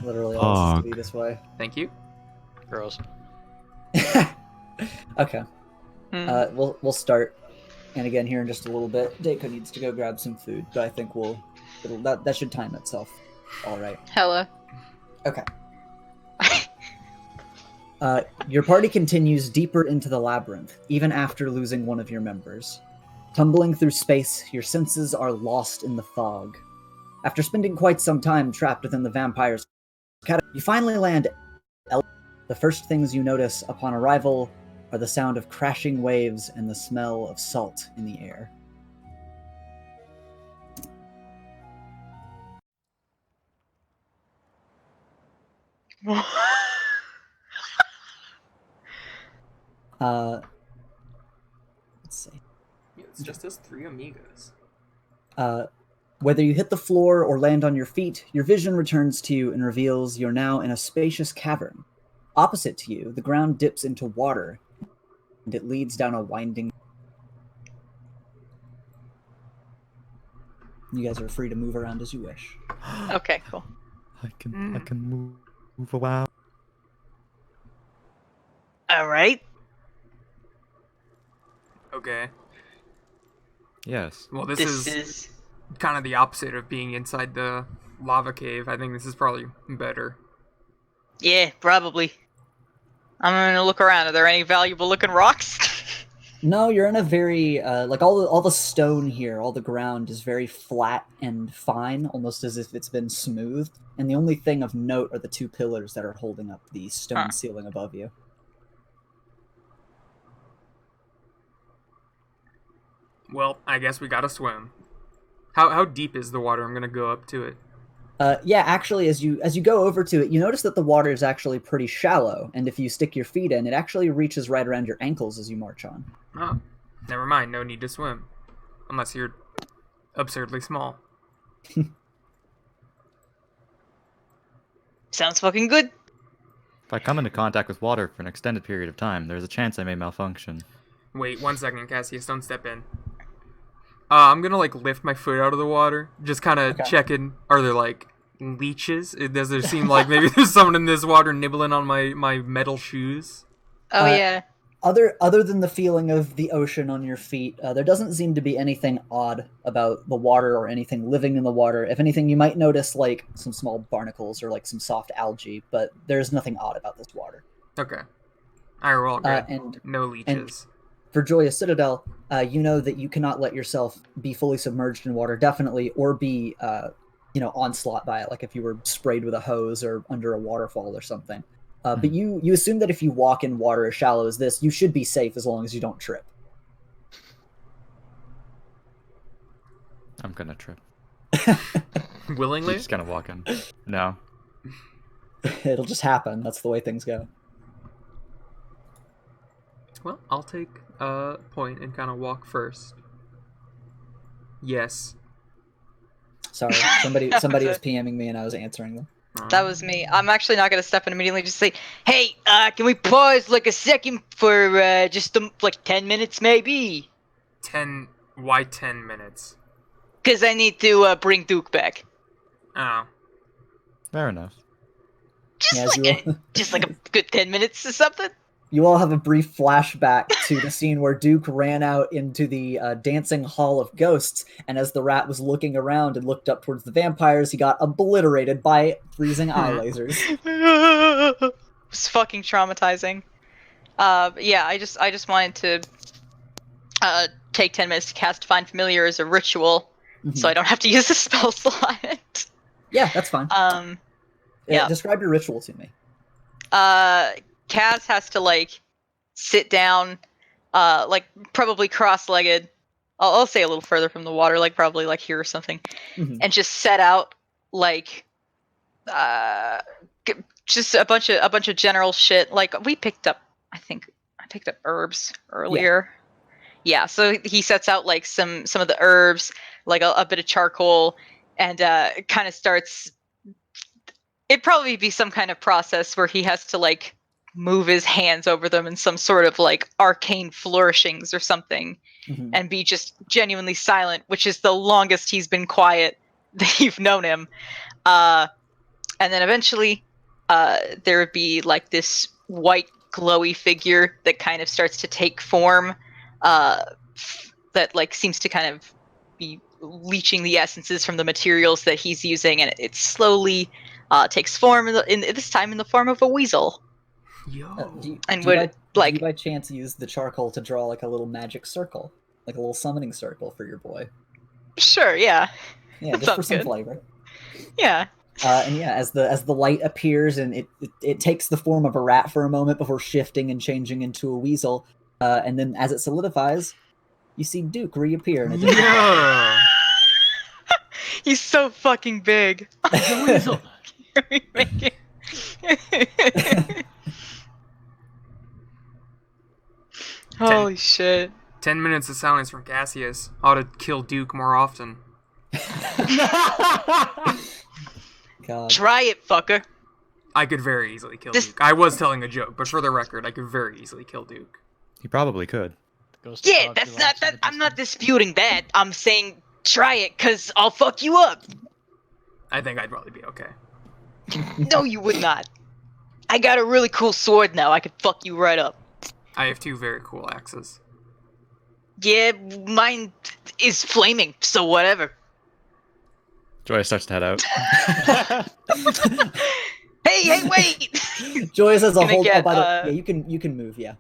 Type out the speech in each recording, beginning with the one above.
Literally all this is to be this way. Thank you. Girls. Okay. We'll start. And again, here in just a little bit, Deiko needs to go grab some food, but I think that should time itself. All right. Hella. Okay. Your party continues deeper into the labyrinth, even after losing one of your members. Tumbling through space, your senses are lost in the fog. After spending quite some time trapped within the vampire's academy, you finally land. The first things you notice upon arrival are the sound of crashing waves and the smell of salt in the air. Let's see. Yeah, it's just us three amigos. Whether you hit the floor or land on your feet, your vision returns to you and reveals you're now in a spacious cavern. Opposite to you, the ground dips into water, and it leads down a winding. You guys are free to move around as you wish. Okay, cool. I can move around. All right. Okay. Yes. Well, this This is is kind of the opposite of being inside the lava cave. I think this is probably better. yeah, probably. I'm gonna look around. Are there any valuable looking rocks? No, you're in a very like all the stone here, all the ground is very flat and fine, almost as if it's been smoothed. And the only thing of note are the two pillars that are holding up the stone ceiling above you. Well, I guess we gotta swim. How deep is the water? I'm gonna go up to it. Yeah, actually, as you go over to it, you notice that the water is actually pretty shallow, and if you stick your feet in, it actually reaches right around your ankles as you march on. Oh, never mind. No need to swim, unless you're absurdly small. Sounds fucking good. If I come into contact with water for an extended period of time, there's a chance I may malfunction. Wait 1 second, Cassius. Don't step in. I'm gonna lift my foot out of the water, just kind of checking. Are there leeches? Does there seem like maybe there's someone in this water nibbling on my metal shoes? Oh yeah. Other than the feeling of the ocean on your feet, there doesn't seem to be anything odd about the water or anything living in the water. If anything, you might notice some small barnacles or some soft algae, but there's nothing odd about this water. Okay. Alright, we're all good. And no leeches. For Joyous Citadel, you know that you cannot let yourself be fully submerged in water, definitely, or be, onslaught by it, like if you were sprayed with a hose or under a waterfall or something. But you assume that if you walk in water as shallow as this, you should be safe as long as you don't trip. I'm gonna trip. Willingly? Just gonna walk in. No. It'll just happen. That's the way things go. Well, I'll take a point and kind of walk first. Yes. Sorry, somebody was PMing me and I was answering them. That was me. I'm actually not gonna step in immediately. Just say, hey, can we pause a second for just 10 minutes maybe? 10? Why 10 minutes? Because I need to bring Duke back. Oh. Fair enough. Just just a good 10 minutes or something. You all have a brief flashback to the scene where Duke ran out into the dancing hall of ghosts, and as the rat was looking around and looked up towards the vampires, he got obliterated by freezing eye lasers. It's fucking traumatizing. Yeah, I just wanted to take 10 minutes to cast Find Familiar as a ritual, so I don't have to use the spell slot. Yeah, that's fine. Yeah. Describe your ritual to me. Kaz has to sit down, probably cross-legged. I'll say a little further from the water, probably here or something, and just set out just a bunch of general shit. We picked up, I picked up herbs earlier. Yeah, so he sets out some of the herbs, a bit of charcoal, and kind of starts. It'd probably be some kind of process where he has to move his hands over them in some sort of arcane flourishings or something, and be just genuinely silent, which is the longest he's been quiet that you've known him. and then eventually, there would be like this white glowy figure that kind of starts to take form, that like seems to kind of be leaching the essences from the materials that he's using, and it slowly takes form in this time in the form of a weasel. Yo. And do you would do you by chance use the charcoal to draw like a little magic circle, like a little summoning circle for your boy? sure, yeah, Yeah, That just for sounds some good. flavor. yeah. And yeah, as the light appears and it takes the form of a rat for a moment before shifting and changing into a weasel, and then as it solidifies, you see Duke reappear in a different Yeah. He's so fucking big. He's a weasel. Holy shit. 10 minutes of silence from Cassius. Ought to kill Duke more often. God. Try it, fucker. I could very easily kill This- Duke. I was telling a joke, but for the record, I could very easily kill Duke. He probably could. Ghost of Yeah, Dog that's belongs not to that. the I'm not distance. disputing that. I'm saying try it, cause I'll fuck you up. I think I'd probably be okay. No, you would not. I got a really cool sword now. I could fuck you right up. I have 2 very cool axes. Yeah, mine is flaming, so whatever. Joy starts to head out. Hey, wait! Joyous as a Gonna whole. get, Oh, by the yeah, you can move. Yeah.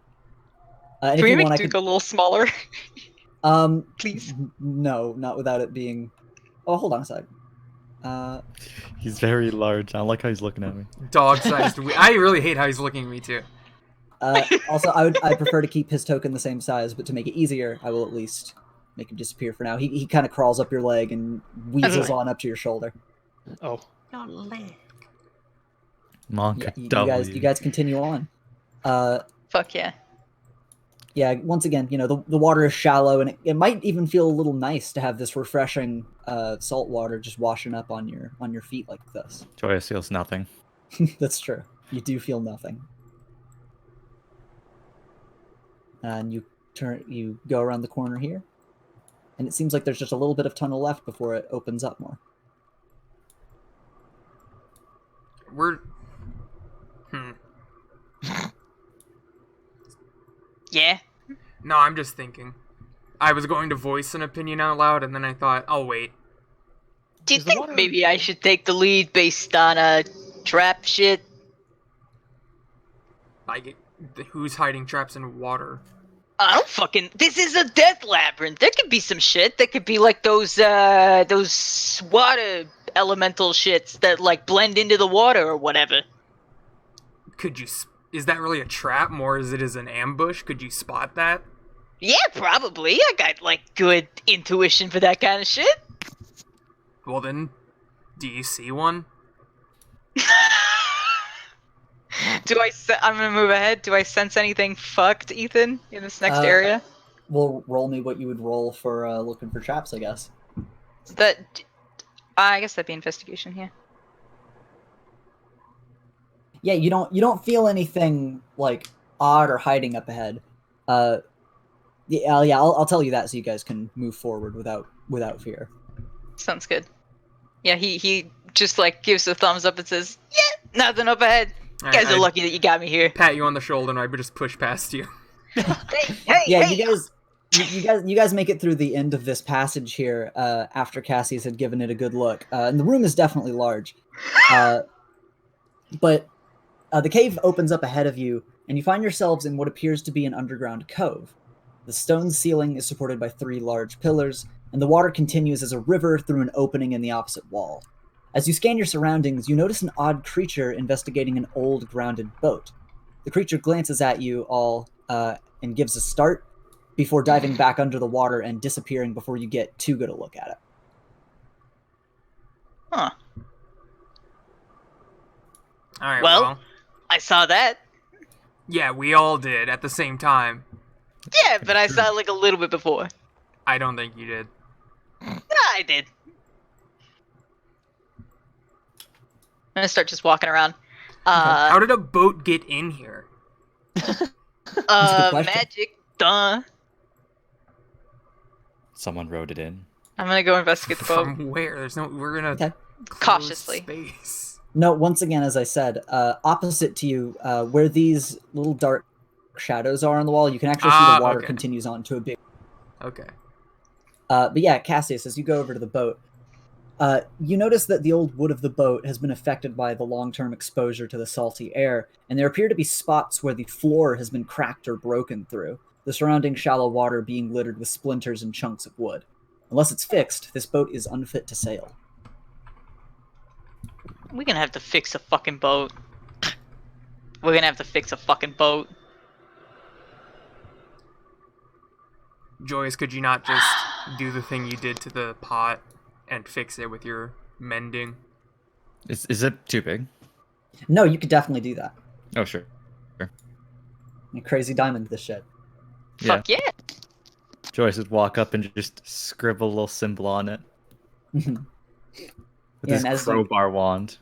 And Can if we you make want, I Duke could. a little smaller, Please. please? No, not without it being. Oh, hold on a sec. He's very large. I like how he's looking at me. Dog-sized. I really hate how he's looking at me too. Also, I prefer to keep his token the same size, but to make it easier, I will at least make him disappear for now. He kind of crawls up your leg and weasels on up to your shoulder. Oh, Monk Yeah, you guys continue on. Fuck yeah. Yeah, once again, the water is shallow, and it might even feel a little nice to have this refreshing salt water just washing up on your feet like this. Joyous feels nothing. That's true. You do feel nothing. And you go around the corner here, and it seems like there's just a little bit of tunnel left before it opens up more. We're... Yeah. No, I'm just thinking. I was going to voice an opinion out loud, and then I thought, I'll wait. Do you Is the think water- maybe I should take the lead based on trap shit? Like, who's hiding traps in water? I don't fucking. This is a death labyrinth. There could be some shit. There could be like those water elemental shits that like blend into the water or whatever. Could you... Is that really a trap more as it is an ambush? Could you spot that? Yeah, probably. I got like good intuition for that kind of shit. Well then, do you see one? I'm gonna move ahead. Do I sense anything fucked, Ethan, in this next area? Well, roll me what you would roll for looking for traps, I guess. I guess that'd be investigation. Yeah. Yeah, you don't feel anything like odd or hiding up ahead. Yeah, I'll tell you that so you guys can move forward without fear. Sounds good. Yeah, he just like gives a thumbs up and says, "Yeah, nothing up ahead. You guys are lucky that you got me here." Pat you on the shoulder and I just push past you. Hey, Yeah, hey, you guys make it through the end of this passage here after Cassius had given it a good look, and the room is definitely large, but the cave opens up ahead of you, and you find yourselves in what appears to be an underground cove. The stone ceiling is supported by 3 large pillars, and the water continues as a river through an opening in the opposite wall. As you scan your surroundings, you notice an odd creature investigating an old grounded boat. The creature glances at you all and gives a start before diving back under the water and disappearing before you get too good a look at it. Huh. Alright, Well- I saw that. yeah, we all did at the same time. Yeah, but I saw it like a little bit before. I don't think you did. I did. I'm gonna start just walking around. How did a boat get in here? That's a good question. Magic. Duh. Someone wrote it in. I'm gonna go investigate the boat. From where? There's no... We're gonna... Okay. close Cautiously. Space. No, once again, as I said, opposite to you, where these little dark shadows are on the wall, you can actually see the water okay. continues on to a big... Okay. But yeah, Cassius, as you go over to the boat, you notice that the old wood of the boat has been affected by the long-term exposure to the salty air, and there appear to be spots where the floor has been cracked or broken through, the surrounding shallow water being littered with splinters and chunks of wood. Unless it's fixed, this boat is unfit to sail. We're gonna have to fix a fucking boat. We're gonna have to fix a fucking boat. Joyce, could you not just do the thing you did to the pot and fix it with your mending? Is it too big? No, you could definitely do that. Oh, sure. You crazy diamond this shit. Fuck yeah. Joyce would walk up and just scribble a little symbol on it. With Yeah, and his as crowbar wand.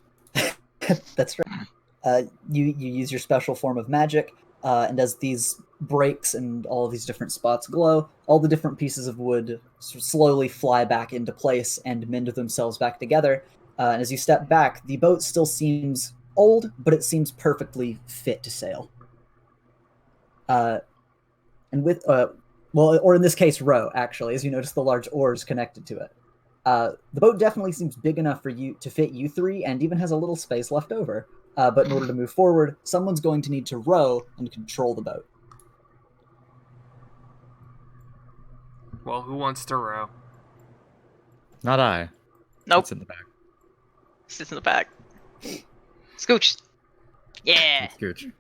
That's right. You use your special form of magic, and as these breaks and all of these different spots glow, all the different pieces of wood slowly fly back into place and mend themselves back together. And as you step back, the boat still seems old, but it seems perfectly fit to sail. And with, well, or in this case, row, actually, as you notice the large oars connected to it. The boat definitely seems big enough for you to fit you three, and even has a little space left over. But in order to move forward, someone's going to need to row and control the boat. Well, who wants to row? Not I. Nope. It's in the back. Sits in the back. Scooch. Yeah. Scooch.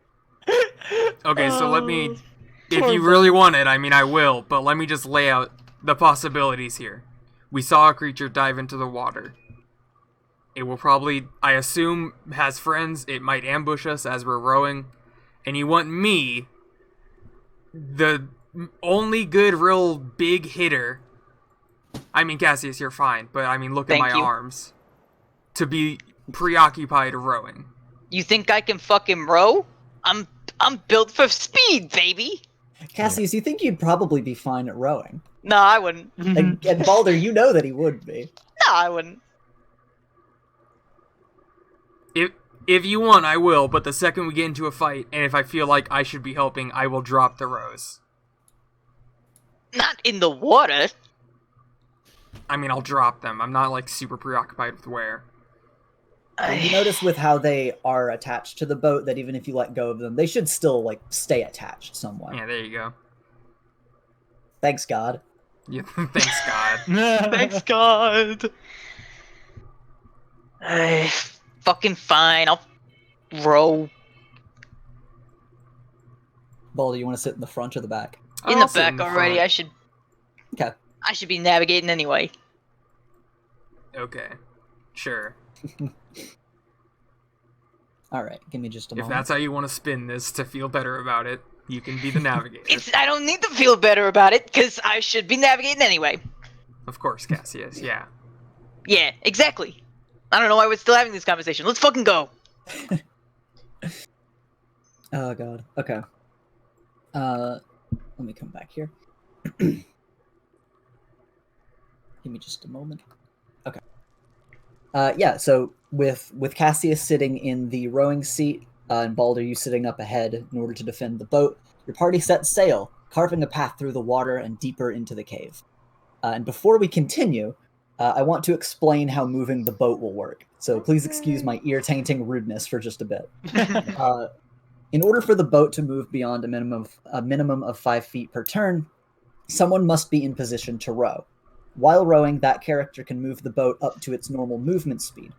Okay, so let me... If you really want it, I mean, I will, but let me just lay out the possibilities here. We saw a creature dive into the water. It will probably, I assume, has friends. It might ambush us as we're rowing. And you want me, the only good, real big hitter. I mean, Cassius, you're fine, but I mean, look at Thank my you. arms. To be preoccupied rowing. You think I can fucking row? I'm built for speed, baby. Cassius, you think you'd probably be fine at rowing. No, I wouldn't. And Balder, you know that he would be. No, I wouldn't. If you want, I will, but the second we get into a fight, and if I feel like I should be helping, I will drop the rows. Not in the water. I mean, I'll drop them. I'm not, like, super preoccupied with where. And you notice with how they are attached to the boat that even if you let go of them, they should still, like, stay attached somewhat. Yeah, there you go. Thanks, God. Yeah, thanks, God. Thanks, God. Fucking fine. I'll row Balder, you want to sit in the front or the back? in I'll the sit back already. front. Okay. I should be navigating anyway. Okay. Sure. Alright, give me just a If moment. that's how you want to spin this to feel better about it, you can be the navigator. I don't need to feel better about it, because I should be navigating anyway. Of course, Cassius, yeah. Yeah, exactly. I don't know why we're still having this conversation. Let's fucking go. Oh, God. Okay. Let me come back here. Give me just a moment. Okay. Yeah, so with Cassius sitting in the rowing seat, and Balder, you sitting up ahead in order to defend the boat, your party sets sail, carving a path through the water and deeper into the cave. And before we continue, I want to explain how moving the boat will work. So please excuse my ear-tainting rudeness for just a bit. In order for the boat to move beyond a minimum of 5 feet per turn, someone must be in position to row. While rowing, that character can move the boat up to its normal movement speed.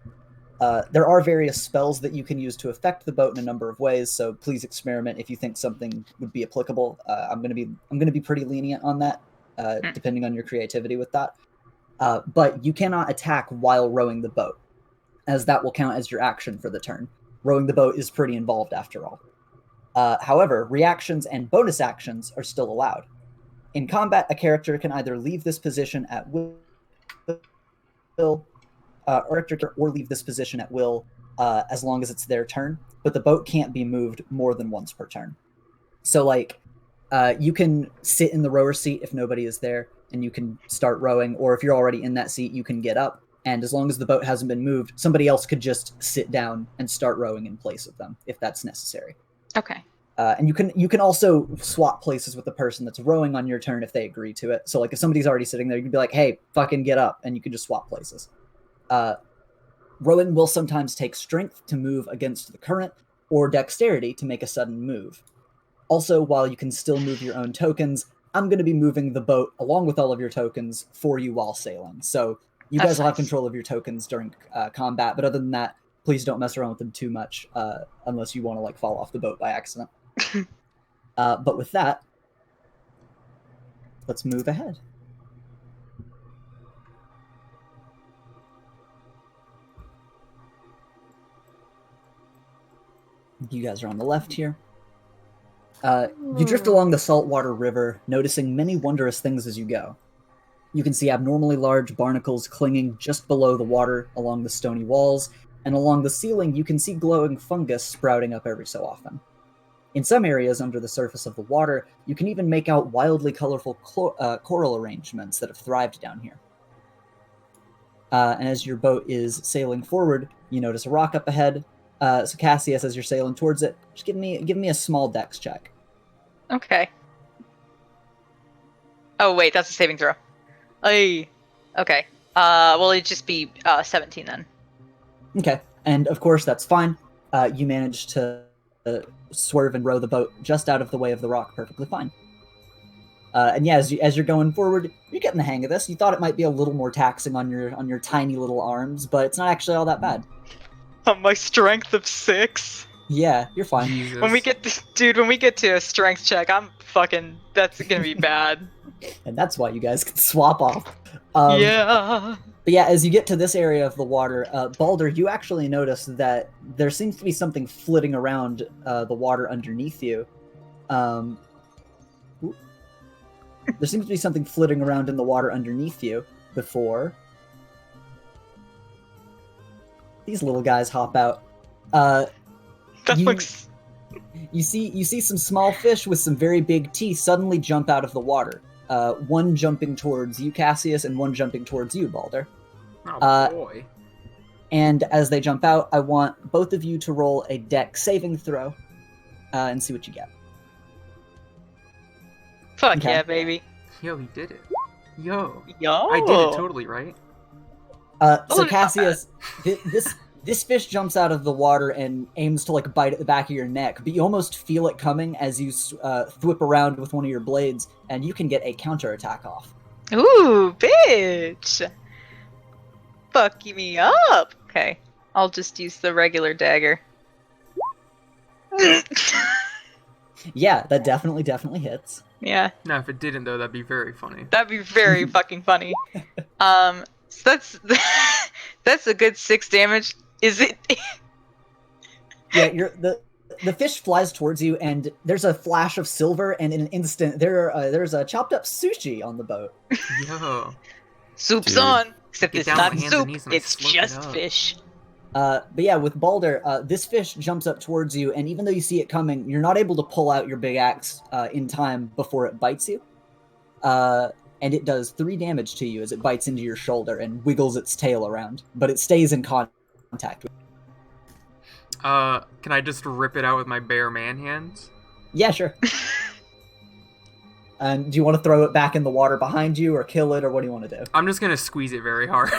There are various spells that you can use to affect the boat in a number of ways, so please experiment if you think something would be applicable. I'm gonna be pretty lenient on that, depending on your creativity with that. But you cannot attack while rowing the boat, as that will count as your action for the turn. Rowing the boat is pretty involved after all. However, reactions and bonus actions are still allowed. In combat, a character can either leave this position at will, or leave this position at will as long as it's their turn, but the boat can't be moved more than once per turn. So, like, you can sit in the rower seat if nobody is there, and you can start rowing, or if you're already in that seat, you can get up, and as long as the boat hasn't been moved, somebody else could just sit down and start rowing in place of them if that's necessary. Okay. And you can also swap places with the person that's rowing on your turn if they agree to it. So like if somebody's already sitting there, you can be like, hey, fucking get up, and you can just swap places. Rowing will sometimes take strength to move against the current, or dexterity to make a sudden move. Also, while you can still move your own tokens, I'm going to be moving the boat along with all of your tokens for you while sailing. So you guys will have control of your tokens during combat, but other than that, please don't mess around with them too much unless you want to like fall off the boat by accident. But with that, let's move ahead. You guys are on the left here. You drift along the saltwater river, noticing many wondrous things as you go. You can see abnormally large barnacles clinging just below the water along the stony walls, and along the ceiling you can see glowing fungus sprouting up every so often. In some areas under the surface of the water, you can even make out wildly colorful coral arrangements that have thrived down here. And as your boat is sailing forward, you notice a rock up ahead. So Cassius, as you're sailing towards it, just give me a small dex check. Okay. Oh wait, that's a saving throw. Okay. Well, it'd just be 17 then. Okay, and of course that's fine. You managed to swerve and row the boat just out of the way of the rock perfectly fine. And yeah, as you're going forward, you're getting the hang of this. You thought it might be a little more taxing on your tiny little arms, but it's not actually all that bad. My strength of 6. Yeah, you're fine. Jesus. When we get to a strength check, that's gonna be bad. And that's why you guys can swap off. Yeah. But yeah, as you get to this area of the water, Balder, you actually notice that there seems to be something flitting around the water underneath you. There seems to be something flitting around in the water underneath you before these little guys hop out. You see some small fish with some very big teeth suddenly jump out of the water. One jumping towards you, Cassius, and one jumping towards you, Balder. Oh boy. And as they jump out, I want both of you to roll a dex saving throw and see what you get. Fuck Okay. yeah, baby. Yo, he did it. Yo. Yo. I did it totally right. So Cassius, this fish jumps out of the water and aims to like bite at the back of your neck, but you almost feel it coming as you thwip around with one of your blades, and you can get a counterattack off. Ooh, bitch. Fuck me up. Okay, I'll just use the regular dagger. Yeah, that definitely hits. Yeah, Now, if it didn't, though, that'd be very funny. that'd be very fucking funny. So that's a good 6 damage. Is it? Yeah, the fish flies towards you, and there's a flash of silver, and in an instant, there's a chopped up sushi on the boat. Yo. Soup's Dude. on, except Get it's down on not hands and soup. knees and It's slurp it just up. fish. But yeah, with Balder, this fish jumps up towards you, and even though you see it coming, you're not able to pull out your big axe in time before it bites you. And it does 3 damage to you as it bites into your shoulder and wiggles its tail around, but it stays in contact with you. Can I just rip it out with my bare man hands? Yeah, sure. And do you want to throw it back in the water behind you, or kill it, or what do you want to do? I'm just gonna squeeze it very hard.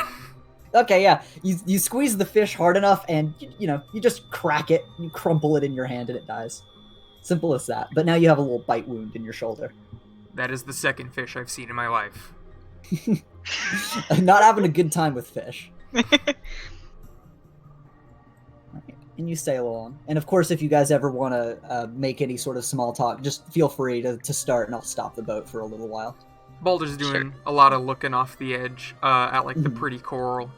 Okay, yeah. You squeeze the fish hard enough, and you just crack it, you crumple it in your hand, and it dies. Simple as that. But now you have a little bite wound in your shoulder. That is the second fish I've seen in my life. Not having a good time with fish. Right. And you sail along. And of course, if you guys ever want to make any sort of small talk, just feel free to start, and I'll stop the boat for a little while. Balder's doing a lot of looking off the edge at like the pretty coral.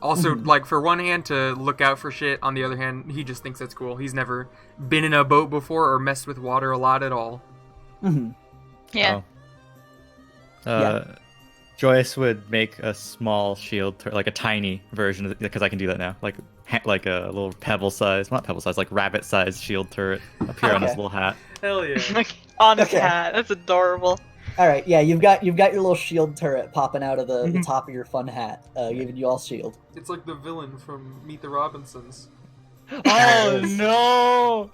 Also, like for one hand to look out for shit, on the other hand, he just thinks that's cool. He's never been in a boat before or messed with water a lot at all. Mm-hmm. Yeah. Joyce would make a small shield, like a tiny version, because I can do that now. Like a little not pebble size, like rabbit sized shield turret up here on his Okay. little hat. Hell yeah. On his Okay. hat. That's adorable. All right, yeah, you've got your little shield turret popping out of the top of your fun hat, giving you all shield. It's like the villain from Meet the Robinsons. Oh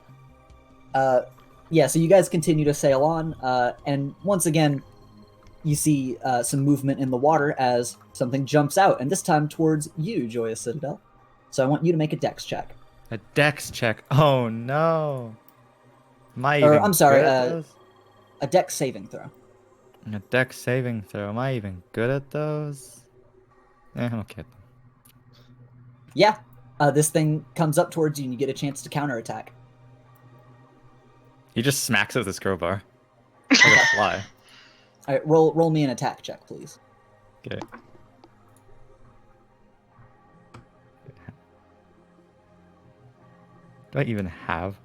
no! Yeah, so you guys continue to sail on, and once again, you see some movement in the water as something jumps out, and this time towards you, Joyous Citadel. So I want you to make a dex check. A dex check. Oh no! Am I Or, even I'm sorry, good at those? a dex saving throw. A dex saving throw. Am I even good at those? I'm okay. Yeah, this thing comes up towards you, and you get a chance to counterattack. He just smacks it with his crowbar. Like a fly. All right, roll me an attack check, please. Okay. Do I even have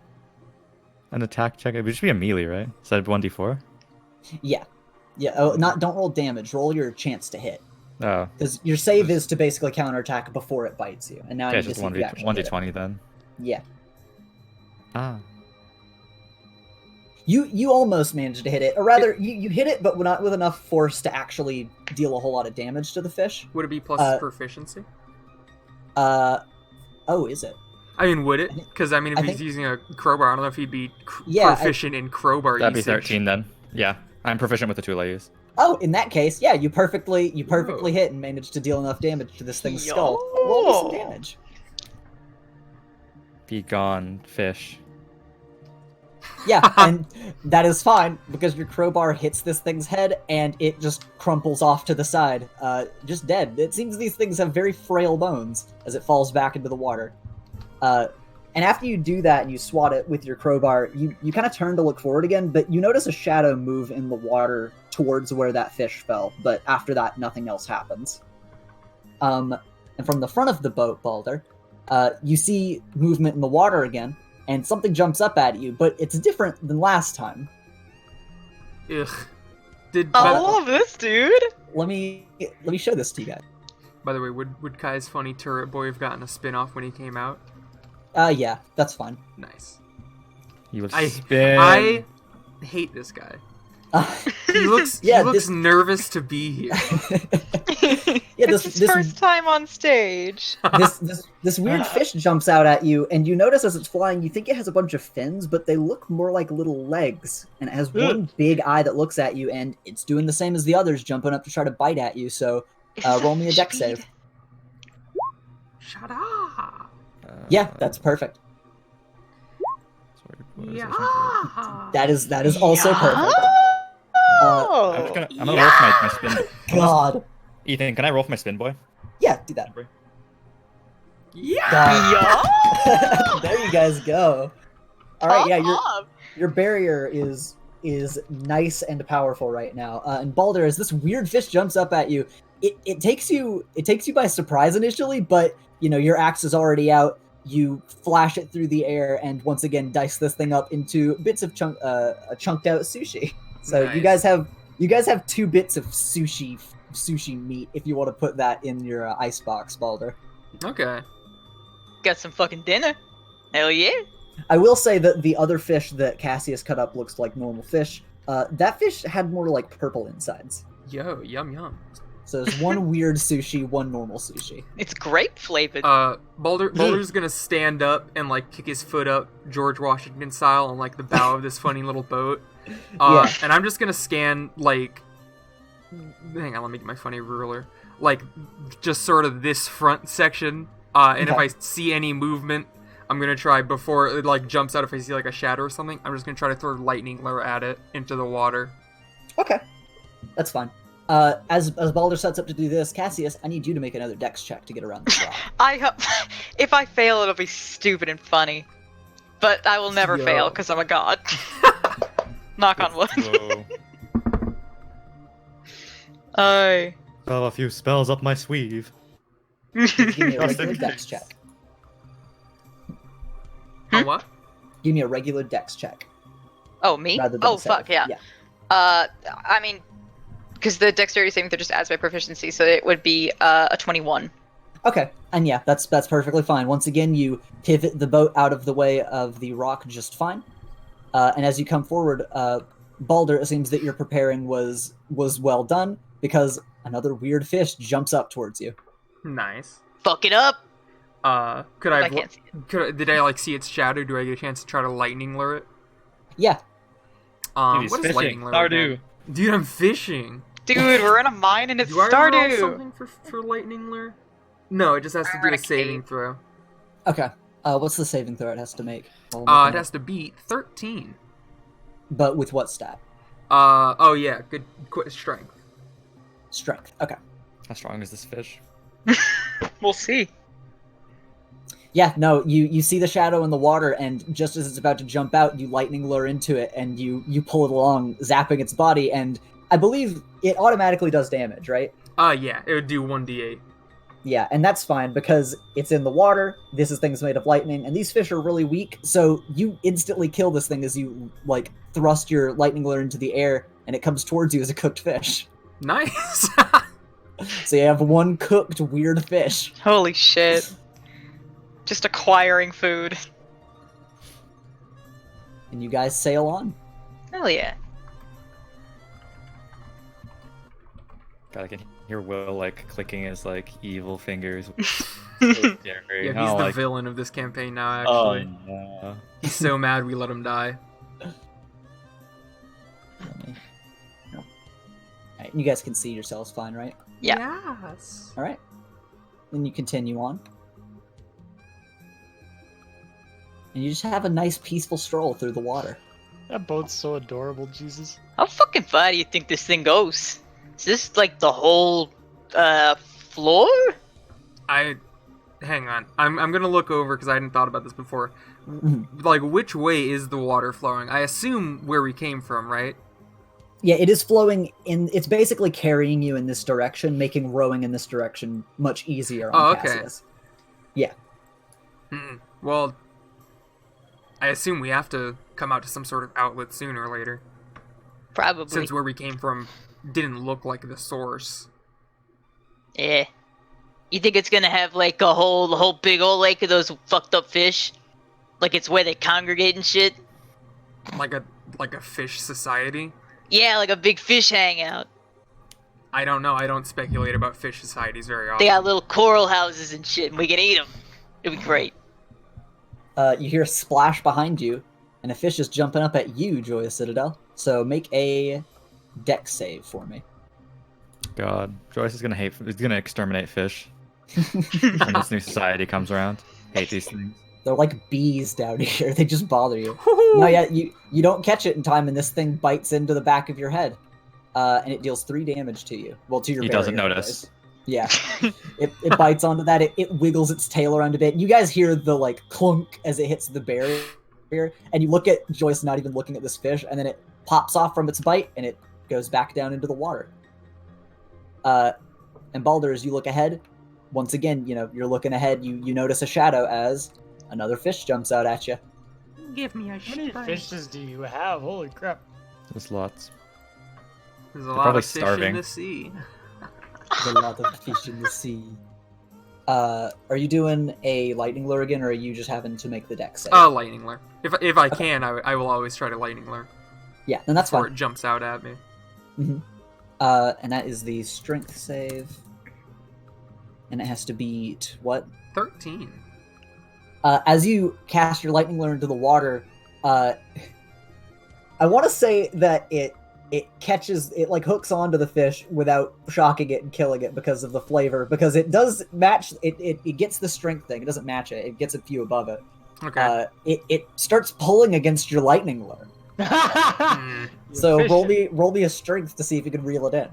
an attack check? It would just be a melee, right? Instead of 1d4? Yeah. Oh, don't roll damage. Roll your chance to hit. Oh. Because your save is to basically counterattack before it bites you. And now Okay, I need to just see if you actually hit it. 1d20 then. Yeah. Ah. You almost managed to hit it. Or rather, you hit it, but not with enough force to actually deal a whole lot of damage to the fish. Would it be plus proficiency? Oh, is it? I mean, would it? Because, I mean, if he's using a crowbar, I don't know if he'd be proficient in crowbar That'd usage. be 13 then. Yeah, I'm proficient with the tool I use. Oh, in that case, yeah, you perfectly hit and managed to deal enough damage to this thing's skull. Roll me some damage. Be gone, fish. Yeah, and that is fine, because your crowbar hits this thing's head, and it just crumples off to the side, just dead. It seems these things have very frail bones as it falls back into the water. And after you do that and you swat it with your crowbar, you kind of turn to look forward again, but you notice a shadow move in the water towards where that fish fell, but after that, nothing else happens. And from the front of the boat, Balder, you see movement in the water again, and something jumps up at you, but it's different than last time. Ugh. I love this, dude! Let me show this to you guys. By the way, would Kai's funny turret boy have gotten a spin-off when he came out? Yeah, that's fine. Nice. You will I hate this guy. He looks nervous to be here. Yeah, it's his first time on stage. This weird fish jumps out at you, and you notice as it's flying, you think it has a bunch of fins, but they look more like little legs, and it has one big eye that looks at you, and it's doing the same as the others, jumping up to try to bite at you. So, roll me a dex save. Shut up. Yeah, that's perfect. Yeah. That is also perfect. I'm gonna roll for my spin. God. Ethan, can I roll for my spin boy? Yeah, do that. Yeah. There you guys go. All right, yeah, your barrier is nice and powerful right now. And Balder, as this weird fish jumps up at you, it takes you by surprise initially, but you know your axe is already out. You flash it through the air and once again dice this thing up into bits of chunked out sushi. So nice. you guys have 2 bits of sushi meat if you want to put that in your icebox, Balder. Okay. Got some fucking dinner. Hell yeah. I will say that the other fish that Cassius cut up looks like normal fish. That fish had more like purple insides. Yo, yum yum. So there's one weird sushi, one normal sushi. It's grape flavored. Balder's gonna stand up and like kick his foot up George Washington style on like the bow of this funny little boat. And I'm just gonna scan like, hang on, let me get my funny ruler. Like just sort of this front section. And if I see any movement, I'm gonna try before it like jumps out. If I see like a shadow or something, I'm just gonna try to throw lightning lure at it into the water. Okay, that's fine. As Balder sets up to do this, Cassius, I need you to make another dex check to get around this rock. I hope if I fail, it'll be stupid and funny, but I will never fail because I'm a god. Knock on wood. Oh, a few spells up my sleeve. Give me a regular dex check. What? Give me a regular dex check. Oh, me? Oh, fuck, yeah. I mean, because the dexterity saving throw just adds my proficiency, so it would be a 21. Okay, and yeah, that's perfectly fine. Once again, you pivot the boat out of the way of the rock just fine. And as you come forward, Balder, it seems that your preparing was well done because another weird fish jumps up towards you. Nice. Fuck it up. Could I can't see it. did I like see its shadow? Do I get a chance to try to lightning lure it? Yeah. Dude, What is fishing. lightning lure? Stardew. Again? Dude, I'm fishing. Dude, we're in a mine and it's Do I roll Stardew. something for lightning lure? No, it just has to do a saving throw. Okay. What's the saving throw it has to make? It has to beat 13. But with what stat? Oh yeah, good strength. Strength. Okay. How strong is this fish? We'll see. Yeah, no, you see the shadow in the water, and just as it's about to jump out, you lightning lure into it, and you pull it along, zapping its body, and I believe it automatically does damage, right? Yeah, it would do 1d8. Yeah, and that's fine, because it's in the water, this thing's made of lightning, and these fish are really weak, so you instantly kill this thing as you, like, thrust your lightning lure into the air, and it comes towards you as a cooked fish. Nice! So you have one cooked weird fish. Holy shit. Just acquiring food. And you guys sail on. Hell yeah. God, I can hear Will like clicking his like evil fingers. So scary. Yeah, Oh, he's the like, villain of this campaign now, oh actually. no. He's so mad we let him die. Alright, you guys can see yourselves fine, right? Yeah. Yes. Alright. Then you continue on. And you just have a nice peaceful stroll through the water. That boat's so adorable, Jesus. How fucking far do you think this thing goes? Is this like the whole floor? Hang on. I'm gonna look over because I hadn't thought about this before. Like, which way is the water flowing? I assume where we came from, right? Yeah, it is flowing in. It's basically carrying you in this direction, making rowing in this direction much easier on Cassius. Yeah. Well, I assume we have to come out to some sort of outlet sooner or later. Probably. Since where we came from didn't look like the source. Yeah. You think it's gonna have like a whole big old lake of those fucked up fish? Like it's where they congregate and shit? Like a fish society? Yeah, like a big fish hangout. I don't know. I don't speculate about fish societies very often. They got little coral houses and shit, and we can eat them. It'd be great. You hear a splash behind you, and a fish is jumping up at you, Joyous Citadel. So make a dex save for me. God, Joyce is gonna exterminate fish when this new society comes around. Hate these things. They're like bees down here. They just bother you. No, yeah, you don't catch it in time, and this thing bites into the back of your head, and it deals 3 damage to you. Well, to your He barrier, doesn't notice. anyways. Yeah, it bites onto that. It wiggles its tail around a bit. You guys hear the like clunk as it hits the barrier, and you look at Joyce, not even looking at this fish, and then it pops off from its bite, and it goes back down into the water. And Balder, as you look ahead, once again, you're looking ahead. You notice a shadow as another fish jumps out at you. Give me a How many fishes do you have? Holy crap. There's lots. There's a They're lot probably of fish starving. in the sea. There's a lot of fish in the sea. Are you doing a lightning lure again, or are you just having to make the dex save? Lightning lure. If I can, I will always try to lightning lure. Yeah, then that's before fine. it jumps out at me. And that is the strength save. And it has to beat what? 13. As you cast your lightning lure into the water, I want to say that it catches, it like hooks onto the fish without shocking it and killing it because of the flavor, because it does match, it gets the strength thing, it doesn't match it, it gets a few above it. Okay. It starts pulling against your lightning lure. So roll me a strength to see if you can reel it in.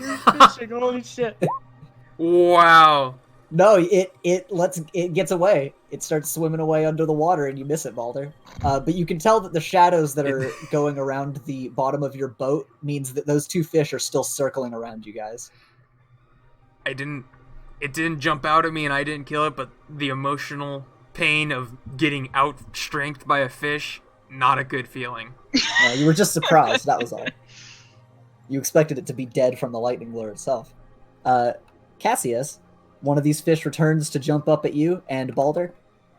You're fishing, holy shit. Wow. No, it gets away. It starts swimming away under the water, and you miss it, Balder. But you can tell that the shadows that are going around the bottom of your boat means that those 2 fish are still circling around you guys. It didn't jump out at me and I didn't kill it, but the emotional pain of getting out-strengthed by a fish, not a good feeling. You were just surprised, that was all. You expected it to be dead from the lightning lure itself. Cassius, one of these fish returns to jump up at you, and Balder,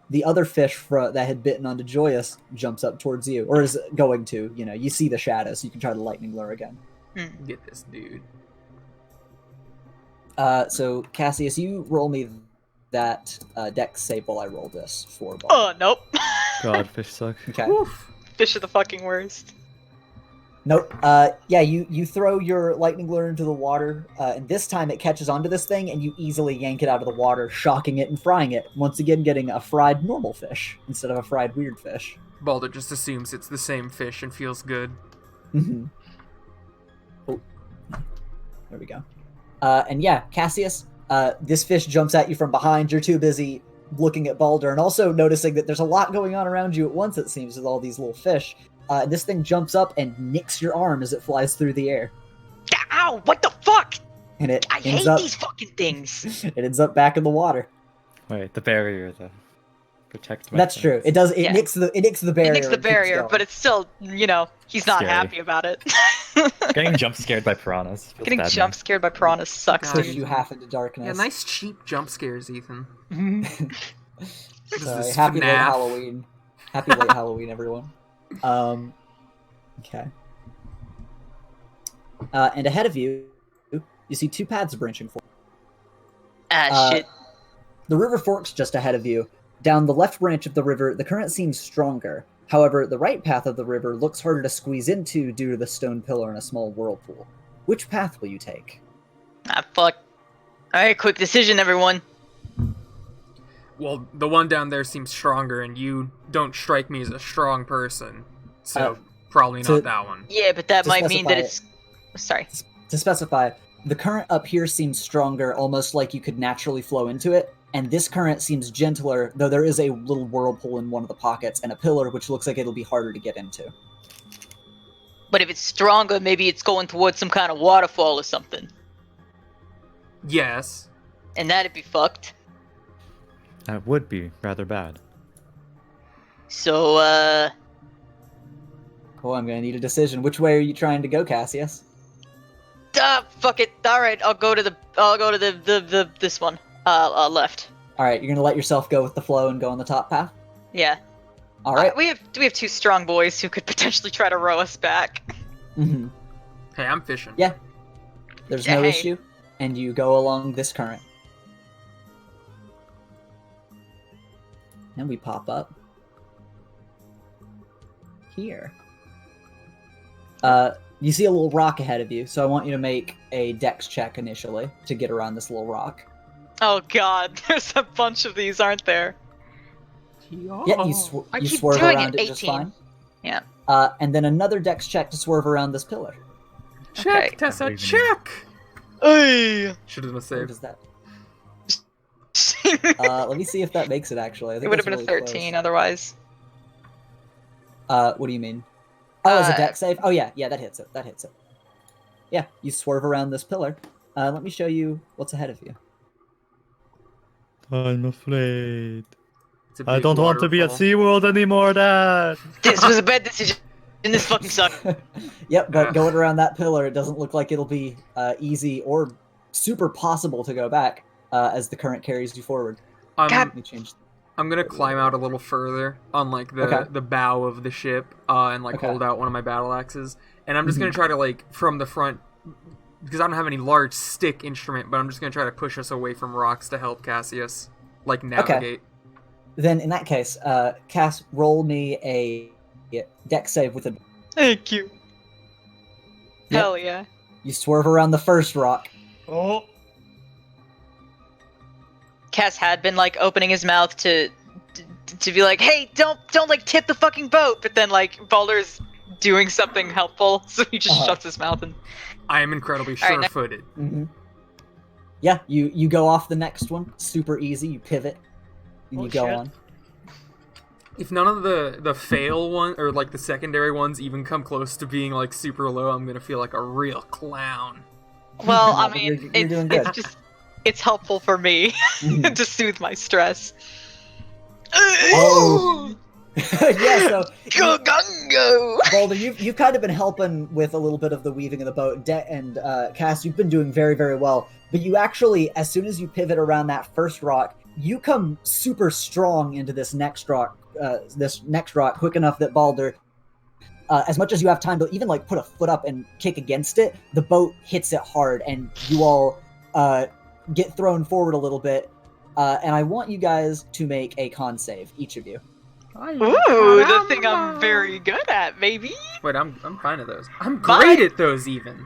the other fish that had bitten onto Joyous jumps up towards you, or is going to. You see the shadow, so you can try the lightning lure again. Get this dude. So Cassius, you roll me that dex save while I roll this for ball. Oh, nope. God, fish suck. Okay. Woof. Fish are the fucking worst. Nope. Yeah, you throw your lightning lure into the water, and this time it catches onto this thing, and you easily yank it out of the water, shocking it and frying it. Once again, getting a fried normal fish instead of a fried weird fish. Balder just assumes it's the same fish and feels good. Mm-hmm. Oh, there we go. And yeah, Cassius, this fish jumps at you from behind. You're too busy looking at Balder and also noticing that there's a lot going on around you at once, it seems, with all these little fish. This thing jumps up and nicks your arm as it flies through the air. Ow! What the fuck? And it I ends hate up, these fucking things. It ends up back in the water. Wait, the barrier, the protect. That's true. It does. It Yeah. nicks the barrier. It nicks the and keeps barrier, going. but it's still, he's not Scary. happy about it. Getting jump scared by piranhas. Feels Getting bad, jump scared by piranhas sucks, God. pushes dude. you half into darkness. Yeah, nice cheap jump scares, Ethan. What is Sorry, this, happy late FNAF? Halloween. Happy late Halloween, everyone. Okay. And ahead of you, you see two paths branching forward. Shit. The river forks just ahead of you. Down the left branch of the river, the current seems stronger. However, the right path of the river looks harder to squeeze into due to the stone pillar and a small whirlpool. Which path will you take? Fuck. Alright, quick decision, everyone. Well, the one down there seems stronger, and you don't strike me as a strong person. So, probably to- not that one. Yeah, but that To might mean that specify it's... Sorry. To specify, the current up here seems stronger, almost like you could naturally flow into it, and this current seems gentler, though there is a little whirlpool in one of the pockets and a pillar which looks like it'll be harder to get into. But if it's stronger, maybe it's going towards some kind of waterfall or something. Yes. And that'd be fucked. That would be rather bad. So, Oh, I'm gonna need a decision. Which way are you trying to go, Cassius? fuck it. Alright, I'll go to the this one. Left. Alright, you're gonna let yourself go with the flow and go on the top path? Yeah. Alright. We have two strong boys who could potentially try to row us back. Mm-hmm. Hey, I'm fishing. Yeah. There's Yeah, no hey. issue, and you go along this current. And we pop up here. You see a little rock ahead of you, so I want you to make a dex check initially to get around this little rock. Oh god, there's a bunch of these, aren't there? Yeah, you I you keep swerve doing around it, it just 18. fine. Yeah. And then another dex check to swerve around this pillar. Check, Okay. Tessa, Even- check! Hey. Should have been What saved. is that? It Let me see if that makes it, actually. I think would have that's been a really 13 otherwise. close. What do you mean? Oh, as a Uh, dex save? Oh, yeah, that hits it. Yeah, you swerve around this pillar. Let me show you what's ahead of you. I'm afraid. It's a I big don't want to be at waterfall. SeaWorld anymore, Dad! This was a bad decision. And this fucking sucked. Yep, but Ugh. going around that pillar, it doesn't look like it'll be easy or super possible to go back as the current carries you forward. God. Let me change. I'm gonna climb out a little further on like the Okay. the bow of the ship and like Okay. hold out one of my battle axes, and I'm just Mhm. gonna try to like from the front because I don't have any large stick instrument, but I'm just gonna try to push us away from rocks to help Cassius like navigate. Then in that case, Cass, roll me a dex save with a. Thank you. Yep. Hell yeah. You swerve around the first rock. Oh, Cass had been like opening his mouth to be like, "Hey, don't like tip the fucking boat," but then like Balder's doing something helpful, so he just Uh-huh. shuts his mouth and. I am incredibly All right, now- sure-footed. Mm-hmm. Yeah, you go off the next one. Super easy. You pivot. And Oh, you go shit. on. If none of the fail one or like the secondary ones even come close to being like super low, I'm gonna feel like a real clown. Well, I You're- mean, you're doing good. it's helpful for me Mhm. to soothe my stress. Oh. Yeah, so Go gungo! Boulder, you've kind of been helping with a little bit of the weaving of the boat, and Cass, you've been doing very, very well. But you actually, as soon as you pivot around that first rock, you come super strong into this next rock quick enough that Balder, as much as you have time to even like put a foot up and kick against it, the boat hits it hard, and you all get thrown forward a little bit. And I want you guys to make a con save, each of you. Ooh, the thing I'm very good at, maybe. Wait, I'm fine at those. I'm great at those even.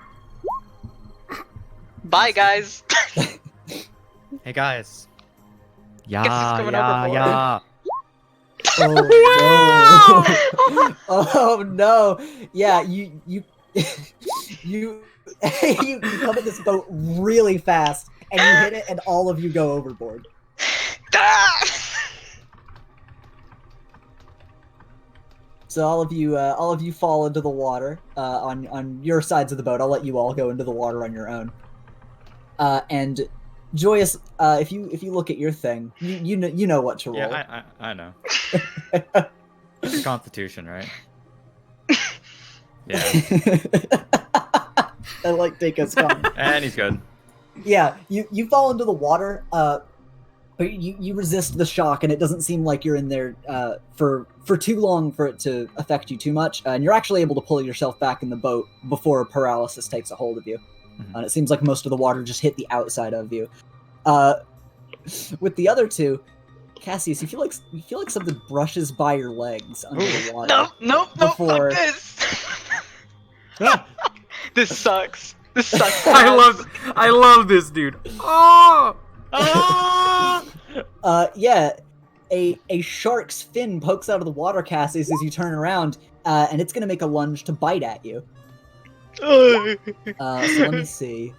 Bye, guys. Hey guys. Guess it's coming overboard. Yeah. Oh no! Oh no! Yeah, you you you come at this boat really fast, and you hit it, and all of you go overboard. So all of you fall into the water on your sides of the boat. I'll let you all go into the water on your own. And Joyous, if you look at your thing, you know what to roll. Yeah, I know. Constitution, right? Yeah. I like Dako's comment. And he's good. Yeah, you fall into the water, but you resist the shock, and it doesn't seem like you're in there for too long for it to affect you too much, and you're actually able to pull yourself back in the boat before paralysis takes a hold of you. And it seems like most of the water just hit the outside of you. With the other two, Cassius, you feel like something brushes by your legs under the water. Nope, before... fuck this. This sucks. This sucks. I love this dude. Oh! Yeah, a shark's fin pokes out of the water, Cassius, as you turn around, and it's gonna make a lunge to bite at you. So let me see.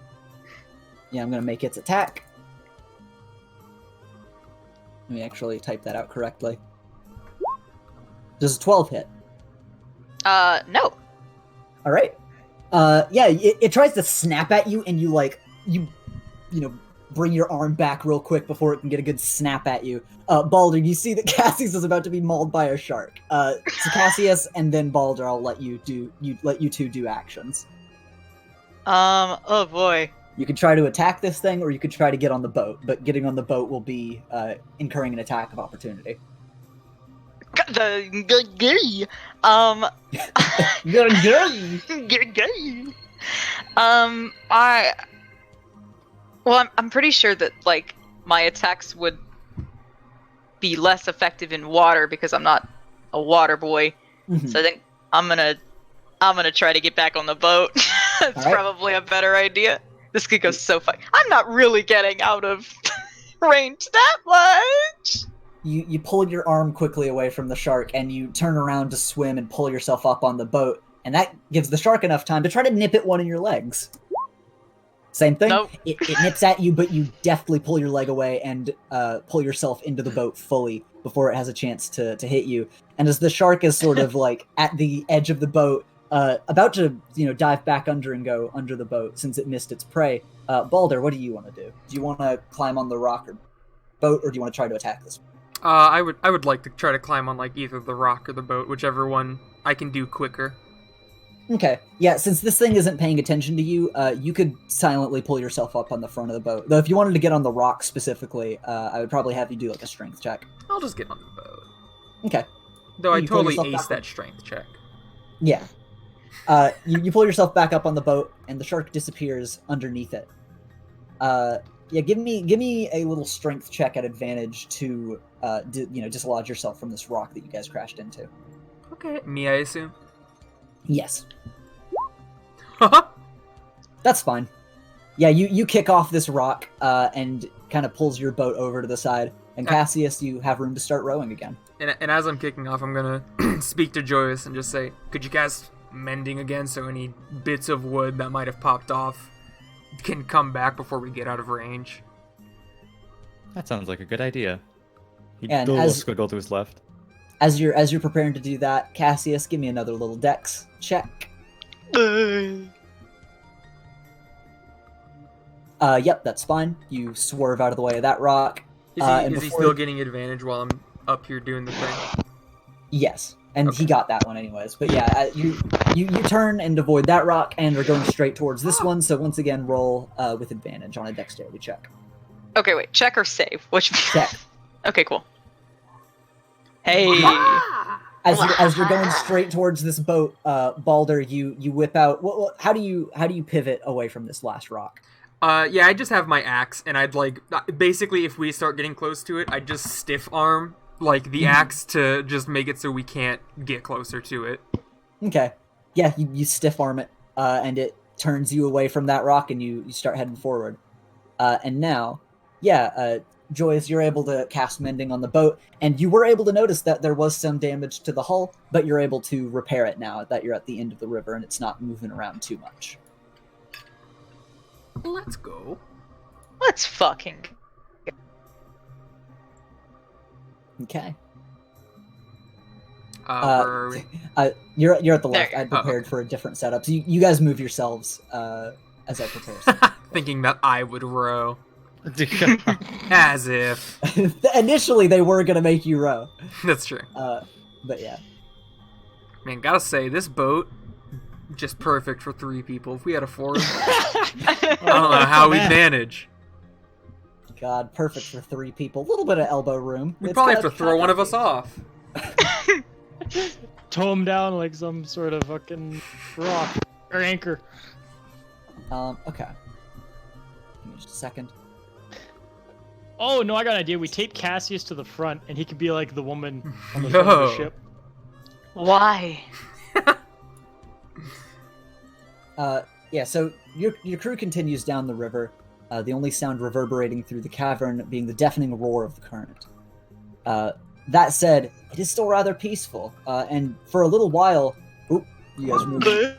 Yeah, I'm gonna make its attack. Let me actually type that out correctly. Does a 12 hit? No. All right. Yeah, it tries to snap at you, and you bring your arm back real quick before it can get a good snap at you. Balder, you see that Cassius is about to be mauled by a shark. So Cassius and then Balder, I'll let you two do actions. Oh boy. You could try to attack this thing, or you could try to get on the boat, but getting on the boat will be incurring an attack of opportunity. I'm pretty sure that like my attacks would be less effective in water because I'm not a water boy. Mm-hmm. So I think I'm gonna try to get back on the boat. That's probably a better idea. This could go so far. I'm not really getting out of range that much. You pull your arm quickly away from the shark, and you turn around to swim and pull yourself up on the boat, and that gives the shark enough time to try to nip at one of your legs. Same thing. Nope. It nips at you, but you deftly pull your leg away and pull yourself into the boat fully before it has a chance to hit you. And as the shark is sort of like at the edge of the boat, about to dive back under and go under the boat since it missed its prey, Balder, what do you want to do? Do you want to climb on the rock or boat, or do you want to try to attack this? I would like to try to climb on like either the rock or the boat, whichever one I can do quicker. Okay, yeah, since this thing isn't paying attention to you, you could silently pull yourself up on the front of the boat. Though if you wanted to get on the rock specifically, I would probably have you do like a strength check. I'll just get on the boat. Okay. Though I You pull totally yourself aced back that strength check. Yeah. You pull yourself back up on the boat, and the shark disappears underneath it. Yeah, give me a little strength check at advantage to dislodge yourself from this rock that you guys crashed into. Okay. Me, I assume. Yes. That's fine. Yeah, you kick off this rock and kind of pulls your boat over to the side. And Cassius, you have room to start rowing again. And as I'm kicking off, I'm gonna speak to Joyous and just say, could you cast mending again so any bits of wood that might have popped off can come back before we get out of range? That sounds like a good idea. He And did a little as- squiggle to his left. As you're preparing to do that, Cassius, give me another little dex check. Yep, that's fine. You swerve out of the way of that rock. Is he still getting advantage while I'm up here doing the thing? Yes, and Okay. he got that one anyways. But yeah, you turn and avoid that rock and are going straight towards this one. So once again, roll with advantage on a dexterity check. Okay, wait. Check or save? Which? Check. Okay, cool. Hey. As you're going straight towards this boat, Balder, you whip out. How do you pivot away from this last rock? Yeah, I just have my axe, and I'd like basically if we start getting close to it, I'd just stiff arm like the axe to just make it so we can't get closer to it. Okay. Yeah, you stiff arm it, and it turns you away from that rock, and you start heading forward. And now, Joyce, you're able to cast Mending on the boat, and you were able to notice that there was some damage to the hull, but you're able to repair it now that you're at the end of the river and it's not moving around too much. Let's go. Let's fucking. Okay. Where are we? You're at the left. There. I prepared for a different setup. So you guys move yourselves as I prepare. Thinking that I would row. As if. Initially, they were going to make you row. That's true. But yeah. Man, gotta say, this boat, just perfect for 3 people. If we had a 4th, I don't know how we'd manage. God, perfect for 3 people. A little bit of elbow room. We'd It's probably got have to throw one of us off. Tow him down like some sort of fucking rock or anchor. Okay. Give me just a second. Oh no, I got an idea. We tape Cassius to the front, and he could be like the woman on the front of the Yo. ship. Why? Yeah, so your crew continues down the river, the only sound reverberating through the cavern being the deafening roar of the current. That said, it is still rather peaceful, and for a little while... Oop, you guys are moving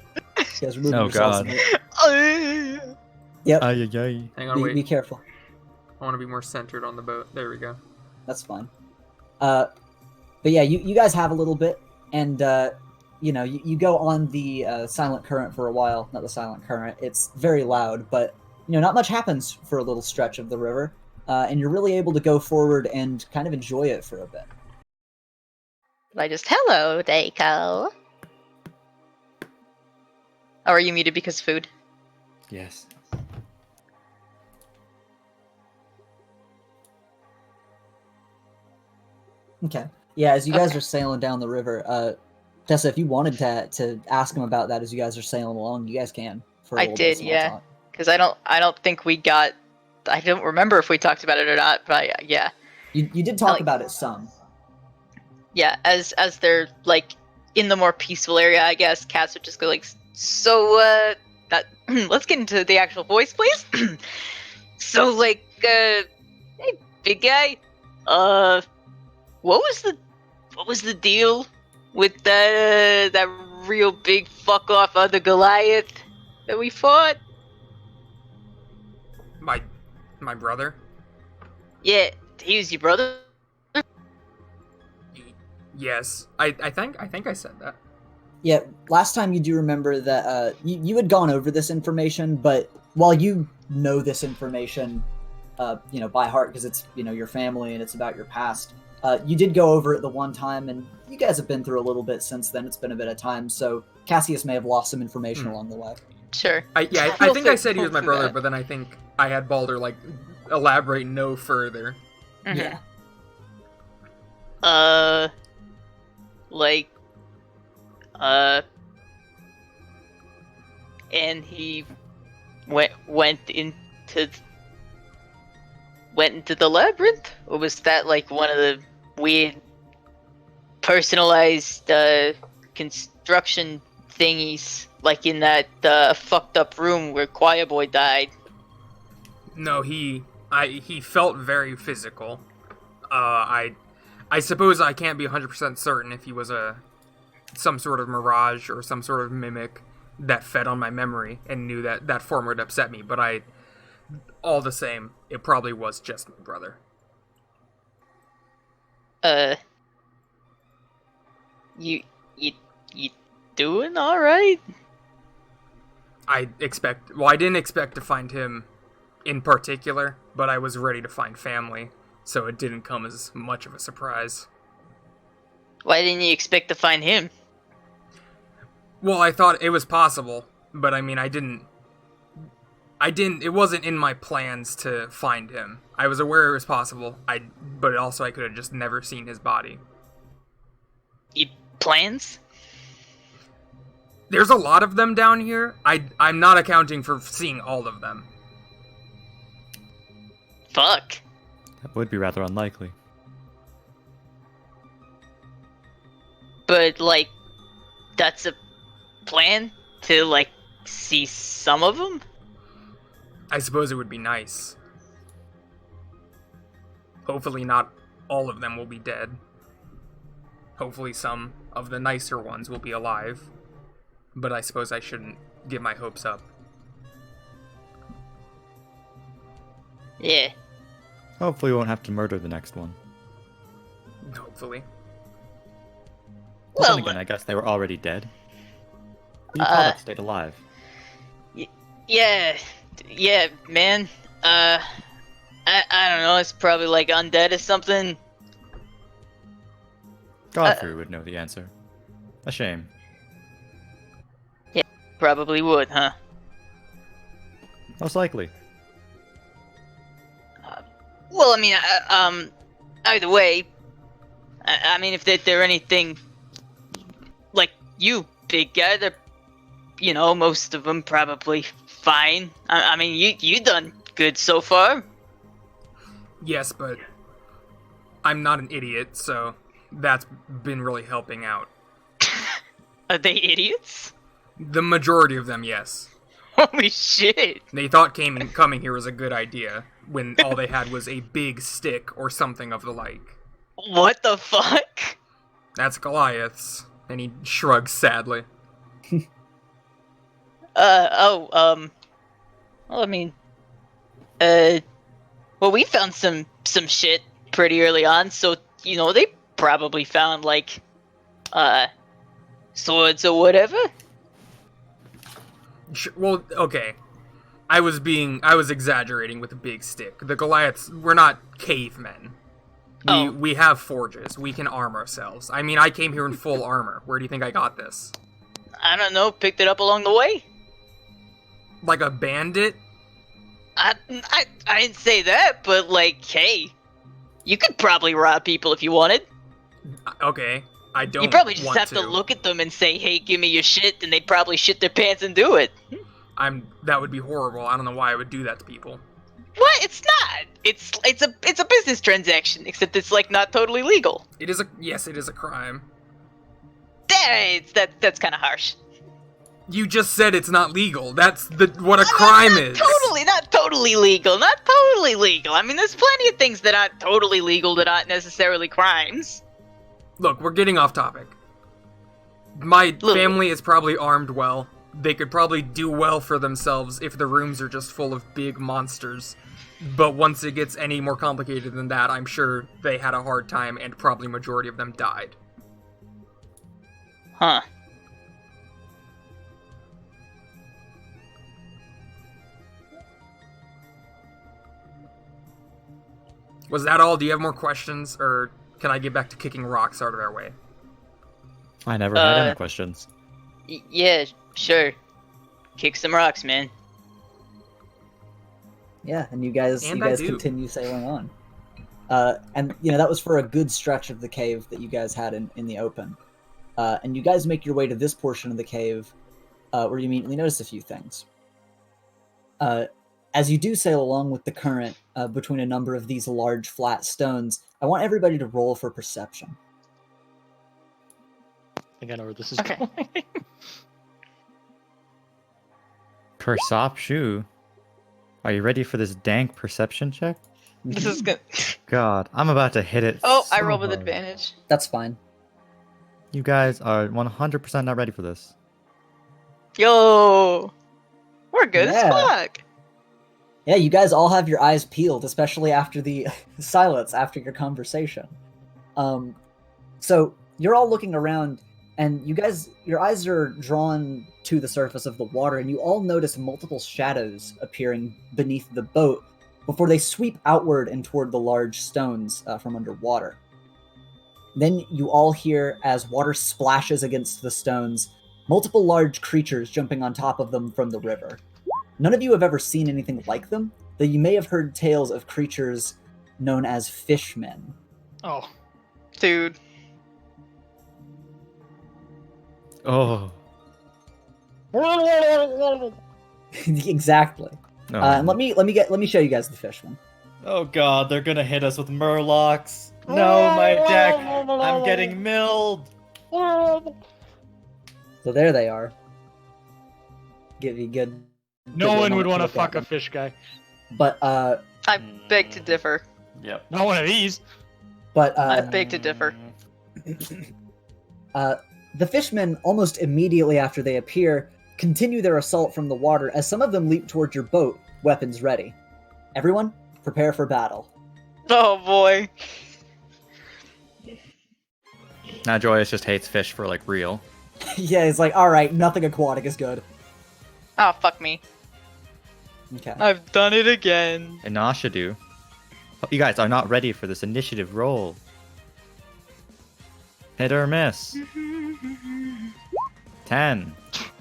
Oh, yourselves. God. Yep, Ay, ay, ay. Hang on, wait. be careful. I want to be more centered on the boat. There we go. That's fine. But yeah, you guys have a little bit, and you go on the silent current for a while. Not the silent current. It's very loud, but not much happens for a little stretch of the river, and you're really able to go forward and kind of enjoy it for a bit. I just hello, Daiko. Oh, are you muted because food? Yes. Okay. Yeah, as you guys are sailing down the river, Tessa, if you wanted to ask him about that as you guys are sailing along, you guys can. For a I little bit of did, small yeah. talk. Because I don't think we got. I don't remember if we talked about it or not, but yeah. You did talk about it some. Yeah, as they're like in the more peaceful area, I guess Cass would just go like, so that let's get into the actual voice, please. So like, hey, big guy, what was the deal with that real big fuck off of the Goliath that we fought? My brother? Yeah, he was your brother. Yes. I think I said that. Yeah, last time you do remember that you had gone over this information, but while you know this information, by heart because it's your family and it's about your past, you did go over it the one time, and you guys have been through a little bit since then. It's been a bit of time, so Cassius may have lost some information along the way. Sure. I think I said he was my brother, but then I think I had Balder like elaborate no further. Mhm. Yeah. And he went into the labyrinth, or was that like one of the weird personalized construction thingies, like in that fucked up room where Choir Boy died? No, he felt very physical. I suppose I can't be 100% certain if he was some sort of mirage or some sort of mimic that fed on my memory and knew that form would upset me, but all the same, it probably was just my brother. You doing all right? I didn't expect to find him in particular, but I was ready to find family, so it didn't come as much of a surprise. Why didn't you expect to find him? Well, I thought it was possible, but I mean, I didn't I didn't. It wasn't in my plans to find him. I was aware it was possible. But also I could have just never seen his body. You plans? There's a lot of them down here. I'm not accounting for seeing all of them. Fuck. That would be rather unlikely. But, like, that's a plan to, like, see some of them? I suppose it would be nice. Hopefully not all of them will be dead. Hopefully some of the nicer ones will be alive. But I suppose I shouldn't get my hopes up. Yeah. Hopefully we won't have to murder the next one. Hopefully. Well, Well, then again, I guess they were already dead. You call that stayed alive. yeah, man. I don't know. It's probably like undead or something. Godfrey would know the answer. A shame. Probably would, huh? Most likely. Well, I mean, either way, I mean, if they're anything like you, big guy, they're, you know, most of them probably fine. I mean, you done good so far. Yes, but I'm not an idiot, so that's been really helping out. Are they idiots? The majority of them, yes. Holy shit! They thought coming here was a good idea, when all they had was a big stick or something of the like. What the fuck? That's Goliath's. And he shrugs sadly. Well, I mean, well, we found some shit pretty early on, so, you know, they probably found, like, swords or whatever. Well, okay. I was exaggerating with a big stick. The Goliaths, we're not cavemen. We have forges. We can arm ourselves. I mean, I came here in full armor. Where do you think I got this? I don't know, picked it up along the way? Like a bandit? I didn't say that, but, like, hey, you could probably rob people if you wanted. Okay, I don't. You probably just want have to look at them and say, hey, give me your shit, and they'd probably shit their pants and do it. That would be horrible. I don't know why I would do that to people. What? It's not. It's a business transaction, except it's, like, not totally legal. Yes, it is a crime. That's kind of harsh. You just said it's not legal. That's what a crime is. Not totally legal. Not totally legal. I mean, there's plenty of things that aren't totally legal that aren't necessarily crimes. Look, we're getting off topic. My family is probably armed well. They could probably do well for themselves if the rooms are just full of big monsters. But once it gets any more complicated than that, I'm sure they had a hard time and probably majority of them died. Huh. Was that all? Do you have more questions? Or can I get back to kicking rocks out of our way? I never had any questions. Yeah, sure. Kick some rocks, man. Yeah, and you guys continue sailing on. And you know, that was for a good stretch of the cave that you guys had in the open. And you guys make your way to this portion of the cave, where you immediately notice a few things. As you do sail along with the current between a number of these large flat stones, I want everybody to roll for perception. I think I know where this is Okay. going. Perception? Are you ready for this dank perception check? This is good. God, I'm about to hit it. Oh, I so roll with hard. advantage. That's fine. You guys are 100% not ready for this. Yo! We're good Yeah. as fuck! Yeah, you guys all have your eyes peeled, especially after the silence after your conversation. So you're all looking around, and your eyes are drawn to the surface of the water, and you all notice multiple shadows appearing beneath the boat before they sweep outward and toward the large stones from underwater. Then you all hear, as water splashes against the stones, multiple large creatures jumping on top of them from the river. None of you have ever seen anything like them, though you may have heard tales of creatures known as fishmen. Oh. Dude. Oh. Exactly. Oh. And let me show you guys the fishmen. Oh god, they're gonna hit us with murlocs. No, my deck. I'm getting milled. So there they are. Give you good. No good one would want to look at fuck a them. fish guy. But I beg to differ. Yep. Not one of these. but I beg to differ. The fishmen, almost immediately after they appear, continue their assault from the water as some of them leap towards your boat, weapons ready. Everyone, prepare for battle. Oh boy. Now Joyous just hates fish for like real. Yeah, it's like, alright, nothing aquatic is good. Oh, fuck me. Okay. I've done it again. And Nasha do. Oh, you guys are not ready for this initiative roll. Hit or miss. 10.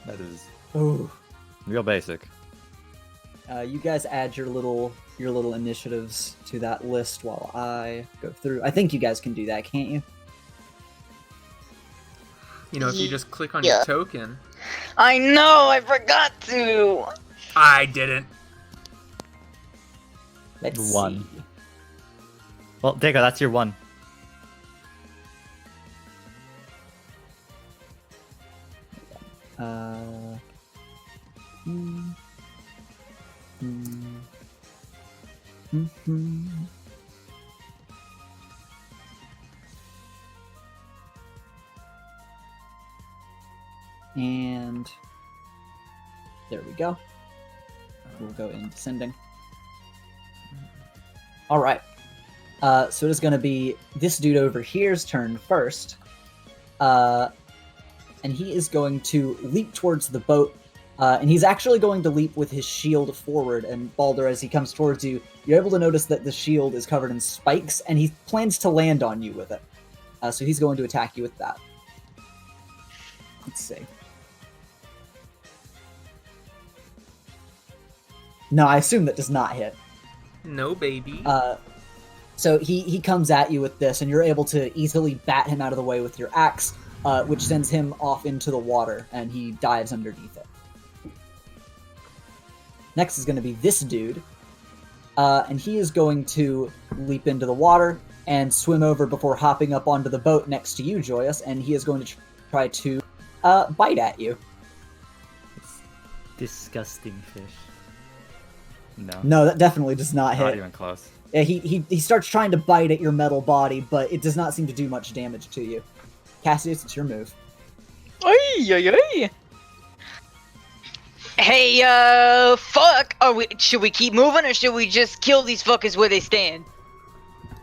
That is Ooh. real basic. You guys add your little initiatives to that list while I go through. I think you guys can do that, can't you? You know, if you just click on Yeah. your token. I know, I forgot to. I didn't. Let's One. see. Well, Dega, that's your one. Hmm. Hmm. Mhm. And there we go. We'll go in descending. All right. So it is going to be this dude over here's turn first. And he is going to leap towards the boat. And he's actually going to leap with his shield forward. And Baldur, as he comes towards you, you're able to notice that the shield is covered in spikes, and he plans to land on you with it. So he's going to attack you with that. Let's see. No, I assume that does not hit. No, baby. So he comes at you with this, and you're able to easily bat him out of the way with your axe, which sends him off into the water, and he dives underneath it. Next is going to be this dude, and he is going to leap into the water and swim over before hopping up onto the boat next to you, Joyous, and he is going to try to bite at you. Disgusting fish. No. No, that definitely does not Not hit. even close. Yeah, he starts trying to bite at your metal body, but it does not seem to do much damage to you. Cassius, it's your move. Ay. Hey, fuck. Should we keep moving or should we just kill these fuckers where they stand?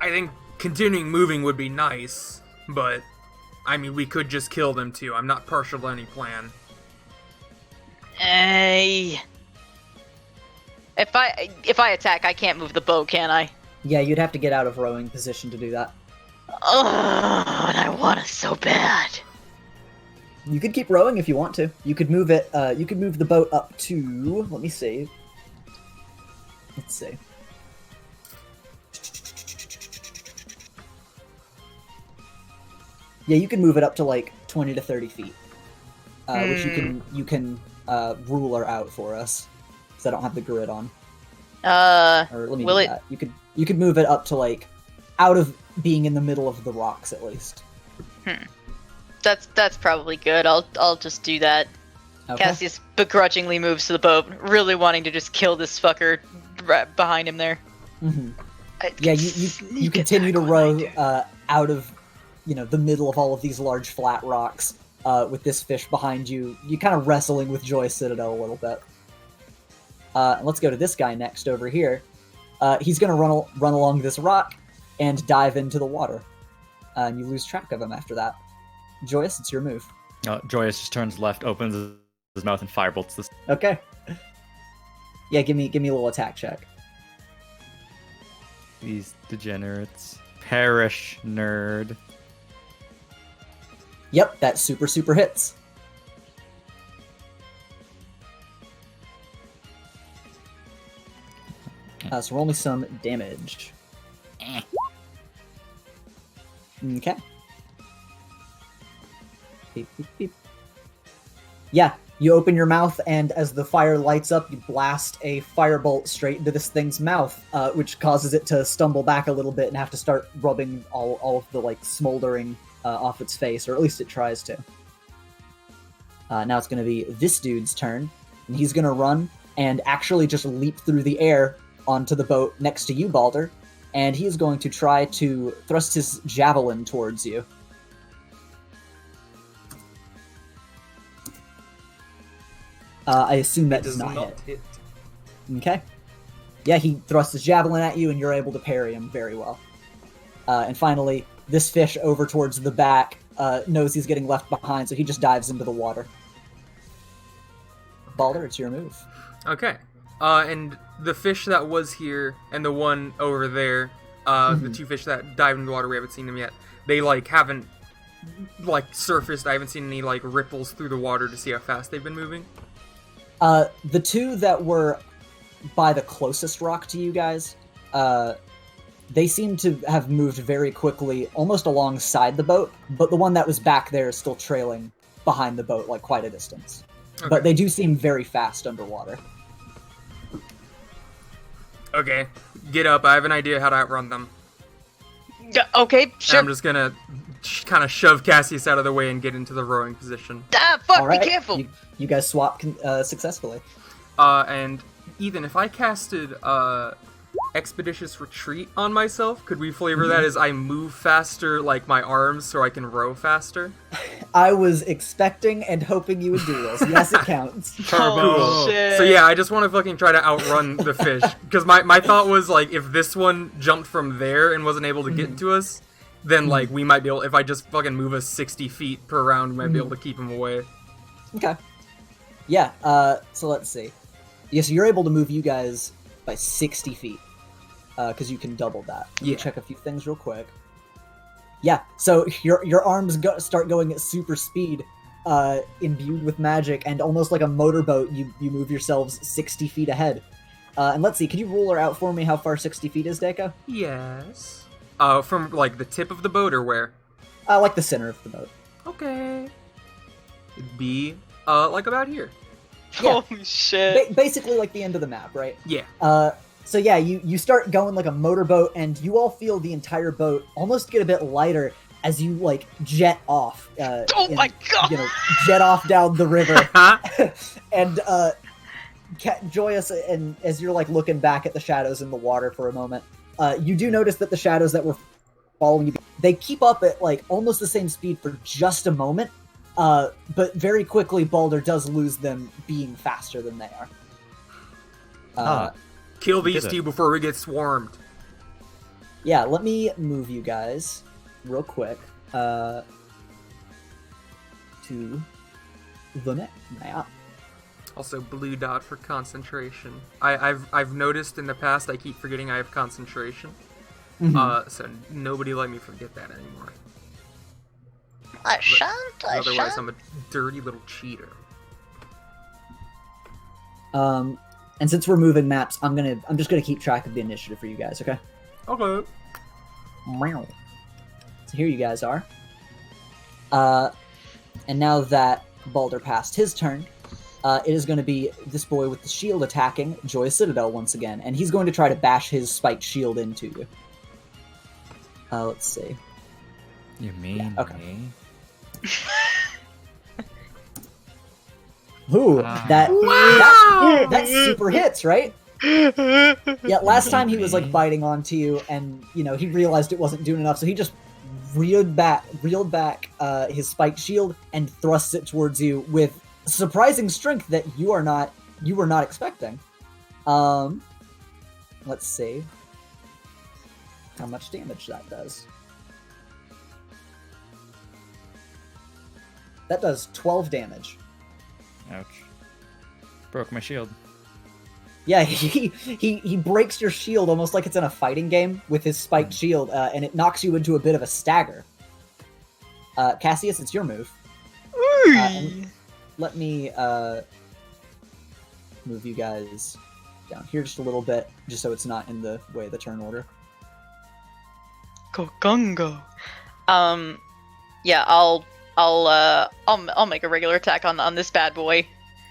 I think continuing moving would be nice, but I mean, we could just kill them too. I'm not partial to any plan. Hey. If I attack, I can't move the boat, can I? Yeah, you'd have to get out of rowing position to do that. Oh, and I want it so bad. You could keep rowing if you want to. You could move it. You could move the boat up to. Let me see. Let's see. Yeah, you can move it up to like 20 to 30 feet, which you can ruler out for us, because I don't have the grid on. Or let me do that. You could move it up to like out of being in the middle of the rocks at least. That's probably good. I'll just do that. Okay. Cassius begrudgingly moves to the boat, really wanting to just kill this fucker right behind him there. Mm-hmm. Yeah, you continue to row out of the middle of all of these large flat rocks with this fish behind you. You kind of wrestling with Joy Citadel a little bit. Let's go to this guy next over here. He's going to run along this rock and dive into the water. And you lose track of him after that. Joyous, it's your move. Joyous just turns left, opens his mouth, and firebolts this. Okay. Yeah, give me a little attack check. These degenerates. Perish, nerd. Yep, that super hits. So roll me some damage. Okay. Beep, beep, beep. Yeah, you open your mouth, and as the fire lights up, you blast a firebolt straight into this thing's mouth, which causes it to stumble back a little bit and have to start rubbing all of the like smoldering off its face, or at least it tries to. Now it's going to be this dude's turn, and he's going to run and actually just leap through the air onto the boat next to you, Balder, and he's going to try to thrust his javelin towards you. I assume that does not hit. Okay. Yeah, he thrusts his javelin at you, and you're able to parry him very well. And finally, this fish over towards the back knows he's getting left behind, so he just dives into the water. Balder, it's your move. Okay. And the fish that was here and the one over there, the two fish that dived into the water, we haven't seen them yet. They, like, haven't, like, surfaced. I haven't seen any, like, ripples through the water to see how fast they've been moving. The two that were by the closest rock to you guys, they seem to have moved very quickly, almost alongside the boat, but the one that was back there is still trailing behind the boat, like, quite a distance. Okay. But they do seem very fast underwater. Okay, get up. I have an idea how to outrun them. Okay, sure. And I'm just gonna kind of shove Cassius out of the way and get into the rowing position. Ah, fuck, All right. Be careful! You guys swap successfully. And Ethan, if I casted Expeditious Retreat on myself, could we flavor that as I move faster, like my arms, so I can row faster? I was expecting and hoping you would do this. Yes, it counts. Oh, shit. So yeah, I just want to fucking try to outrun the fish. Because my thought was, like, if this one jumped from there and wasn't able to get to us, then, like, we might be able, if I just fucking move us 60 feet per round, we might be able to keep him away. Okay. Yeah, so let's see. Yeah, so you're able to move you guys by 60 feet. Because you can double that. Let me check a few things real quick. Yeah, so your arms start going at super speed, imbued with magic, and almost like a motorboat, you move yourselves 60 feet ahead. And let's see, can you ruler out for me how far 60 feet is, Deka? Yes. From, like, the tip of the boat, or where? Like the center of the boat. Okay. It'd be, like, about here. Yeah. Holy shit. Basically like the end of the map, right? Yeah. So yeah, you start going like a motorboat, and you all feel the entire boat almost get a bit lighter as you like jet off. My god! You know, jet off down the river, and Joyous, and as you're like looking back at the shadows in the water for a moment, you do notice that the shadows that were following you, they keep up at like almost the same speed for just a moment, but very quickly Balder does lose them being faster than they are. Kill these two before we get swarmed. Yeah, let me move you guys real quick to the map. Also, blue dot for concentration. I've noticed in the past I keep forgetting I have concentration. So nobody let me forget that anymore. Otherwise, I'm a dirty little cheater. And since we're moving maps, I'm just gonna keep track of the initiative for you guys, okay? Okay. Meow. So here you guys are. And now that Balder passed his turn, it is going to be this boy with the shield attacking Joy Citadel once again, and he's going to try to bash his spiked shield into you. Let's see. You mean okay. Ooh, that super hits, right? Yeah, last time he was like biting onto you, and you know he realized it wasn't doing enough, so he just reeled back his spiked shield and thrusts it towards you with surprising strength that you were not expecting. Let's see how much damage that does. That does 12 damage. Ouch. Broke my shield. Yeah, he breaks your shield almost like it's in a fighting game with his spiked shield, and it knocks you into a bit of a stagger. Cassius, it's your move. Let me move you guys down here just a little bit, just so it's not in the way of the turn order. Go Gungo. Yeah, I'll make a regular attack on this bad boy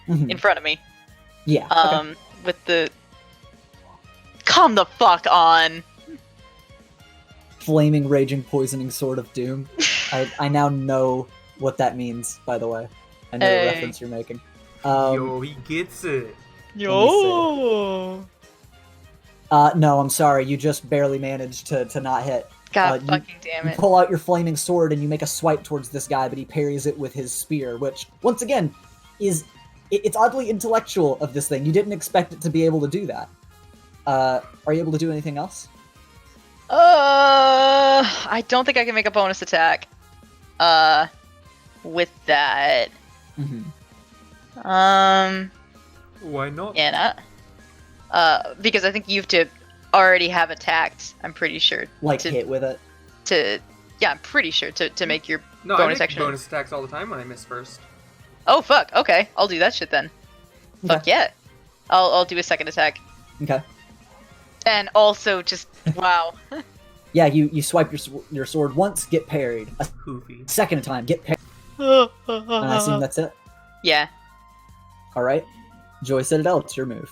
in front of me. Yeah. Okay. With the come the fuck on. Flaming, raging, poisoning sword of doom. I now know what that means. By the way, I know the reference you're making. Yo, he gets it. Yo. No, I'm sorry. You just barely managed to not hit. God fucking damn You it. pull out your flaming sword and you make a swipe towards this guy, but he parries it with his spear, which, once again, it's oddly intellectual of this thing. You didn't expect it to be able to do that. Are you able to do anything else? I don't think I can make a bonus attack. With that. Why not? Yeah, not. Because I think you have to already have attacked. I'm pretty sure. Like hit with it? Yeah, I'm pretty sure to make your No, bonus I make action. bonus attacks all the time when I miss first. Oh fuck. Okay, I'll do that shit then. Okay. Fuck yeah. I'll do a second attack. Okay. And also just wow. Yeah, you swipe your sword once, get parried. A Hoofy. second time, get parried. And I assume that's it. Yeah. Alright. Joy Citadel, it's your move.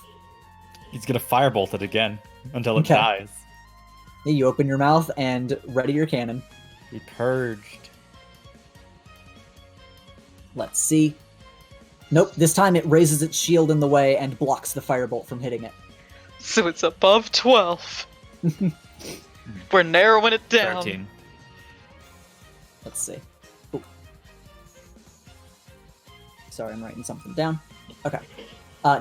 He's gonna firebolt it again until it Okay. dies. Yeah, you open your mouth and ready your cannon. He purged. Let's see. Nope, this time it raises its shield in the way and blocks the firebolt from hitting it. So it's above 12. We're narrowing it down. 13. Let's see. Ooh. Sorry, I'm writing something down. Okay.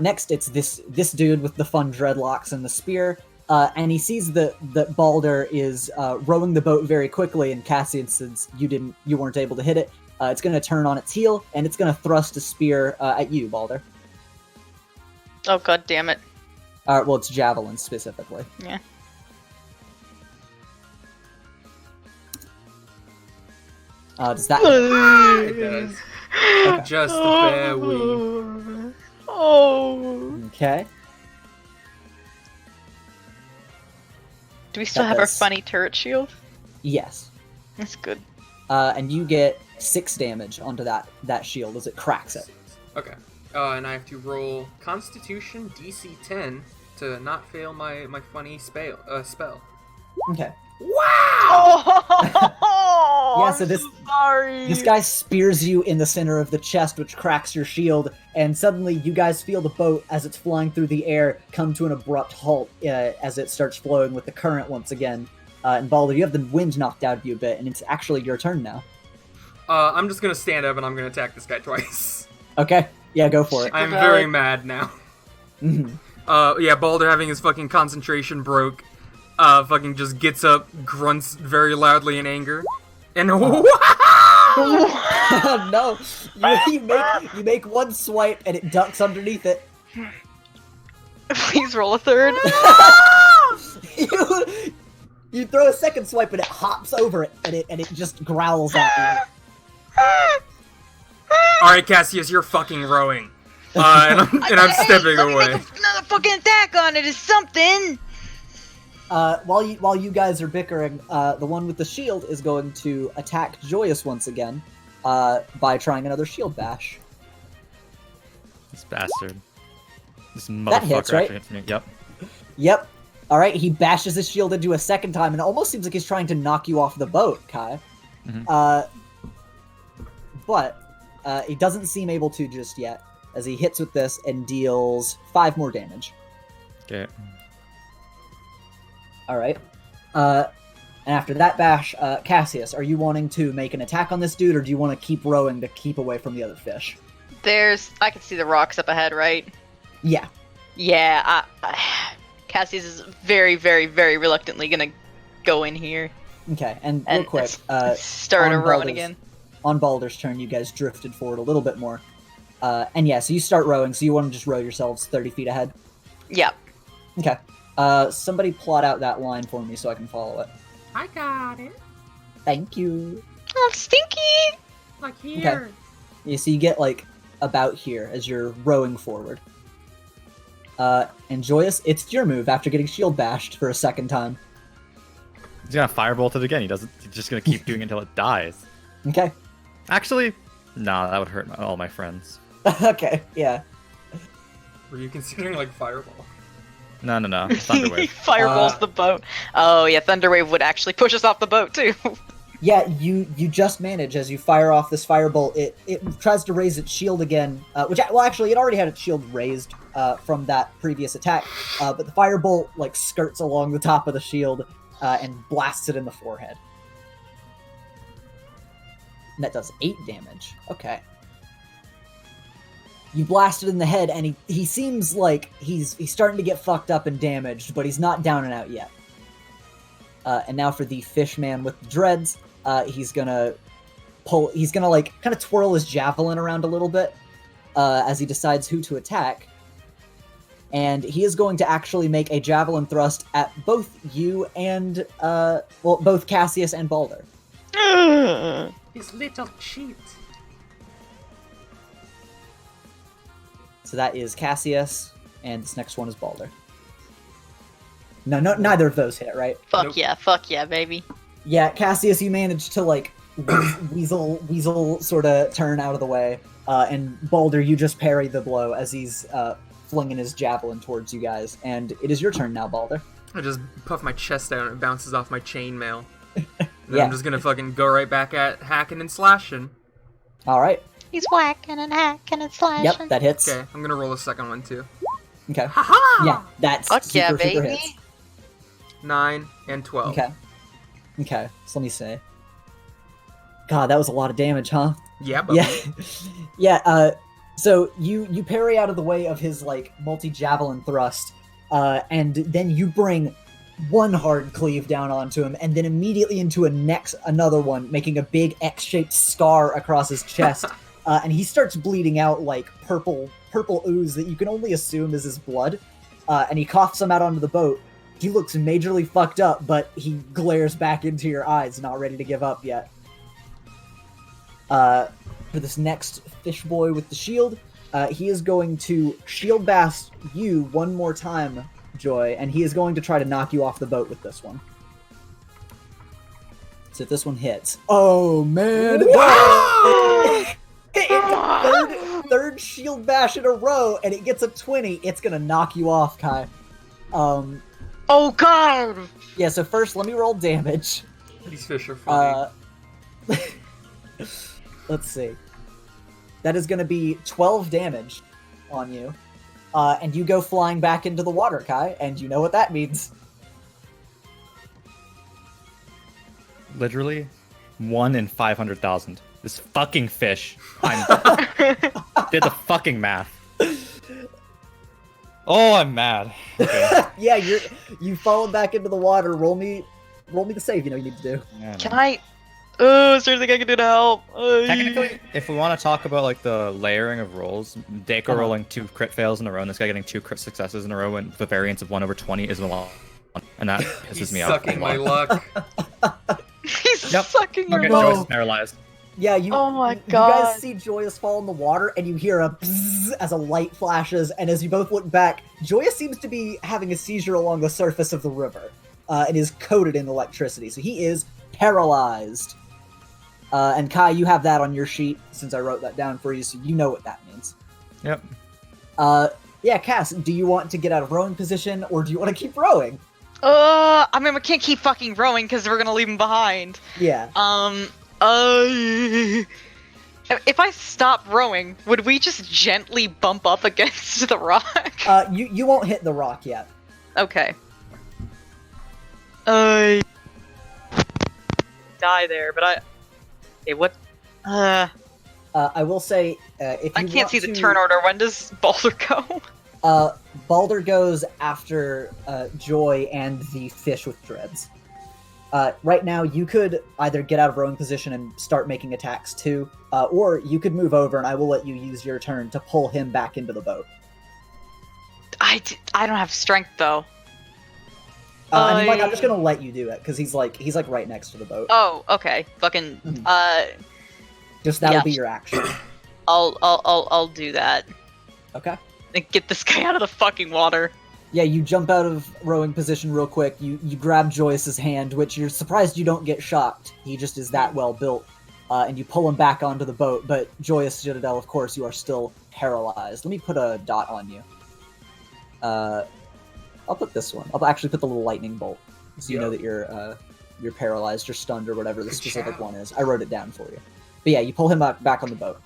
Next, it's this dude with the fun dreadlocks and the spear, and he sees that Balder is rowing the boat very quickly, and Cassian, since you weren't able to hit it, it's going to turn on its heel, and it's going to thrust a spear at you, Balder. Oh god damn it. Well, it's javelin specifically. Yeah. Does that? It does. Just a fair wee. Oh. Okay. Do we still That have our does. funny turret shield? Yes. That's good. And you get 6 damage onto that shield as it cracks it. Okay. And I have to roll Constitution DC 10 to not fail my funny spell. Okay. Oh, Yeah, I'm so this- sorry. This guy spears you in the center of the chest, which cracks your shield, and suddenly you guys feel the boat, as it's flying through the air, come to an abrupt halt as it starts flowing with the current once again. And Balder, you have the wind knocked out of you a bit, and it's actually your turn now. I'm just gonna stand up and I'm gonna attack this guy twice. Okay, yeah, go for it. I'm Super very valid. mad now. Mhm. Yeah, Balder having his fucking concentration broke, fucking just gets up, grunts very loudly in anger, and No, you make one swipe, and it ducks underneath it. Please roll a third. You throw a second swipe, and it hops over it, and it just growls at you. Alright, Cassius, you're fucking rowing. And I'm stepping Let me away. make another fucking attack on it is something. While you guys are bickering, the one with the shield is going to attack Joyous once again, by trying another shield bash. This bastard. This motherfucker That hits, right? actually hits me. Yep. Yep. All right, he bashes his shield into a second time, and it almost seems like he's trying to knock you off the boat, Kai. Mhm. But he doesn't seem able to just yet, as he hits with this and deals 5 more damage. Okay. All right. And after that bash, Cassius, are you wanting to make an attack on this dude, or do you want to keep rowing to keep away from the other fish? I can see the rocks up ahead, right? Yeah. Yeah, Cassius is very, very, very reluctantly gonna go in here Okay, and real and quick, start on rowing Baldur's- again. on Baldur's turn, you guys drifted forward a little bit more. And yeah, so you start rowing, so you want to just row yourselves 30 feet ahead? Yeah. Okay. Somebody plot out that line for me so I can follow it. I got it. Thank you. Oh, stinky! Like here. Yeah, so you get, like, about here as you're rowing forward. And Joyous, it's your move after getting shield bashed for a second time. He's gonna firebolt it again. He's just gonna keep doing it until it dies. Okay. Actually, nah, that would hurt all my friends. Okay, yeah. Were you considering like fireball? No, He Thunderwave. fireballs the boat. Oh yeah, Thunderwave would actually push us off the boat too. Yeah, you just manage as you fire off this firebolt. It tries to raise its shield again, actually, it already had its shield raised from that previous attack, but the firebolt like skirts along the top of the shield and blasts it in the forehead. And that does 8 damage. Okay. You blast it in the head, and he seems like he's starting to get fucked up and damaged, but he's not down and out yet. And now for the fish man with the dreads, he's gonna like kind of twirl his javelin around a little bit as he decides who to attack. And he is going to actually make a javelin thrust at both you and both Cassius and Balder. His little cheat. So that is Cassius, and this next one is Balder. No, neither of those hit, right? Fuck yeah, baby. Yeah, Cassius, you managed to like weasel sort of turn out of the way, and Balder, you just parry the blow as he's flinging his javelin towards you guys, and it is your turn now, Balder. I just puff my chest out and it bounces off my chainmail. And Yeah. I'm just gonna fucking go right back at hacking and slashing. All right. He's whacking and hacking and slashing. Yep, that hits. Okay, I'm gonna roll a second one too. Okay. Haha! Yeah, that's Fuck super, yeah, super baby. hits. 9 and 12. Okay, so let me see. God, that was a lot of damage, huh? Yeah, but Yeah, so you parry out of the way of his, like, multi-javelin thrust, and then you bring one hard cleave down onto him, and then immediately into another one, making a big X-shaped scar across his chest, and he starts bleeding out, like, purple ooze that you can only assume is his blood, and he coughs some out onto the boat. He looks majorly fucked up, but he glares back into your eyes, not ready to give up yet. For this next fish boy with the shield, he is going to shield bash you one more time, Joy, and he is going to try to knock you off the boat with this one. So if this one hits... Oh, man! Third shield bash in a row, and it gets a 20. It's gonna knock you off, Kai. Oh god! Yeah, so first, let me roll damage. these fish are funny. Let's see. That is going to be 12 damage on you. And you go flying back into the water, Kai, and you know what that means. Literally, 1 in 500,000. This fucking fish. Did the fucking math. Oh, I'm mad. Okay. Yeah, you fallen back into the water. Roll me the save you need to do. Yeah, Can man. I? Oh, is there anything I can do to help? Technically, if we want to talk about like the layering of rolls, Dako Uh-huh. rolling 2 crit fails in a row, and this guy getting 2 crit successes in a row, and the variance of 1/20 is a lot, and that pisses He's me off. sucking my luck. He's Yep. sucking your Okay, No. Joyce is paralyzed. Yeah, you. Oh my You God. guys see Joyous fall in the water, and you hear a bzzz as a light flashes. And as you both look back, Joyous seems to be having a seizure along the surface of the river, and is coated in electricity. So he is paralyzed. And Kai, you have that on your sheet since I wrote that down for you, so you know what that means. Yep. Yeah, Cass, do you want to get out of rowing position, or do you want to keep rowing? I mean, we can't keep fucking rowing because we're gonna leave him behind. Yeah. If I stop rowing, would we just gently bump up against the rock? You won't hit the rock yet. Okay. Die there, but Hey, what? I will say, if you I can't want see the to- turn order. When does Balder go? Balder goes after Joy and the fish with dreads. Right now, you could either get out of rowing position and start making attacks too, or you could move over and I will let you use your turn to pull him back into the boat. I don't have strength though. I mean, like, I'm just gonna let you do it because he's like right next to the boat. Oh, okay. Fucking. Mhm. Just that'll yeah. be your action. I'll do that. Okay. and get this guy out of the fucking water. Yeah, you jump out of rowing position real quick. You grab Joyce's hand, which you're surprised you don't get shocked. He just is that well built. And you pull him back onto the boat. But Joyous Citadel, of course, you are still paralyzed. Let me put a dot on you. I'll put this one. I'll actually put the little lightning bolt, so you know that you're paralyzed or stunned or whatever the specific one is. I wrote it down for you. But yeah, you pull him back on the boat.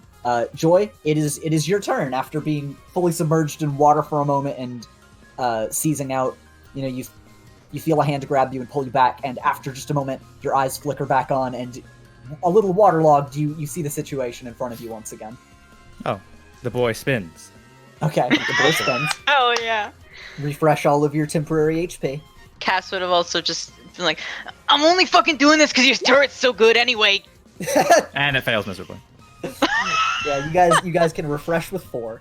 Joy, it is your turn after being fully submerged in water for a moment and seizing out. You know, you feel a hand grab you and pull you back, and after just a moment, your eyes flicker back on, and a little waterlogged, you see the situation in front of you once again. Oh, the boy spins. Okay, the boy spins. Oh yeah. Refresh all of your temporary HP. Cass would have also just been like, I'm only fucking doing this because your turret's so good anyway. And it fails miserably. Yeah, you guys can refresh with 4.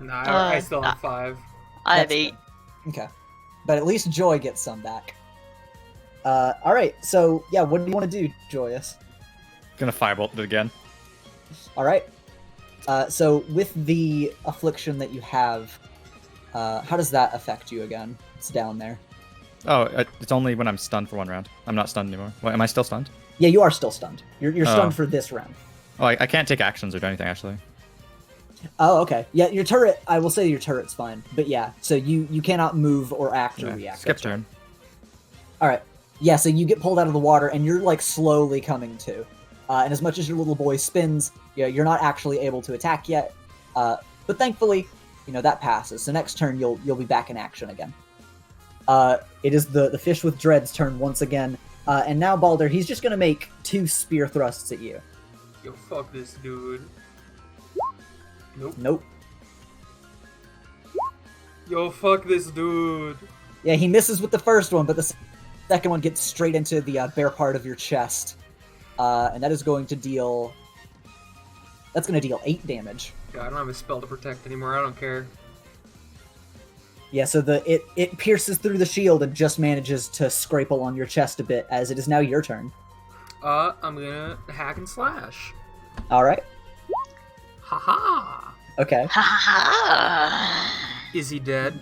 Nah, I still have 5. I have That's 8. Okay. But at least Joy gets some back. Alright, so yeah, what do you want to do, Joyous? Gonna firebolt it again. Alright. So with the affliction that you have, how does that affect you again? It's down there. Oh, it's only when I'm stunned for 1 round. I'm not stunned anymore. What, am I still stunned? Yeah, you are still stunned. You're Oh. stunned for this round. Oh, I can't take actions or do anything, actually. Oh, okay. Yeah, your turret, I will say your turret's fine. But yeah, so you cannot move or act or Yeah. react. Skip That's right. turn. Alright. Yeah, so you get pulled out of the water and you're like slowly coming to. And as much as your little boy spins, you're not actually able to attack yet. But thankfully, that passes. So next turn you'll be back in action again. It is the fish with dreads turn once again. And now Balder, he's just gonna make 2 spear thrusts at you. Yo, fuck this dude. Nope. Yo, fuck this dude. Yeah, he misses with the first one, but the second one gets straight into the bare part of your chest. And that is going to deal... That's going to deal 8 damage. Yeah, I don't have a spell to protect anymore, I don't care. Yeah, so it pierces through the shield and just manages to scrape along your chest a bit, as it is now your turn. I'm gonna hack and slash. Alright. Haha! Okay. Ha ha. Is he dead?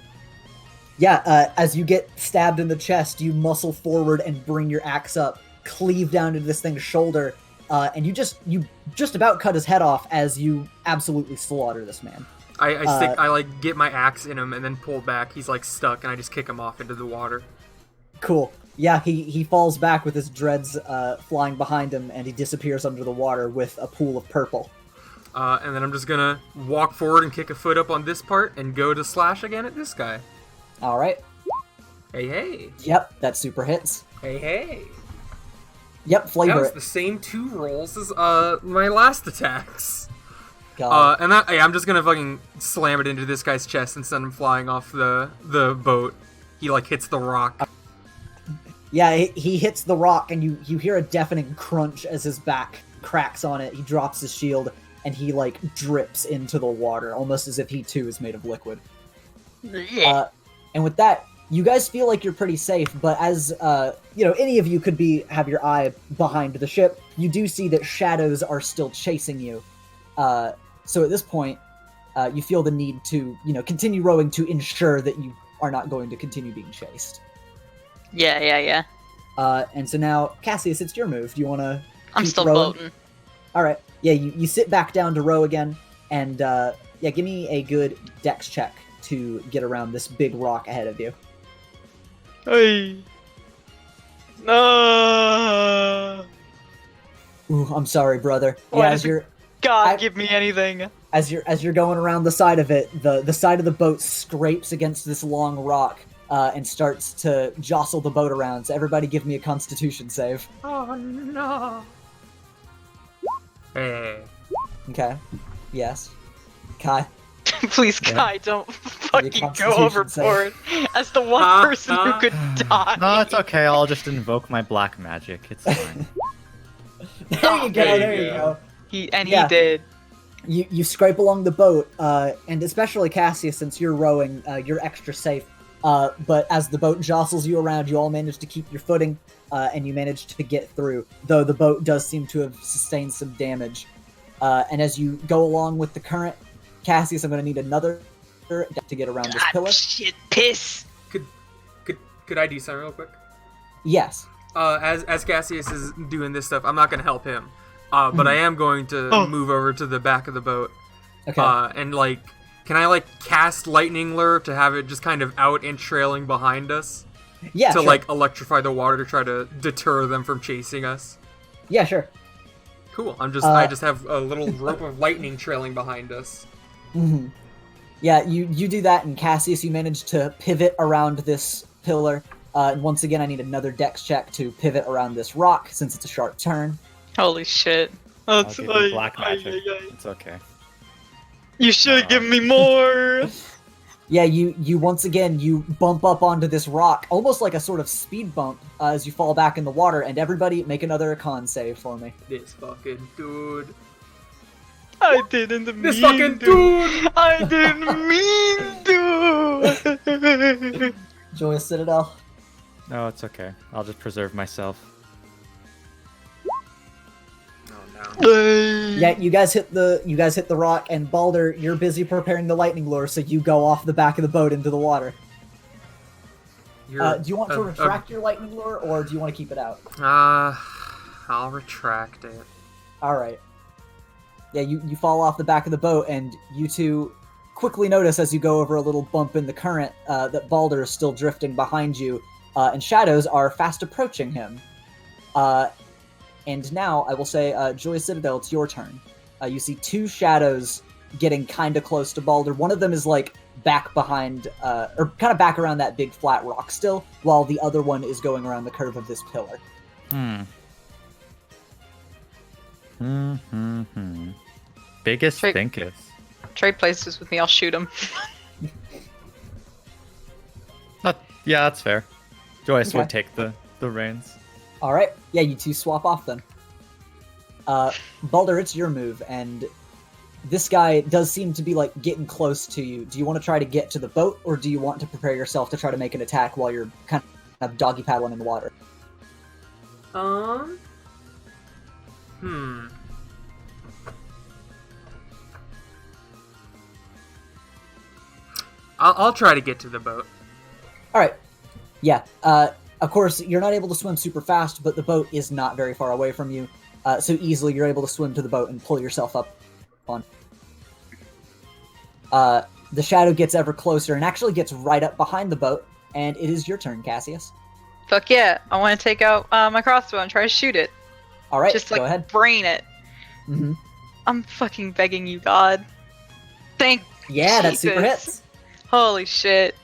Yeah, as you get stabbed in the chest, you muscle forward and bring your axe up, cleave down into this thing's shoulder, and you just about cut his head off as you absolutely slaughter this man. I get my axe in him and then pull back. He's like stuck, and I just kick him off into the water. Cool. Yeah, he falls back with his dreads flying behind him, and he disappears under the water with a pool of purple. And then I'm just gonna walk forward and kick a foot up on this part and go to slash again at this guy. Alright. Hey, hey. Yep, that super hits. Hey, hey. Yep, That flavor was it. the same 2 rolls as my last attacks. God. I'm just gonna fucking slam it into this guy's chest and send him flying off the boat. He like hits the rock. Yeah, he hits the rock, and you hear a deafening crunch as his back cracks on it. He drops his shield, and he like drips into the water, almost as if he too is made of liquid. And with that, you guys feel like you're pretty safe, but as any of you could have your eye behind the ship, you do see that shadows are still chasing you. So at this point, you feel the need to continue rowing to ensure that you are not going to continue being chased. Yeah. And so now, Cassius, it's your move. Do you want to? I'm still boating. All right. Yeah, you sit back down to row again, and give me a good dex check to get around this big rock ahead of you. Hey. No. Ooh, I'm sorry, brother. Why Yeah, does God, give me anything. as you're going around the side of it, the side of the boat scrapes against this long rock and starts to jostle the boat around. So everybody, give me a Constitution save. Oh no. Hey. Okay. Yes. Kai. Please, Yeah. Kai, don't fucking go Constitution overboard. As the one person who could die. No, it's okay. I'll just invoke my black magic. It's fine. There you go. There you There you go. go. He Yeah. did. You scrape along the boat, and especially Cassius, since you're rowing, you're extra safe. But as the boat jostles you around, you all manage to keep your footing, and you manage to get through, though the boat does seem to have sustained some damage. And as you go along with the current, Cassius, I'm going to need another to get around this God, pillar. shit, piss. Could I do something real quick? Yes. As Cassius is doing this stuff, I'm not gonna help him. But I am going to move over to the back of the boat. Okay. And like, can I like cast lightning lure to have it just kind of out and trailing behind us? Yeah. To Sure. like electrify the water to try to deter them from chasing us. Yeah, sure. Cool. I just have a little rope of lightning trailing behind us. Mm-hmm. Yeah, you do that, and Cassius, you manage to pivot around this pillar. And once again, I need another dex check to pivot around this rock, since it's a sharp turn. Holy shit. I'll give you black magic. It's okay. You should have given me more. Yeah, you once again, you bump up onto this rock, almost like a sort of speed bump, as you fall back in the water, and everybody make another con save for me. This fucking dude. I didn't mean This fucking dude! I didn't mean to. Joyous Citadel. No, it's okay. I'll just preserve myself. Oh no. Yeah, you guys hit the rock, and Balder, you're busy preparing the lightning lure, so you go off the back of the boat into the water. Do you want to retract your lightning lure, or do you want to keep it out? I'll retract it. All right. Yeah, you fall off the back of the boat, and you two quickly notice as you go over a little bump in the current that Balder is still drifting behind you, and shadows are fast approaching him. And now, I will say, Joy Citadel, it's your turn. You see two shadows getting kind of close to Balder. One of them is, like, back behind, or kind of back around that big flat rock still, while the other one is going around the curve of this pillar. Biggest Trade- thinketh. Trade places with me, I'll shoot him. Yeah, that's fair. Joyce Okay. would take the reins. All right. Yeah, you two swap off then. Balder, it's your move, and this guy does seem to be, like, getting close to you. Do you want to try to get to the boat, or do you want to prepare yourself to try to make an attack while you're kind of doggy paddling in the water? I'll try to get to the boat. All right. Yeah. Of course, you're not able to swim super fast, but the boat is not very far away from you. So easily you're able to swim to the boat and pull yourself up on. The shadow gets ever closer and actually gets right up behind the boat, and it is your turn, Cassius. Fuck yeah, I want to take out my crossbow and try to shoot it. All right, Just like go ahead. brain it. Mm-hmm. I'm fucking begging you, God. Thank Yeah, that super Jesus. hits. Holy shit.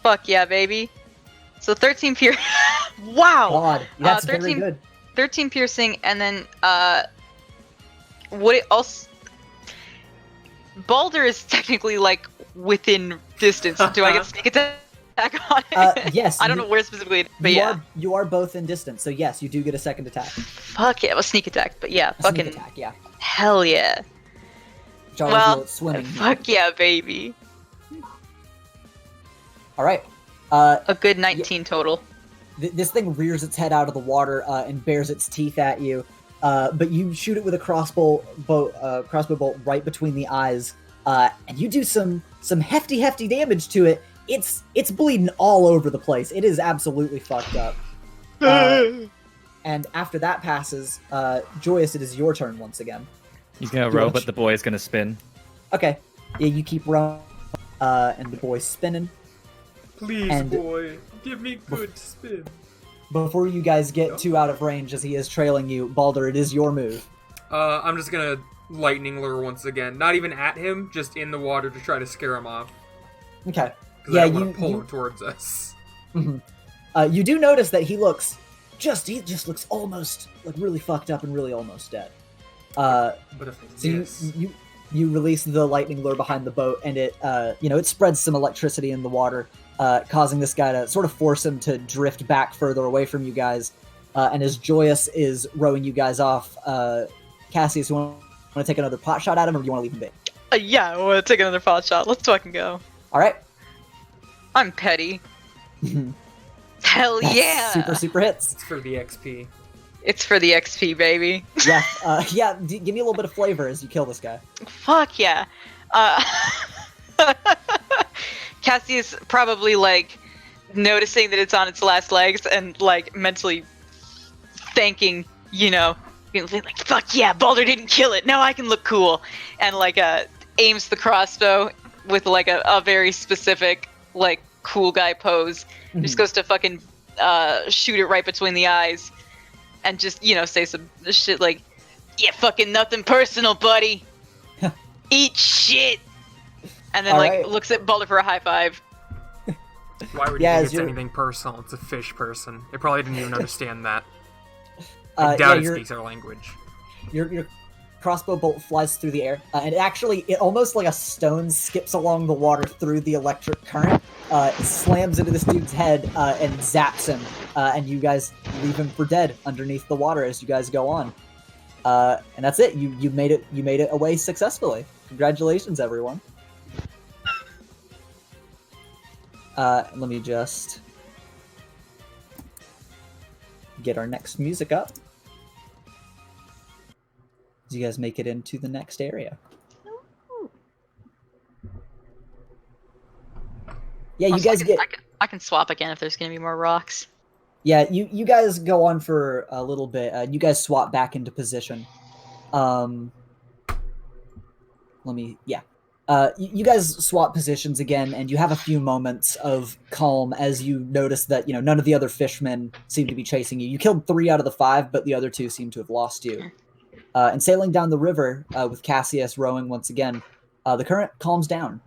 Fuck yeah, baby. So 13 piercing. Wow! God, that's very 13 good. 13 piercing, and then, what it also... Balder is technically, like, within distance. Do I get a sneak attack on it? Yes. I don't know where specifically, but yeah. You are both in distance, so yes, you do get a second attack. Fuck yeah, it was sneak attack, but yeah, A fucking sneak attack, yeah. hell yeah. Which I'll Well, reveal it's swimming. fuck yeah, baby. All right. A good 19 total. This thing rears its head out of the water and bares its teeth at you, but you shoot it with a crossbow bolt right between the eyes, and you do some hefty damage to it. It's bleeding all over the place. It is absolutely fucked up. And after that passes, Joyous, it is your turn once again. He's gonna row, but the boy's gonna spin. Okay. Yeah, you keep rowing, and the boy's spinning. Please, And- boy, give me good spin. Before you guys get too out of range as he is trailing you, Balder, it is your move. I'm just gonna lightning lure once again. Not even at him, just in the water to try to scare him off. Okay. Because Yeah, I don't want you- to pull you- him towards us. You do notice that he just looks almost, like, really fucked up and really almost dead. But if So yes. you release the lightning lure behind the boat, and it it spreads some electricity in the water, causing this guy to sort of force him to drift back further away from you guys. And as Joyous is rowing you guys off, Cassius, you want to take another pot shot at him, or do you want to leave him be? Yeah, I want to take another pot shot. Let's fucking go. All right. I'm petty. Hell That's yeah! super hits. It's for the XP. It's for the XP, baby. Yeah, give me a little bit of flavor as you kill this guy. Fuck yeah. Cassius probably like noticing that it's on its last legs and like mentally thanking, being like, fuck yeah, Baldur didn't kill it. Now I can look cool. And like aims the crossbow with like a very specific like cool guy pose. Mm-hmm. Just goes to fucking shoot it right between the eyes and just, say some shit like, yeah, fucking nothing personal, buddy. Eat shit. And then looks at Baldur for a high five. Why would you think it's anything personal? It's a fish person. It probably didn't even understand that. I doubt it speaks our language. Your crossbow bolt flies through the air, and it almost like a stone skips along the water through the electric current, slams into this dude's head, and zaps him, and you guys leave him for dead underneath the water as you guys go on. And that's it. You made it away successfully. Congratulations, everyone. Let me just get our next music up. As you guys make it into the next area. Yeah, you guys I can swap again if there's gonna be more rocks. Yeah, you guys go on for a little bit. You guys swap back into position. You guys swap positions again, and you have a few moments of calm as you notice that none of the other fishmen seem to be chasing you. You killed 3 out of the 5, but the other 2 seem to have lost you. And sailing down the river with Cassius rowing once again, the current calms down.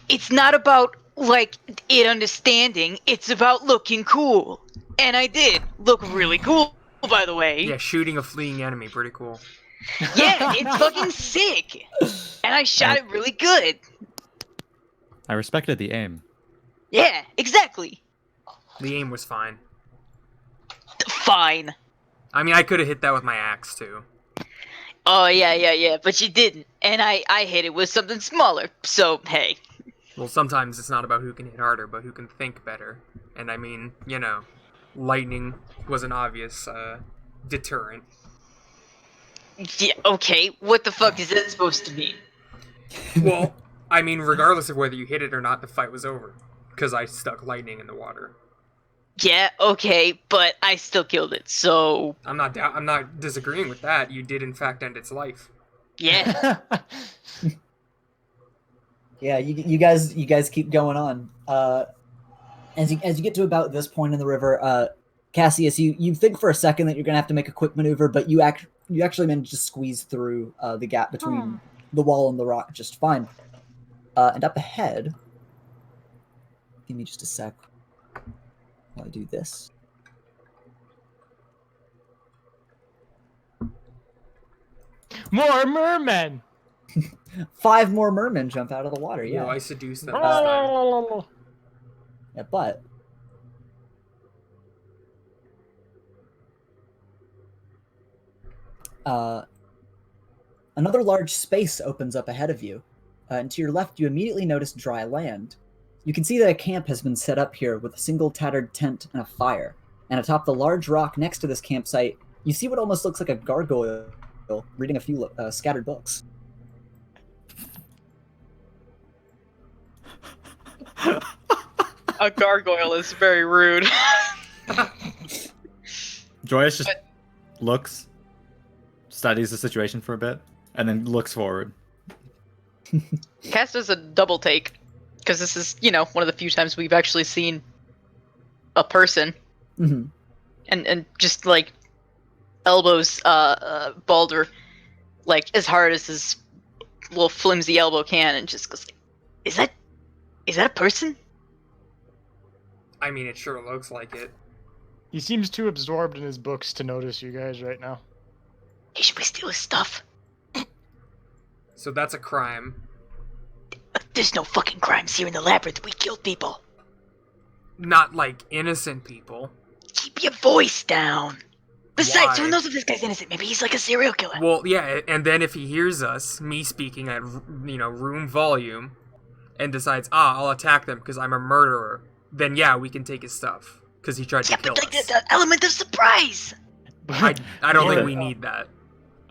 It's not about like it understanding; it's about looking cool, and I did look really cool, by the way. Yeah, shooting a fleeing enemy, pretty cool. Yeah, it's fucking sick. And I shot it really good. I respected the aim. Yeah, exactly. The aim was fine. Fine. I mean, I could have hit that with my axe, too. Oh, yeah, but you didn't. And I hit it with something smaller, so hey. Well, sometimes it's not about who can hit harder, but who can think better. And I mean, lightning was an obvious deterrent. Yeah, okay, what the fuck is that supposed to mean? Well, I mean, regardless of whether you hit it or not, the fight was over. Because I stuck lightning in the water. Yeah, okay, but I still killed it, so... I'm not disagreeing with that. You did, in fact, end its life. Yeah. Yeah, you guys keep going on. As you get to about this point in the river, Cassius, you think for a second that you're gonna have to make a quick maneuver, but you actually manage to squeeze through the gap between the wall and the rock just fine. And up ahead, give me just a sec while I do this. More mermen! 5 more mermen jump out of the water, yeah. Oh, I seduced them this time. Yeah, but... another large space opens up ahead of you, and to your left you immediately notice dry land. You can see that a camp has been set up here with a single tattered tent and a fire, and atop the large rock next to this campsite, you see what almost looks like a gargoyle reading a few scattered books. A gargoyle is very rude. Joyous just looks, studies the situation for a bit, and then looks forward. Cass does a double take, because this is, one of the few times we've actually seen a person. Mm-hmm. And just, like, elbows Baldur, like, as hard as his little flimsy elbow can, and just goes, is that a person? I mean, it sure looks like it. He seems too absorbed in his books to notice you guys right now. Hey, should we steal his stuff? So that's a crime. There's no fucking crimes here in the Labyrinth. We killed people. Not, like, innocent people. Keep your voice down. Besides, Why? who knows if this guy's innocent? Maybe he's like a serial killer. Well, yeah, and then if he hears us, me speaking at, room volume, and decides, I'll attack them because I'm a murderer, then yeah, we can take his stuff. Because he tried to kill but like us. the element of surprise! I don't think we need that.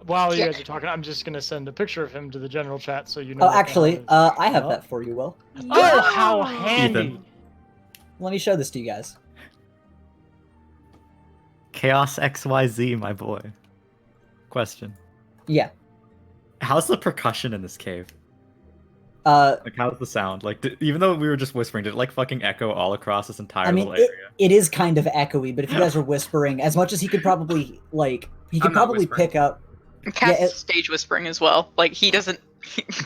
While you Yeah. guys are talking, I'm just gonna send a picture of him to the general chat so you know. Oh, what the actually, hell is- I have Oh. that for you, Will. Oh, how handy! Ethan. Let me show this to you guys. Chaos XYZ, my boy. Question. Yeah. How's the percussion in this cave? Uh, Like, how's the sound? Like, even though we were just whispering, did it like fucking echo all across this entire I mean, little area? it is kind of echoey, but if you guys are whispering, as much as he could probably he could I'm not probably whispering. pick up. Cass Yeah, is stage whispering as well. Like he doesn't.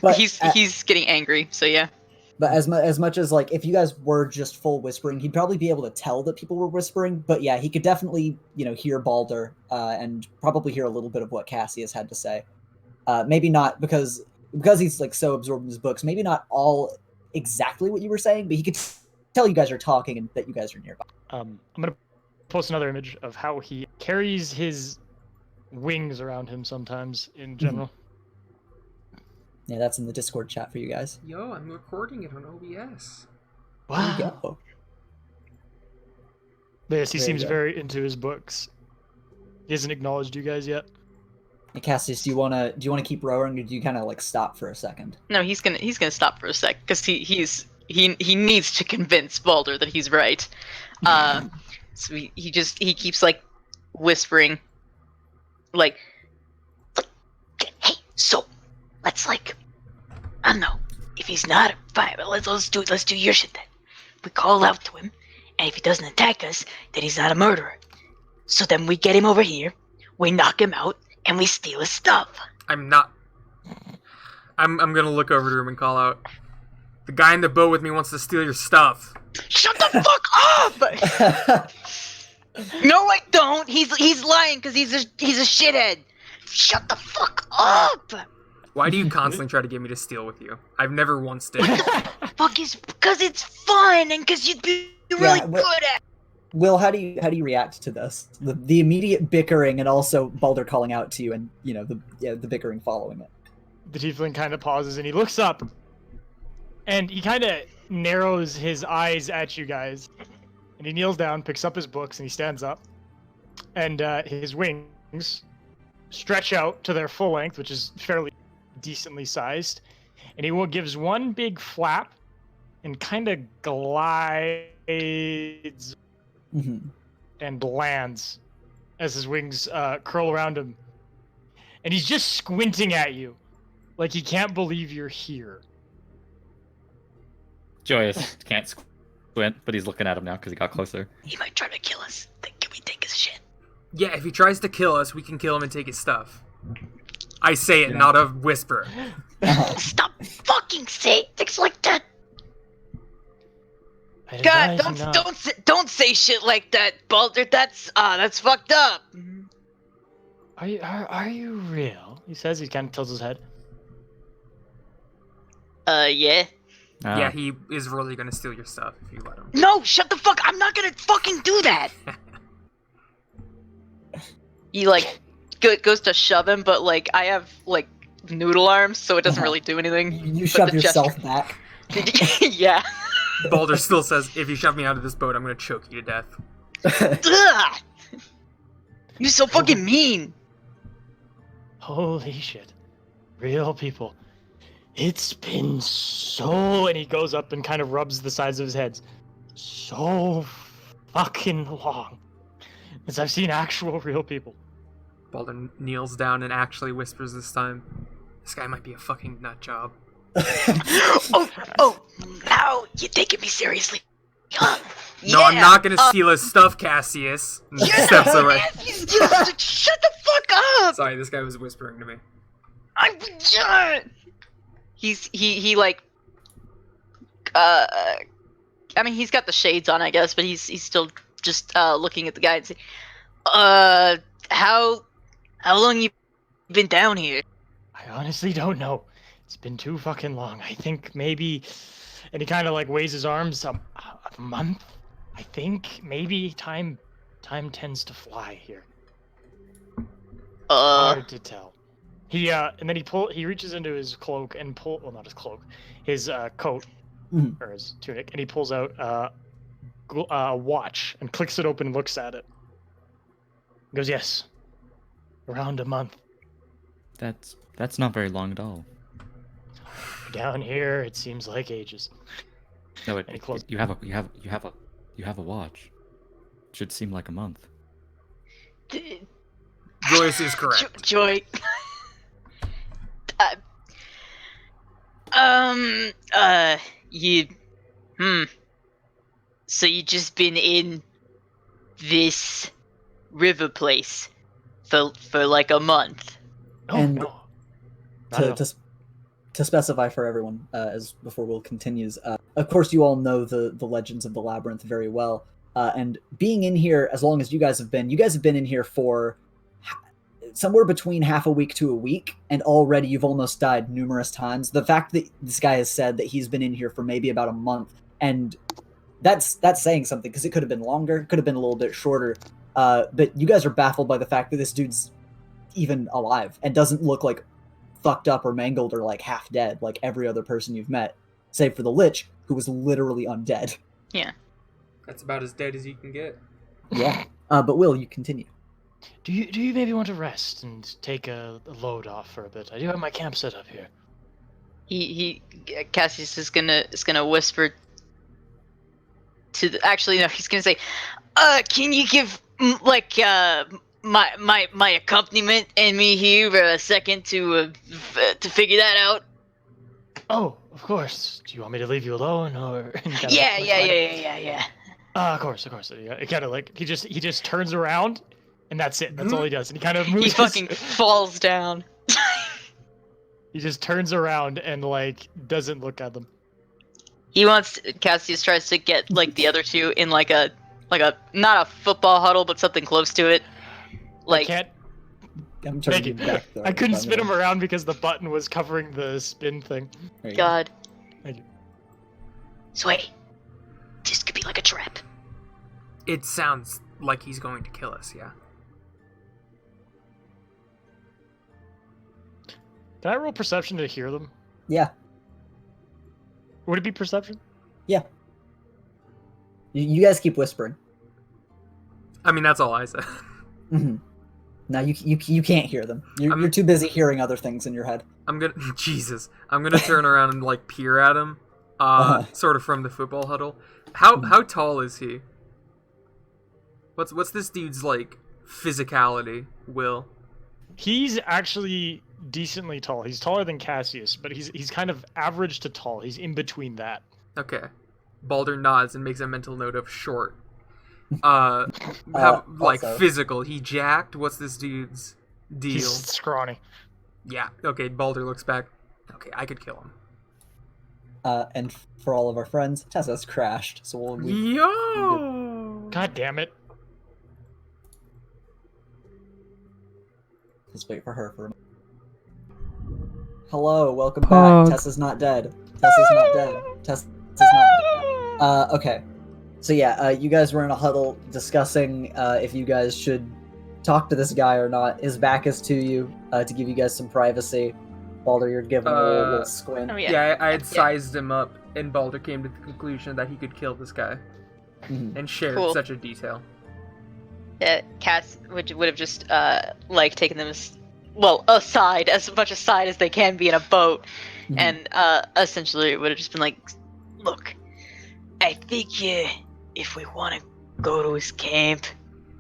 But, he's getting angry. So yeah. But as much as like if you guys were just full whispering, he'd probably be able to tell that people were whispering. But yeah, he could definitely hear Balder and probably hear a little bit of what Cassius had to say. Maybe not because he's like so absorbed in his books. Maybe not all exactly what you were saying, but he could tell you guys are talking and that you guys are nearby. I'm gonna post another image of how he carries his wings around him sometimes in general. Yeah, that's in the Discord chat for you guys. Yo, I'm recording it on OBS. There you go. Yes, he There you seems go. very into his books. He hasn't acknowledged you guys yet. Hey, Cassius, do you wanna keep rowing, or do you kind of like stop for a second? No, he's gonna stop for a sec because he needs to convince Balder that he's right. So he keeps like whispering, like, hey, so let's like, I don't know, if he's not a fighter, let's do your shit then. We call out to him, and if he doesn't attack us, then he's not a murderer. So then we get him over here, we knock him out, and we steal his stuff. I'm not. I'm gonna look over to him and call out. The guy in the boat with me wants to steal your stuff. Shut the fuck up! No, I don't. He's lying because he's a shithead. Shut the fuck up! Why do you constantly try to get me to steal with you? I've never once did. Fuck is because it's fun and because you'd be really but- good at. Will, how do you react to this? The immediate bickering and also Balder calling out to you, and the bickering following it. The tiefling kind of pauses and he looks up, and he kind of narrows his eyes at you guys, and he kneels down, picks up his books, and he stands up, and his wings stretch out to their full length, which is fairly decently sized, and he gives one big flap and kind of glides Mm-hmm. and lands as his wings curl around him, and he's just squinting at you like he can't believe you're here. Joyous can't squint, but he's looking at him now because he got closer. He might try to kill us. Then can we take his shit? Yeah, if he tries to kill us, we can kill him and take his stuff. I say it, Yeah. not a whisper. Stop fucking saying things like that. I God, advise you not. don't say shit like that, Balder. That's fucked up. Are you real? He says. He kind of tilts his head. Yeah. Oh. Yeah, he is really gonna steal your stuff if you let him. No, shut the fuck. I'm not gonna fucking do that. He like goes to shove him, but like I have like noodle arms, so it doesn't really do anything. You But shove the yourself gesture- back. Yeah. Balder still says, if you shove me out of this boat, I'm gonna choke you to death. Ugh! You're so fucking mean. Holy shit. Real people. It's been so... And he goes up and kind of rubs the sides of his head. So fucking long. As I've seen actual real people. Balder kneels down and actually whispers this time. This guy might be a fucking nut job. Oh, now you're taking me seriously. Huh? No, I'm not gonna steal his stuff, Cassius. And he steps away. Shut the fuck up! Sorry, this guy was whispering to me. He like I mean he's got the shades on I guess, but he's still just looking at the guy and saying, how long you been down here? I honestly don't know. It's been too fucking long. I think maybe... And he kind of like waves his arms. A month? I think maybe time tends to fly here. Hard to tell. He and then he reaches into his cloak and well, not his cloak, his coat or his tunic, and he pulls out a watch and clicks it open and looks at it. He goes, yes, around a month. That's not very long at all. Down here, it seems like ages. No, Any close- you have a watch. Should seem like a month. Joyce is correct. Joy. You. So you just been in this river place for like a month? Oh, And no. Not at all. to specify for everyone, as before Will continues, of course you all know the legends of the Labyrinth very well, and being in here as long as you guys have been in here for somewhere between half a week to a week, and already you've almost died numerous times. The fact that this guy has said that he's been in here for maybe about a month, and that's saying something, because it could have been longer, could have been a little bit shorter, but you guys are baffled by the fact that this dude's even alive and doesn't look like fucked up or mangled or like half dead like every other person you've met, save for the Lich, who was literally undead. Yeah. That's about as dead as you can get. Yeah. But Will, you continue. Do you maybe want to rest and take a load off for a bit? I do have my camp set up here. Cassius is gonna whisper to the, actually no, he's gonna say, can you give my accompaniment and me here a second to figure that out? Oh, of course. Do you want me to leave you alone, or? Yeah. Of course. Yeah, it kind of like he just turns around, and that's it. That's all he does, and he kind of moves. He fucking falls down. He just turns around and like doesn't look at them. Cassius tries to get like the other two in like a not a football huddle, but something close to it. Like, I'm turning you back, though, I couldn't by the spin way. him around because the button was covering the spin thing. There you God. Thank you. So wait, this could be like a trap. It sounds like he's going to kill us, yeah. Can I roll perception to hear them? go. Yeah. Would it be perception? Yeah. You guys keep whispering. I mean, that's all I said. Mm-hmm. No, you can't hear them. You're too busy hearing other things in your head. I'm gonna turn around and like peer at him, sort of from the football huddle. How tall is he? What's this dude's like physicality, Will? He's actually decently tall. He's taller than Cassius, but he's kind of average to tall. He's in between that. Okay. Balder nods and makes a mental note of short. How, like also, physical? He jacked? What's this dude's deal? He's scrawny. Yeah. Okay. Balder looks back. Okay, I could kill him. And for all of our friends, Tessa's crashed, so we'll Yo! God damn it. Let's wait for her for a minute. Hello, welcome back. Tessa's not dead. Tessa's not dead. Okay. So yeah, you guys were in a huddle discussing if you guys should talk to this guy or not. His back is to you to give you guys some privacy. Balder, you're giving a little squint. Oh Yeah, I had sized him up, and Balder came to the conclusion that he could kill this guy, and shared Cool. such a detail. Cass would have just like taken them aside, as much aside as they can be in a boat, and essentially it would have just been like, look, I think if we want to go to his camp,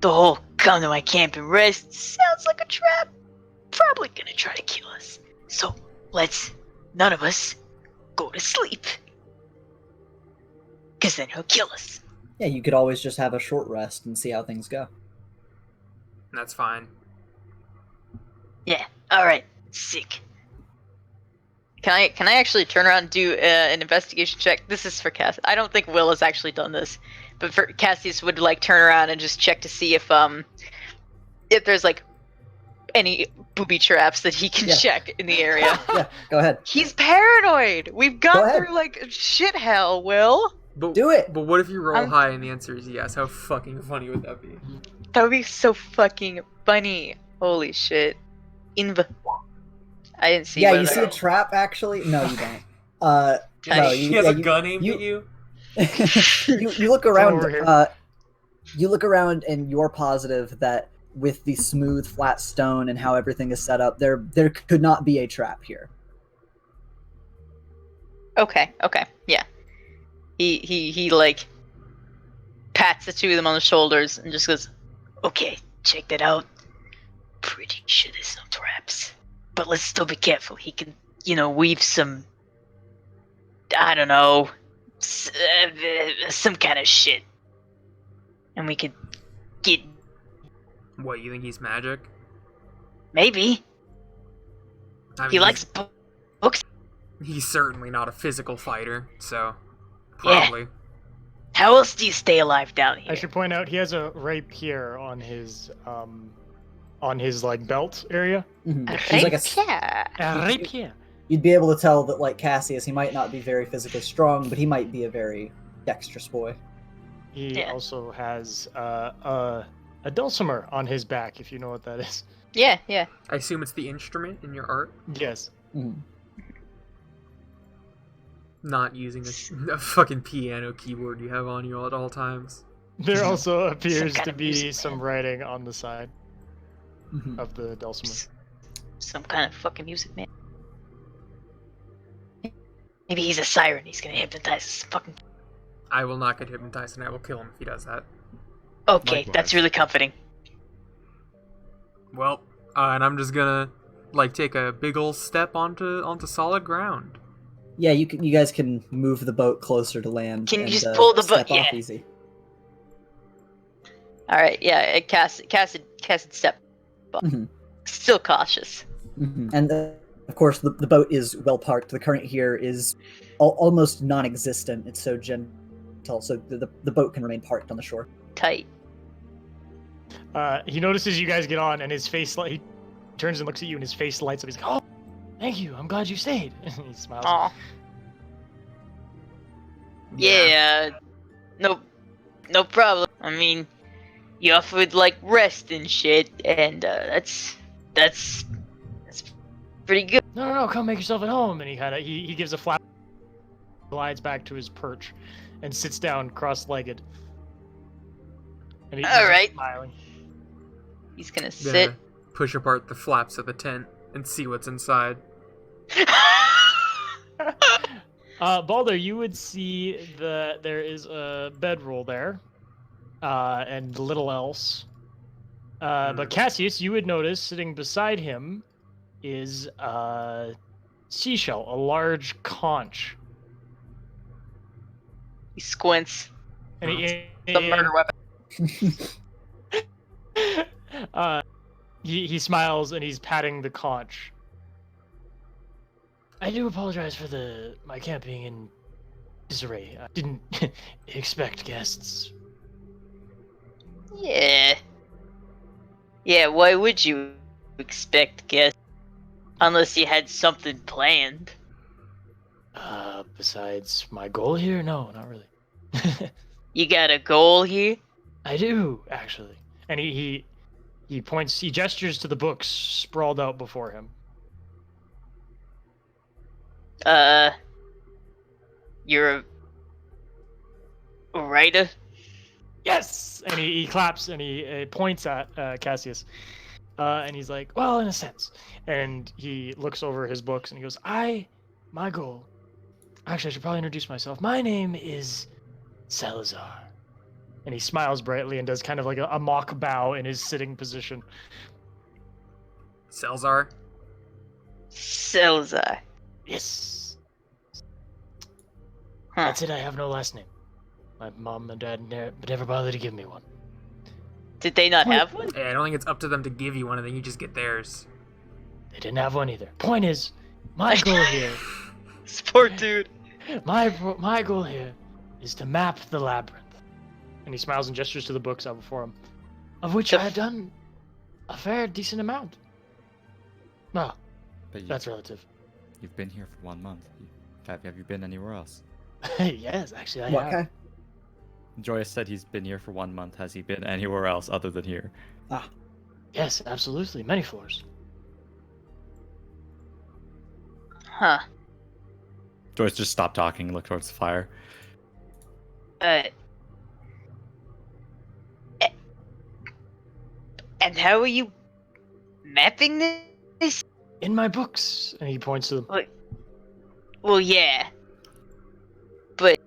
the whole come to my camp and rest sounds like a trap. Probably gonna try to kill us. So let's none of us go to sleep, cause then he'll kill us. Yeah, you could always just have a short rest and see how things go. That's fine. Yeah. All right. Sick. Can I actually turn around and do an investigation check? This is for Cass. I don't think Will has actually done this, but for Cassius would like turn around and just check to see if there's like any booby traps that he can check in the area. Yeah, go ahead. He's paranoid. We've Go gone ahead. through like shit hell, Will. But, Do it! But what if you roll I'm- high and the answer is yes? How fucking funny would that be? That would be so fucking funny. Holy shit. I didn't see. Yeah, whether- you see a trap actually? No, you don't. No, He you, has yeah, a you- gun aimed you- at you? you look around. over here. You look around, and you're positive that with the smooth, flat stone and how everything is set up, there could not be a trap here. Okay, yeah. He like pats the two of them on the shoulders and just goes, "Okay, check that out. Pretty sure there's no traps, but let's still be careful. He can, weave some, I don't know, some kind of shit, and we could get What, you think he's magic? maybe I mean, he likes books. He's certainly not a physical fighter, so Yeah. probably. How else do you stay alive down here?" I should point out he has a rapier on his like belt area. Mhm. A He's like rapier. A rapier. You'd be able to tell that, like Cassius, he might not be very physically strong, but he might be a very dexterous boy. He Yeah. also has a dulcimer on his back, if you know what that is. Yeah. I assume it's the instrument in your art, Yes. Mhm. not using a fucking piano keyboard you have on you at all times. There also appears kind to of be music, some man. writing on the side Mhm. of the dulcimer. Some kind of fucking music, man. Maybe he's a siren. He's gonna hypnotize us. Fucking. I will not get hypnotized, and I will kill him if he does that. Okay, Likewise. that's really comforting. Well, and I'm just gonna take a big ol' step onto solid ground. Yeah, you guys can move the boat closer to land. Can you and, just pull the boat- step off yeah. easy. All right, yeah. Cassid step. Mhm. Still cautious. Mhm. And of course, the boat is well parked. The current here is almost non-existent. It's so gentle, so the boat can remain parked on the shore. Tight. He notices you guys get on, and his face he turns and looks at you, and his face lights up. He's like, "Oh, thank you. I'm glad you stayed." He smiles. Aw. Yeah. No problem. I mean, you offered like rest and shit, and that's pretty good. No, come make yourself at home. And he gives a flap, glides back to his perch, and sits down cross-legged. And he's All just right. smiling. He's gonna Gonna sit. push apart the flaps of the tent and see what's inside. Balder, you would see there is a bedroll there, and little else. But Cassius, you would notice sitting beside him is a seashell, a large conch. He squints. And The murder weapon. he smiles and he's patting the conch. I do apologize for my camp being in disarray. I didn't expect guests. Yeah. Yeah, why would you expect guests? Unless you had something planned. Besides my goal here? No, not really. You got a goal here? I do, actually. And he gestures to the books sprawled out before him. You're a writer? Yes! And he claps and he points at Cassius. And he's like, well, in a sense. And he looks over his books and he goes, my goal. Actually, I should probably introduce myself. My name is Salazar. And he smiles brightly and does kind of like a mock bow in his sitting position. Selzar? Salazar. Yes. Huh. That's it, I have no last name. My mom and dad never bothered to give me one. Did they not have one? Hey, I don't think it's up to them to give you one. I think you just get theirs. They didn't have one either. Point is, my goal here, Sport dude. my goal here is to map the labyrinth. And he smiles and gestures to the books out before him, of which I have done a fair decent amount. No, But that's relative. you've been here for 1 month. Have you been anywhere else? Yes, actually, I What have. kind? Joyous said he's been here for 1 month. Has he been anywhere else other than here? Yes, absolutely. Many floors. Huh. Joyce just stopped talking and looked towards the fire. And how are you mapping this? In my books, and he points to them. Well, yeah. But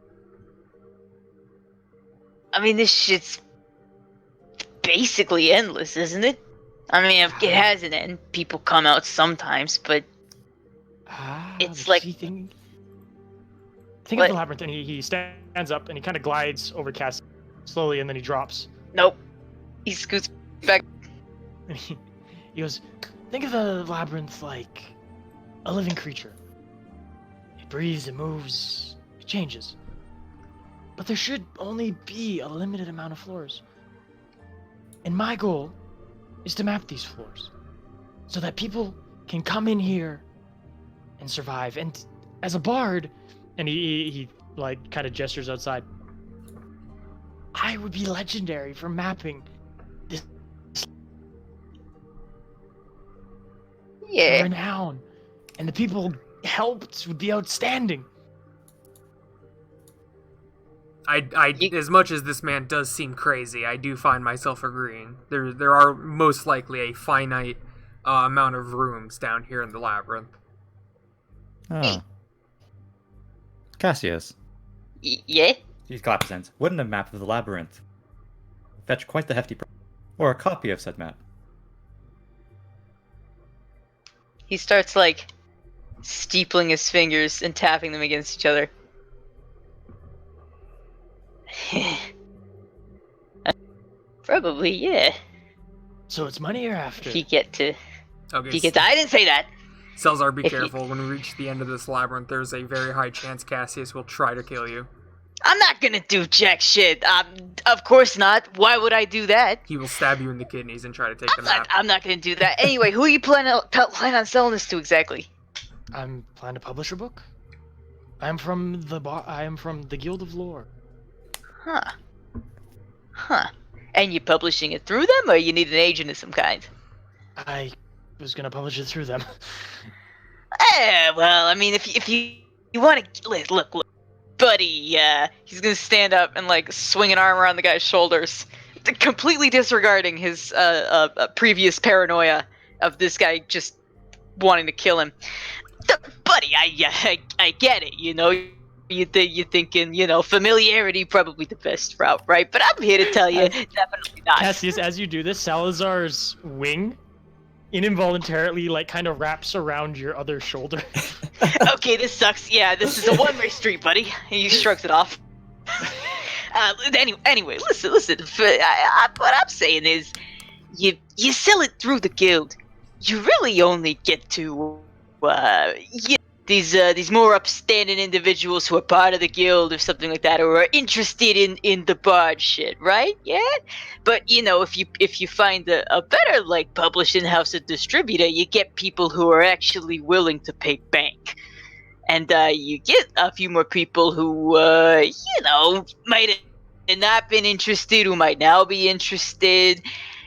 I mean, this shit's basically endless, isn't it? I mean, it has an end. People come out sometimes, but it's like... Think of the labyrinth, and he stands up, and he kind of glides over Cass slowly, and then he drops. Nope. He scoots back. And he goes, think of the labyrinth like a living creature. It breathes, it moves, it changes. But there should only be a limited amount of floors. And my goal is to map these floors so that people can come in here and survive. And as a bard, and he like kind of gestures outside, I would be legendary for mapping this renown, and the people helped would be outstanding. As much as this man does seem crazy, I do find myself agreeing. There are most likely a finite amount of rooms down here in the labyrinth. Oh. Cassius. Yeah? He claps his hands. Wouldn't a map of the labyrinth fetch quite the hefty price? Or a copy of said map? He starts, like, steepling his fingers and tapping them against each other. Probably, yeah. So it's money or after? If you get to... Okay, I didn't say that! Salzar, be careful. When we reach the end of this labyrinth, there's a very high chance Cassius will try to kill you. I'm not gonna do jack shit. Of course not. Why would I do that? He will stab you in the kidneys and try to take the map. I'm not gonna do that. Anyway, who are you planning on selling this to exactly? I'm planning to publish a book. I am from the Guild of Lore. Huh. And you publishing it through them, or you need an agent of some kind? I was gonna publish it through them. Well, I mean, if you want to look, buddy, he's gonna stand up and like swing an arm around the guy's shoulders, completely disregarding his previous paranoia of this guy just wanting to kill him. Buddy, I get it, you know. You're thinking, you know, familiarity probably the best route, right? But I'm here to tell you, definitely not. Cassius, as you do this, Salazar's wing involuntarily, like, kind of wraps around your other shoulder. Okay, this sucks. Yeah, this is a one-way street, buddy. He shrugs it off. Anyway, listen. What I'm saying is, you sell it through the guild. You really only get to, these more upstanding individuals who are part of the guild or something like that, or are interested in the bard shit, right? Yeah. But you know, if you find a better like publishing house or distributor, you get people who are actually willing to pay bank, and you get a few more people who you know, might have not been interested, who might now be interested.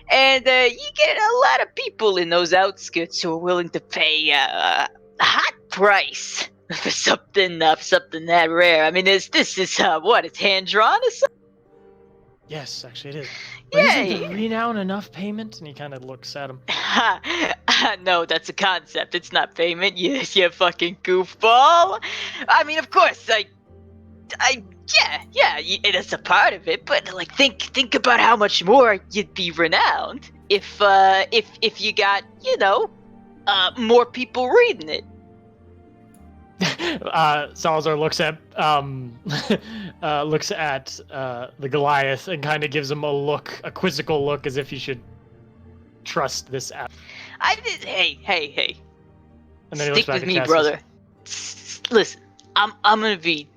And you get a lot of people in those outskirts who are willing to pay a hot price for something that rare. I mean, this is what, it's hand drawn or something? Yes, actually it is. But Yeah. isn't the renown enough payment? And he kind of looks at him. No, that's a concept. It's not payment. You fucking goofball. I mean, of course, yeah, it's a part of it. But like, think about how much more you'd be renowned if you got, you know, more people reading it. Salazar looks at the Goliath and kind of gives him a quizzical look, as if he should trust this app. Hey. And then he looks Stick back with at me, Cassius. brother. Listen, I'm gonna be.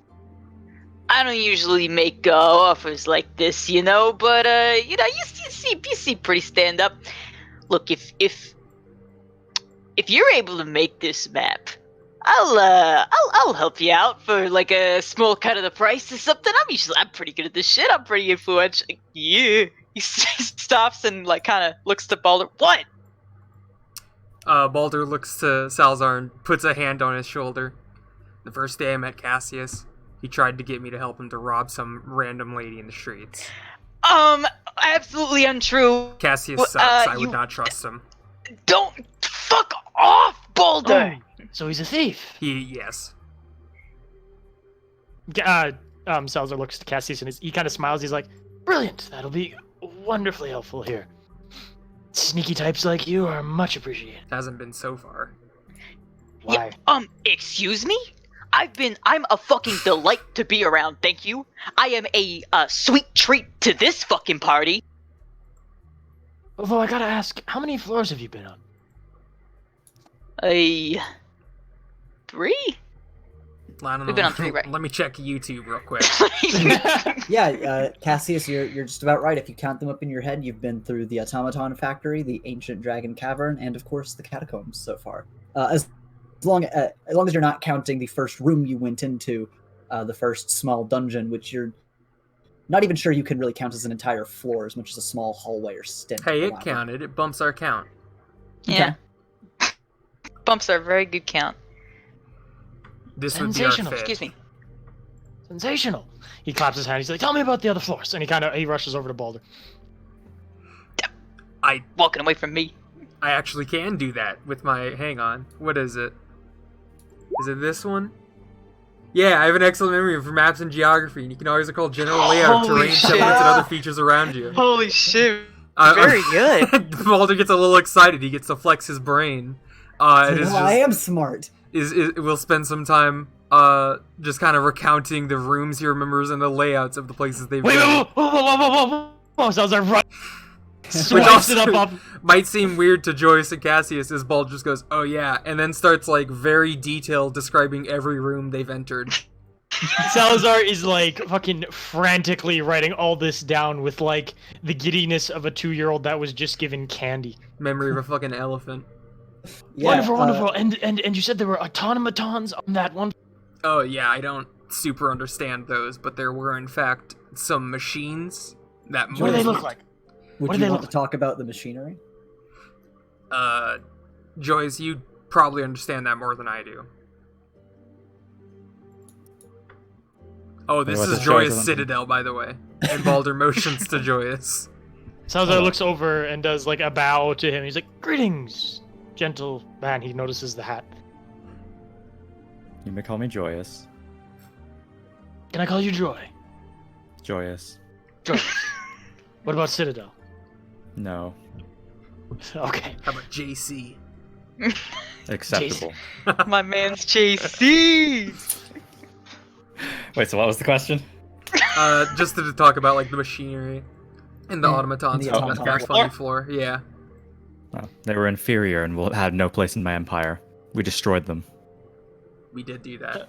I don't usually make offers like this, you know, but you know, you seem pretty stand up. Look, if you're able to make this map, I'll help you out for like a small cut of the price or something. I'm pretty good at this shit. I'm pretty influential. Yeah. He stops and like kind of looks to Baldur. What? Baldur looks to Salzar and puts a hand on his shoulder. The first day I met Cassius, he tried to get me to help him to rob some random lady in the streets. absolutely untrue. Cassius sucks. I would not trust him. Don't fuck off, Boulder. Oh, so he's a thief. Yes. Salazar looks to Cassius and he kind of smiles. He's like, "Brilliant. That'll be wonderfully helpful here. Sneaky types like you are much appreciated." Hasn't been so far. Why? Yeah, excuse me? I'm a fucking delight to be around, thank you. I am a sweet treat to this fucking party. Although I gotta ask, how many floors have you been on? 3? I don't We've know. been on 3, right? Let me check YouTube real quick. Yeah, Cassius, you're just about right. If you count them up in your head, you've been through the Automaton Factory, the Ancient Dragon Cavern, and of course the Catacombs so far. As long as you're not counting the first room you went into, the first small dungeon, which you're not even sure you can really count as an entire floor, as much as a small hallway or stint. Hey, it counted. It bumps our count. Yeah. Bumps are a very good count. This would be our Sensational. fifth. Excuse me. Sensational. He claps his hand. He's like, "Tell me about the other floors." And he rushes over to Boulder. Walking away from me. I actually can do that with my... Hang on. What is it? Is it this one? Yeah, I have an excellent memory for maps and geography, and you can always recall general layout, Holy terrain, shit. templates, and other features around you. Holy shit. Very good. Baldur gets a little excited. He gets to flex his brain. I am smart. We'll spend some time just kind of recounting the rooms he remembers and the layouts of the places they've been. Whoa! Salazar run. Which Swipes it up. might seem weird to Joyce and Cassius as Baldur just goes, "Oh yeah," and then starts like very detailed describing every room they've entered. Salazar is like fucking frantically writing all this down with like the giddiness of a 2-year-old that was just given candy. Memory of a fucking elephant. Yeah, Wonderful. And you said there were automatons on that one. Oh yeah, I don't super understand those, but there were in fact some machines that What do they look like? Would What do you they want look to talk about the machinery? Joyce, you probably understand that more than I do. Oh, this What's is the Joyous choice? Citadel, by the way. And Baldur motions to Joyous. Salazar looks over and does like a bow to him. He's like, "Greetings, gentle man." He notices the hat. You may call me Joyous. Can I call you Joy? Joyous. Joy. What about Citadel? No. Okay. How about JC? Acceptable. My man's JC. Wait, so what was the question? Just to talk about like the machinery and the automatons the on the automaton funny floor. Yeah. Oh, they were inferior and will have no place in my empire. We destroyed them. We did do that.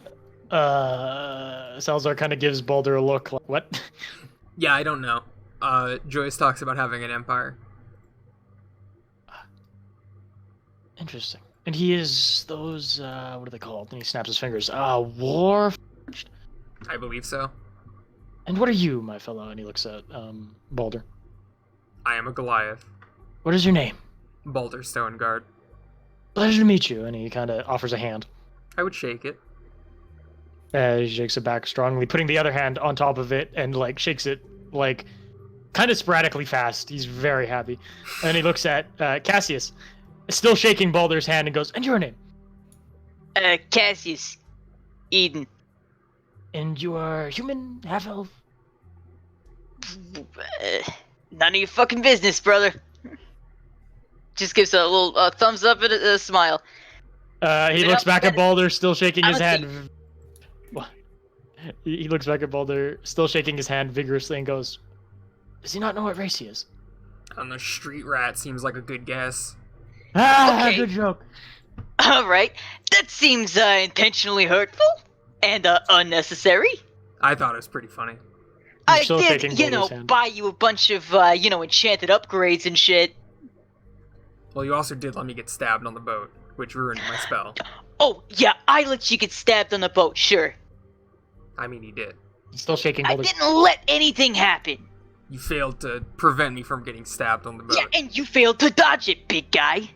Salazar kind of gives Baldur a look like, "What?" Yeah, I don't know. Joyce talks about having an empire. Interesting. And he is those, what are they called? And he snaps his fingers. Warforged? I believe so. And what are you, my fellow? And he looks at, Baldur. I am a Goliath. What is your name? Baldur Stoneguard. Pleasure to meet you. And he kind of offers a hand. I would shake it. He shakes it back strongly, putting the other hand on top of it and, like, shakes it, like, kind of sporadically fast. He's very happy. And he looks at Cassius, still shaking Baldur's hand, and goes, "And your name?" Cassius. Eden. "And you are human, half-elf?" None of your fucking business, brother. Just gives a little thumbs up and a smile. He looks back at Baldur, still shaking his I'm a hand. What? He looks back at Baldur, still shaking his hand vigorously, and goes, "Does he not know what race he is?" On the street rat seems like a good guess. Ah, Okay. good joke. Alright, that seems intentionally hurtful and unnecessary. I thought it was pretty funny. You're I still did, shaking Baldur's hand. buy you a bunch of, enchanted upgrades and shit. Well, you also did let me get stabbed on the boat, which ruined my spell. Oh, yeah, I let you get stabbed on the boat, sure. I mean, you did. Still shaking I Baldur's didn't let anything happen. You failed to prevent me from getting stabbed on the boat. Yeah, and you failed to dodge it, big guy.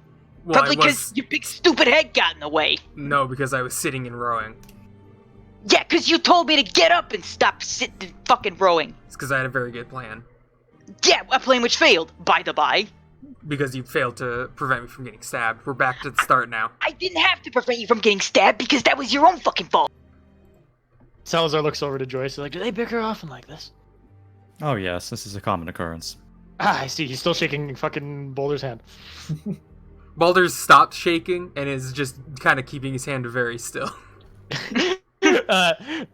Well, Probably because your big stupid head got in the way. No, because I was sitting and rowing. Yeah, because you told me to get up and stop sitting and fucking rowing. It's because I had a very good plan. Yeah, a plan which failed, by the by. Because you failed to prevent me from getting stabbed. We're back to the start now. I didn't have to prevent you from getting stabbed because that was your own fucking fault. Salazar looks over to Joyce. Like, do they bicker often like this? Oh yes, this is a common occurrence. Ah, I see. He's still shaking fucking Boulder's hand. Baldur's stopped shaking and is just kind of keeping his hand very still.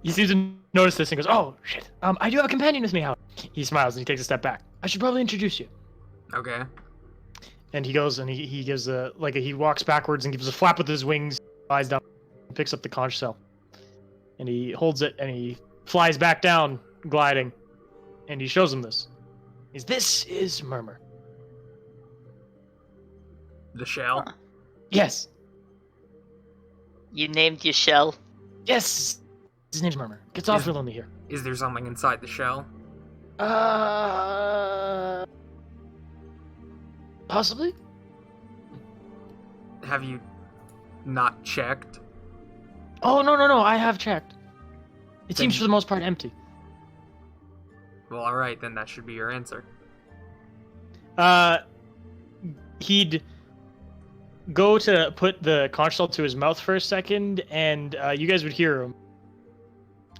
He seems to notice this and goes, "Oh shit! I do have a companion with me. How?" He smiles and he takes a step back. I should probably introduce you. Okay. And he goes and he gives he walks backwards and gives a flap with his wings, flies down, picks up the conch shell, and he holds it and he flies back down, gliding, and he shows him this. This is Murmur. The shell? Huh. Yes. You named your shell? Yes. His name's Murmur. Gets awfully lonely here. Is there something inside the shell? Possibly? Have you not checked? Oh, no. I have checked. It seems for the most part empty. Well, alright, then that should be your answer. He'd go to put the conch shell to his mouth for a second, and you guys would hear him.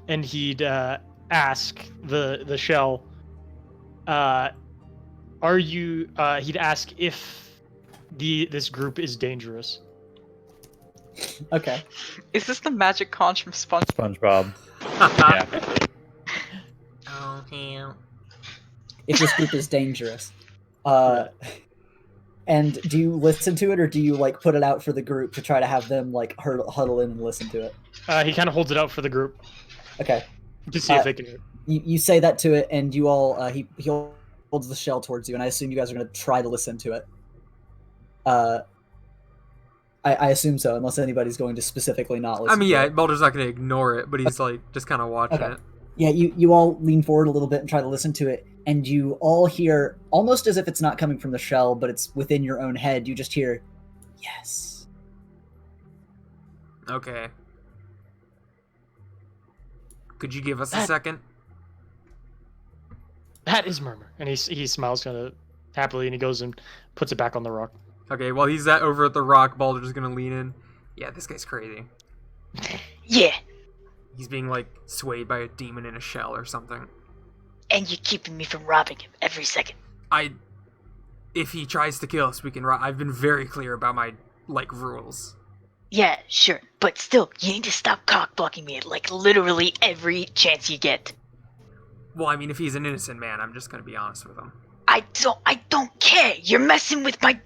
And he'd ask the shell, are you, he'd ask if this group is dangerous. Okay. Is this the magic conch from SpongeBob. Yeah. Oh, hell. If this group is dangerous. And do you listen to it, or do you like put it out for the group to try to have them like huddle in and listen to it? He kind of holds it out for the group Okay. to see if they can hear it. You say that to it, and you all he holds the shell towards you, and I assume you guys are going to try to listen to it. I assume so, unless anybody's going to specifically not listen. I mean, to yeah, it. Baldur's not going to ignore it, but he's like just kind of watching Okay. it. Yeah, you all lean forward a little bit and try to listen to it, and you all hear, almost as if it's not coming from the shell, but it's within your own head, you just hear, yes. Okay. Could you give us a second? That is Murmur. And he smiles kind of happily, and he goes and puts it back on the rock. Okay, while he's over at the rock, Baldur's going to lean in. Yeah, this guy's crazy. Yeah, He's being, like, swayed by a demon in a shell or something. and you're keeping me from robbing him every second. If he tries to kill us, we can I've been very clear about my, like, rules. Yeah, sure, but still, you need to stop cock-blocking me at, like, literally every chance you get. Well, I mean, if he's an innocent man, I'm just going to be honest with him. I don't care. You're messing with my... You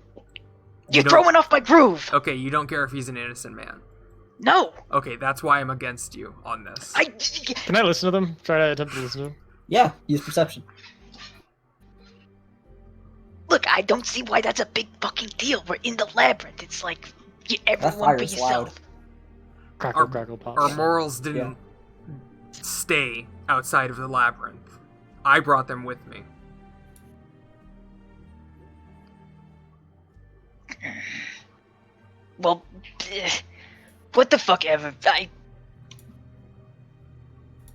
You're don't- throwing off my groove. Okay, you don't care if he's an innocent man. No, Okay, that's why I'm against you on this. Can I listen to them? Try to attempt to listen to them? Yeah, use perception. Look, I don't see why that's a big fucking deal. We're in the labyrinth. It's like That everyone fire be is yourself. loud. Crackle, Our- crackle, pop. Our morals didn't stay outside of the labyrinth. I brought them with me. Well, what the fuck ever.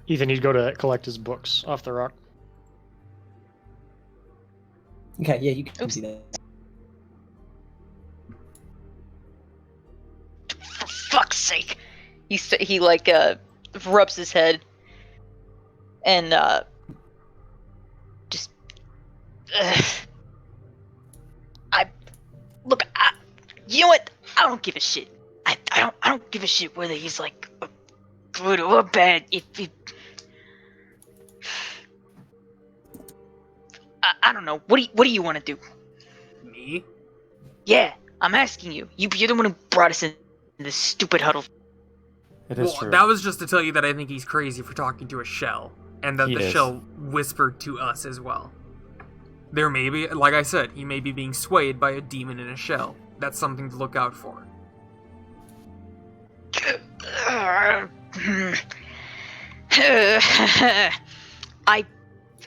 Ethan, he'd go to collect his books off the rock. Okay, yeah, you can Oops. see that. For fuck's sake. He like rubs his head and just you know what? I don't give a shit. I don't give a shit whether he's like good or bad. I don't know. What do you want to do? Me? Yeah, I'm asking you. You're the one who brought us in this stupid huddle. It is Well, true. that was just to tell you that I think he's crazy for talking to a shell, and that He the is. shell whispered to us as well. There may be, like I said, he may be being swayed by a demon in a shell. That's something to look out for.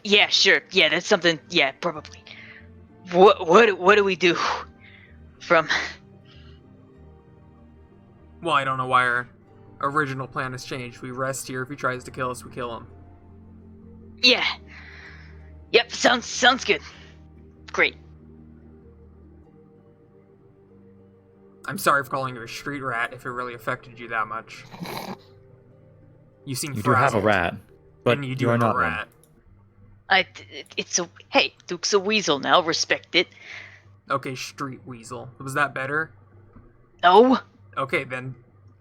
Yeah, sure. Yeah, that's something. Yeah, probably. What do we do from? Well, I don't know why our original plan has changed. We rest here. If he tries to kill us, we kill him. Yeah. Yep. Sounds good. Great. I'm sorry for calling you a street rat if it really affected you that much. You seem You do have a frazzled, rat, but and you do are have not a rat. Hey, Duke's a weasel now. Respect it. Okay, street weasel. Was that better? No. Okay, then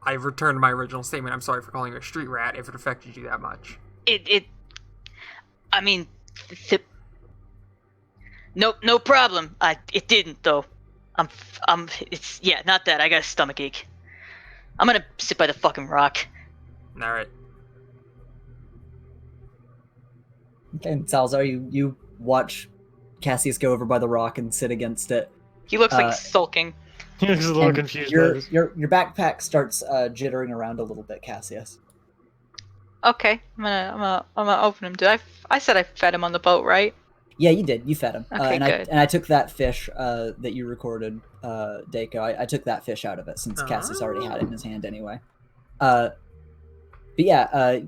I returned my original statement. I'm sorry for calling you a street rat if it affected you that much. I mean, no problem. It didn't though. Not that. I got a stomach ache. I'm gonna sit by the fucking rock. All right. Okay, and Salazar, you watch Cassius go over by the rock and sit against it. He looks like sulking. He looks a little And confused. Your backpack starts jittering around a little bit, Cassius. Okay, I'm gonna open him. I said I fed him on the boat, right? Yeah, you did. You fed him. Okay, good. I took that fish that you recorded, Dako. I took that fish out of it since Cassius already had it in his hand anyway. But yeah,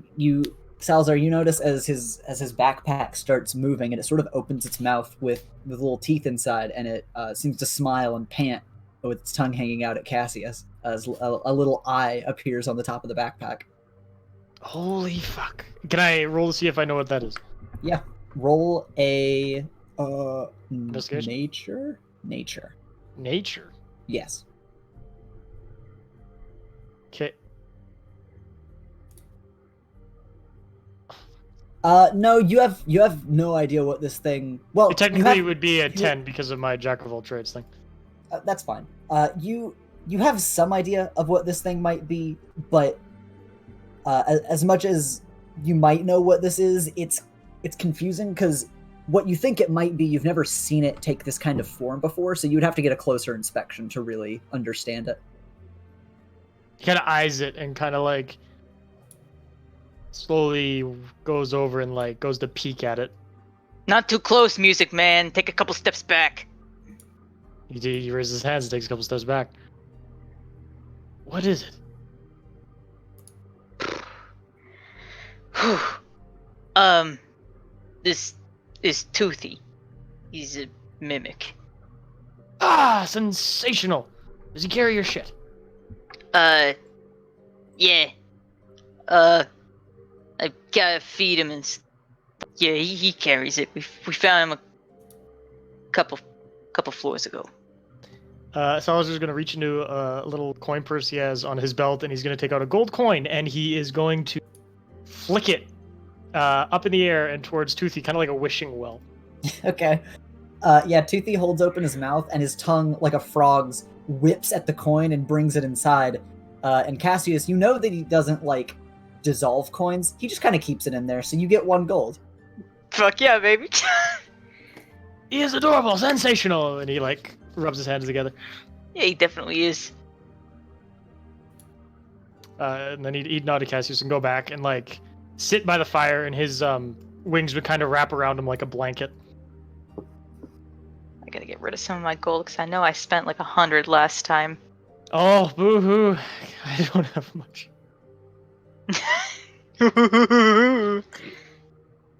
Salazar, you notice as his backpack starts moving and it sort of opens its mouth with little teeth inside, and it seems to smile and pant with its tongue hanging out at Cassius as a little eye appears on the top of the backpack. Holy fuck. Can I roll to see if I know what that is? Yeah. Roll a Investigation? Nature. Nature. Yes. Okay. No, you have no idea what this thing. Well, It technically would be a 10 because of my jack of all trades thing. That's fine. You have some idea of what this thing might be, but as much as you might know what this is, it's confusing because what you think it might be, you've never seen it take this kind of form before, so you'd have to get a closer inspection to really understand it. He kind of eyes it and kind of like slowly goes over and like goes to peek at it. Not too close, music man. Take a couple steps back. He raises his hands and takes a couple steps back. What is it? This is Toothy. He's a mimic. Ah, sensational. Does he carry your shit? Yeah. I gotta feed him and yeah, he carries it. We found him a couple floors ago. Salazar's gonna reach into a little coin purse he has on his belt, and he's gonna take out a gold coin, and he is going to flick it up in the air and towards Toothy, kind of like a wishing well. Okay. Yeah, Toothy holds open his mouth, and his tongue, like a frog's, whips at the coin and brings it inside. And Cassius, you know that he doesn't, like, dissolve coins. He just kind of keeps it in there, so you get 1 gold. Fuck yeah, baby. He is adorable, sensational, and he, like, rubs his hands together. Yeah, he definitely is. And then he'd nod to Cassius and go back and, like, sit by the fire, and his wings would kind of wrap around him like a blanket. I gotta get rid of some of my gold because I know I spent like 100 last time. Oh, boo-hoo. I don't have much.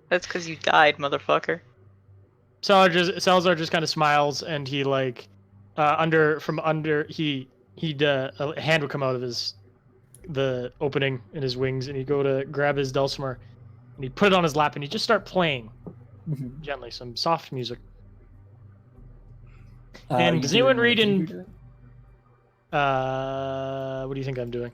That's because you died, motherfucker. Salazar just kind of smiles, and he like, a hand would come out of the opening in his wings, and he'd go to grab his dulcimer, and he'd put it on his lap, and he'd just start playing gently some soft music. And does anyone read in? What do you think I'm doing?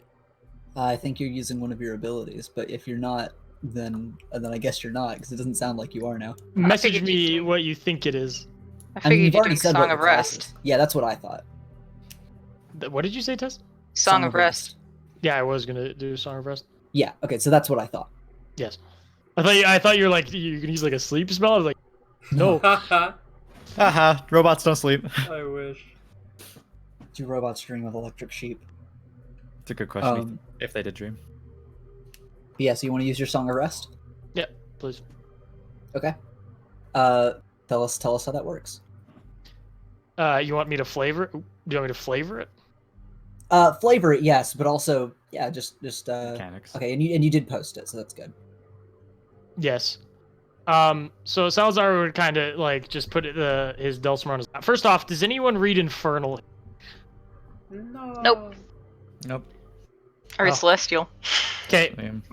I think you're using one of your abilities, but if you're not, then I guess you're not, because it doesn't sound like you are now. Message me what you think it is. I figured you're doing said Song what of the class Rest. is. Yeah, that's what I thought. What did you say, Tess? Song of Rest. Yeah, I was gonna do Song of Rest. Yeah. Okay, so that's what I thought. Yes. I thought you were like you can use like a sleep spell. I was like, no. Haha, robots don't sleep. I wish. Do robots dream of electric sheep? It's a good question. If they did dream. Yeah, so you want to use your Song of Rest? Yeah, please. Okay. Tell us how that works. You want me to flavor it? Do you want me to flavor it? Flavor it, yes, but also, yeah, just Mechanics. Okay, and you did post it, so that's good. Yes. So Salazar would kind of like just put his Dulcimer on his. First off, does anyone read Infernal? No. Nope. Nope. Or Oh. Celestial. Okay. Same.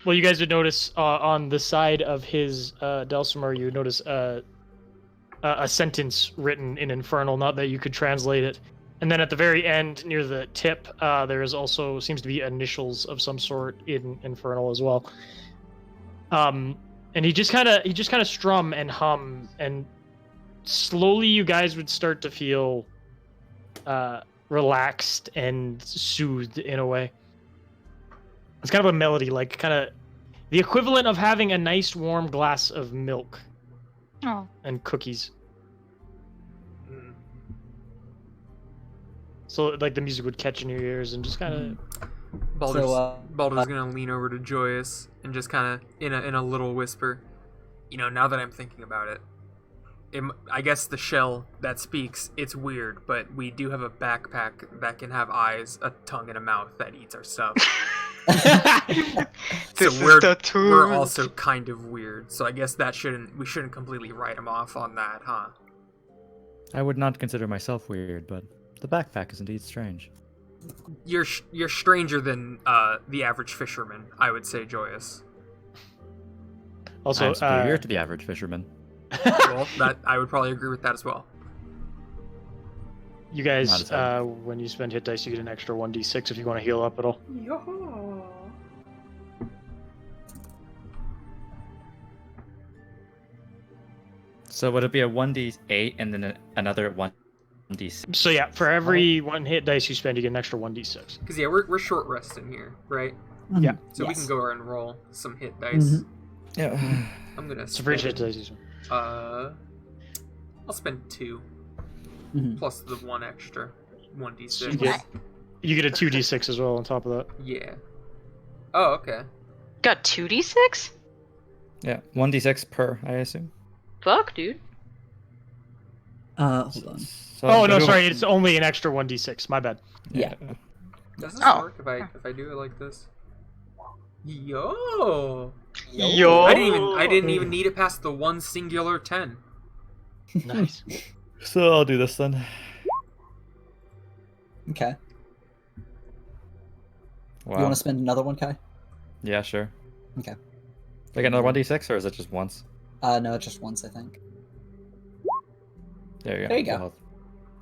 Well, you guys would notice on the side of his Dulcimer, you would notice a sentence written in Infernal, not that you could translate it. And then at the very end, near the tip, there is also seems to be initials of some sort in Infernal as well. And he just kind of strum and hum, and slowly you guys would start to feel relaxed and soothed in a way. It's kind of a melody, like kind of the equivalent of having a nice warm glass of milk Oh. and cookies. Mm. So like the music would catch in your ears and just kind of. Baldur's gonna lean over to Joyous and just kind of in a little whisper, now that I'm thinking about it, I guess the shell that speaks, it's weird, but we do have a backpack that can have eyes, a tongue, and a mouth that eats our stuff. So we're also kind of weird. So I guess we shouldn't completely write him off on that, huh? I would not consider myself weird, but the backpack is indeed strange. You're stranger than the average fisherman, I would say, Joyous. Also, I'm superior to the average fisherman. Well, that I would probably agree with that as well. you Not guys, as hard. when you spend hit dice, you get an extra 1d6 if you want to heal up at all. So would it be a 1d8 and then another 1d6? So yeah, for every one hit dice you spend, you get an extra 1d6. Because we're short resting here, right? Yeah. So we can go and roll some hit dice. Yeah. I'm gonna. So for each hit dice you spend. I'll spend 2 plus the 1 extra 1d6. You get a 2d6 as well on top of that. Yeah. Oh, okay. Got 2d6? Yeah, 1d6 per, I assume. Fuck, dude. Hold on. So Oh no, who- sorry, it's only an extra 1d6. My bad. Yeah. Does this Oh. work if I do it like this? Yo. Yo. I didn't even need it past the one singular 10. Nice. So I'll do this then. Okay. Wow. You want to spend another one, Kai? Yeah, sure. Okay. Do I get another 1d6 or is it just once? No, just once, I think. There you go. There you go. Full health.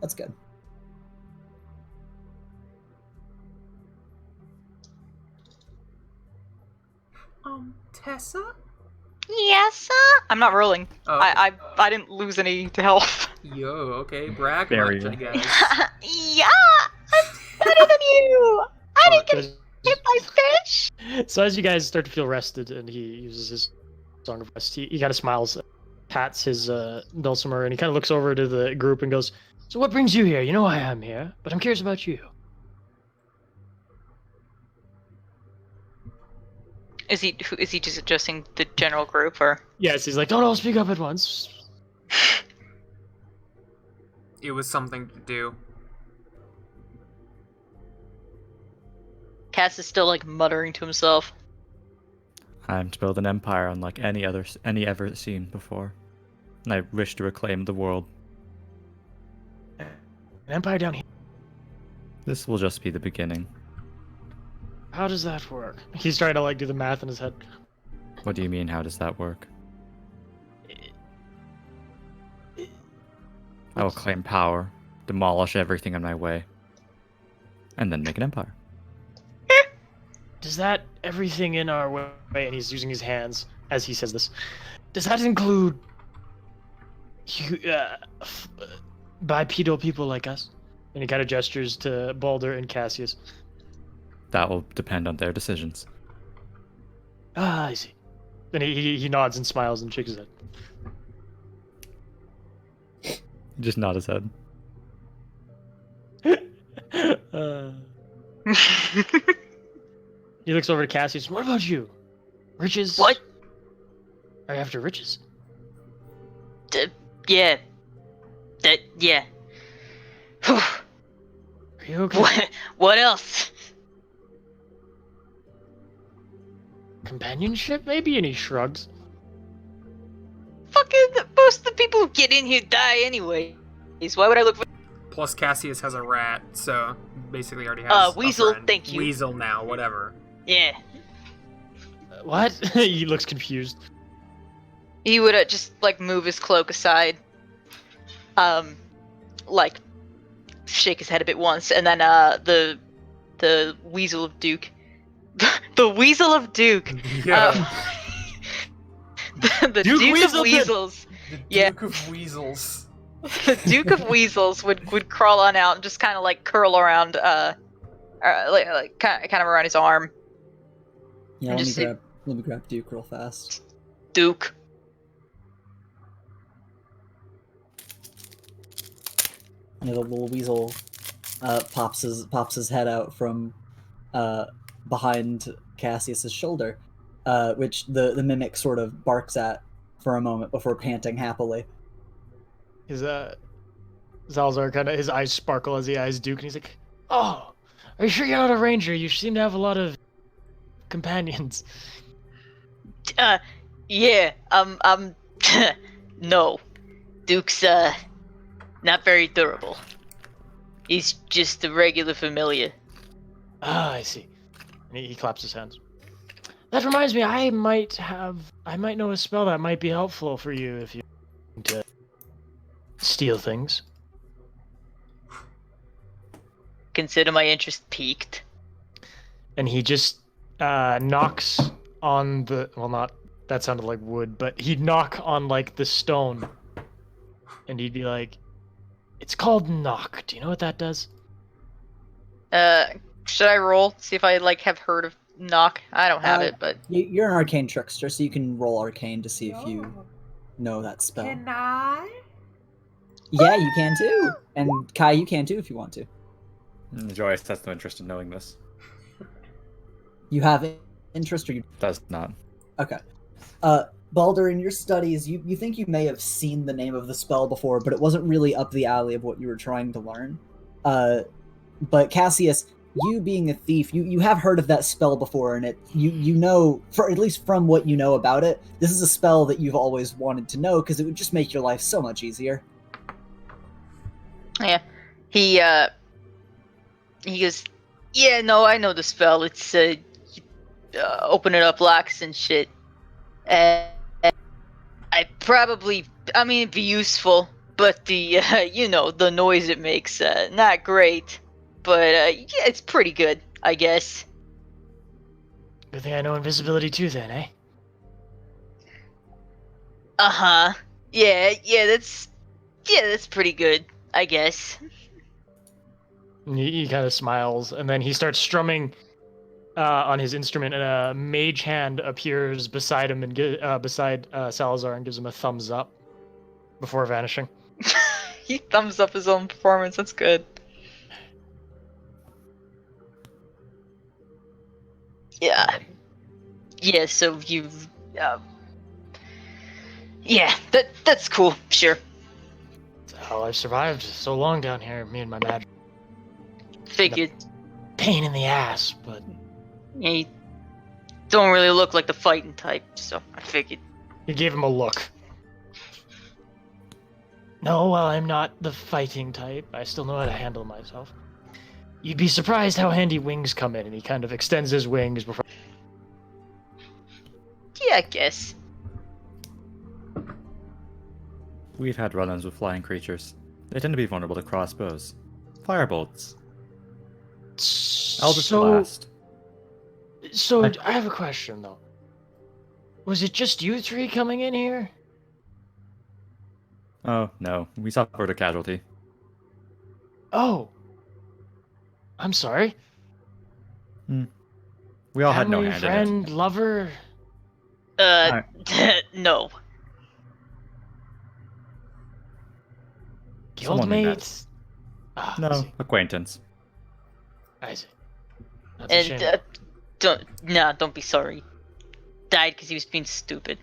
That's good. Tessa? Yes, sir. I'm not rolling. Oh, I didn't lose any to health. Yo, okay, brag Barrier. much, I guess. Yeah, I'm better than you. I didn't get So- hit by fish. So as you guys start to feel rested, and he uses his song of rest, he kind of smiles, pats his dulcimer, and he kind of looks over to the group and goes, "So what brings you here? You know why I'm here, but I'm curious about you." Is he just addressing the general group or? Yes, he's like, "Don't all speak up at once." It was something to do. Cass is still like muttering to himself. I'm to build an empire unlike any ever seen before. And I wish to reclaim the world. An empire down here. This will just be the beginning. How does that work? He's trying to like do the math in his head. What do you mean, how does that work? I will claim power, demolish everything in my way, and then make an empire. Does that everything in our way, and he's using his hands as he says this, does that include bipedal people like us? And he kind of gestures to Baldur and Cassius. That will depend on their decisions. Ah, I see. Then he nods and smiles and shakes his Just nod his head. head. He looks over to Cassius. What about you? Riches? What? Are you after riches? Yeah. Yeah. Are you okay? What else? Companionship, maybe? And he shrugs. fucking most of the people who get in here die anyway. Why would I look for Plus, Cassius has a rat, so basically already has Weasel? a friend. Thank you. Weasel now, whatever. Yeah. What? He looks confused. He would just like move his cloak aside, like shake his head a bit once, and then the Weasel of Duke, the Weasel of Duke, Yeah. the Duke of Weasels, The Duke of Weasels. the Duke of Weasels would crawl on out and just kind of like curl around, like kind of around his arm. Yeah, And let me just say- grab Duke real fast. Duke. Yeah, the little weasel pops his head out from behind Cassius's shoulder, which the mimic sort of barks at for a moment before panting happily. His Zalzar kind of, his eyes sparkle as he eyes Duke, and he's like, "Oh, are you sure you're not a ranger? You seem to have a lot of companions." Yeah. No. Duke's not very durable. He's just a regular familiar. Ah, I see. And he claps his hands. That reminds me, I might know a spell that might be helpful for you if you want to steal things. Consider my interest piqued. And he just knocks on the, well, not, that sounded like wood, but he'd knock on like the stone, and he'd be like, "It's called knock. Do you know what that does?" Should I roll? See if I like have heard of knock. I don't have it, but You're an arcane trickster, so you can roll arcane to see if you know that spell. Can I? Yeah, you can too. And Kai, you can too if you want to. Joyce has no interest in knowing this. You have interest, or you Does not. okay. Balder, in your studies, you think you may have seen the name of the spell before, but it wasn't really up the alley of what you were trying to learn. But Cassius, you being a thief, you have heard of that spell before, and you know, for at least from what you know about it, this is a spell that you've always wanted to know because it would just make your life so much easier. yeah. He goes, "Yeah, no, I know the spell. It's open it up locks and shit. I mean, it'd be useful, but the the noise it makes, not great. But yeah, it's pretty good, I guess." Good thing I know invisibility too, then, eh? Yeah, that's pretty good, I guess. And he kind of smiles, and then he starts strumming on his instrument, and a mage hand appears beside him and beside Salazar, and gives him a thumbs up before vanishing. He thumbs up his own performance. That's good. Yeah. Yeah. So you've. Yeah. That's cool. Sure. Hell, I've survived so long down here, me and my magic. Figured. Pain in the ass, but Yeah, you don't really look like the fighting type, so I figured. he gave him a look. No, well, I'm not the fighting type. I still know how to handle myself. You'd be surprised how handy wings come in, and he kind of extends his wings before. Yeah, I guess. We've had run-ins with flying creatures. They tend to be vulnerable to crossbows, firebolts, Eldritch Blast. So I have a question though. Was it just you three coming in here? Oh no, we suffered a casualty. Oh, I'm sorry. We all had no Family, hand friend, lover. No. Someone we met. Guildmates. Ah, in it. I No, see. acquaintance. I see. That's a shame. And don't be sorry. Died because he was being stupid.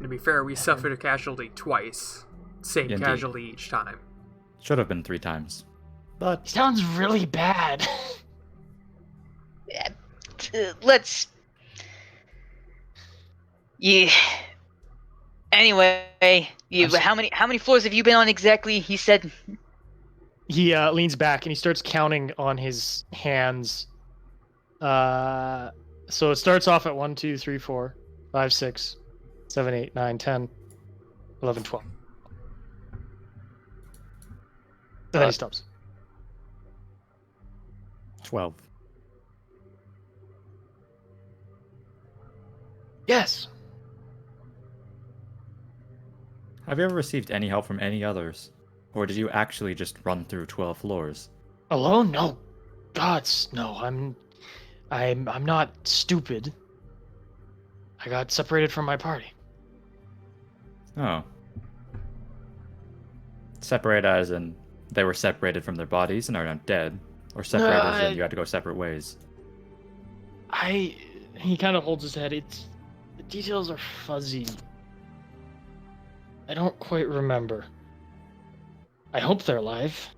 To be fair, we suffered a casualty twice. Same Indeed. casualty each time. Should have been 3 times. But Sounds really bad. Let's. Yeah. Anyway, how many floors have you been on exactly? He said. He leans back and he starts counting on his hands. So it starts off at 1, 2, 3, 4, 5, 6, 7, 8, 9, 10, 11, 12. And then he stops. 12. Yes. Have you ever received any help from any others? Or did you actually just run through 12 floors? Alone? No. Gods, no. I'm not stupid. I got separated from my party. Oh. Separated as in they were separated from their bodies and are now dead? Or separated as in you had to go separate ways? He kind of holds his head. The details are fuzzy. I don't quite remember. I hope they're alive.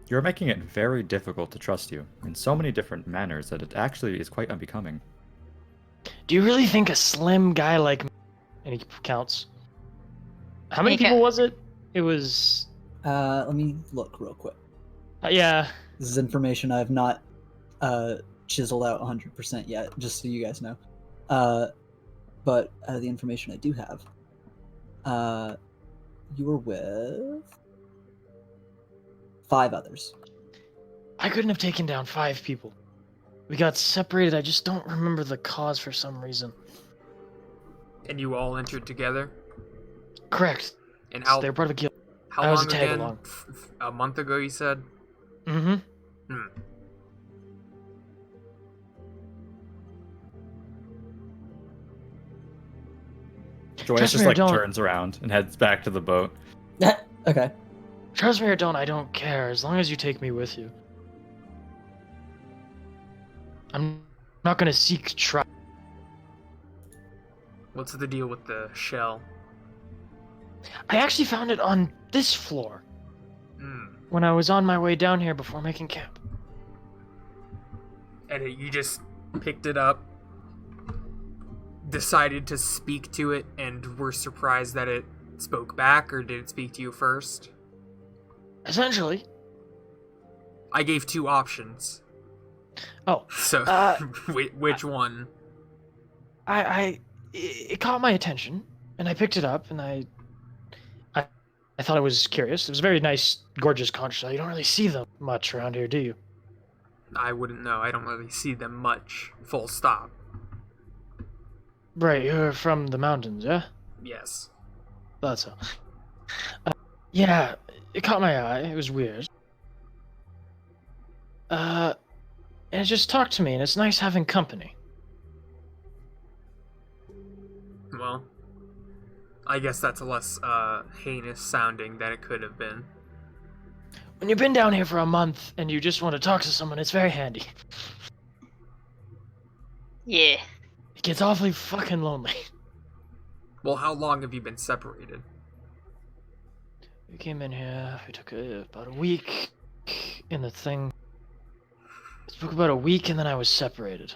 You're making it very difficult to trust you in so many different manners that it actually is quite unbecoming. Do you really think a slim guy like me... And he counts. How many people was it? It was... Let me look real quick. Yeah. This is information I have not chiseled out 100% yet, just so you guys know. But out of the information I do have, you were with 5 others. I couldn't have taken down 5 people. We got separated. I just don't remember the cause for some reason. And you all entered together? Correct. And how? They were part of a guild. How I was long a tag again? along. A month ago, you said? Mm-hmm. Hmm. Joyce just turns around and heads back to the boat. Okay. Trust me or don't, I don't care, as long as you take me with you. I'm not gonna seek trial. What's the deal with the shell? I actually found it on this floor. Hmm. When I was on my way down here before making camp. And you just picked it up, decided to speak to it, and were surprised that it spoke back, or did it speak to you first? Essentially. I gave 2 options. Oh. So, which one? It caught my attention, and I picked it up, and I thought it was curious. It was a very nice, gorgeous conch shell. You don't really see them much around here, do you? I wouldn't know. I don't really see them much. Full stop. Right, you're from the mountains, yeah? Yes. Thought so. Yeah, it caught my eye. It was weird. And it just talked to me, and it's nice having company. Well, I guess that's a less heinous sounding than it could have been. When you've been down here for a month and you just want to talk to someone, it's very handy. Yeah. It gets awfully fucking lonely. Well, how long have you been separated? We came in here, we took about a week in the thing. It took about a week and then I was separated.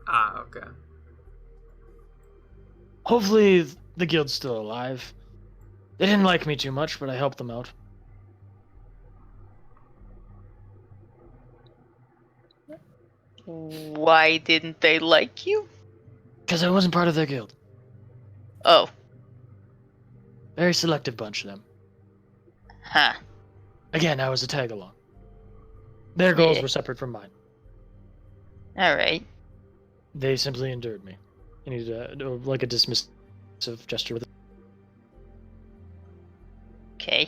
Ah, okay. Hopefully the guild's still alive. They didn't like me too much, but I helped them out. Why didn't they like you? Because I wasn't part of their guild. Oh. Very selective bunch of them. Huh. Again, I was a tag-along. Their goals were separate from mine. Alright. They simply endured me. You need like a dismissive gesture with it. Okay.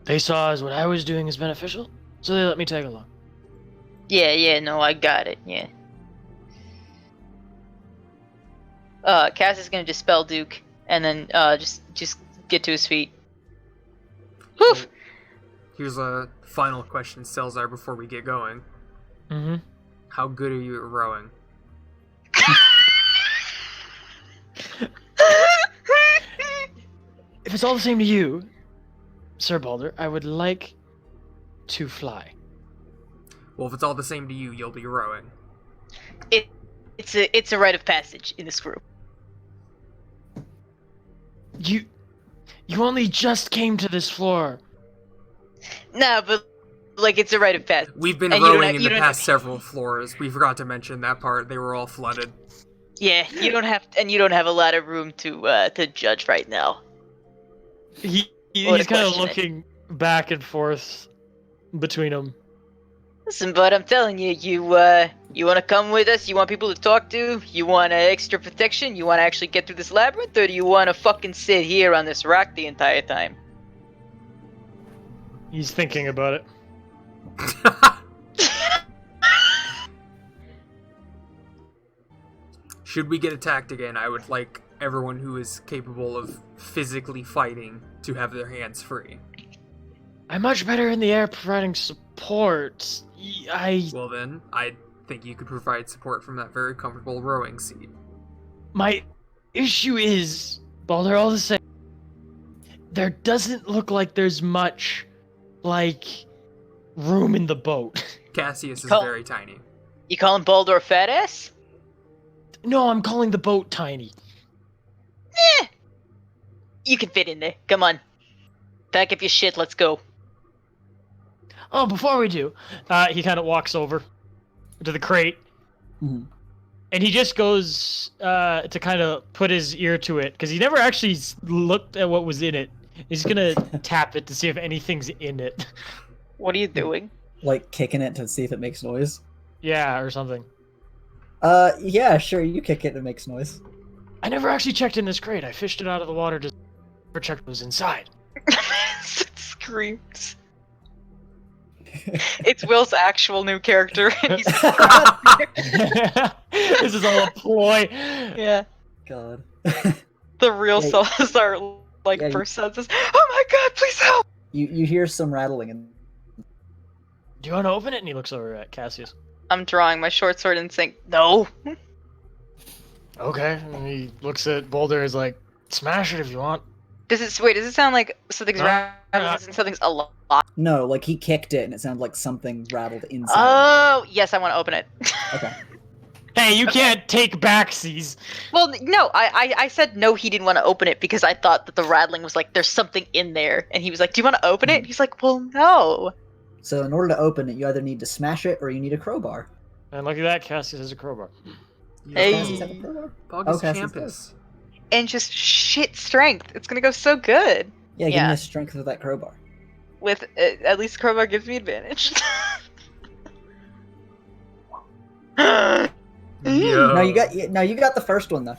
They saw as what I was doing as beneficial, so they let me tag along. Yeah, no, I got it, yeah. Cass is gonna dispel Duke, and then, just get to his feet. Woof! Here's a final question, Selzar, before we get going. Mm-hmm. How good are you at rowing? If it's all the same to you, Sir Balder, I would like to fly. Well, if it's all the same to you, you'll be rowing. It's a rite of passage in this group. You only just came to this floor. No, but like it's a rite of passage. We've been And you don't rowing have- in you the don't past have- several floors. We forgot to mention that part. They were all flooded. Yeah, you don't have a lot of room to judge right now. Or He's to kind of question it. looking back and forth between them. Listen, bud, I'm telling you, you want to come with us? You want people to talk to? You want extra protection? You want to actually get through this labyrinth, or do you want to fucking sit here on this rock the entire time? He's thinking about it. Should we get attacked again, I would like everyone who is capable of physically fighting to have their hands free. I'm much better in the air providing support. Well then, I think you could provide support from that very comfortable rowing seat. My issue is, well, they're all the same. There doesn't look like there's much, like, room in the boat. Cassius is Call- very tiny. You calling Baldur a fat ass? No, I'm calling the boat tiny. You can fit in there. Come on. Pack up your shit, let's go. Oh, before we do, he kind of walks over to the crate, Mhm. and he just goes to kind of put his ear to it, because he never actually looked at what was in it. He's gonna tap it to see if anything's in it. What are you doing? Like kicking it to see if it makes noise. Yeah, or something. Yeah, sure, you kick it and it makes noise. I never actually checked in this crate. I fished it out of the water to check what was inside. It screams. It's Will's actual new character, and he's This is all a ploy. yeah. God. The real Yeah, Salazar like yeah, first senses. Oh my god, please help! You hear some rattling and Do you want to open it? And he looks over at Cassius. I'm drawing my short sword and saying, no. Okay. And he looks at Boulder and is like, smash it if you want. Does it sound like something's rattling and something's alive? no, like he kicked it and it sounded like something rattled inside. Oh, yes, I want to open it. Okay. Hey, you can't take backsies. Well, no, I said no, he didn't want to open it because I thought that the rattling was like, there's something in there. And he was like, do you want to open it? And he's like, well, no. So in order to open it, you either need to smash it or you need a crowbar. And look at that, Cassius has a crowbar. Hey. Does Cassius have a crowbar? Bogus Cassius Campus. And just shit strength. It's going to go so good. Yeah, give Yeah. me a strength with that crowbar. With, at least crowbar gives me advantage. Yo. No, you got the first one though.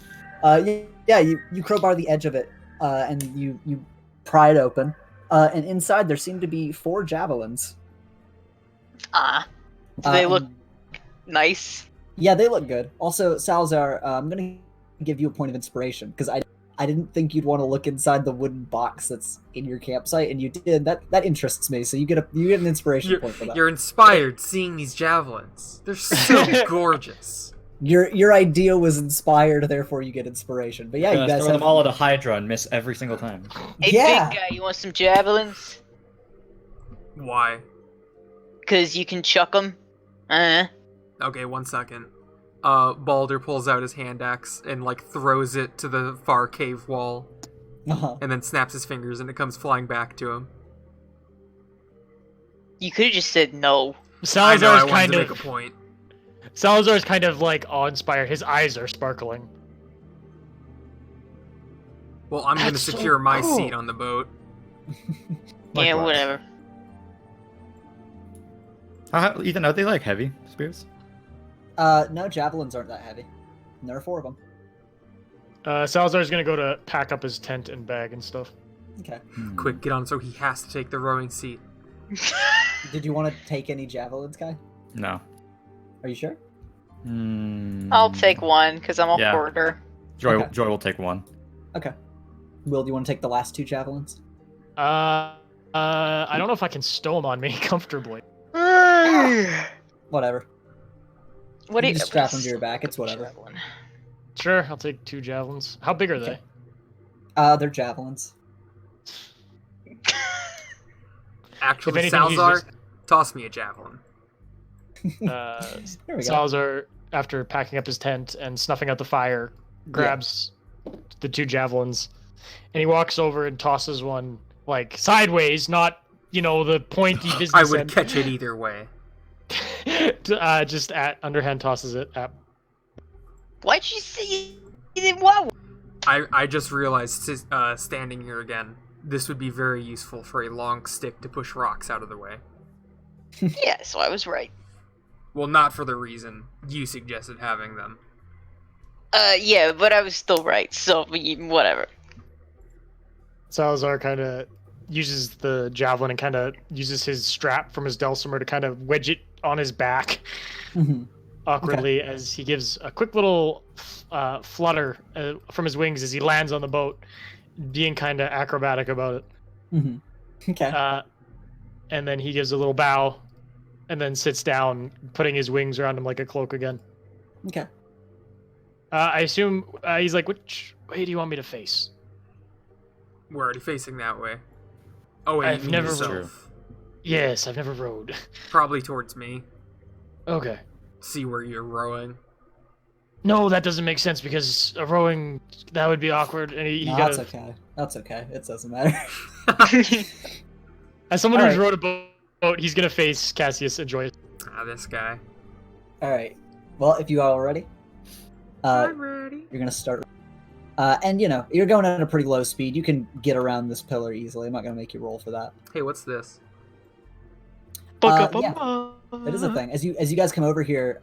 You crowbar the edge of it, and you pry it open, and inside there seem to be 4 javelins. Do they look and- nice? Yeah, they look good. Also, Salazar, I'm gonna give you a point of inspiration because I didn't think you'd want to look inside the wooden box that's in your campsite, and you did. That interests me. So you get an inspiration point for that. You're inspired seeing these javelins. They're so gorgeous. Your idea was inspired, therefore you get inspiration. But yeah, you guys throw have them all at a Hydra and miss every single time. Hey, Yeah. big guy, you want some javelins? Why? Because you can chuck them. Okay, 1 second. Baldur pulls out his hand axe and like throws it to the far cave wall, Uh-huh. and then snaps his fingers and it comes flying back to him. You could have just said no. I know, I Salazar's wanted kind to of make a point. Salazar's kind of like awe-inspired. His eyes are sparkling. Well, I'm going to That's so secure my cool. seat on the boat. Yeah, Likewise. whatever. Ethan, are they like heavy spears? No, javelins aren't that heavy. And there are 4 of them. Salazar's gonna go to pack up his tent and bag and stuff. Okay. Quick, get on so he has to take the rowing seat. Did you want to take any javelins, Kai? No. Are you sure? I'll take one because I'm a Yeah. hoarder. Joy. Okay. Joy will take one. Okay. Will, do you want to take the last 2 javelins? I don't know if I can stow them on me comfortably. Whatever. What do You you just strap them to your back. It's whatever. Sure, I'll take 2 javelins. How big are they? They're javelins. Actually, anything, he's Salazar, just- toss me a javelin. Uh, There we go. Salazar, after packing up his tent and snuffing out the fire, grabs the 2 javelins and he walks over and tosses one like sideways, not the pointy business I would end. catch it either way. Just underhand tosses it at. Why'd you say it? Wow. I just realized, standing here again, this would be very useful for a long stick to push rocks out of the way. Yeah, so I was right. Well, not for the reason you suggested having them. Yeah, but I was still right, so whatever. Salazar kind of uses the javelin and kind of uses his strap from his dulcimer to kind of wedge it on his back awkwardly as he gives a quick little flutter from his wings as he lands on the boat, being kind of acrobatic about it. Okay. And then he gives a little bow and then sits down, putting his wings around him like a cloak again. Okay. I assume he's like, which way do you want me to face? We're already facing that way. Oh, wait, I've you mean never yourself. Yes, I've never rowed. Probably towards me. Okay. See where you're rowing. No, that doesn't make sense because rowing, that would be awkward. And he No, gotta, that's okay. That's okay. It doesn't matter. as someone who's Alright. rowed a boat, he's gonna face Cassius and Joyce. This guy. All right. Well, if you are all ready, I'm ready. you're gonna start. And you're going at a pretty low speed. You can get around this pillar easily. I'm not gonna make you roll for that. Hey, what's this? Yeah, that is a thing. As you guys come over here,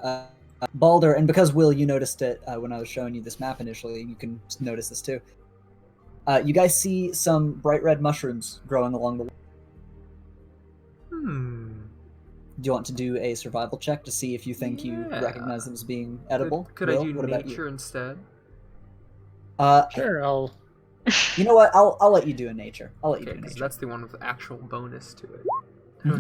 Balder, and because Will, you noticed it when I was showing you this map initially, you can notice this too. You guys see some bright red mushrooms growing along the wall. Do you want to do a survival check to see if you think you Yeah. recognize them as being edible? Could I Will, do what about nature instead? you? Sure, I'll. You know what? I'll let you do a nature. I'll let you Okay, do a 'cause nature. that's the one with the actual bonus to it.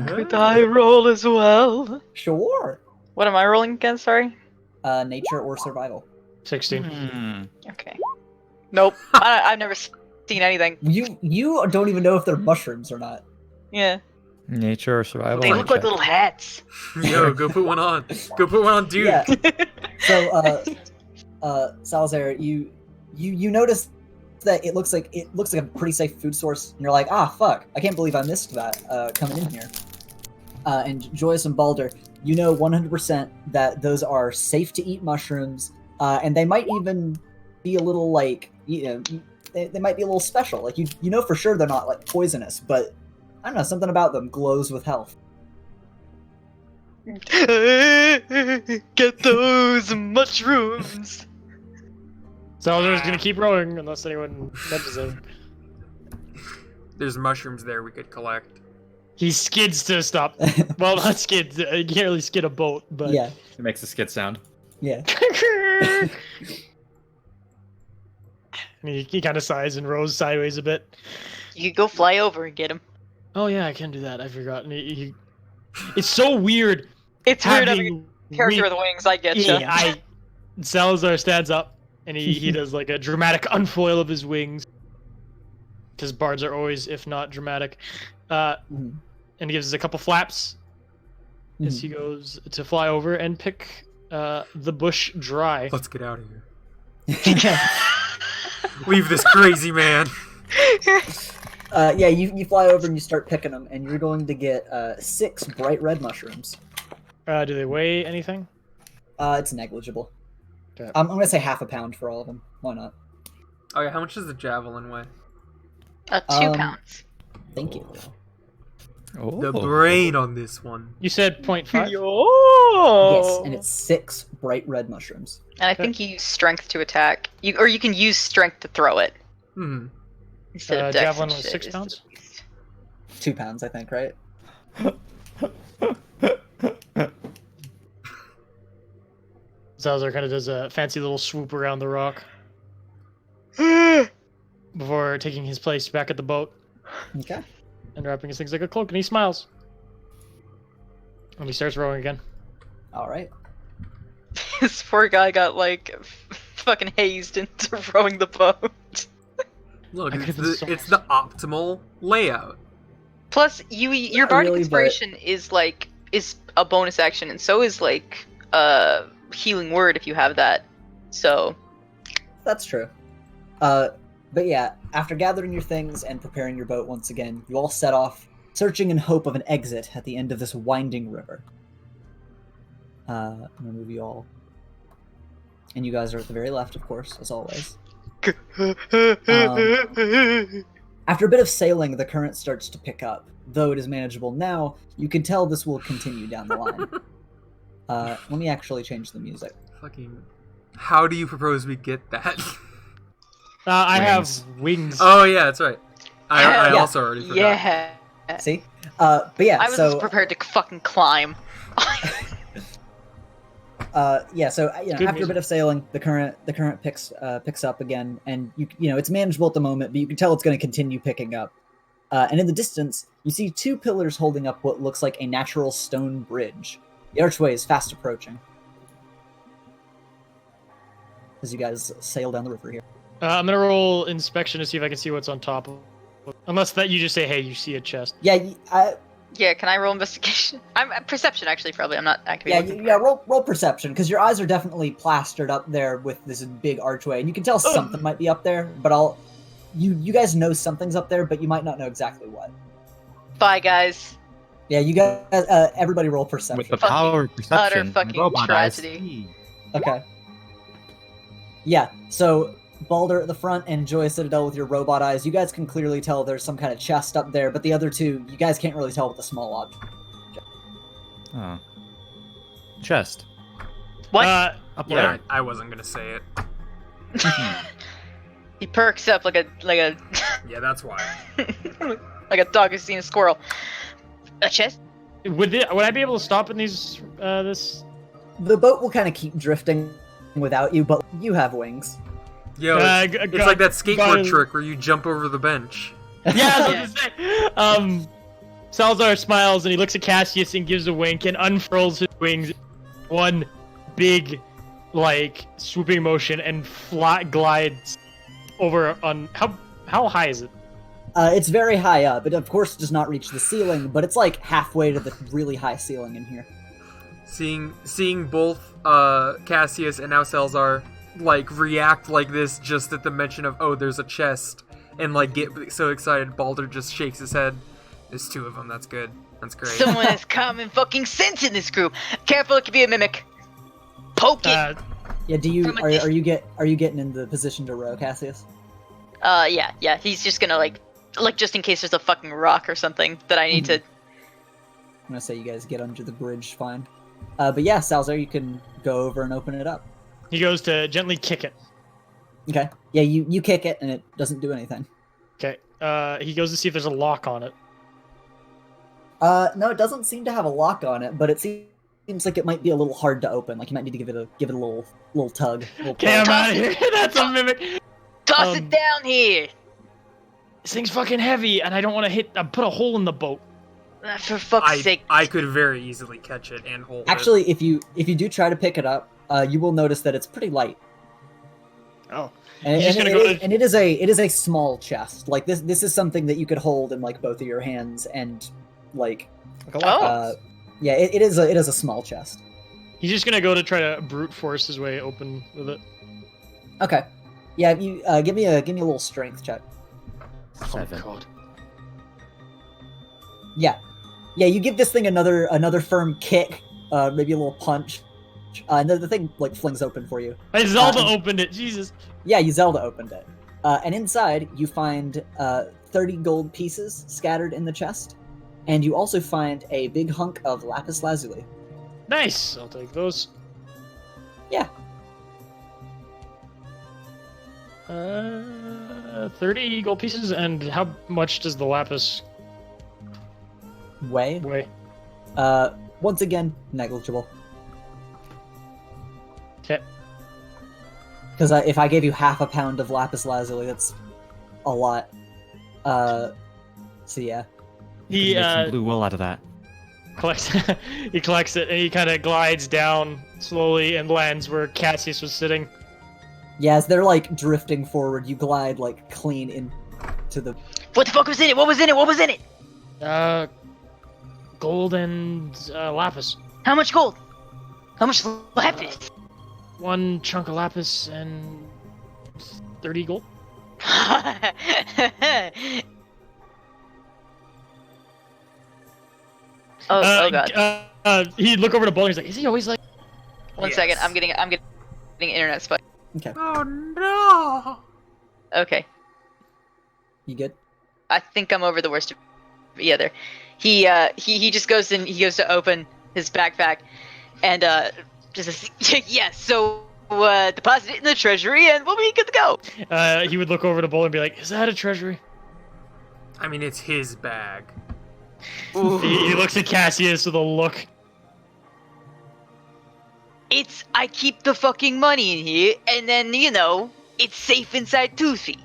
Could I roll as well? Sure. What am I rolling again? Sorry. Nature or survival. 16. Okay. Nope. I've never seen anything. You don't even know if they're mushrooms or not. Yeah. Nature or survival? They look like little hats. Yo, go put one on. Go put one on, dude. Yeah. So, Salazar, you notice that it looks like a pretty safe food source, and you're like, fuck, I can't believe I missed that coming in here. And Joyous and Balder, you know 100% that those are safe to eat mushrooms, and they might even be a little like, they might be a little special. Like you know for sure they're not like poisonous, but I don't know, something about them glows with health. Get those mushrooms. Salazar's gonna keep rowing unless anyone mentions him. There's mushrooms there we could collect. He skids to stop. Well, not skids. You can't really skid a boat, but Yeah, It makes a skid sound. yeah. And he kind of sighs and rows sideways a bit. You could go fly over and get him. Oh yeah, I can do that. I forgot. And it's so weird. It's weird having a character with with wings. I get you. Salazar stands up and he does like a dramatic unfoil of his wings. Because bards are always, if not dramatic. And he gives us a couple flaps as he goes to fly over and pick the bush dry. Let's get out of here. Leave this crazy man. Yeah, you fly over and you start picking them, and you're going to get 6 bright red mushrooms. Do they weigh anything? It's negligible. Okay. I'm going to say half a pound for all of them. Why not? Okay, how much does the javelin weigh? 2 pounds. Thank you. Oh. The brain on this one. You said 0.5? Yes, and it's 6 bright red mushrooms. And I think you use strength to attack. Or you can use strength to throw it. Instead of dex. Javelin and was shit, 6 is pounds? the least. 2 pounds, I think, right? Salazar kind of does a fancy little swoop around the rock before taking his place back at the boat Okay. and wrapping his things like a cloak, and he smiles. And he starts rowing again. All right. This poor guy got like fucking hazed into rowing the boat. Look, I it's could've been the, so it's the optimal layout. Plus, your Not bardic really, inspiration is a bonus action, and so is like healing word if you have that. So That's true. But yeah, after gathering your things and preparing your boat once again, you all set off, searching in hope of an exit at the end of this winding river. I'm gonna move you all. And you guys are at the very left, of course, as always. After a bit of sailing, the current starts to pick up. Though it is manageable now, you can tell this will continue down the line. Let me actually change the music. Fucking. How do you propose we get that? I have wings. Oh yeah, that's right. I also already forgot. Yeah. See? But yeah, I was so prepared to fucking climb. After a bit of sailing, the current picks up again, and you know it's manageable at the moment, but you can tell it's going to continue picking up. And in the distance, you see two pillars holding up what looks like a natural stone bridge. The archway is fast approaching as you guys sail down the river here. I'm gonna roll inspection to see if I can see what's on top. Unless that you just say, hey, you see a chest. Yeah, Yeah, can I roll investigation? I'm perception actually, probably. I'm not actively. Roll perception because your eyes are definitely plastered up there with this big archway, and you can tell something might be up there. But you guys know something's up there, but you might not know exactly what. Bye, guys. Yeah, you guys. Everybody roll perception. With the power of perception, Utter fucking robot eyes tragedy. see. Okay. Yeah. So Balder at the front and Joy Citadel with your robot eyes, you guys can clearly tell there's some kind of chest up there, but the other two, you guys can't really tell with the small object. Oh. Chest. What? Up Yeah, there. I wasn't gonna say it. He perks up like a Yeah, that's why. like a dog has seen a squirrel. A chest? Would I be able to stop in these this? The boat will kind of keep drifting without you, but you have wings. Yo, it's like that skateboard trick where you jump over the bench. Yeah, I was gonna say. Salazar smiles and he looks at Cassius and gives a wink and unfurls his wings. One big, like, swooping motion and flat glides over on how high is it? It's very high up. It of course does not reach the ceiling, but it's like halfway to the really high ceiling in here. Seeing both Cassius and now Salazar like react like this just at the mention of there's a chest and like get so excited, Balder just shakes his head. There's two of them. That's good. That's great. Someone has common fucking sense in this group. Careful, it could be a mimic. Poke it. Yeah. Do you are you getting in the position to row, Cassius? Yeah. He's just gonna like just in case there's a fucking rock or something that I need to. I'm gonna say you guys get under the bridge, fine. But yeah, Salazar, you can go over and open it up. He goes to gently kick it. Okay. Yeah, you kick it and it doesn't do anything. Okay. He goes to see if there's a lock on it. No, it doesn't seem to have a lock on it, but it seems like it might be a little hard to open. Like you might need to give it a little tug. Okay, I'm out of here. That's a mimic. Toss it down here. This thing's fucking heavy, and I don't want to put a hole in the boat. For fuck's sake. I could very easily catch it and hold Actually, if you do try to pick it up, you will notice that it's pretty light. Oh. And it is a small chest. Like this is something that you could hold in like both of your hands and like yeah, it is a small chest. He's just gonna go to try to brute force his way open with it. Okay. Yeah, you give me a little strength check. 7. Oh god. Yeah, you give this thing another firm kick, maybe a little punch, and the thing like flings open for you. Hey, Zelda opened it. Jesus. Yeah, you Zelda opened it, and inside you find 30 gold pieces scattered in the chest, and you also find a big hunk of lapis lazuli. Nice. I'll take those. Yeah. 30 gold pieces, and how much does the lapis Weigh? Once again, negligible. Okay. Because if I gave you half a pound of lapis lazuli, that's a lot. So yeah. He Make some blue wool out of that. collects he collects it and he kind of glides down slowly and lands where Cassius was sitting. Yeah, as they're like drifting forward, you glide like clean into the. What the fuck was in it? What was in it? What was in it? Gold and lapis. How much gold? How much lapis? 1 chunk of lapis and 30 gold. oh god. He'd look over to Boulder. He's like, is he always like? One second. I'm getting internet spike. Okay. Oh no! Okay. You good? I think I'm over the worst. Yeah, there. He just goes in. He goes to open his backpack, and just says, yes. So deposit it in the treasury, and we'll be good to go. He would look over to Boulder and be like, is that a treasury? I mean, it's his bag. He looks at Cassius with a look. I keep the fucking money in here, and then it's safe inside Toothy.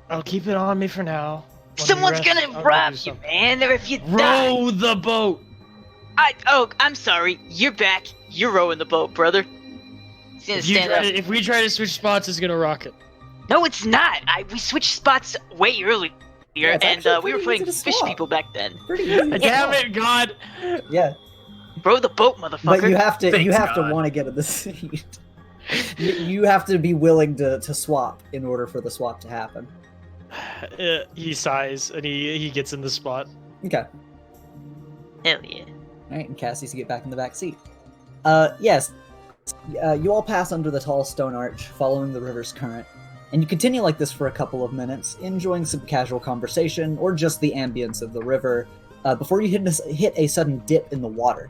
I'll keep it on me for now. When Someone's we rest, gonna I'll rob give you, something. man, or if you Row die. the boat. I'm sorry. You're back. You're rowing the boat, brother. He's gonna stand up. If we try to switch spots, it's gonna rock it. No, it's not. We switched spots way earlier, it's and actually we were pretty playing easy to fish swap. people back then. Pretty easy. Damn it, God. Yeah, Row the boat, motherfucker. but you have to Thanks, to God. want to get in the seat. You have to be willing to swap in order for the swap to happen. He sighs and he gets in the spot. Okay. Hell yeah. All right, and Cassie's get back in the back seat. Yes. You all pass under the tall stone arch, following the river's current, and you continue like this for a couple of minutes, enjoying some casual conversation or just the ambience of the river, before you hit a sudden dip in the water.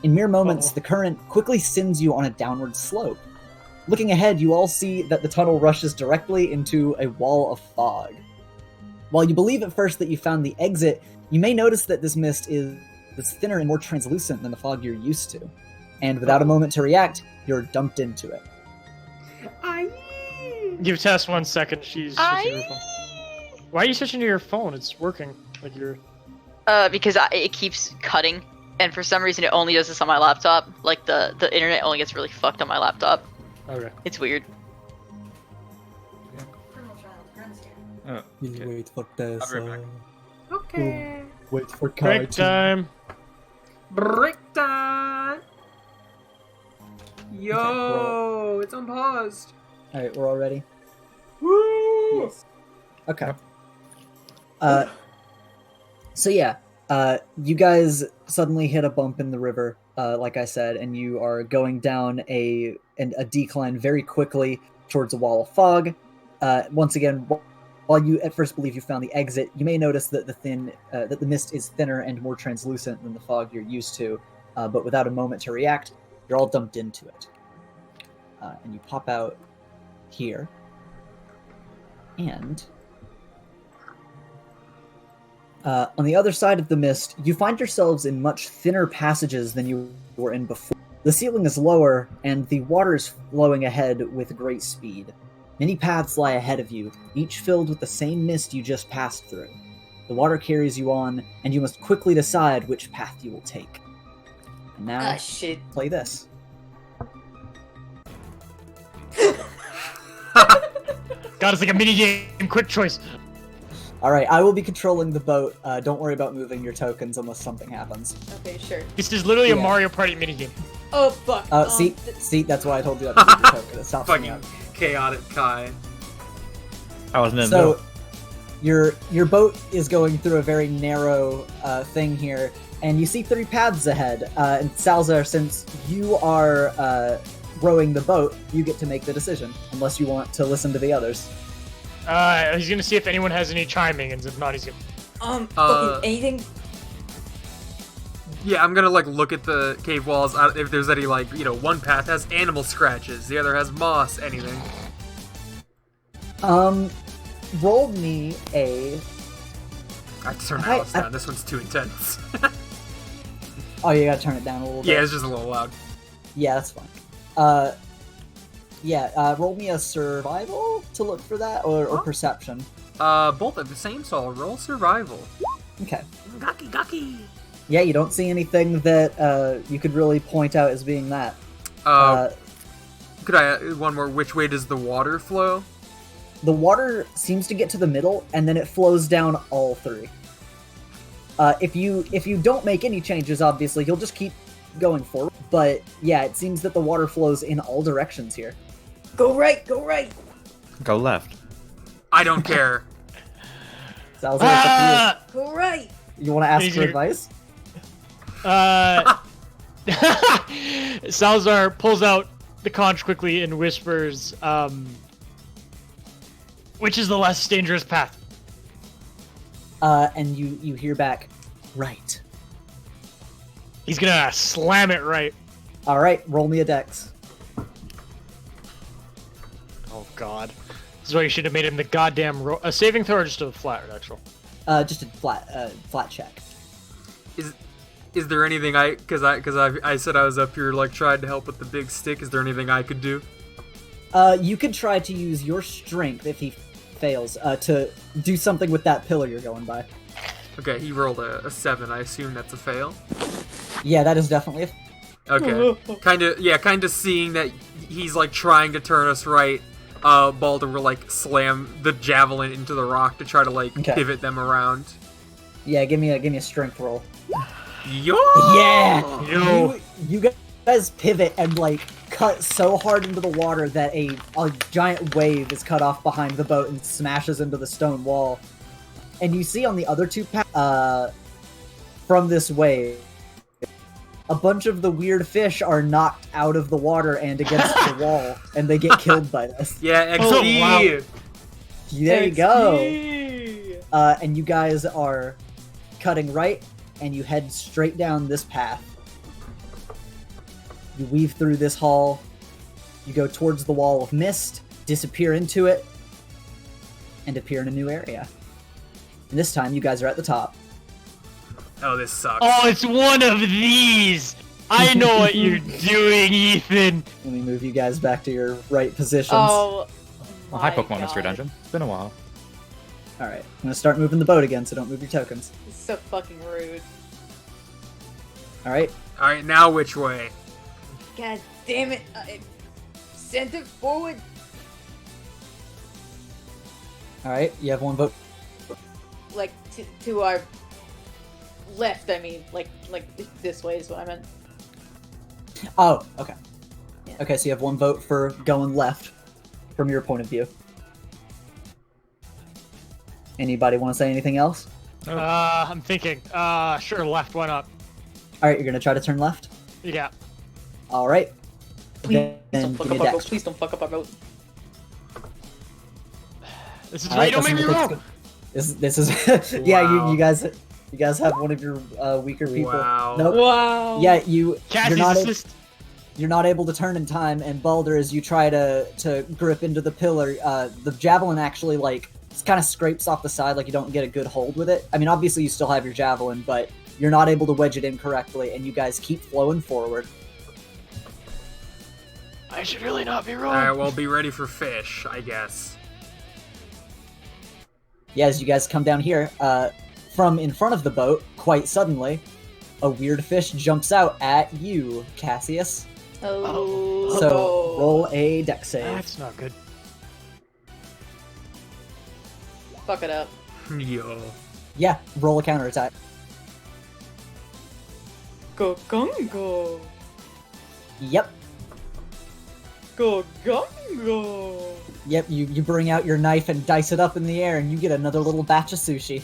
In mere moments, the current quickly sends you on a downward slope. Looking ahead, you all see that the tunnel rushes directly into a wall of fog. While you believe at first that you found the exit, you may notice that this mist is thinner and more translucent than the fog you're used to. And without a moment to react, you're dumped into it. Give Tess 1 second. She's switching her phone. Why are you switching to your phone? It's working. Like you're. Because it keeps cutting, and for some reason it only does this on my laptop. Like the internet only gets really fucked on my laptop. Okay. It's weird. Oh, okay. Wait for this. I'll be right Okay. Wait for Break time. Break time. Yo, roll. it's unpaused. All right, we're all ready. Woo! Okay. So yeah, you guys suddenly hit a bump in the river, like I said, and you are going down a decline very quickly towards a wall of fog. Once again, while you at first believe you found the exit, you may notice that that the mist is thinner and more translucent than the fog you're used to. But without a moment to react, you're all dumped into it, and you pop out here, and on the other side of the mist, you find yourselves in much thinner passages than you were in before. The ceiling is lower, and the water is flowing ahead with great speed. Many paths lie ahead of you, each filled with the same mist you just passed through. The water carries you on, and you must quickly decide which path you will take. And now, Shit. play this. God, it's like a mini game. Quick choice. Alright, I will be controlling the boat. Don't worry about moving your tokens unless something happens. Okay, sure. This is literally a Yeah. Mario Party mini game. Oh fuck. See, that's why I told you not to move your token. It stops me Fucking out. chaotic Kai. I wasn't in So, your boat is going through a very narrow thing here, and you see 3 paths ahead. And Salzar, since you are rowing the boat, you get to make the decision, unless you want to listen to the others. He's gonna see if anyone has any chiming, and if not, he's gonna. Fucking anything. Yeah, I'm gonna look at the cave walls. If there's any one path has animal scratches, the other has moss. Anything. Roll me a. I have to turn my mouse down. This one's too intense. Oh, you gotta turn it down a little bit. Yeah, it's just a little loud. Yeah, that's fine. Roll me a survival to look for that, or perception. Both are the same, so I'll roll survival. Okay. Gaki. Yeah, you don't see anything that you could really point out as being that. Could I one more? Which way does the water flow? The water seems to get to the middle, and then it flows down all 3. If you don't make any changes, obviously, you'll just keep going forward. But yeah, it seems that the water flows in all directions here. Go right, go right. Go left. I don't care. Salazar, it's up All right. to you. You want to ask He's for gonna- advice? Salazar pulls out the conch quickly and whispers, which is the less dangerous path? And you hear back, right. He's gonna slam it right. All right, roll me a dex. Oh god. This is why you should have made him the goddamn a saving throw or just a flat actual. Just a flat check. Is there anything because I said I was up here like trying to help with the big stick. Is there anything I could do? You could try to use your strength if he fails to do something with that pillar you're going by. Okay, he rolled a 7. I assume that's a fail. Yeah, that is definitely Okay. kind of seeing that he's like trying to turn us right. Balder will like slam the javelin into the rock to try to like pivot them around. Yeah, give me a strength roll. Yo! Yeah! Yo! You guys pivot and like cut so hard into the water that a giant wave is cut off behind the boat and smashes into the stone wall. And you see on the other two from this wave, a bunch of the weird fish are knocked out of the water and against the wall, and they get killed by this. Yeah, XP! Oh, wow. There you go. And you guys are cutting right, and you head straight down this path. You weave through this hall. You go towards the wall of mist, disappear into it, and appear in a new area. And this time, you guys are at the top. Oh, this sucks. Oh, it's one of these! I know what you're doing, Ethan! Let me move you guys back to your right positions. Oh. Well, hi, my Pokemon God. Mystery Dungeon. It's been a while. Alright, I'm gonna start moving the boat again, so don't move your tokens. It's so fucking rude. Alright, Alright, now which way? God damn it. Send it forward. alright, you have one vote. Like, to our left, I mean. Like this way is what I meant. Oh, okay. Yeah. Okay, so you have one vote for going left from your point of view. Anybody want to say anything else? I'm thinking. Sure, left, why not? Alright, you're gonna try to turn left? Yeah. Alright. Please Then don't fuck give up me our a boat. dex. Please don't fuck up our boat. This is All right, right, don't let's make me see what roll! This is yeah. Wow. You guys have one of your weaker people. Wow. Nope. Wow. Yeah, you're Cassie's not assist. you're not able to turn in time, and Balder, as you try to grip into the pillar, the javelin actually like kind of scrapes off the side, like you don't get a good hold with it. I mean, obviously you still have your javelin, but you're not able to wedge it in correctly, and you guys keep flowing forward. I should really not be rolling. Alright, well, be ready for fish, I guess. Yeah, as you guys come down here, from in front of the boat, quite suddenly, a weird fish jumps out at you, Cassius. Oh. So roll a dex save. That's not good. Fuck it up. Yo. Yeah, roll a counterattack. Go gungo. Yep. Go gungo. Yep, you bring out your knife and dice it up in the air, and you get another little batch of sushi.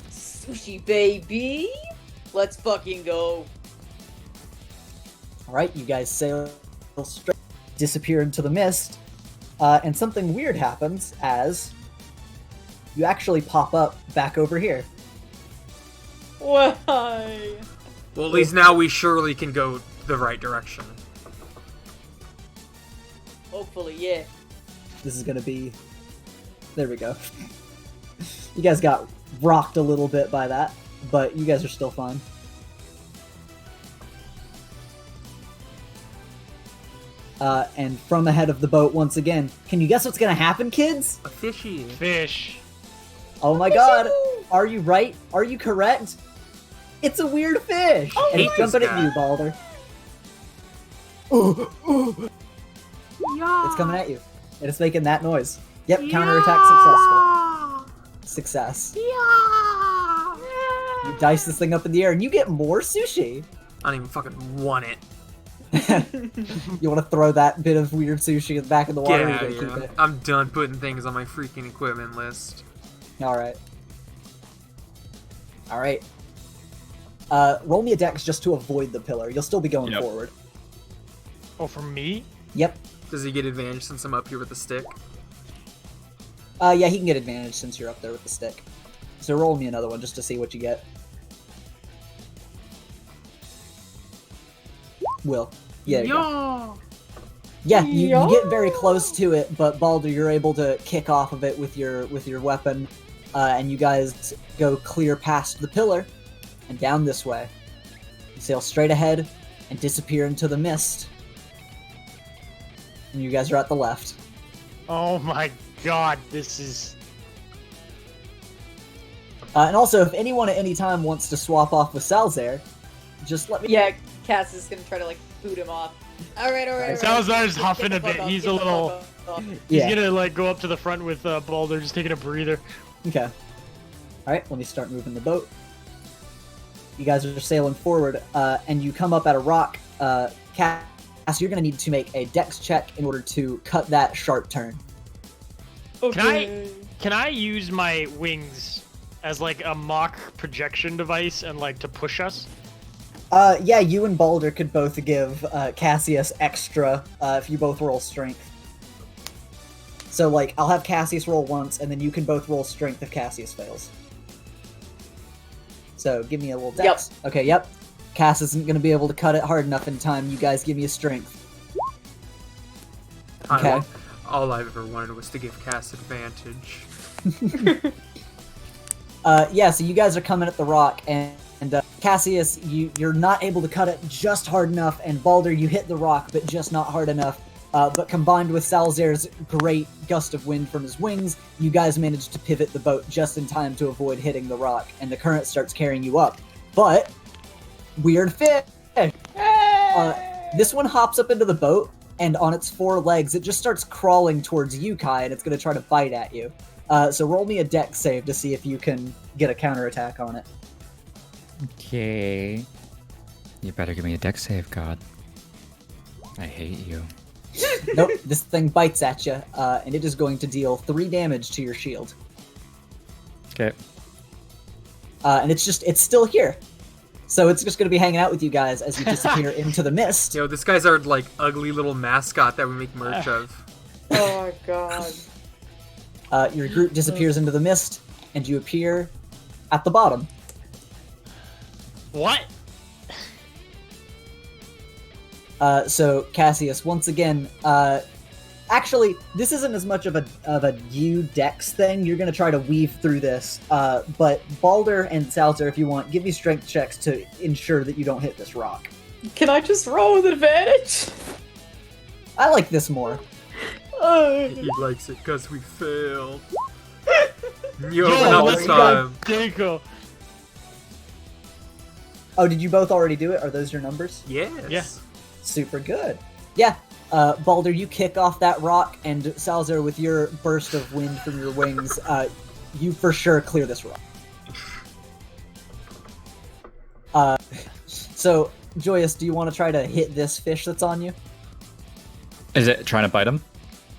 Sushi baby. Let's fucking go. Alright, you guys sail straight, disappear into the mist, and something weird happens as you actually pop up back over here. Why? Well, at least now we surely can go the right direction. Hopefully, yeah. This is gonna be... There we go. You guys got rocked a little bit by that, but you guys are still fine. And from ahead of the boat once again, can you guess what's gonna happen, kids? A fishy. Fish. Oh my god! Are you right? Are you correct? It's a weird fish! Oh, and he's nice. jumping at you, Balder. It's coming at you. And it's making that noise. Yep, counterattack successful. Success. You dice this thing up in the air and you get more sushi. I don't even fucking want it. You want to throw that bit of weird sushi back in the Get water? out Or of you here. gonna keep it? I'm done putting things on my freaking equipment list. All right. All right. Roll me a dex just to avoid the pillar. You'll still be going forward. Oh, for me? Yep. Does he get advantage since I'm up here with the stick? Yeah, he can get advantage since you're up there with the stick. So roll me another one just to see what you get. Will. Yeah. You go. Yeah, you get very close to it, but Baldur, you're able to kick off of it with your weapon, and you guys go clear past the pillar and down this way. You sail straight ahead and disappear into the mist. And you guys are at the left. Oh my god, this is... And also, if anyone at any time wants to swap off with Salzair, just let me... Yeah, Cass is gonna try to like boot him off. Alright. Salazar's huffing a bit. He's a little... He's gonna like go up to the front with Baldur, just taking a breather. Okay. Alright, let me start moving the boat. You guys are sailing forward, and you come up at a rock. Cass, you're gonna need to make a dex check in order to cut that sharp turn. Okay. Can I use my wings as like a mock projection device and like to push us? Yeah, you and Baldur could both give Cassius extra if you both roll strength. So, like, I'll have Cassius roll once, and then you can both roll strength if Cassius fails. So, give me a little dex. Yep. Okay, yep. Cass isn't going to be able to cut it hard enough in time. You guys give me a strength. Okay. All I've ever wanted was to give Cass advantage. Yeah, so you guys are coming at the rock, and Cassius, you're not able to cut it just hard enough, and Baldur, you hit the rock, but just not hard enough. But combined with Salzair's great gust of wind from his wings, you guys managed to pivot the boat just in time to avoid hitting the rock, and the current starts carrying you up. But, weird fish! This one hops up into the boat, and on its 4 legs, it just starts crawling towards you, Kai, and it's going to try to bite at you. So roll me a dex save to see if you can get a counterattack on it. Okay. You better give me a dex save, God. I hate you. Nope, this thing bites at you, and it is going to deal 3 damage to your shield. Okay. And it's still here. So it's just going to be hanging out with you guys as you disappear into the mist. Yo, this guy's our, like, ugly little mascot that we make merch of. Oh my god. Your group disappears into the mist, and you appear at the bottom. What? So Cassius, once again, actually, this isn't as much of a you dex thing. You're gonna try to weave through this, but Baldur and Salter, if you want, give me strength checks to ensure that you don't hit this rock. Can I just roll with advantage? I like this more. He likes it because we failed. Yo, but not this time. Dinko. Oh, did you both already do it? Are those your numbers? Yes. Yeah. Super good. Yeah. Baldur, you kick off that rock, and Salzer, with your burst of wind from your wings, you for sure clear this rock. So, Joyous, do you want to try to hit this fish that's on you? Is it trying to bite him?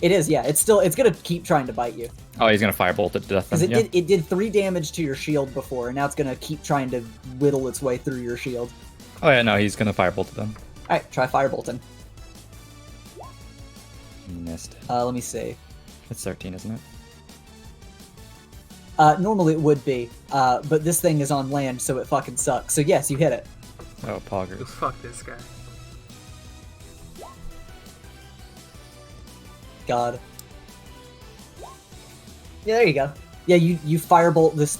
It is, yeah. It's gonna keep trying to bite you. Oh, he's gonna firebolt it to death. Because Then. it did 3 damage to your shield before, and now it's gonna keep trying to whittle its way through your shield. Oh yeah, no, he's gonna firebolt it then. Alright, try firebolting. Missed. Let me see. It's 13, isn't it? Normally it would be, but this thing is on land, so it fucking sucks. So yes, you hit it. Oh, poggers. Fuck this guy. God. Yeah, there you go. Yeah, you firebolt this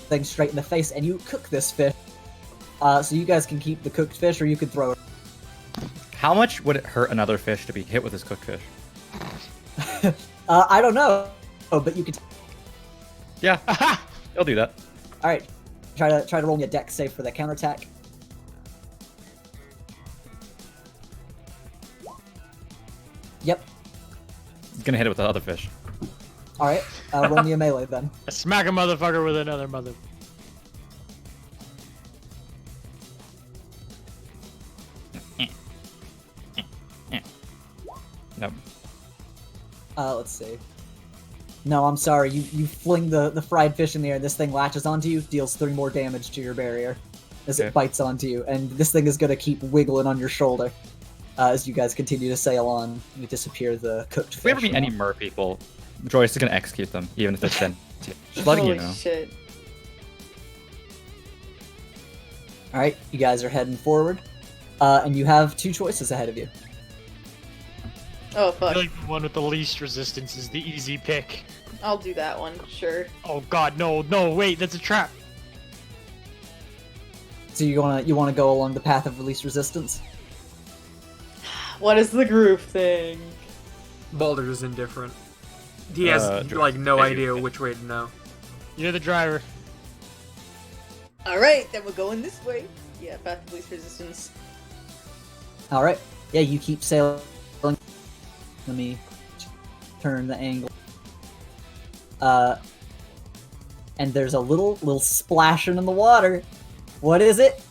thing straight in the face, and you cook this fish. So you guys can keep the cooked fish, or you could throw it. How much would it hurt another fish to be hit with this cooked fish? I don't know, but you could. Yeah, he'll do that. All right, try to roll me a dex save for the counterattack. Yep. He's gonna hit it with the other fish. All right, roll me a melee then. Smack a motherfucker with another mother. Nope. Let's see. No, I'm sorry. You fling the fried fish in the air. This thing latches onto you, deals 3 more damage to your barrier as Okay. it bites onto you, and this thing is gonna keep wiggling on your shoulder as you guys continue to sail on. You disappear the cooked fish. If we ever meet any mer people, Joyce is gonna execute them, even if it's been. Just letting Holy you know. shit. All right, you guys are heading forward, and you have 2 choices ahead of you. Oh I fuck. feel like the one with the least resistance is the easy pick. I'll do that one, sure. Oh god, no, wait, that's a trap. So you wanna go along the path of least resistance? What is the group thing? Baldur is indifferent. He has Joyce, no thank idea you. which way to know. You're the driver. Alright, then we're going this way. Yeah, path of least resistance. All right. Yeah, you keep sailing. Let me turn the angle. And there's a little splashing in the water. What is it?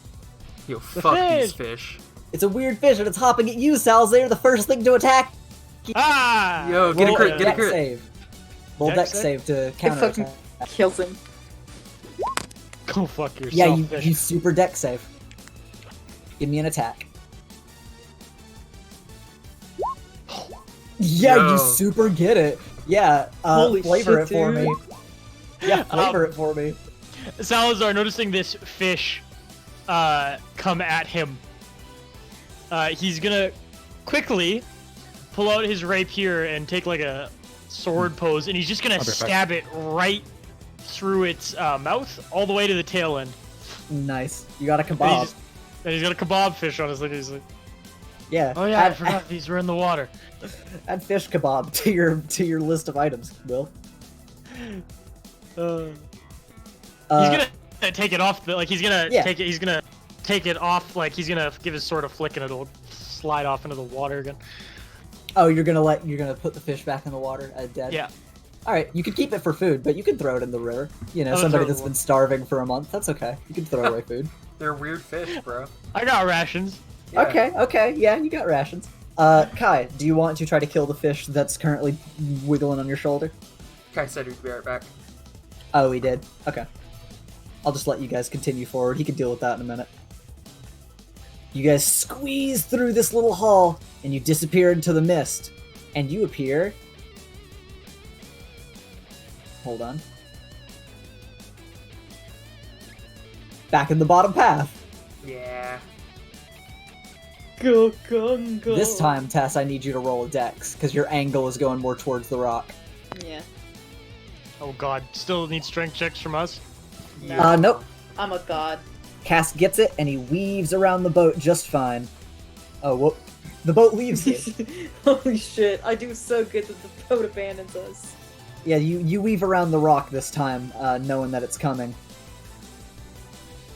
Yo, fuck these fish. It's a weird fish, and it's hopping at you, Sal's. They're the first thing to attack. Ah! Yo, get a Roll crit, get a dex crit. save. Roll Dex dex save? save to It counter fucking attack. kills him. Go fuck yourself, Yeah, you fish. super dex save. Give me an attack. Yeah, Yo. you super get it. Yeah, Holy flavor shit, it for dude. me. Yeah, flavor it for me. Salazar, noticing this fish come at him, he's gonna quickly pull out his rapier and take like a sword pose, and he's just gonna I'll be right back. stab it right through its mouth, all the way to the tail end. Nice. You got a And kebab. he's got a kebab fish on his leg. He's like, Yeah. oh yeah, I add, forgot these were in the water. add fish kebab to your list of items, Will. He's Uh, gonna take it off. He's gonna Yeah. take it. He's gonna take it off. Like he's gonna give his sword a flick, and it'll slide off into the water again. Oh, you're gonna put the fish back in the water dead. Yeah. All right, you could keep it for food, but you could throw it in the river. You know, I'm gonna somebody throw it in that's the been water. starving for a month. That's okay. You can throw away food. They're weird fish, bro. I got rations. Yeah. Okay, yeah, you got rations. Kai, do you want to try to kill the fish that's currently wiggling on your shoulder? Kai said he'd be right back. Oh, he did. Okay. I'll just let you guys continue forward. He can deal with that in a minute. You guys squeeze through this little hall, and you disappear into the mist. And you appear... Hold on. Back in the bottom path. Yeah. Go, go, go. This time, Tess, I need you to roll a dex, because your angle is going more towards the rock. Yeah. Oh god, still need strength checks from us. No. Nope. I'm a god. Cass gets it, and he weaves around the boat just fine. Oh, whoop. The boat leaves you. Holy shit, I do so good that the boat abandons us. Yeah, you weave around the rock this time, knowing that it's coming.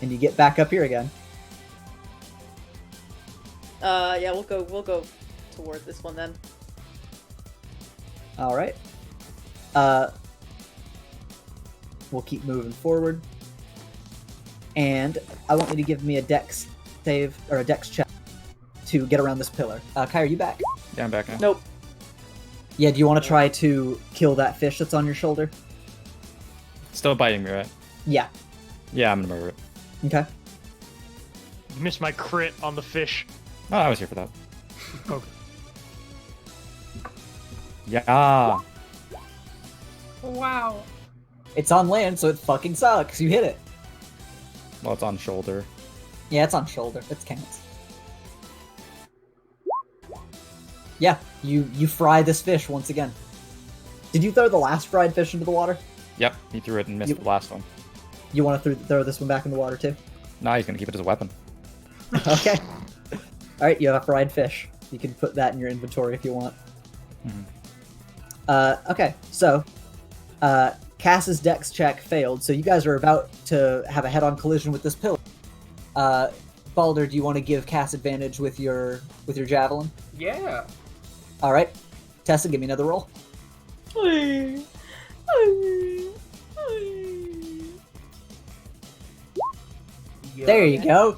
And you get back up here again. Yeah, we'll go toward this one then. Alright. We'll keep moving forward. And I want you to give me a dex save, or a dex check, to get around this pillar. Kai, are you back? Yeah, I'm back now. Nope. Yeah, do you want to try to kill that fish that's on your shoulder? Still biting me, right? Yeah. Yeah, I'm gonna murder it. Okay. You missed my crit on the fish. Oh, I was here for that. Okay. Yeah. Wow. It's on land, so it fucking sucks. You hit it. Well, it's on shoulder. Yeah, it's on shoulder. It counts. Yeah, you fry this fish once again. Did you throw the last fried fish into the water? Yep, he threw it and missed You- the last one. You want to throw this one back in the water too? Nah, he's gonna keep it as a weapon. Okay. Alright, you have a fried fish. You can put that in your inventory if you want. Okay, so Cass's dex check failed, so you guys are about to have a head-on collision with this pillar. Baldur, do you want to give Cass advantage with your javelin? Yeah. Alright. Tessa, give me another roll. There you go.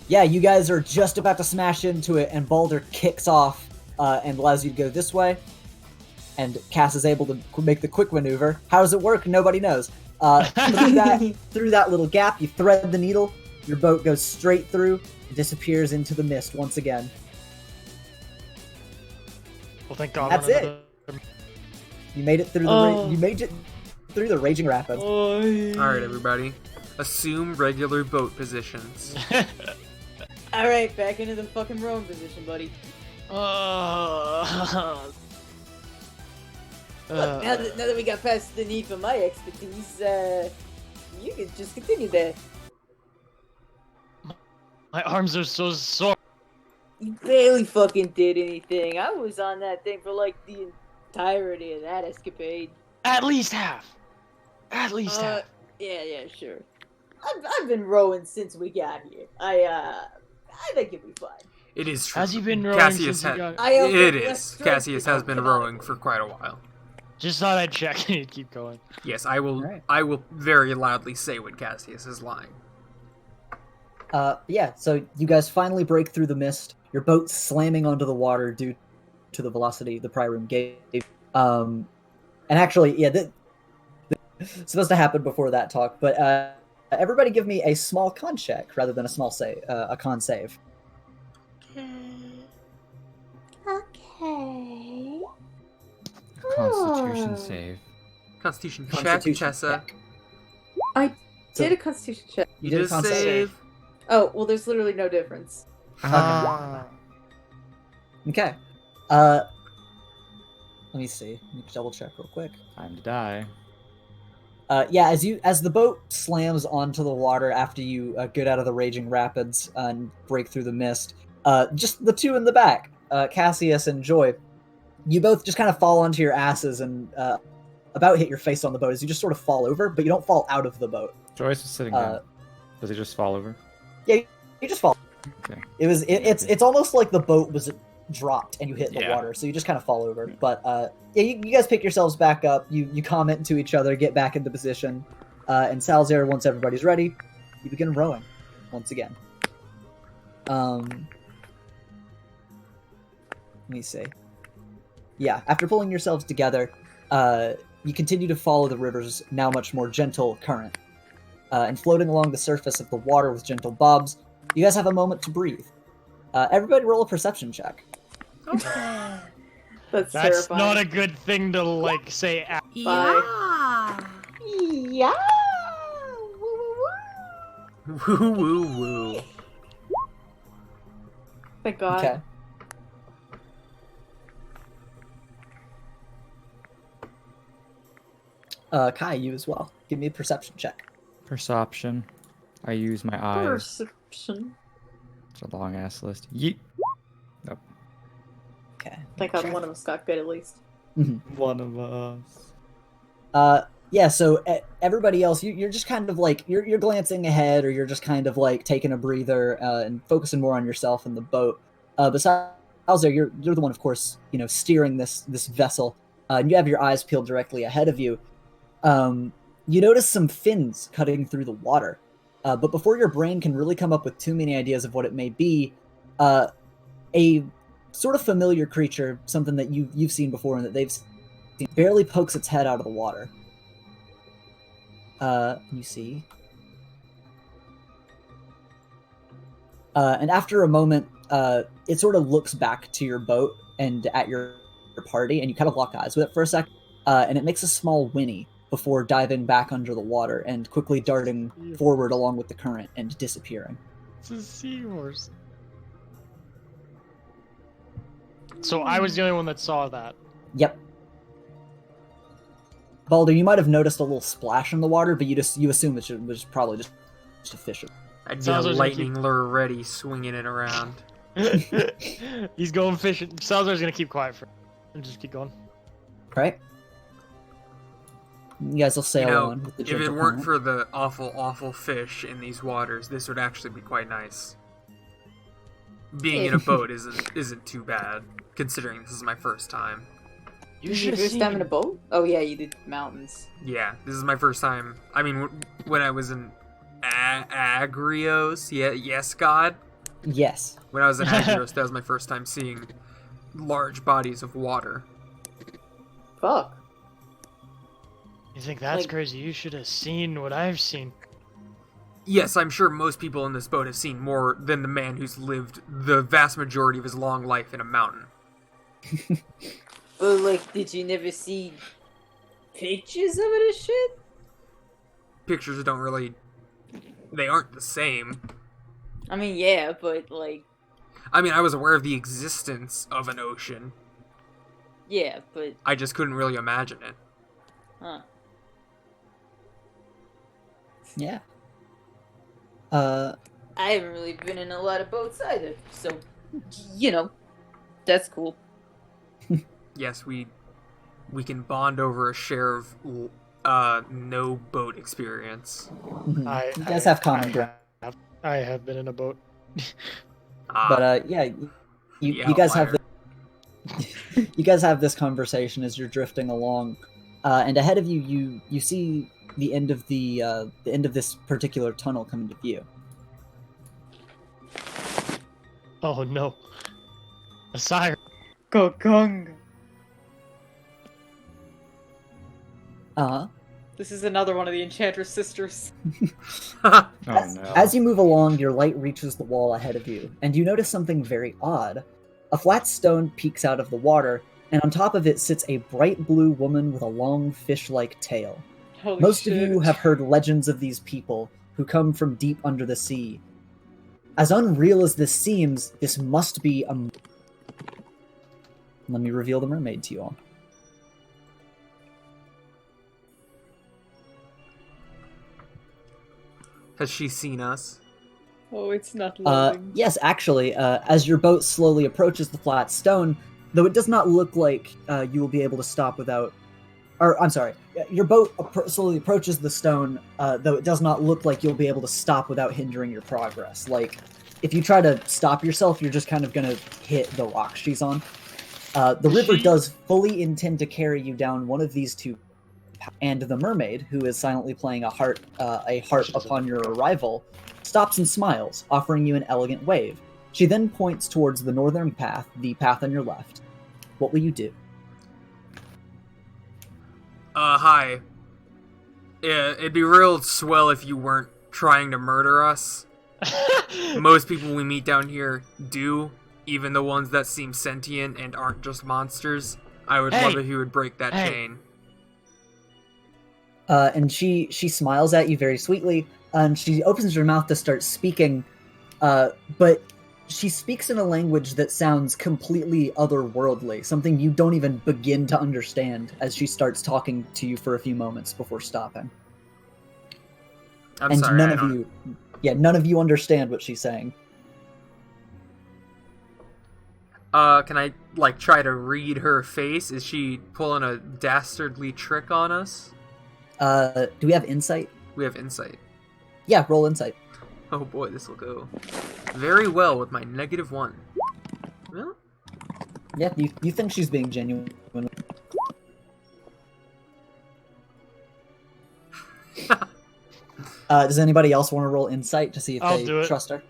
Yeah, you guys are just about to smash into it, and Baldur kicks off and allows you to go this way. And Cass is able to make the quick maneuver. How does it work? Nobody knows. Through that little gap, you thread the needle. Your boat goes straight through, and disappears into the mist once again. Well, thank God. That's it. You made it through the raging rapids. All right, everybody, assume regular boat positions. All right, back into the fucking rowing position, buddy. Look, now that we got past the need for my expertise, you can just continue there. My arms are so sore. You barely fucking did anything. I was on that thing for like the entirety of that escapade. At least half. At least half. Yeah, sure. I've been rowing since we got here. I think you'll be fine. It is true. Has he been rowing Cassius since you got... It is. Cassius has been rowing for quite a while. Just thought I'd check and you'd keep going. Yes, I will. Right. I will very loudly say when Cassius is lying. Yeah, so you guys finally break through the mist. Your boat slamming onto the water due to the velocity the Pry Room gave. And actually, yeah, it's supposed to happen before that talk, but everybody give me a small con check rather than a small save, a con save. Okay. Constitution save. Constitution Constitution check, Chessa. check. I did a constitution check. You did a just con save. Oh, well, there's literally no difference. Okay. Let me see. Let me double check real quick. Time to die. Yeah, as the boat slams onto the water after you get out of the raging rapids and break through the mist, just the two in the back, Cassius and Joy, you both just kind of fall onto your asses and about hit your face on the boat as you just sort of fall over, but you don't fall out of the boat. Joyce is sitting down. Does he just fall over? Yeah, you just fall. Okay. It's almost like the boat was dropped and you hit the Yeah. water, so you just kind of fall over. But yeah, you guys pick yourselves back up. You comment to each other, get back into position, and Salzar, once everybody's ready, you begin rowing once again. Let me see. Yeah, after pulling yourselves together, you continue to follow the river's now much more gentle current, and floating along the surface of the water with gentle bobs. You guys have a moment to breathe. Everybody roll a perception check. That's That's terrifying. not a good thing to, like, say. Yeah. Woo woo woo. Thank God. Okay. Kai, you as well. Give me a perception check. Perception. I use my eyes. Perception. It's a long ass list. Yeet. Okay. Thank God one of us got good at least. One of us. Yeah, so everybody else, you're just kind of like, you're glancing ahead, or you're just kind of like taking a breather and focusing more on yourself and the boat. Besides there, you're the one, of course, steering this vessel, and you have your eyes peeled directly ahead of you. You notice some fins cutting through the water, but before your brain can really come up with too many ideas of what it may be, a sort of familiar creature, something that you've seen before and that they've seen, barely pokes its head out of the water. You see. And after a moment, it sort of looks back to your boat and at your party, and you kind of lock eyes with it for a second, and it makes a small whinny before diving back under the water and quickly darting forward along with the current and disappearing. It's a seahorse. So I was the only one that saw that. Yep. Baldur, you might have noticed a little splash in the water, but you assume it was probably just a fish. I'd get a Salazar's gonna lightning lure ready, swinging it around. He's going fishing. Salazar's gonna keep quiet for and just keep going. Right? You guys will sail on with the if it gentle weren't current. for the awful, awful fish in these waters, this would actually be quite nice. Being in a boat isn't too bad, considering this is my first time. You Did should you have first seen time in a boat? Oh yeah, you did mountains. Yeah, this is my first time. I mean, when I was in Agrios, yes, God. Yes. When I was in Agrios, that was my first time seeing large bodies of water. Fuck. You think that's Like- crazy? You should have seen what I've seen. Yes, I'm sure most people in this boat have seen more than the man who's lived the vast majority of his long life in a mountain. But like, did you never see pictures of it or shit? Pictures don't really... They aren't the same. I mean, yeah, but like, I mean, I was aware of the existence of an ocean. yeah, but I just couldn't really imagine it. huh? Yeah. I haven't really been in a lot of boats either, so you know, that's cool. Yes, we can bond over a share of no boat experience. Mhm. You guys have common ground. I have been in a boat. But yeah, you guys have you guys have this conversation as you're drifting along, and ahead of you you see the end of the end of this particular tunnel come into view. Oh no. A siren. Kokong. Uh-huh. This is another one of the Enchantress sisters. Oh no. As you move along, your light reaches the wall ahead of you, and you notice something very odd. A flat stone peeks out of the water, and on top of it sits a bright blue woman with a long fish-like tail. Holy Most shit. of you have heard legends of these people who come from deep under the sea. As unreal as this seems, this must be a... Let me reveal the mermaid to you all. Has she seen us? Oh, it's not loving. Yes, actually, as your boat slowly approaches the flat stone, though it does not look like you will be able to stop without... Or, I'm sorry, your boat slowly approaches the stone, though it does not look like you'll be able to stop without hindering your progress. Like, if you try to stop yourself, you're just kind of going to hit the rock she's on. The river does fully intend to carry you down one of these two, and the mermaid, who is silently playing a harp upon your arrival, stops and smiles, offering you an elegant wave. She then points towards the northern path, the path on your left. What will you do? Hi. Yeah, it'd be real swell if you weren't trying to murder us. Most people we meet down here do, even the ones that seem sentient and aren't just monsters. I would love if you would break that chain. And she smiles at you very sweetly, and she opens her mouth to start speaking, but she speaks in a language that sounds completely otherworldly, something you don't even begin to understand as she starts talking to you for a few moments before stopping. I'm sorry, none of you understand what she's saying. Can I, try to read her face? Is she pulling a dastardly trick on us? Do we have insight? We have insight. Yeah, roll insight. Oh boy, this will go very well with my -1. Well, Yeah, you think she's being genuine. Does anybody else want to roll insight to see if I'll they do it. trust her?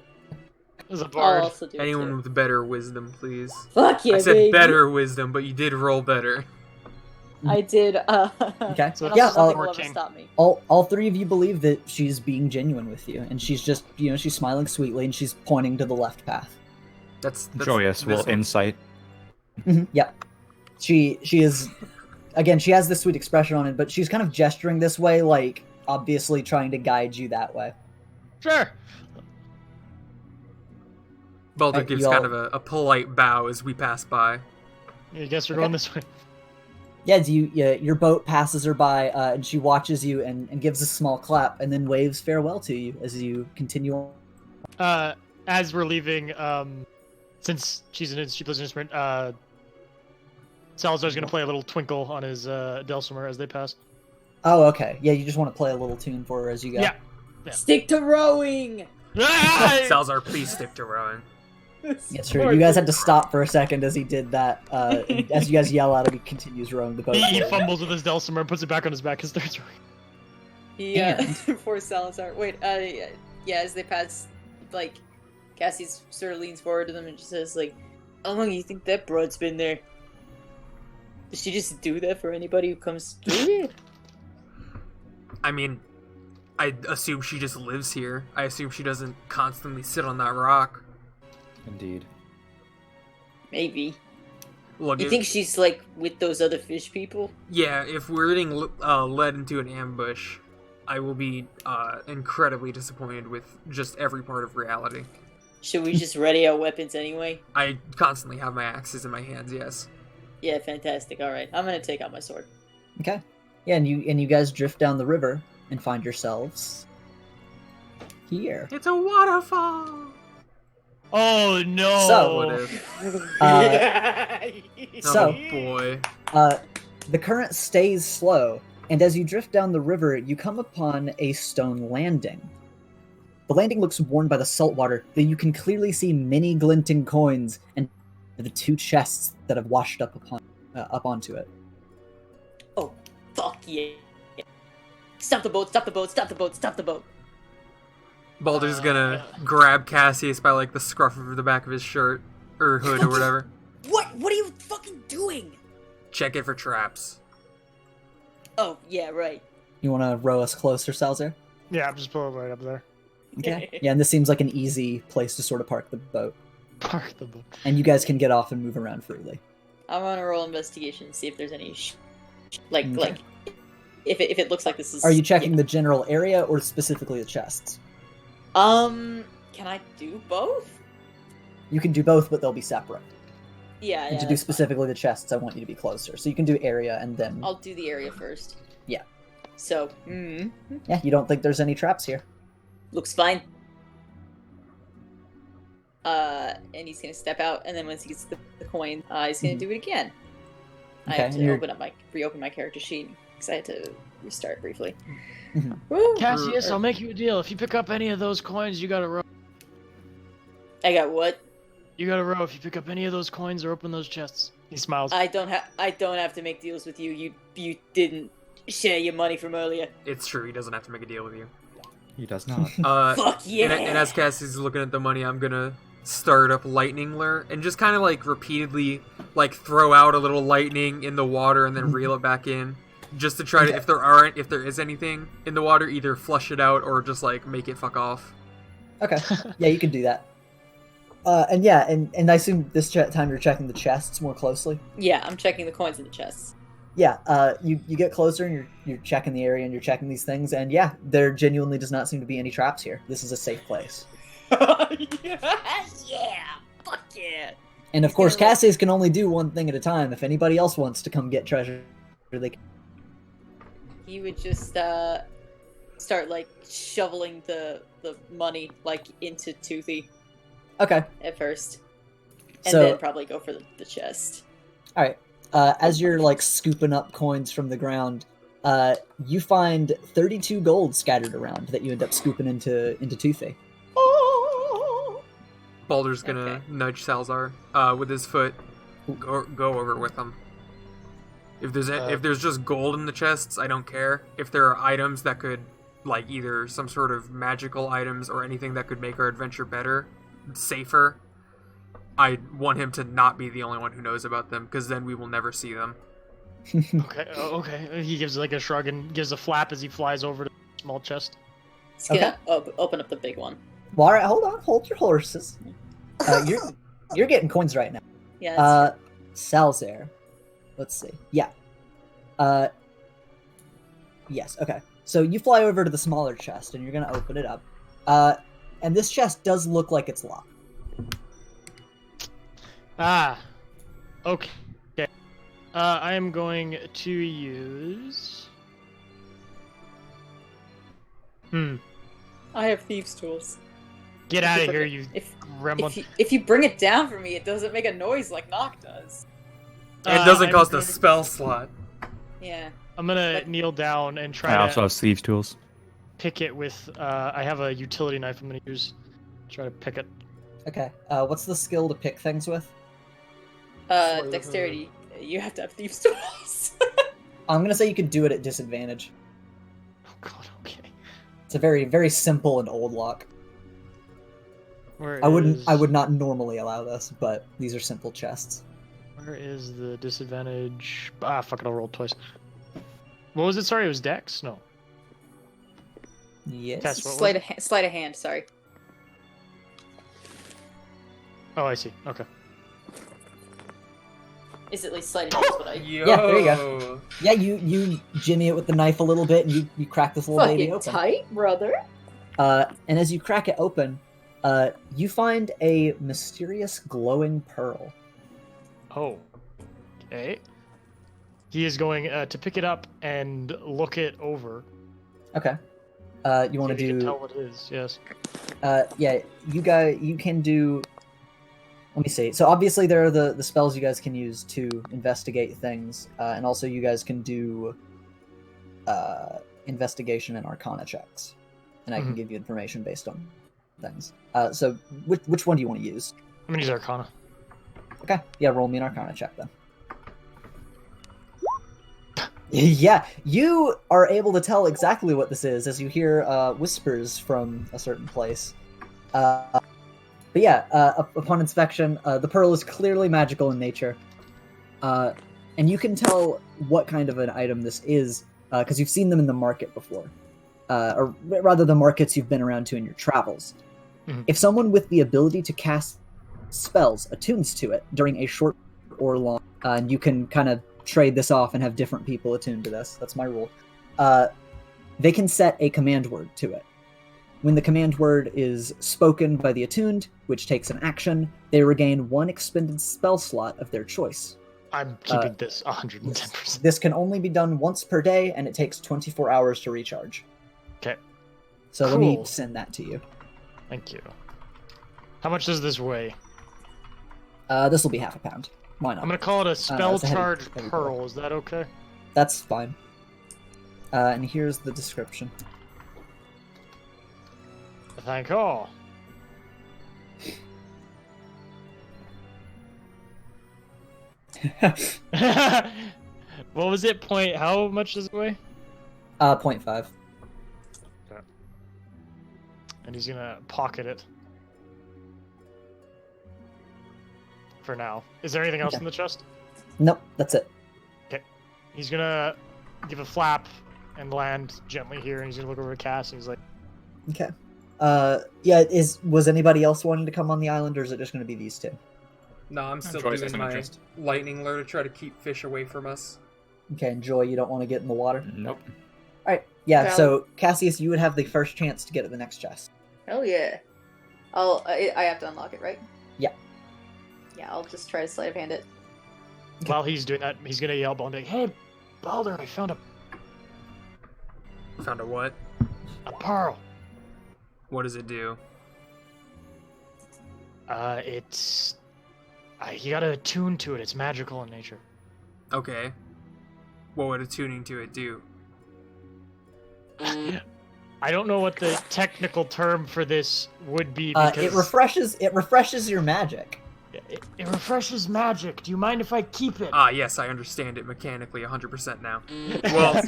There's a I'll bard. also do it anyone too. with better wisdom, please. Fuck yeah, I said baby. better wisdom, but you did roll better. I did. Okay. So and Yeah, also nothing will ever 14. stop me. All three of you believe that she's being genuine with you, and she's just, she's smiling sweetly, and she's pointing to the left path. That's Joyous will this one. insight. Yeah. She is, again, she has this sweet expression on it, but she's kind of gesturing this way, like, obviously trying to guide you that way. Sure. Baldur Hey, gives y'all- kind of a polite bow as we pass by. I guess we're Okay. going this way. Yeah, your boat passes her by, and she watches you and gives a small clap, and then waves farewell to you as you continue on. As we're leaving, since she plays an instrument, Salazar's gonna play a little twinkle on his dulcimer as they pass. Oh, okay. Yeah, you just want to play a little tune for her as you go. Yeah. Stick to rowing. Salazar, please stick to rowing. Yeah, true. You guys had to stop for a second as he did that. And as you guys yell at him, he continues rowing the boat. He fumbles with his dulcimer and puts it back on his back and starts rowing. Yeah, And- poor Salazar. Wait, yeah, as they pass, Cassie's sort of leans forward to them and just says, How long do you think that broad's been there? Does she just do that for anybody who comes through here? I mean, I assume she just lives here. I assume she doesn't constantly sit on that rock. Indeed. Maybe. Look, You think she's like with those other fish people? Yeah, if we're getting led into an ambush, I will be incredibly disappointed with just every part of reality. Should we just ready our weapons anyway? I constantly have my axes in my hands, yes. Yeah, fantastic. All right, I'm gonna take out my sword. Okay. Yeah, and you guys drift down the river and find yourselves here. It's a waterfall! Oh no! So- What if? So- Oh boy. The current stays slow, and as you drift down the river, you come upon a stone landing. The landing looks worn by the salt water, but you can clearly see many glinting coins and the two chests that have washed up onto it. Oh, fuck yeah. Stop the boat, stop the boat, stop the boat, stop the boat. Baldur's gonna grab Cassius by like the scruff of the back of his shirt or hood or whatever. What? What are you fucking doing? Check it for traps. Oh, yeah, right. You want to row us closer, Salzer? Yeah, I'm just pulling right up there. Okay. Yeah, and this seems like an easy place to sort of park the boat. Park the boat. And you guys can get off and move around freely. I'm gonna roll investigation, see if there's any like Okay. if it looks like this is. Are you checking the general area or specifically the chests? Can I do both? You can do both, but they'll be separate. Yeah, And yeah. to do that's fine. specifically the chests, I want you to be closer. So you can do area and then... I'll do the area first. Yeah. So, Yeah, you don't think there's any traps here? looks fine. And he's gonna step out, and then once he gets the coin, he's gonna do it again. I Okay, have and to you're- reopen my character sheet because I had to restart briefly. Mhm. Woo! Cassius, I'll make you a deal. If you pick up any of those coins, you gotta row. I got what? You gotta row if you pick up any of those coins or open those chests. He smiles. I don't have to make deals with you. You didn't share your money from earlier. It's true, he doesn't have to make a deal with you. He does not. Fuck yeah! And as Cassius is looking at the money, I'm gonna start up lightning lure and just kind of like repeatedly like throw out a little lightning in the water and then reel it back in, just to try to if there is anything in the water, either flush it out or just like make it fuck off. Okay. Yeah, you can do that. And I assume this time you're checking the chests more closely? Yeah, I'm checking the coins in the chests. Yeah, you get closer and you're checking the area and you're checking these things, and yeah, there genuinely does not seem to be any traps here. This is a safe place. Yeah! Fuck yeah! And of course, Yeah, like- Cassius can only do one thing at a time. If anybody else wants to come get treasure, they can. He would just start like shoveling the money like into Toothy Okay. at first, and So- then probably go for the chest. All right. As you're like scooping up coins from the ground, you find 32 gold scattered around that you end up scooping into Toothy. Baldur's gonna Okay. nudge Salzar with his foot, go over with him. If there's just gold in the chests, I don't care. If there are items that could, like either some sort of magical items or anything that could make our adventure better, safer, I want him to not be the only one who knows about them, because then we will never see them. Okay. He gives like a shrug and gives a flap as he flies over to the small chest. He's gonna open up the big one. Well, all right, hold your horses. You're getting coins right now. Yeah. That's Salzair. Let's see. Yeah. Yes. Okay. So you fly over to the smaller chest and you're gonna open it up. And this chest does look like it's locked. Okay. I am going to use. I have thieves' tools. Get out of here, you If gremlin. if you bring it down for me, it doesn't make a noise like knock does. It doesn't I'm cost a gonna- spell slot. Yeah. I'm gonna kneel down and try I to also have sleeves tools. pick it with. I have a utility knife. I'm gonna use. Try to pick it. Okay. What's the skill to pick things with? Dexterity. You have to have thieves' tools. I'm gonna say you could do it at disadvantage. Oh God. Okay. It's a very, very simple and old lock. I would not normally allow this, but these are simple chests. Where is the disadvantage? Ah, fuck it, I'll roll twice. What was it? Sorry, it was Dex? No. Yes. Tess, what was Sleight it? of hand, sorry. Oh, I see. Okay. Is at least sleight of hand is what I... Yo. Yeah, there you go. Yeah, you jimmy it with the knife a little bit, and you crack this little baby Fucking open. tight, brother. And as you crack it open, you find a mysterious glowing pearl. Oh. Okay. He is going to pick it up and look it over. Okay. You want to See if he can do? tell what it is. Yes. Yeah, you can do. Let me see. So obviously there are the spells you guys can use to investigate things, and also you guys can do investigation and arcana checks, and I can give you information based on things. So which one do you want to use? I'm gonna use Arcana. Okay, yeah, roll me an arcana check then. Yeah, you are able to tell exactly what this is as you hear whispers from a certain place. But yeah, upon inspection, the pearl is clearly magical in nature. And you can tell what kind of an item this is, because you've seen them in the market before. Or rather, the markets you've been around to in your travels. Mm-hmm. If someone with the ability to cast spells attunes to it during a short or long, and you can kind of trade this off and have different people attuned to this. That's my rule. They can set a command word to it. When the command word is spoken by the attuned, which takes an action, they regain one expended spell slot of their choice. I'm keeping this 110%. This can only be done once per day, and it takes 24 hours to recharge. Okay. So let me Cool. send that to you. Thank you. How much does this weigh? This will be half a pound. Why not? I'm gonna call it a spell it's a heavy- charge heavy pearl. Is that okay? That's fine. And here's the description. Thank all. What was it? How much does it weigh? 0.5. And he's gonna pocket it. For now. Is there anything else Okay. in the chest? Nope, that's it. He's gonna give a flap and land gently here, and he's gonna look over at Cass, and he's like, Okay. Yeah, was anybody else wanting to come on the island, or is it just going to be these two? No, I'm still Joyce has doing some my interest. lightning lure to try to keep fish away from us. Okay, and Joy, you don't want to get in the water? Nope. Alright, yeah, Valid. so Cassius, you would have the first chance to get at the next chest. Hell yeah. I have to unlock it, right? Yeah. Yeah, I'll just try to sleight of hand it. while he's doing that, he's gonna yell Baldur, "Hey, Baldur, I found Found a what? a pearl. What does it do? It's... you gotta attune to it. It's magical in nature." Okay. What would attuning to it do? I don't know what the technical term for this would be because It refreshes your magic. it refreshes magic. Do you mind if I keep it? Ah, yes, I understand it mechanically 100% now. Well,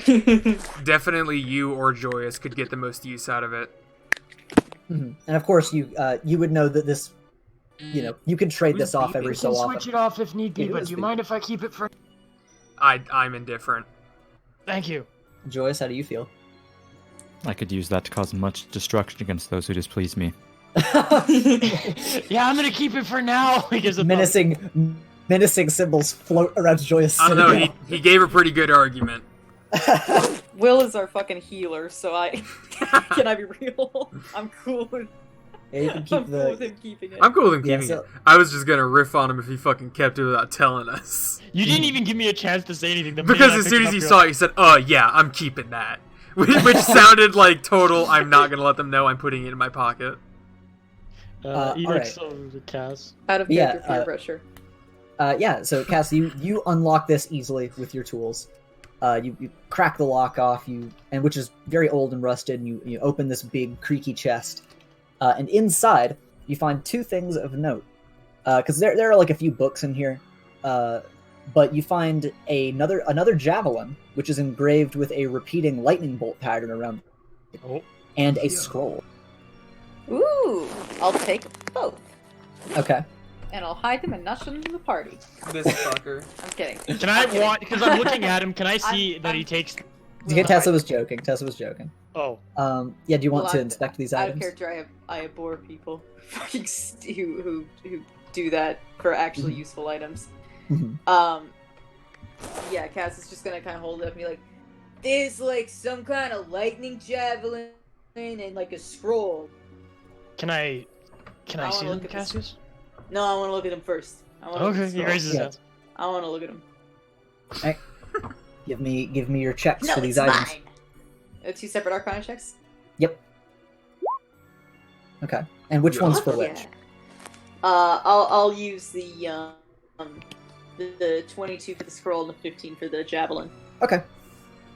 definitely you or Joyous could get the most use out of it. And of course, you would know that this, you can trade this off every so often. Switch it off if need be, It but is do you beeping. mind if I keep it for... I'm indifferent. Thank you. Joyous, how do you feel? I could use that to cause much destruction against those who displease me. Yeah, I'm gonna keep it for now. Because of menacing symbols float around Joyous. I don't know, he gave a pretty good argument. Will is our fucking healer, so can I be real? I'm cool with Yeah, you can keep I'm cool with him keeping it. I'm cool with him keeping so- it. I was just gonna riff on him if he fucking kept it without telling us. You didn't even give me a chance to say anything. The minute Because I as picked soon it as up, he you're saw like, it, he said, yeah, I'm keeping that. Which sounded like total, I'm not gonna let them know I'm putting it in my pocket. Edict's alright. over to Cass. Out of Yeah, character peer pressure. Yeah, so Cass, you unlock this easily with your tools. You crack the lock off, which is very old and rusted, and you open this big creaky chest. And inside, you find two things of note. Because there are like a few books in here. But you find another javelin, which is engraved with a repeating lightning bolt pattern around it, Oh. and a Yeah. scroll. Ooh, I'll take both. Okay. And I'll hide them and not show them to the party. This fucker. I'm kidding. Can I want? Because I'm looking at him. Can I see that he takes? Tessa was joking. Tessa was joking. Oh. Yeah. Do you want Well, to inspect these Out of items? character, I abhor people fucking who do that for actually useful items. Mhm. Yeah, Cass is just gonna kind of hold it up and be like, "There's like some kind of lightning javelin and like a scroll." Can I I see wanna them, look at this. Cassius? No, I want to look at him first. I wanna look at Okay, the he scroll. raises his Yeah. hands. I want to look at him. Give me your checks No, for these it's items. mine. 2 separate Arcana checks. Yep. Okay. And which one's for Fuck which? yeah. I'll use the 22 for the scroll and the 15 for the javelin. Okay.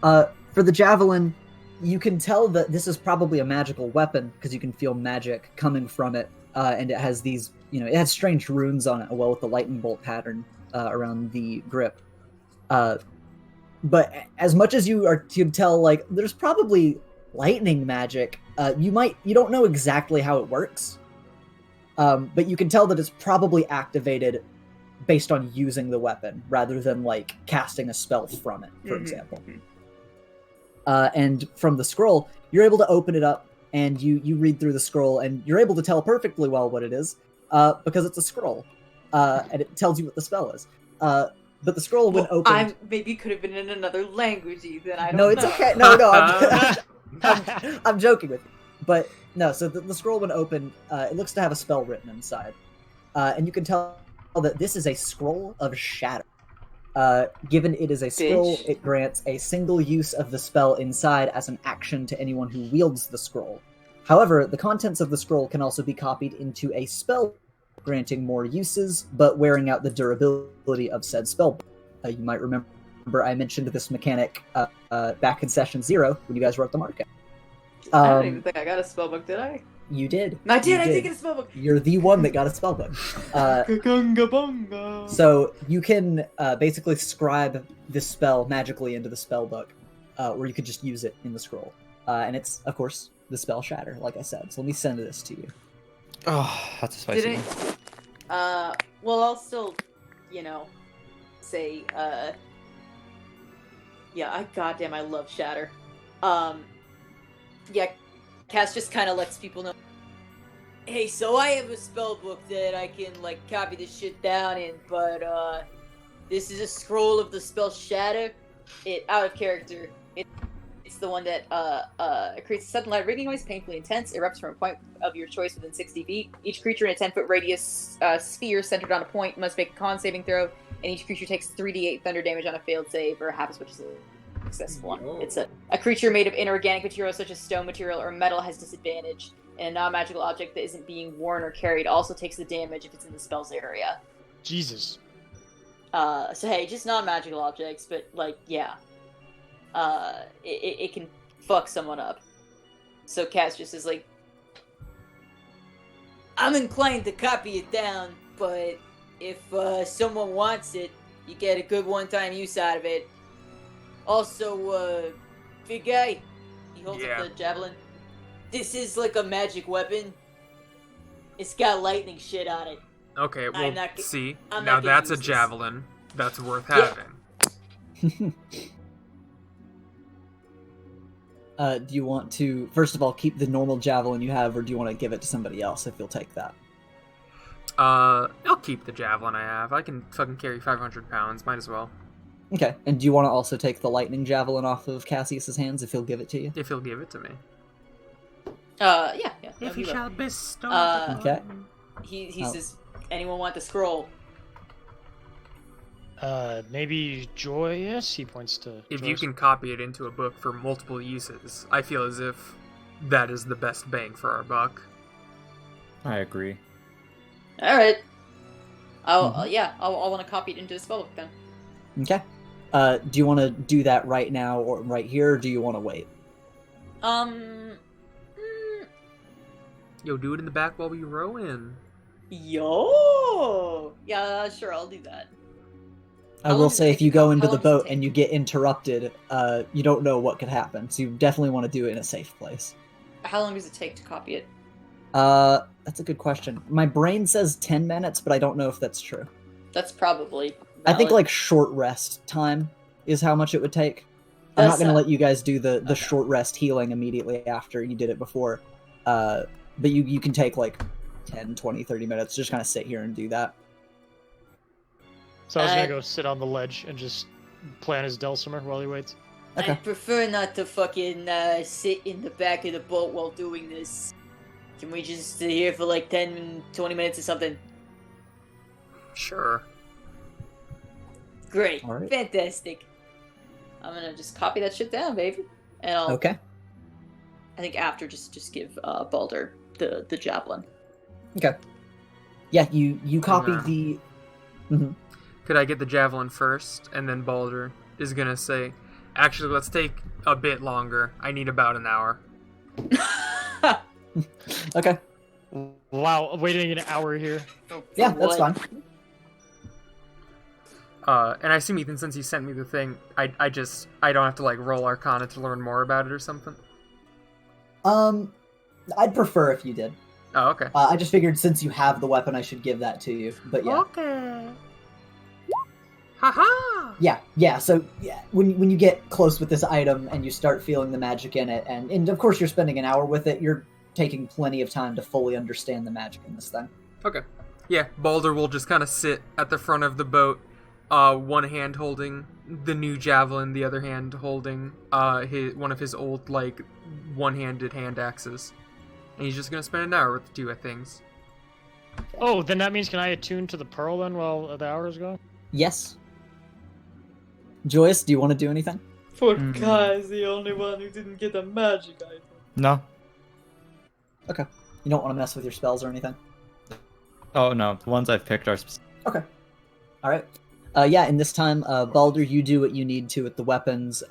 For the javelin, you can tell that this is probably a magical weapon because you can feel magic coming from it, and it has these, it has strange runes on it, well, with the lightning bolt pattern around the grip. But as much as you can tell, like, there's probably lightning magic. You don't know exactly how it works, but you can tell that it's probably activated based on using the weapon rather than like casting a spell from it, for example. And from the scroll, you're able to open it up and you read through the scroll and you're able to tell perfectly well what it is because it's a scroll and it tells you what the spell is. But the scroll, when opened, maybe could have been in another language then. I don't no, know. it's okay. No, I'm joking with you. But no, so the scroll, when opened, it looks to have a spell written inside, and you can tell that this is a scroll of shatter. Given it is a scroll, it grants a single use of the spell inside as an action to anyone who wields the scroll. However, the contents of the scroll can also be copied into a spell, granting more uses, but wearing out the durability of said spell. You might remember I mentioned this mechanic back in session 0 when you guys wrote the market. I don't even think I got a spellbook, did I? You did. I did get a spellbook! You're the one that got a spellbook. So you can basically scribe this spell magically into the spellbook, or you could just use it in the scroll. And it's, of course, the spell Shatter, like I said. So let me send this to you. Oh, that's a spicy Did one. it? Well, I'll still, say, yeah, goddamn, I love Shatter. Yeah, Cass just kind of lets people know, hey, so I have a spell book that I can, copy this shit down in, but, this is a scroll of the spell Shatter. Out of character, it's the one that, creates a sudden loud ringing noise, painfully intense, erupts from a point of your choice within 60 feet. Each creature in a 10-foot radius sphere centered on a point must make a con saving throw, and each creature takes 3d8 thunder damage on a failed save, or half as much as a successful one. It's a creature made of inorganic material such as stone material or metal has disadvantage, and a non-magical object that isn't being worn or carried also takes the damage if it's in the spell's area. Jesus. So hey, just non-magical objects, but yeah. It can fuck someone up. So Cass just is like, I'm inclined to copy it down, but if someone wants it, you get a good one-time use out of it. Also, big guy, he holds up the javelin. This is like a magic weapon. It's got lightning shit on it. Okay, well, I'm now not that's a use this. javelin. That's worth having. Do you want to, first of all, keep the normal javelin you have, or do you want to give it to somebody else if you'll take that? I'll keep the javelin I have. I can fucking carry 500 pounds. Might as well. Okay, and do you want to also take the lightning javelin off of Cassius's hands if he'll give it to you? If he'll give it to me. Yeah. No, If he he will. shall bestow. Okay. He says, anyone want the scroll? Maybe Joyous? He points to If Joyous. you can copy it into a book for multiple uses, I feel as if that is the best bang for our buck. I agree. All right. I'll want to copy it into a spellbook then. Okay. Do you want to do that right now or right here, or do you want to wait? Yo, do it in the back while we row in. Yo! Yeah, sure, I'll do that. I How will long does say, it if you take? go How into long the does it boat take? and you get interrupted, you don't know what could happen. So you definitely want to do it in a safe place. How long does it take to copy it? That's a good question. My brain says 10 minutes, but I don't know if that's true. That's probably I think valid. like short rest time is how much it would take. I'm not going to let you guys do the short rest healing immediately after you did it before. But you can take like 10, 20, 30 minutes. Just kind of sit here and do that. So I was gonna go sit on the ledge and just play on his dulcimer while he waits. Okay. I prefer not to fucking sit in the back of the boat while doing this. Can we just sit here for like 10, 20 minutes or something? Sure. Great. All right. Fantastic. I'm gonna just copy that shit down, baby. And I'll, Okay. I think after just give Baldur the javelin. Okay. Yeah, you copy on. the... Mhm. Could I get the javelin first, and then Baldur is gonna say, "Actually, let's take a bit longer. I need about an hour." Okay. Wow, waiting an hour here. Yeah, that's What? fine. And I assume, Ethan, since you sent me the thing, I don't have to like roll Arcana to learn more about it or something. I'd prefer if you did. Oh, okay. I just figured since you have the weapon, I should give that to you. But yeah. Okay. Haha. Yeah. So yeah, when you get close with this item and you start feeling the magic in it, and of course you're spending an hour with it, you're taking plenty of time to fully understand the magic in this thing. Okay. Yeah, Baldur will just kind of sit at the front of the boat, one hand holding the new javelin, the other hand holding one of his old like one-handed hand axes, and he's just gonna spend an hour with the two things. Oh, then that means can I attune to the pearl then while the hour is going? Yes. Joyce, do you want to do anything? Poor guy's the only one who didn't get a magic item. No. Okay. You don't want to mess with your spells or anything? Oh no, the ones I've picked are. Okay. All right. Yeah, in this time, Baldur, you do what you need to with the weapons.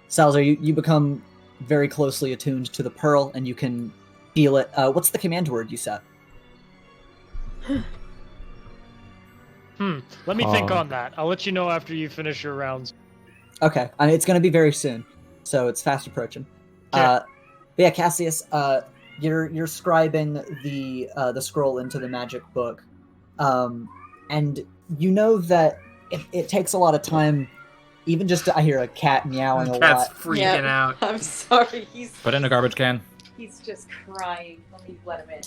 Salazar, you become very closely attuned to the pearl, and you can feel it. What's the command word you set? Let me think on that. I'll let you know after you finish your rounds. Okay, I mean, it's going to be very soon, so it's fast approaching. Okay. But yeah, Cassius, you're scribing the scroll into the magic book, and you know that it takes a lot of time. Even just I hear a cat meowing a Cat's lot. freaking out. I'm sorry, Put in a garbage can. he's just crying. Let me let him in.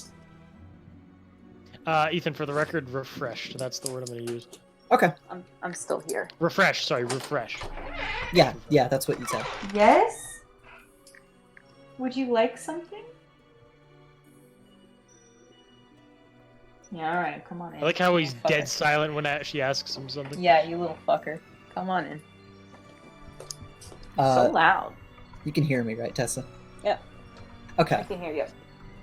Ethan, for the record, refreshed. That's the word I'm going to use. Okay, I'm still here. Refresh. yeah, that's what you said. Yes? Would you like something? Yeah, alright, come on in. I like how he's Fucker. dead silent when she asks him something. Yeah, you little fucker. Come on in. So Uh, loud. you can hear me, right, Tessa? Yeah. Okay. I can hear you.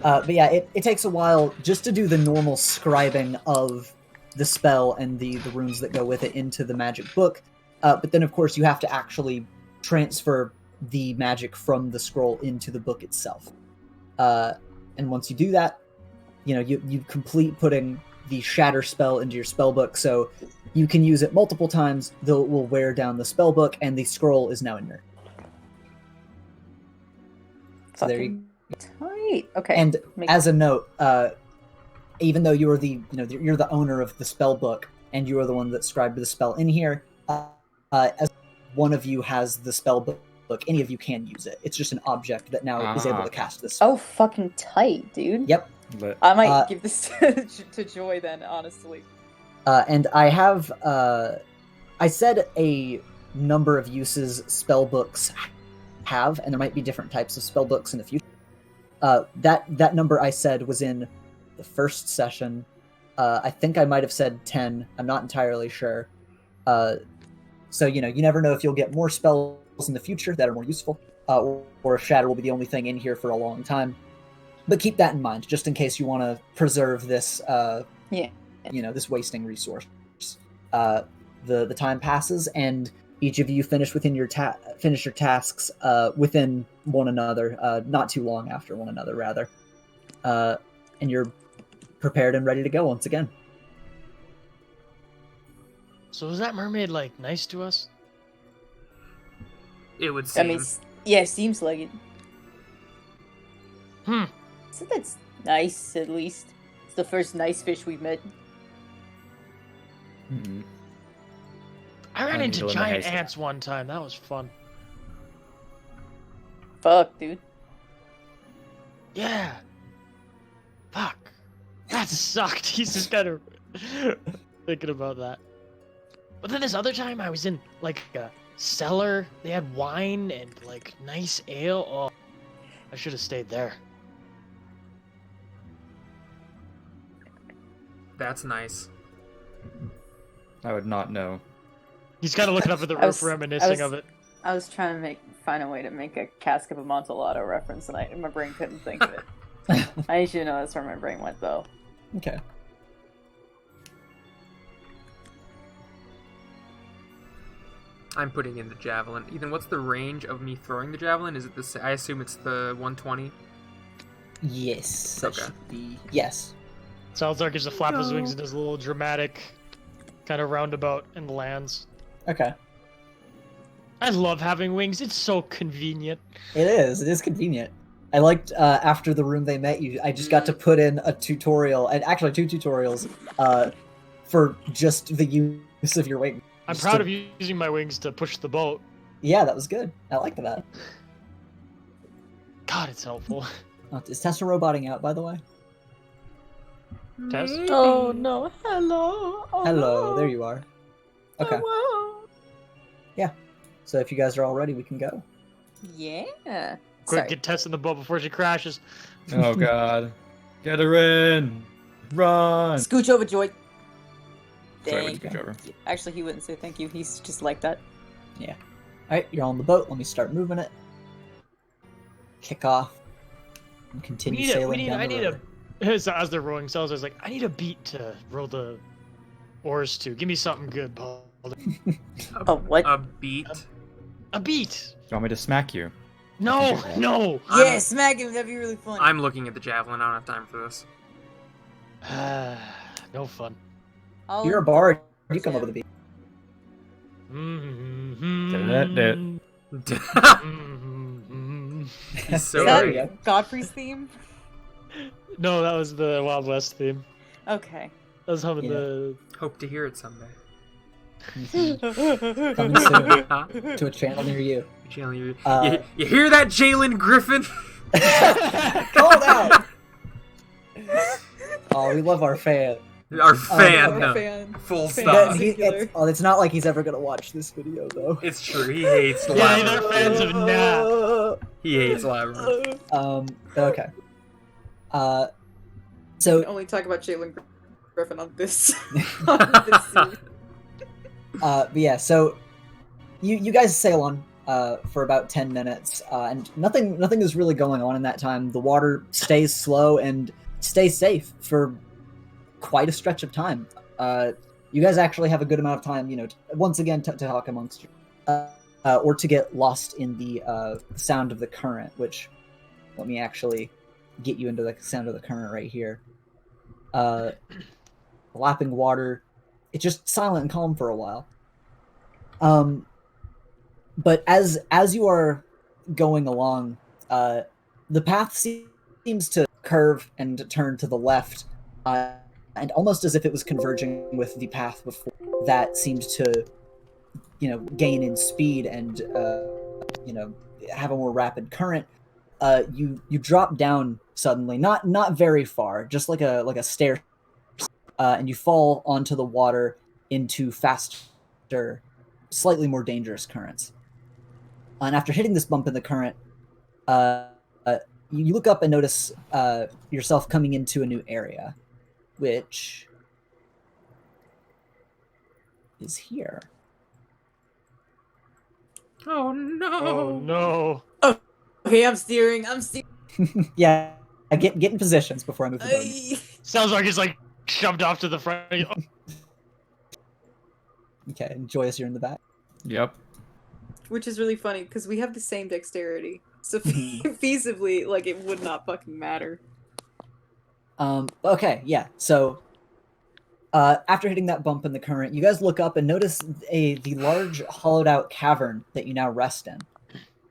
But yeah, it takes a while just to do the normal scribing of the spell and the runes that go with it into the magic book. But then, of course, you have to actually transfer the magic from the scroll into the book itself. And once you do that, you complete putting the shatter spell into your spell book, so you can use it multiple times, though it will wear down the spell book, and the scroll is now in your... So there you Tight. Okay. And Make- as a note, even though you are you're the owner of the spell book and you are the one that scribed the spell in here, as one of you has the spell book, any of you can use it. It's just an object that now is able to cast this spell. Oh, fucking tight, dude. Yep. But I might give this to Joy then, honestly. And I have I said a number of uses spell books have, and there might be different types of spell books in the future. That number I said was in the first session. I think I might have said 10. I'm not entirely sure. So, you never know if you'll get more spells in the future that are more useful, or if Shatter will be the only thing in here for a long time. But keep that in mind, just in case you want to preserve this, this wasting resource. The time passes, and each of you finish your tasks within one another, not too long after one another, rather. And you're prepared and ready to go once again. So was that mermaid, nice to us? It would seem. I mean, yeah, seems like it. Hmm. So that's Nice, at least. It's the first nice fish we've met. I ran I into needle in the giant haystack. ants one time. That was fun. Fuck, dude. Yeah. Fuck. That sucked. He's just kind of thinking about that. But then this other time I was in like a cellar. They had wine and like nice ale. Oh, I should have stayed there. That's nice. I would not know. He's kind of looking up at the I roof, was- reminiscing of it. I was trying to find a way to make a Cask of Amontillado reference, and my brain couldn't think of it. I need you to know that's where my brain went, though. Okay. I'm putting in the javelin. Ethan, what's the range of me throwing the javelin? Is it the? I assume it's the 120. Yes. That Okay. should be. Yes. Salazar gives a flap of his wings and does a little dramatic kind of roundabout and lands. Okay. I love having wings. It's so convenient. It is. It is convenient. I liked after the room they met you. I just got to put in a tutorial, and actually 2 tutorials, for just the use of your wing. I'm Just proud to- of using my wings to push the boat. Yeah, that was good. I liked that. God, it's helpful. Is Tessa roboting out, by the way? Tess? Oh no! Hello. Oh, Hello, no. there you are. Okay. Hello. So if you guys are all ready, we can go. Yeah. Quick, Sorry. get Tess in the boat before she crashes. Oh god. Get her in! Run! Scooch over, Joy. Sorry, Thank what'd you over? you. Actually, he wouldn't say thank you. He's just like that. Alright, you're on the boat. Let me start moving it. Kick off. And continue sailing down the river. As they're rowing Salazar's like, I need a beat to row the oars to. Give me something good, Paul. Oh, what? A beat. A beat! You want me to smack you? No, that. no! Yeah, smack him. That'd be really funny. I'm looking at the javelin. I don't have time for this. No fun. I'll- You're a bard. You come over the beach. Mm-hmm. He's Is so that There you right. go. Godfrey's theme? No, that was the Wild West theme. Okay. That was humming Yeah. the. Hope to hear it someday. Coming soon Huh? to a channel near you. Jalen, you, Uh, you hear that, Jalen Griffin? Called out! Oh, we love our fan. Our fan. Our no. fan. Full Fan. stop. It's not like he's ever gonna watch this video, though. It's true. He hates Yeah, Labyrinth. they're fans of Nat. He hates Labyrinth. Okay. We So, can only talk about Jalen Griffin on this. on this scene. but yeah, so you guys sail on for about 10 minutes, and nothing is really going on in that time. The water stays slow and stays safe for quite a stretch of time. You guys actually have a good amount of time, once again to talk amongst you, or to get lost in the sound of the current. Which, let me actually get you into the sound of the current right here. Lapping water. It's just silent and calm for a while. But as you are going along, the path seems to curve and turn to the left, and almost as if it was converging with the path before, that seemed to, gain in speed and, have a more rapid current. You drop down suddenly, not very far, just like a stair, and you fall onto the water into faster, slightly more dangerous currents. And after hitting this bump in the current, you look up and notice yourself coming into a new area, which is here. Oh no! Oh no. Okay, I'm steering. Yeah, get in positions before I move the boat. Sounds like he's like shoved off to the front. Okay, and Joyous, you're in the back. Yep. Which is really funny because we have the same dexterity. So feasibly, like, it would not fucking matter. Okay, yeah. So, after hitting that bump in the current, you guys look up and notice the large hollowed-out cavern that you now rest in.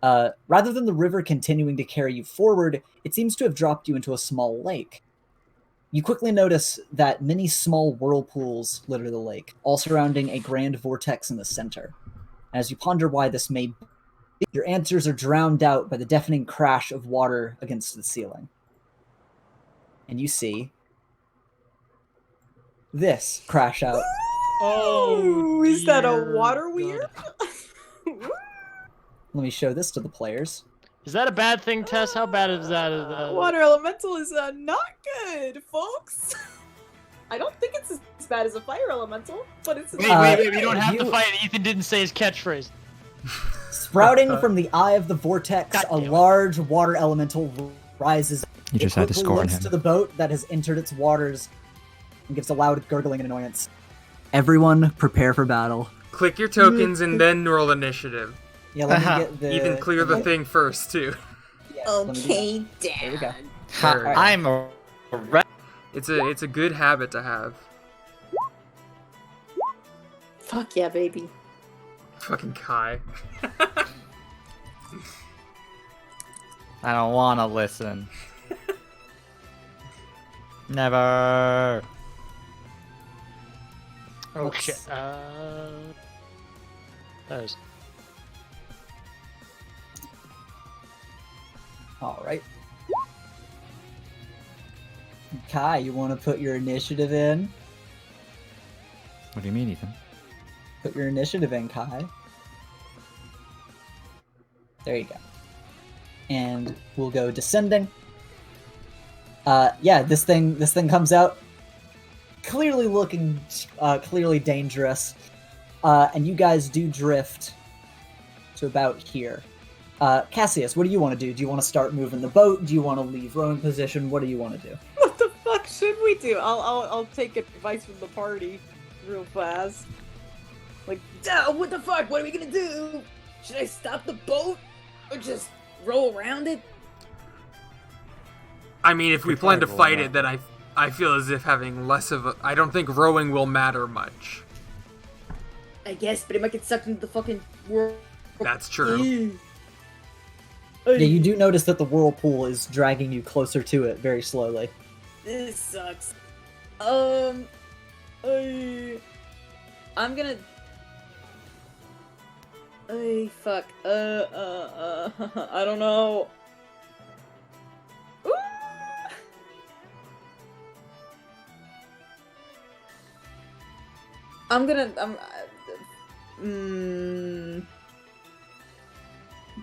Rather than the river continuing to carry you forward, it seems to have dropped you into a small lake. You quickly notice that many small whirlpools litter the lake, all surrounding a grand vortex in the center. As you ponder why this may be, your answers are drowned out by the deafening crash of water against the ceiling. And you see this crash out. Oh, is that a dear water God. weir? Let me show this to the players. Is that a bad thing, Tess? How bad is that? Water elemental is not good, folks. I don't think it's as bad as a fire elemental, but it's. Wait, we don't have to fight. Ethan didn't say his catchphrase. Sprouting from the eye of the vortex, God a damn it. large water elemental rises. You just It had to quickly score on looks him. to the boat that has entered its waters and gives a loud gurgling and annoyance. Everyone, prepare for battle. Click your tokens and then roll initiative. Yeah, let me get the. Even clear the thing first too. Yeah, let me do that. Okay, There we go. There. I'm a rat. It's a good habit to have. Fuck yeah, baby. Fucking Kai. I don't want to listen. Never. Oh Let's- shit. There's. All right. Kai, you want to put your initiative in? What do you mean, Ethan? Put your initiative in, Kai. There you go. And we'll go descending. Yeah, this thing comes out clearly looking clearly dangerous. And you guys do drift to about here. Cassius, what do you want to do? Do you want to start moving the boat? Do you want to leave rowing position? What do you want to do? What the fuck should we do? I'll take advice from the party real fast. Like, what the fuck? What are we gonna do? Should I stop the boat or just roll around it? I mean, if we Could plan to probably roll fight that. it, then I feel as if having less of a... I don't think rowing will matter much. I guess, but it might get sucked into the fucking world. That's true. Yeah, you do notice that the whirlpool is dragging you closer to it very slowly. This sucks. I'm gonna. Fuck. I don't know. Ooh! I'm gonna.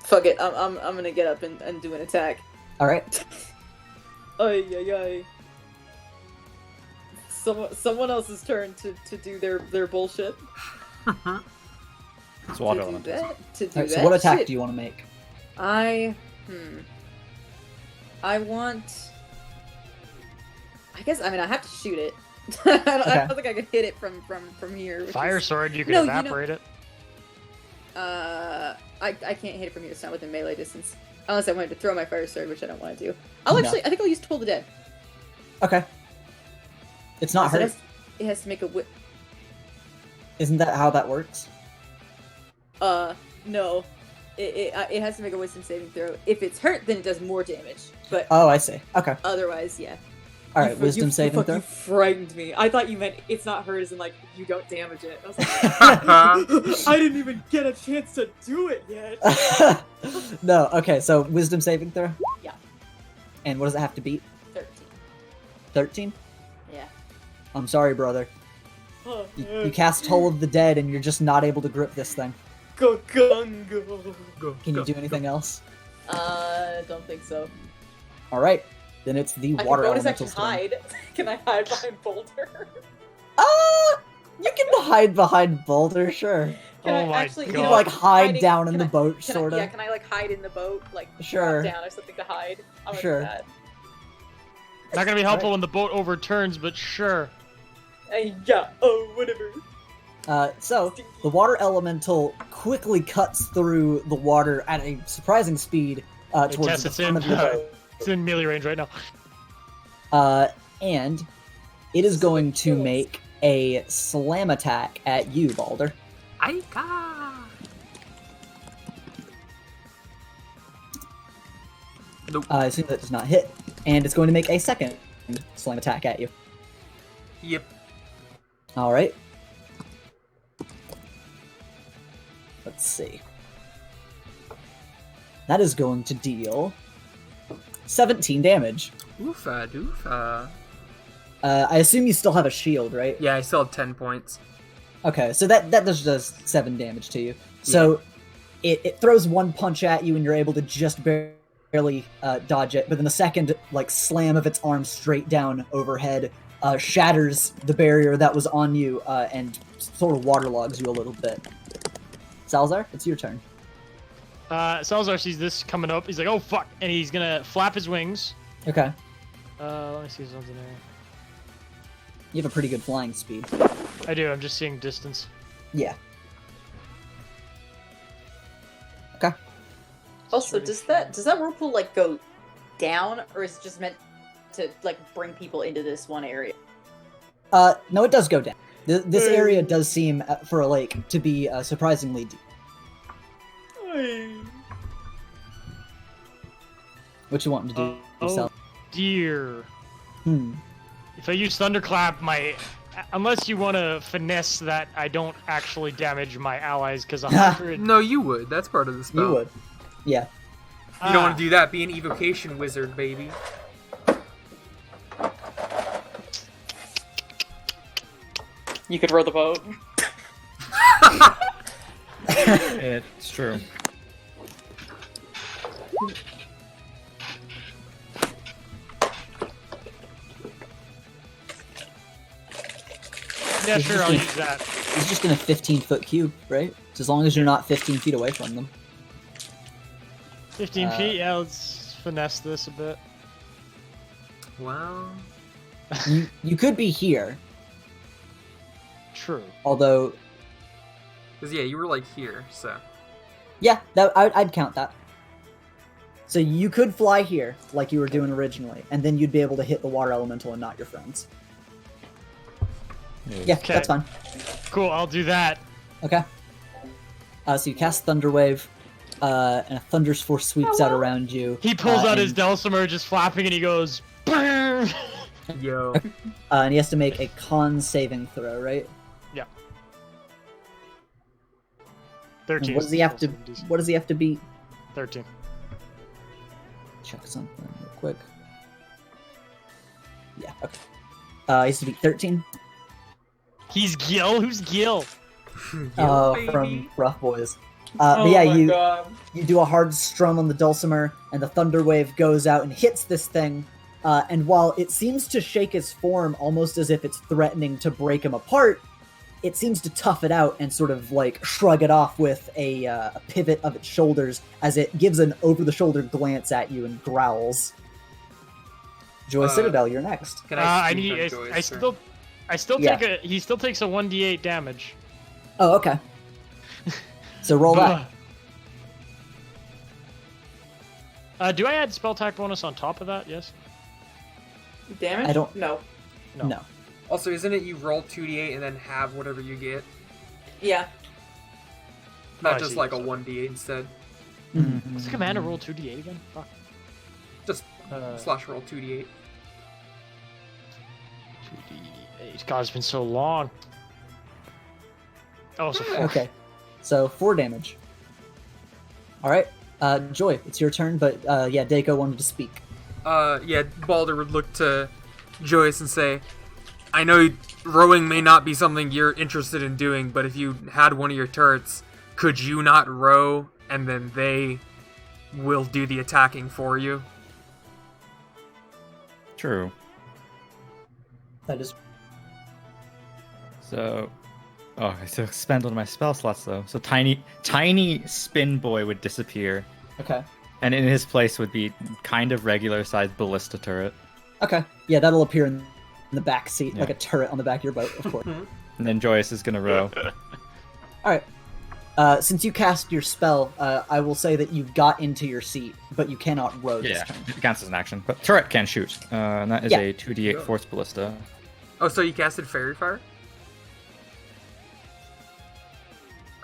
Fuck it. I'm gonna get up and do an attack. All right. Ay, ay, ay. Someone else's turn to do their bullshit. It's water to do elementals. that. To do All right. that. So what attack shit. do you want to make? I want. I guess I have to shoot it. I don't think I can hit it from here. which Fire is- sword, you can No, you know- evaporate it. I can't hit it from here. It's not within melee distance. Unless I wanted to throw my fire sword, which I don't want to do. I'll No. actually. I think I'll use Toll the Dead. Okay. It's not So hurt. it has to make a whip. Isn't that how that works? No. It has to make a wisdom saving throw. If it's hurt, then it does more damage. But Oh, I see. Okay. otherwise, yeah. All right. Wisdom saving throw. You frightened me. I thought you meant it's not hurt as in like you don't damage it. I was like, I didn't even get a chance to do it yet. No. Okay. So wisdom saving throw. Yeah. And what does it have to beat? 13. 13. Yeah. I'm sorry, brother. Oh, You cast Toll of the Dead, and you're just not able to grip this thing. go gungo. Go, Can go. you do anything else? Don't think so. All right. Then it's the I water can bonus action elemental's turn. hide. Can I hide behind Boulder? You can hide behind Boulder, sure. Can Oh I my actually You God. can like hide hiding- down in can the I- boat, Can sort I, of. yeah, can I like hide in the boat, like Sure. drop down or something to hide? I'm gonna Sure. do that. Not gonna be helpful when the boat overturns, but sure. Yeah. Oh, whatever. So the water elemental quickly cuts through the water at a surprising speed Hey, towards Tess, the it's in, front of your boat. it's in melee range right now. And it is going to make a slam attack at you, Balder. Aika! Nope. I assume that does not hit, and it's going to make a second slam attack at you. Yep. All right. Let's see. That is going to deal 17 damage. Oofa doofa. I assume you still have a shield, right? Yeah, I still have 10 points. Okay, so that just does 7 damage to you. So it throws one punch at you, and you're able to just barely dodge it. But then the second slam of its arm straight down overhead shatters the barrier that was on you and sort of waterlogs you a little bit. Salazar, it's your turn. Salazar sees this coming up. He's like, "Oh fuck!" and he's gonna flap his wings. Okay. Let me see something there. You have a pretty good flying speed. I do. I'm just seeing distance. Yeah. Okay. Also, does that whirlpool go down, or is it just meant to bring people into this one area? No, it does go down. This area does seem, for a lake, to be surprisingly deep. What you want to do yourself? Dear. Hmm. If I use Thunderclap, unless you want to finesse that I don't actually damage my allies, because 100... No, you would. That's part of the spell. You would. Yeah. You don't want to do that. Be an evocation wizard, baby. You could row the boat. It's true. Yeah, sure, I'll use that. It's just in a 15-foot cube, right? So as long as you're not 15 feet away from them. 15 feet? Yeah, let's finesse this a bit. Well... You could be here, True. although... Because, yeah, you were, here, so... Yeah, I'd count that. So you could fly here, like you were doing originally, and then you'd be able to hit the water elemental and not your friends. Yeah, Okay. that's fine. Cool, I'll do that. Okay. So you cast Thunderwave, and a Thunder's Force sweeps out around you. He pulls out his and, Dulcimer, just flapping, and he goes... "Brrr." Yo. and he has to make a con saving throw, right? Yeah. 13. And what does he have to? What does he have to beat? 13. Check something real quick. Yeah. Okay. He has to beat 13. He's Gil? Who's Gil? From Rough Boys. But yeah, you do a hard strum on the dulcimer, and the thunder wave goes out and hits this thing. And while it seems to shake his form almost as if it's threatening to break him apart, it seems to tough it out and sort of shrug it off with a pivot of its shoulders as it gives an over-the-shoulder glance at you and growls. Joy Citadel, you're next. Can I speak need. on Joy's turn? I still Yeah. take a. He still takes a 1d8 damage. Oh, okay. So roll that. Do I add spell attack bonus on top of that? Yes. Damage? I don't- No. No. Also, isn't it you roll 2d8 and then have whatever you get? Yeah. Not I just see. like a 1d8 instead. Mhm. Does the commander roll 2d8 again? Fuck. Just Uh, slash roll 2d8. 2d8. God, it's been so long. Oh, so 4. Okay. So 4 damage. Alright. Joy, it's your turn, but yeah, Daco wanted to speak. Yeah, Balder would look to Joyce and say, I know rowing may not be something you're interested in doing, but if you had one of your turrets, could you not row and then they will do the attacking for you? True. That is... So, I still spend one of my spell slots though. So tiny spin boy would disappear, Okay. and in his place would be kind of regular sized ballista turret. Okay. Yeah, that'll appear in the back seat, Yeah. like a turret on the back of your boat, of course. And then Joyous is gonna row. Alright. Since you cast your spell, I will say that you got into your seat, but you cannot row this Yeah, turn. it counts as an action. But turret can shoot. And that is Yeah. a 2d8 force ballista. Oh, so you casted Fairy Fire?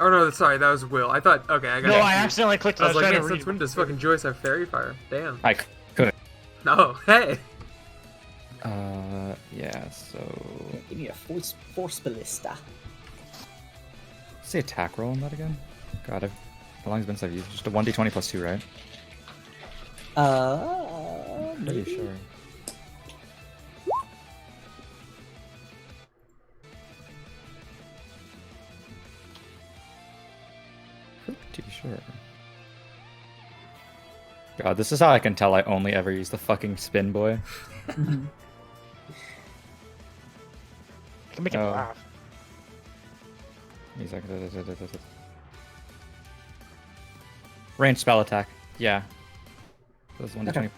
Oh no, sorry, that was Will. I thought. Okay, I got. No, it. I accidentally clicked it. I was like, trying man, to since read when it. does fucking Joyce have fairy fire? Damn. I couldn't. No, hey. Yeah. So Give me a force ballista. say attack roll on that again. God, how long has it been since I've used just a 1d20 plus 2, right? Pretty Maybe. sure. Pretty sure. God, this is how I can tell I only ever use the fucking spin boy. Mhm. I can make him Oh. laugh. He's like, range spell attack. Yeah. That was 1d20. Okay.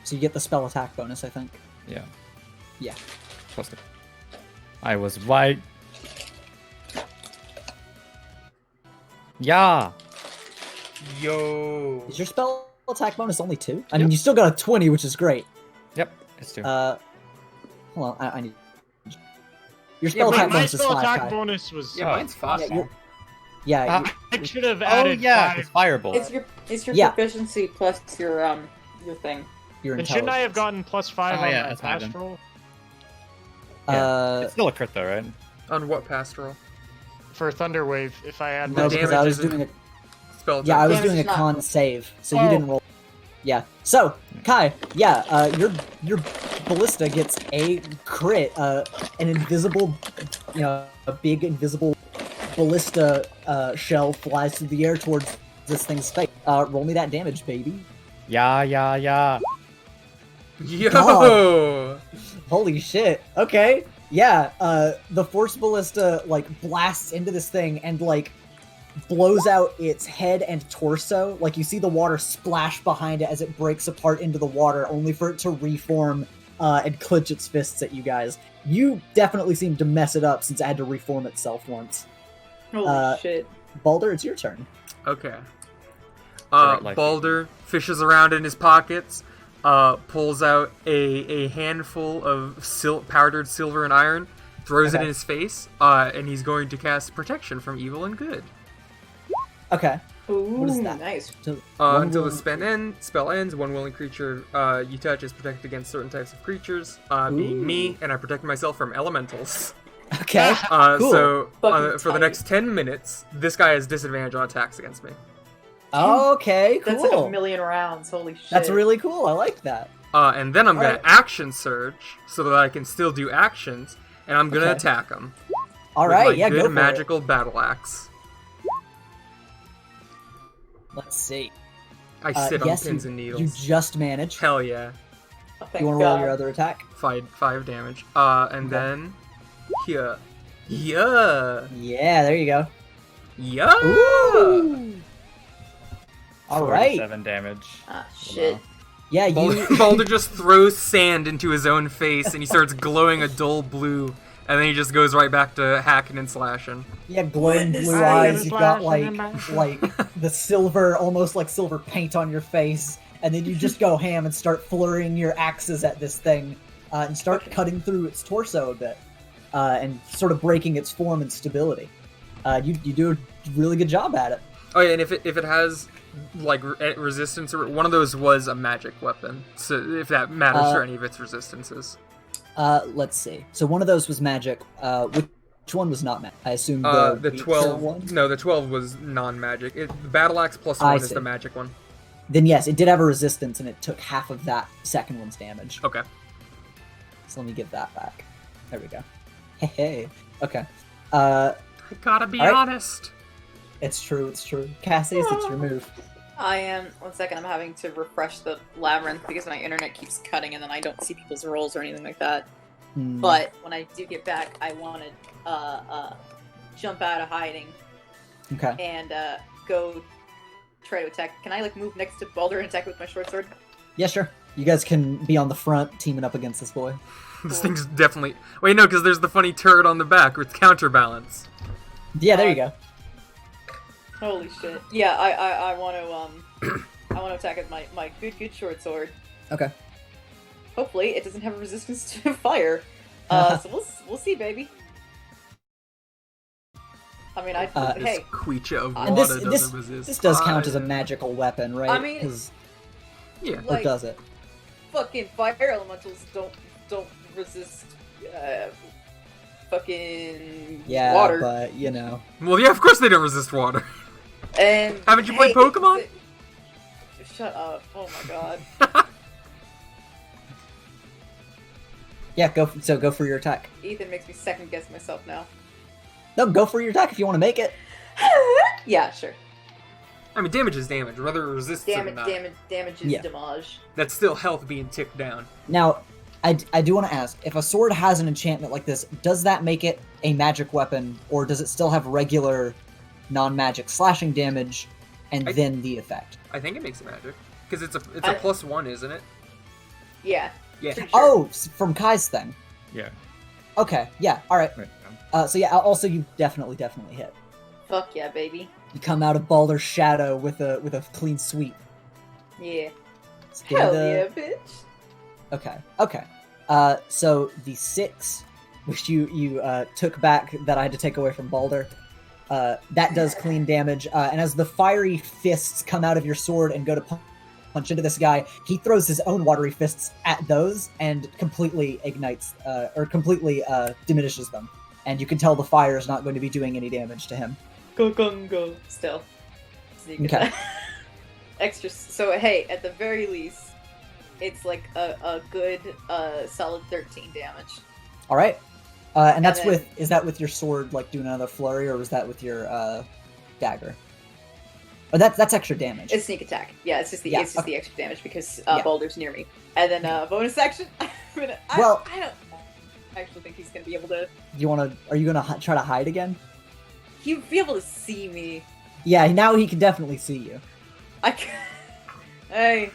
So you get the spell attack bonus, I think. Yeah. Yeah. Plus two. I was right. Yeah. Yo. Is your spell attack bonus only 2? I mean, you still got a 20, which is great. Yep. It's 2. Hold on, I need. Your Yeah, spell but attack my bonus is spell 5. attack Kai. bonus was. Yeah, mine's fast. Yeah, yeah, I should have oh added yeah, 5. it's firebolt. It's your Yeah. proficiency plus your thing. your And shouldn't I have intelligence. gotten +5 Oh, on yeah, my that's fine then. pastoral? Yeah. It's still a crit though, right? On what pastoral? For Thunderwave, if I add No, my because I damage was isn't- doing a Spell attack. yeah, I was Damage doing a is not- con save, so you Oh. didn't roll. Yeah. So Kai, yeah, your ballista gets a crit, an invisible, a big invisible ballista shell flies through the air towards this thing's face. Roll me that damage, baby. Yeah. Yo. God. Holy shit. Okay. Yeah, the force ballista blasts into this thing and blows out its head and torso. Like you see the water splash behind it as it breaks apart into the water, only for it to reform and clench its fists at you guys. You definitely seem to mess it up since it had to reform itself once. Holy shit. Baldur, it's your turn. Okay. Alright, like- Baldur fishes around in his pockets, pulls out a handful of powdered silver and iron, throws it Okay. in his face, and he's going to cast protection from evil and good. Okay. Ooh, is that? nice. So one Until the will- spell ends, one willing creature you touch is protected against certain types of creatures, being me, and I protect myself from elementals. Okay. Cool. So, Fucking for the tight. next 10 minutes, this guy has disadvantage on attacks against me. Okay, cool. That's like a million rounds. Holy shit. That's really cool. I like that. And then I'm going Alright. to action surge so that I can still do actions, and I'm going to Okay. attack him. All with right, my yeah, good go for magical battle axe. it. Let's see. I sit yes, on pins you, and you needles. just managed. Hell yeah. Oh, thank You want to roll God. your other attack? Five damage. And then here. Yeah. Yeah, there you go. Yeah. Ooh. All right. 7 damage. Ah, shit. Yeah, you. Baldur just throws sand into his own face and he starts glowing a dull blue, and then he just goes right back to hacking and slashing. Yeah, glowing Witness. blue I eyes. You've got like the silver, almost like silver paint on your face, and then you just go ham and start flurrying your axes at this thing, and start cutting through its torso a bit, and sort of breaking its form and stability. You do a really good job at it. Oh yeah, and if it has like resistance, or one of those was a magic weapon, so if that matters for any of its resistances. Let's see. So one of those was magic. Which one was not magic? I assume The weaker 12 one. No, the 12 was non-magic. The battle axe plus I 1 is see. the magic one. Then yes, it did have a resistance, and it took half of that second one's damage. Okay. So let me give that back. There we go. Hey. Okay. I gotta be Alright. honest. It's true. It's true. Cassius, it's your move. I am. 1 second, I'm having to refresh the labyrinth because my internet keeps cutting and then I don't see people's rolls or anything like that. Hmm. But when I do get back, I want to jump out of hiding Okay. and go try to attack. Can I like move next to Baldur and attack with my short sword? Yeah, sure. You guys can be on the front, teaming up against this boy. This thing's definitely... Wait, no, because there's the funny turret on the back with counterbalance. Yeah, there you go. Holy shit! Yeah, I want to I want to attack with my good short sword. Okay. Hopefully, it doesn't have a resistance to fire. So we'll see, baby. I mean, I This hey, Creature of And water this doesn't resist. this does count as a fire. magical weapon, right? I mean, 'Cause- Yeah. or like, does it? fucking fire elementals don't resist fucking Yeah, water. but you know. Well, yeah, of course they don't resist water. And Haven't you played Pokemon? Shut up! Oh my god. Yeah, go for your attack. Ethan makes me second guess myself now. No, go for your attack if you want to make it. Yeah, sure. I mean, damage is damage, whether it resists or not. Damage is Yeah. damage. That's still health being ticked down. Now, I do want to ask, if a sword has an enchantment like this, does that make it a magic weapon, or does it still have regular non-magic slashing damage, and then the effect? I think it makes it magic. Because it's a I- +1, isn't it? Yeah. Yeah. Pretty sure. Oh, from Kai's thing. Yeah. Okay, yeah, alright. Right. So yeah, also you definitely hit. Fuck yeah, baby. You come out of Baldur's shadow with a clean sweep. Yeah. Let's give Hell it yeah, bitch. Okay. So the 6, which you took back that I had to take away from Baldur, that does clean damage. And as the fiery fists come out of your sword and go to punch into this guy, he throws his own watery fists at those and completely ignites, or completely diminishes them. And you can tell the fire is not going to be doing any damage to him. Go. Still. Sneak Okay. attack. Extra. So hey, at the very least, it's like a good solid 13 damage. All right. And that's then- is that with your sword like doing another flurry, or was that with your dagger? Oh, that's extra damage. It's sneak attack. Yeah, it's just the Yeah, the extra damage because Yeah. Baldur's near me. And then bonus action. I Well- don't actually think he's gonna be able to. Are you gonna try to hide again? He'd be able to see me. Yeah, now he can definitely see you. I can... Hey.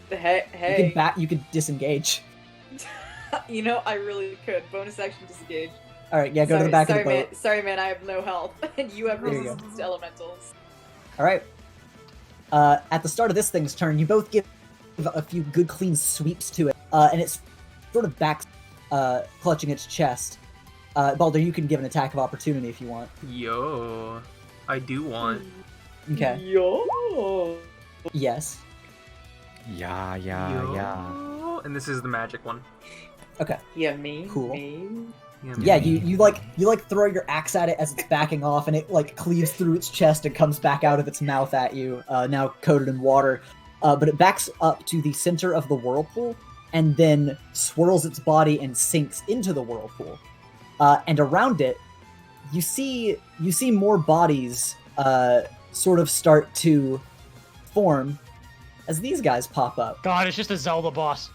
Hey. You could disengage. You know, I really could. Bonus action disengage. All right, yeah, go to the back of the boat. Sorry, man, I have no health. And you have There you go. resistance to elementals. All right. At the start of this thing's turn, you both give a few good clean sweeps to it, and it's sort of back, clutching its chest. Baldur, you can give an attack of opportunity if you want. Yo. I do want. Okay. Yo. Yes. Yeah. Yo. And this is the magic one. Okay. Yeah, me. Cool. Me. Yeah, you throw your axe at it as it's backing off, and it like cleaves through its chest and comes back out of its mouth at you, now coated in water. But it backs up to the center of the whirlpool, and then swirls its body and sinks into the whirlpool. And around it, you see more bodies sort of start to form as these guys pop up. God, it's just a Zelda boss.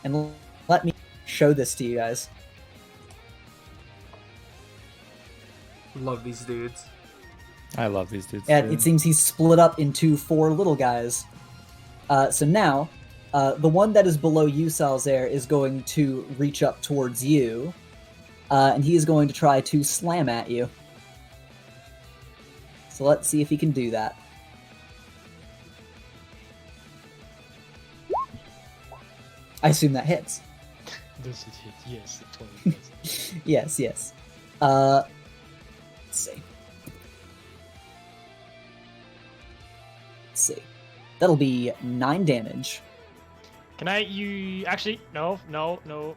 And let me show this to you guys. Love these dudes. I love these dudes. And too. it seems he's split up into 4 little guys. So now, the one that is below you, Salzair, is going to reach up towards you, and he is going to try to slam at you. So let's see if he can do that. I assume that hits. Does it hit? Yes, it totally does. Yes. Let's see. That'll be 9 damage. Can actually, no,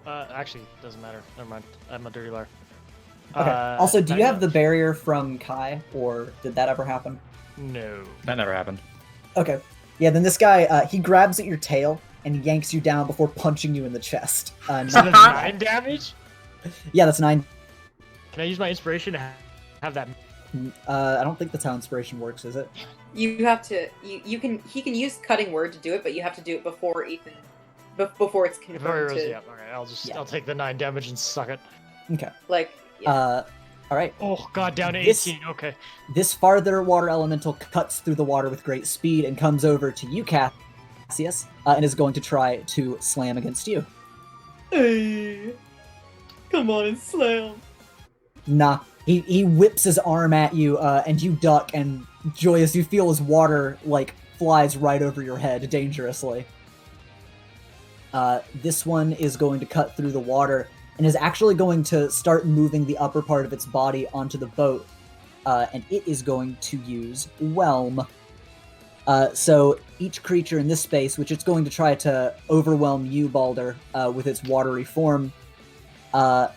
actually, doesn't matter. Never mind. I'm a dirty liar. Okay. Also, do you have the damage? barrier from Kai, or did that ever happen? No. That never happened. Okay. Yeah, then this guy, he grabs at your tail and yanks you down before punching you in the chest. So that's 9 damage? Yeah, that's 9. Can I use my inspiration to have that? I don't think that's how inspiration works, is it? You have to. He can use cutting word to do it, but you have to do it before Ethan. Before it's confirmed to. Yeah, okay, Yeah. I'll take the 9 damage and suck it. Okay. Like. Yeah. All right. Oh god, down to This- 18. Okay. This farther water elemental cuts through the water with great speed and comes over to you, Cassius, and is going to try to slam against you. Hey, come on and slam. Nah. He whips his arm at you, and you duck, and joyous, you feel his water, like, flies right over your head dangerously. This one is going to cut through the water, and is actually going to start moving the upper part of its body onto the boat, and it is going to use Whelm. So each creature in this space, which it's going to try to overwhelm you, Balder, with its watery form. I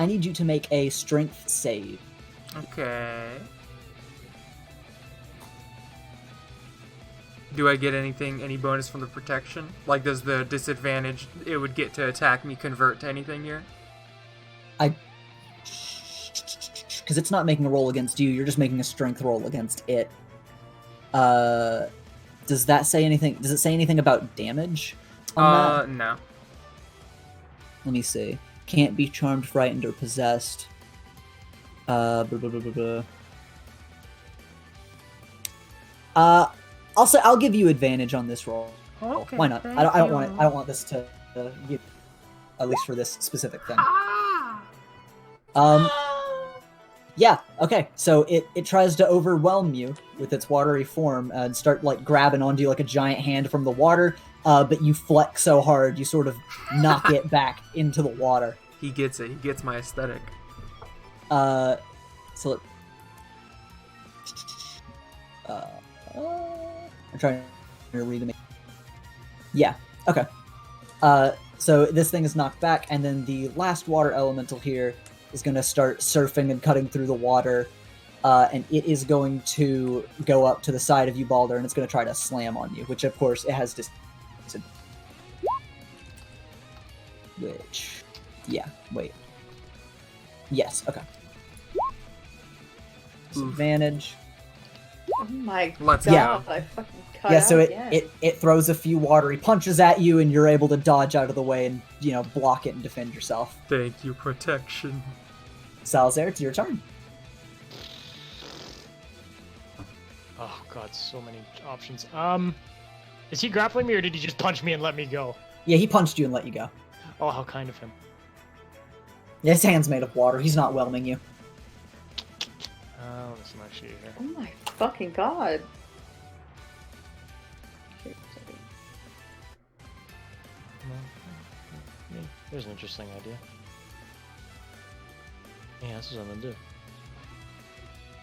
need you to make a strength save. Okay. Do I get any bonus from the protection? Like, does the disadvantage it would get to attack me convert to anything here? Because it's not making a roll against you, you're just making a strength roll against it. Does that say anything? Does it say anything about damage on that? No. Let me see. Can't be charmed, frightened, or possessed. I'll say I'll give you advantage on this roll. Okay. Why not? I don't want it. I don't want this to give, at least for this specific thing. Yeah. Okay. So it tries to overwhelm you with its watery form and start like grabbing onto you like a giant hand from the water. But you flex so hard, you sort of knock it back into the water. He gets it. He gets my aesthetic. So I'm trying to read them. Yeah. Okay. So this thing is knocked back, and then the last water elemental here is going to start surfing and cutting through the water, and it is going to go up to the side of you, Balder, and it's going to try to slam on you, which of course it has which, yeah, wait. Yes, okay. Disadvantage. Oh my Let's god, Yeah. I fucking cut Yeah, so out again. it throws a few watery punches at you, and you're able to dodge out of the way and, block it and defend yourself. Thank you, protection. Salazar, it's your turn. Oh god, so many options. Is he grappling me or did he just punch me and let me go? Yeah, he punched you and let you go. Oh, how kind of him. Yeah, his hand's made of water. He's not whelming you. Let's not shoot here. Oh my fucking god. There's an interesting idea. Yeah, this is what I'm gonna do.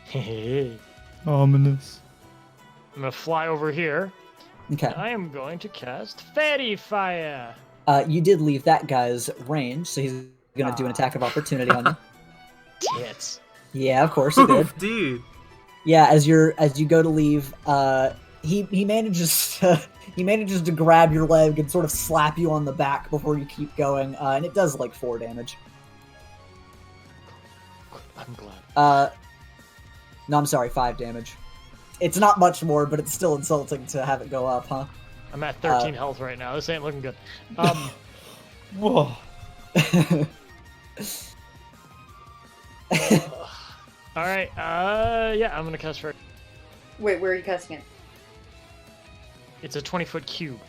Hey, Ominous. I'm gonna fly over here. Okay. I am going to cast Fairy Fire. You did leave that guy's range, so he's gonna do an attack of opportunity on you. Tits. Yeah, of course he did. Oof, dude. Yeah, as you go to leave, he manages to grab your leg and sort of slap you on the back before you keep going, and it does like 4 damage. I'm glad. No, I'm sorry, 5 damage. It's not much more, but it's still insulting to have it go up, huh? I'm at 13 health right now. This ain't looking good. Whoa. Alright, yeah, I'm gonna cast Fairy. Wait, where are you casting it? It's a 20-foot cube.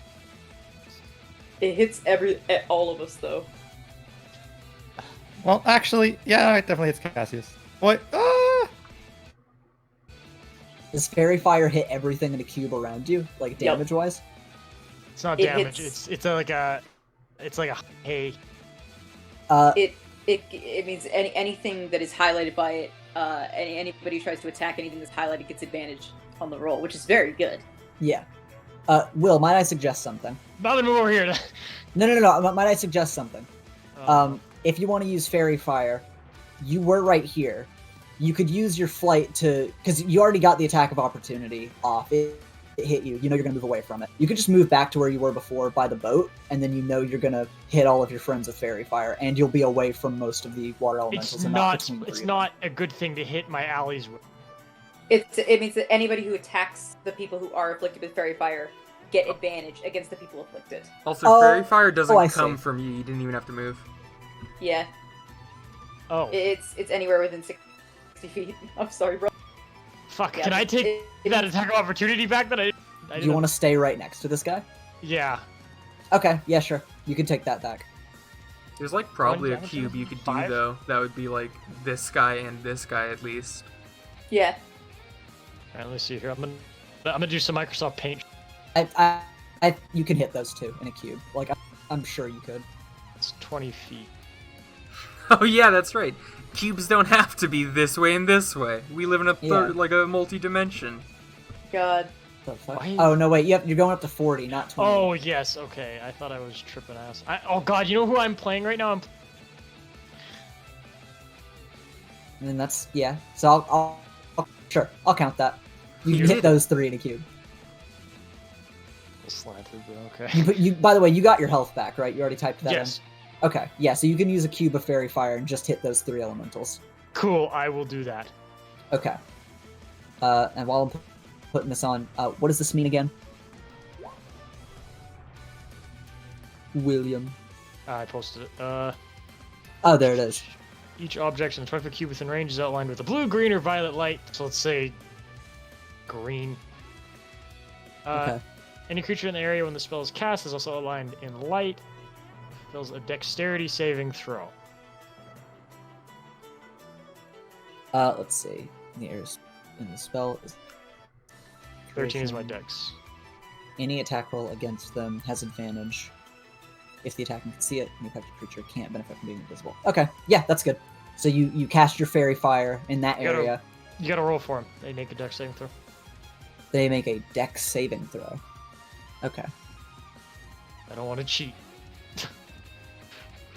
It hits all of us though. Well, actually, yeah, it definitely hits Cassius. What? Ah! Does Fairy Fire hit everything in a cube around you, like Yep. damage-wise? It's not It damage. hits- It's like a hay. It means anything that is highlighted by it. Anybody who tries to attack anything that's highlighted gets advantage on the roll, which is very good. Yeah. Will, might I suggest something? Bother move over here. No. Might I suggest something? If you want to use Fairy Fire, you were right here. You could use your flight to... Because you already got the attack of opportunity off. It hit you. You know you're going to move away from it. You could just move back to where you were before by the boat, and then you know you're going to hit all of your friends with Fairy Fire, and you'll be away from most of the water elementals. It's and not. between It's three of not a good thing to hit my allies with. It means that anybody who attacks the people who are afflicted with fairy fire get advantage against the people afflicted. Also, Oh, Fairy Fire doesn't I come see. from you. You didn't even have to move. Yeah, Oh, it's anywhere within 60 feet. I'm sorry, bro. fuck! Yeah, Can I take it- that attack of opportunity back? That I them. Do you want to stay right next to this guy? Yeah. Okay, yeah, sure. You can take that back. There's like probably a damage cube on you could do 5? though. That would be like this guy and this guy at least. Yeah. All right, let's see here. I'm gonna do some Microsoft Paint. You can hit those two in a cube. Like, I'm sure you could. It's 20 feet. Oh yeah, that's right. Cubes don't have to be this way and this way. We live in a Yeah. like a multi-dimension. God. The fuck? Why- Oh no, wait. You're going up to 40, not 20. Oh yes, okay. I thought I was tripping ass. Oh god, you know who I'm playing right now? And then that's yeah. So sure, I'll count that. You You can did hit it. those 3 in a cube. Slanted, but okay. By the way, you got your health back, right? You already typed that Yes. in. Okay, yeah. So you can use a cube of fairy fire and just hit those 3 elementals. Cool. I will do that. Okay. And while I'm putting this on, what does this mean again? William. I posted it. Oh, there it is. Each object in the 20-foot cube within range is outlined with a blue, green, or violet light. So let's say green. Okay. Any creature in the area when the spell is cast is also outlined in light. Fills a dexterity saving throw. Let's see. The areas in the spell is 13 is my dex. Any attack roll against them has advantage if the attacker can see it, and the affected creature can't benefit from being invisible. Okay, yeah, that's good. So you cast your fairy fire in that You gotta- area. You gotta roll for him. They make a dex saving throw. They make a dex saving throw. Okay. I don't want to cheat.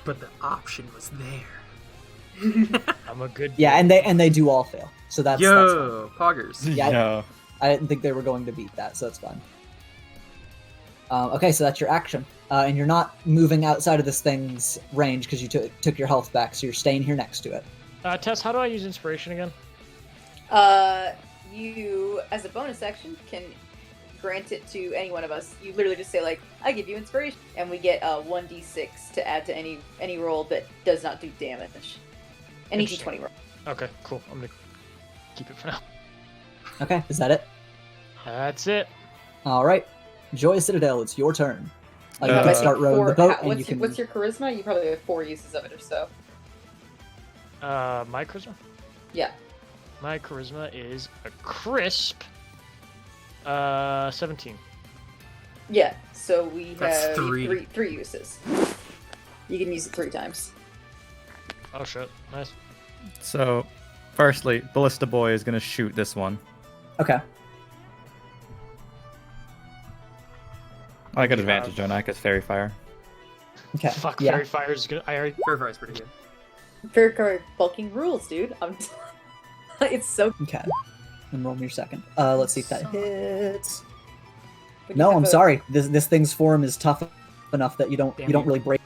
But the option was there. I'm a good. Yeah, and they do all fail. So that's fine. Yo, poggers. Yeah, Yo. I didn't think they were going to beat that, so that's fine. Okay, so that's your action. And you're not moving outside of this thing's range because you took your health back, so you're staying here next to it. Tess, how do I use inspiration again? You, as a bonus action, can grant it to any one of us. You literally just say, like, I give you inspiration, and we get 1d6 to add to any roll that does not do damage. Any Interesting. d20 roll. Okay, cool. I'm gonna keep it for now. Okay, is that it? That's it. All right. Joy Citadel, it's your turn. You have, can like, start rowing the boat, and you can... What's your charisma? You probably have 4 uses of it or so. My charisma? Yeah. My charisma is a crisp 17. Yeah, so we That's have 3. three uses. You can use it 3 times. Oh shit, nice. So, firstly, Ballista Boy is gonna shoot this one. Okay. I got advantage, don't I? Because Fairy Fire. Okay. Fuck, yeah. Fairy Fire is good. I already. Fair fire's pretty good. Fair card bulking rules, dude. It's so. Okay. And roll me your second. Let's see if that hits. when you No, have I'm a- sorry. This thing's form is tough enough that you don't Damn you don't you. really break.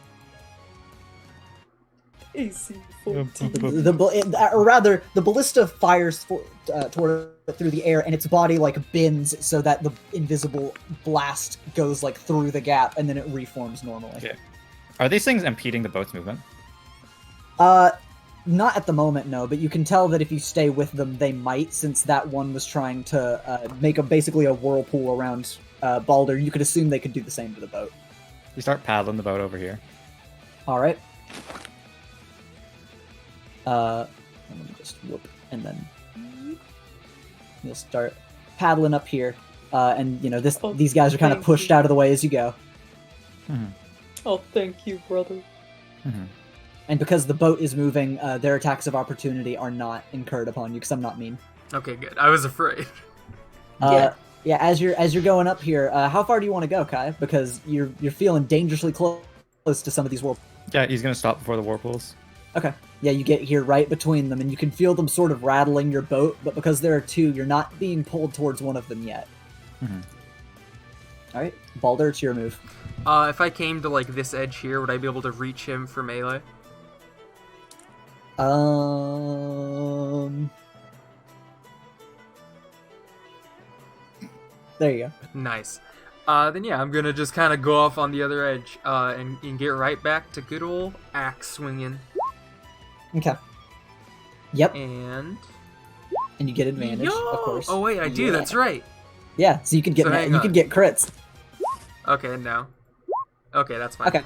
AC Boom, 14. boom, boom. Or rather, the ballista fires toward it through the air, and its body like bends so that the invisible blast goes like through the gap, and then it reforms normally. Yeah. Are these things impeding the boat's movement? Not at the moment, no. But you can tell that if you stay with them, they might, since that one was trying to make basically a whirlpool around Balder. You could assume they could do the same to the boat. We start paddling the boat over here. All right. Let me just whoop, and then you'll start paddling up here, and you know these guys are kind of thank pushed you. out of the way as you go. Oh, thank you, brother. And because the boat is moving, their attacks of opportunity are not incurred upon you, because I'm not mean. Okay, good. I was afraid. Yeah. As you're going up here, how far do you want to go, Kai? Because you're feeling dangerously close to some of these whirlpools. Yeah, he's gonna stop before the whirlpools. Okay. Yeah, you get here right between them, and you can feel them sort of rattling your boat, but because there are 2, you're not being pulled towards one of them yet. Alright, Balder, it's your move. If I came to like this edge here, would I be able to reach him for melee? There you go. Nice. Then yeah, I'm gonna just kind of go off on the other edge, and get right back to good old axe swinging. Okay. Yep, And and you get advantage, Yo! of course. Oh wait, I do. Yeah. That's right. Yeah, so you can get So hang you on. can get crits. Okay, no. Okay, that's fine. Okay.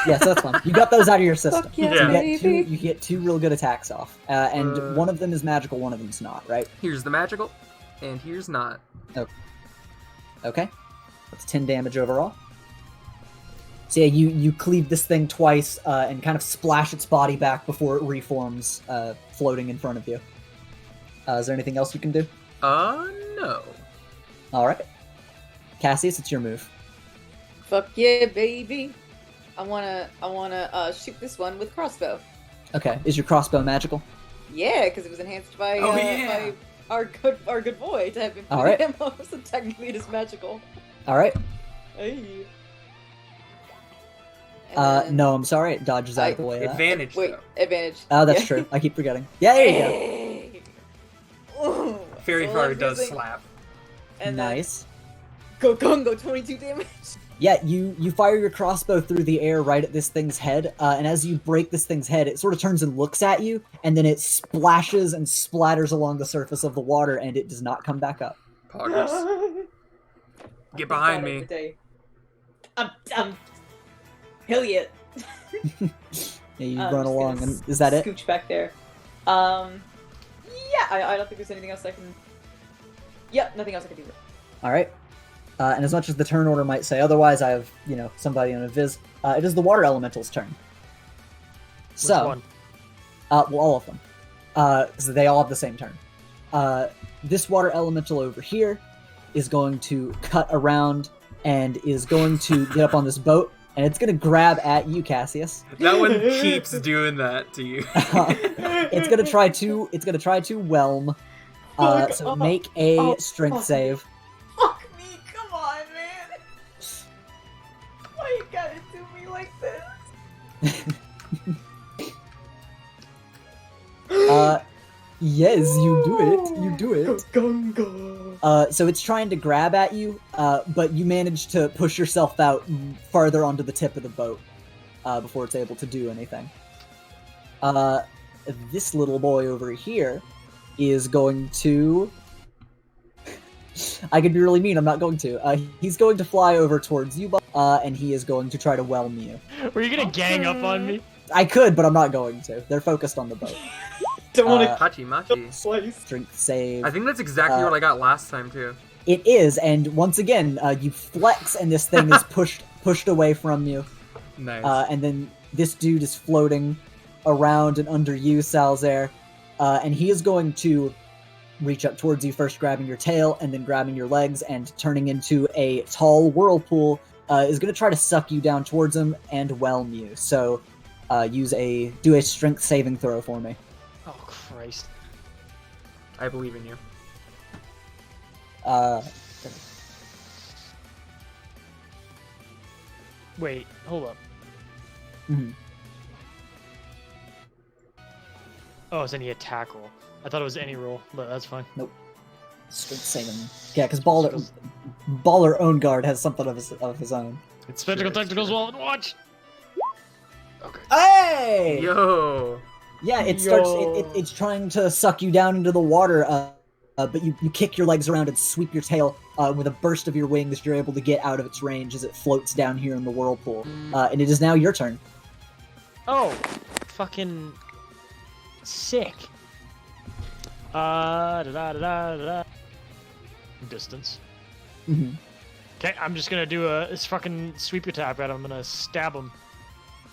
Yeah, so that's fine. You got those out of your system. Fuck yeah, Yeah. You get two real good attacks off, and Uh, one of them is magical, one of them's not. Right? Here's the magical, and here's not. Okay. That's 10 damage overall. So yeah, you cleave this thing twice and kind of splash its body back before it reforms, floating in front of you. Is there anything else you can do? No. All right, Cassius, it's your move. Fuck yeah, baby. I wanna shoot this one with crossbow. Okay, is your crossbow magical? Yeah, because it was enhanced by by our good boy to have All right. ammo, so technically it is magical. All right. Hey. No, I'm sorry, it dodges out of the way of that. Advantage. Wait, though. advantage. Oh, that's Yeah. true. I keep forgetting. Yeah, there you go. Hey. Ooh. Fairy So fire I'm does using- slap. And then Nice. go gongo, 22 damage. Yeah, you fire your crossbow through the air right at this thing's head, and as you break this thing's head, it sort of turns and looks at you, and then it splashes and splatters along the surface of the water, and it does not come back up. Poggers. Get behind me. I'm hell yeah. Yeah, you I'm run just along, gonna and is that it? Scooch back there. Yeah, I don't think there's anything else I can. Yep, nothing else I can do. All right. And as much as the turn order might say otherwise, I have somebody on a viz. It is the water elemental's turn. Which So, one? well, all of them, so they all have the same turn. This water elemental over here is going to cut around and is going to get up on this boat, and it's going to grab at you, Cassius. That one keeps doing that to you. It's going to try to. It's going to try to whelm. So make a strength save. Fuck me, come on, man. Why you gotta do me like this? Yes, you do it. You do it. Gongo. So it's trying to grab at you, but you manage to push yourself out farther onto the tip of the boat before it's able to do anything. This little boy over here is going to... I could be really mean, I'm not going to. He's going to fly over towards you, and he is going to try to whelm you. Were you gonna gang up on me? I could, but I'm not going to. They're focused on the boat. Don't want to Hachi Machi. slice. Strength save. I think that's exactly what I got last time too. It is, and once again, you flex, and this thing is pushed away from you. Nice. And then this dude is floating around and under you, Salzair, and he is going to reach up towards you, first grabbing your tail, and then grabbing your legs, and turning into a tall whirlpool, is going to try to suck you down towards him and whelm you. So, do a strength saving throw for me. Oh Christ! I believe in you. Wait, hold up. Mhm. Oh, it's any attack roll. I thought it was any roll, but that's fine. Strength saving. Yeah, because Baller Own Guard has something of his own. It's spectacle tacticals wall and watch. Okay. Hey! Yo. Yeah, it starts. Yo. It's trying to suck you down into the water, but you kick your legs around and sweep your tail. With a burst of your wings, you're able to get out of its range as it floats down here in the whirlpool. And it is now your turn. Oh, fucking sick. Distance. Mhm. Okay, I'm just gonna do this fucking sweep attack at him. I'm gonna stab him.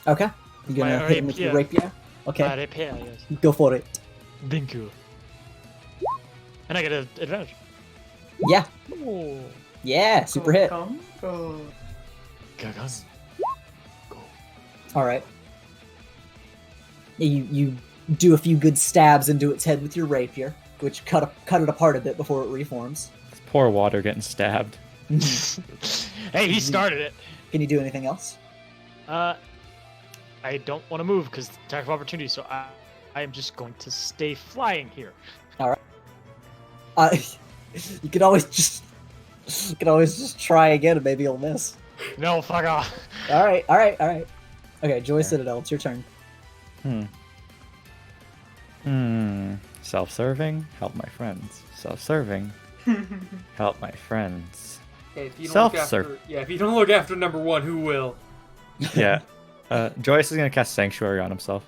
Okay, you're gonna My hit him with your rapier. rapier. Okay, Rapier, yes. go for it. Thank you. And I get an advantage. Yeah, Oh. yeah, super hit. Gagas. All right. You do a few good stabs into its head with your rapier, which cut it apart a bit before it reforms. It's poor water getting stabbed. Hey, he started it. Can you do anything else? I don't want to move because attack of opportunity, so I am just going to stay flying here. You could always just try again and maybe you'll miss. No, fuck off. All right. Okay, Joy Citadel, it's your turn. Self-serving, help my friends. Self-serving, help my friends. Hey, if you don't Self-serve. if you don't look after number one, who will? Yeah. Joyce is gonna cast Sanctuary on himself.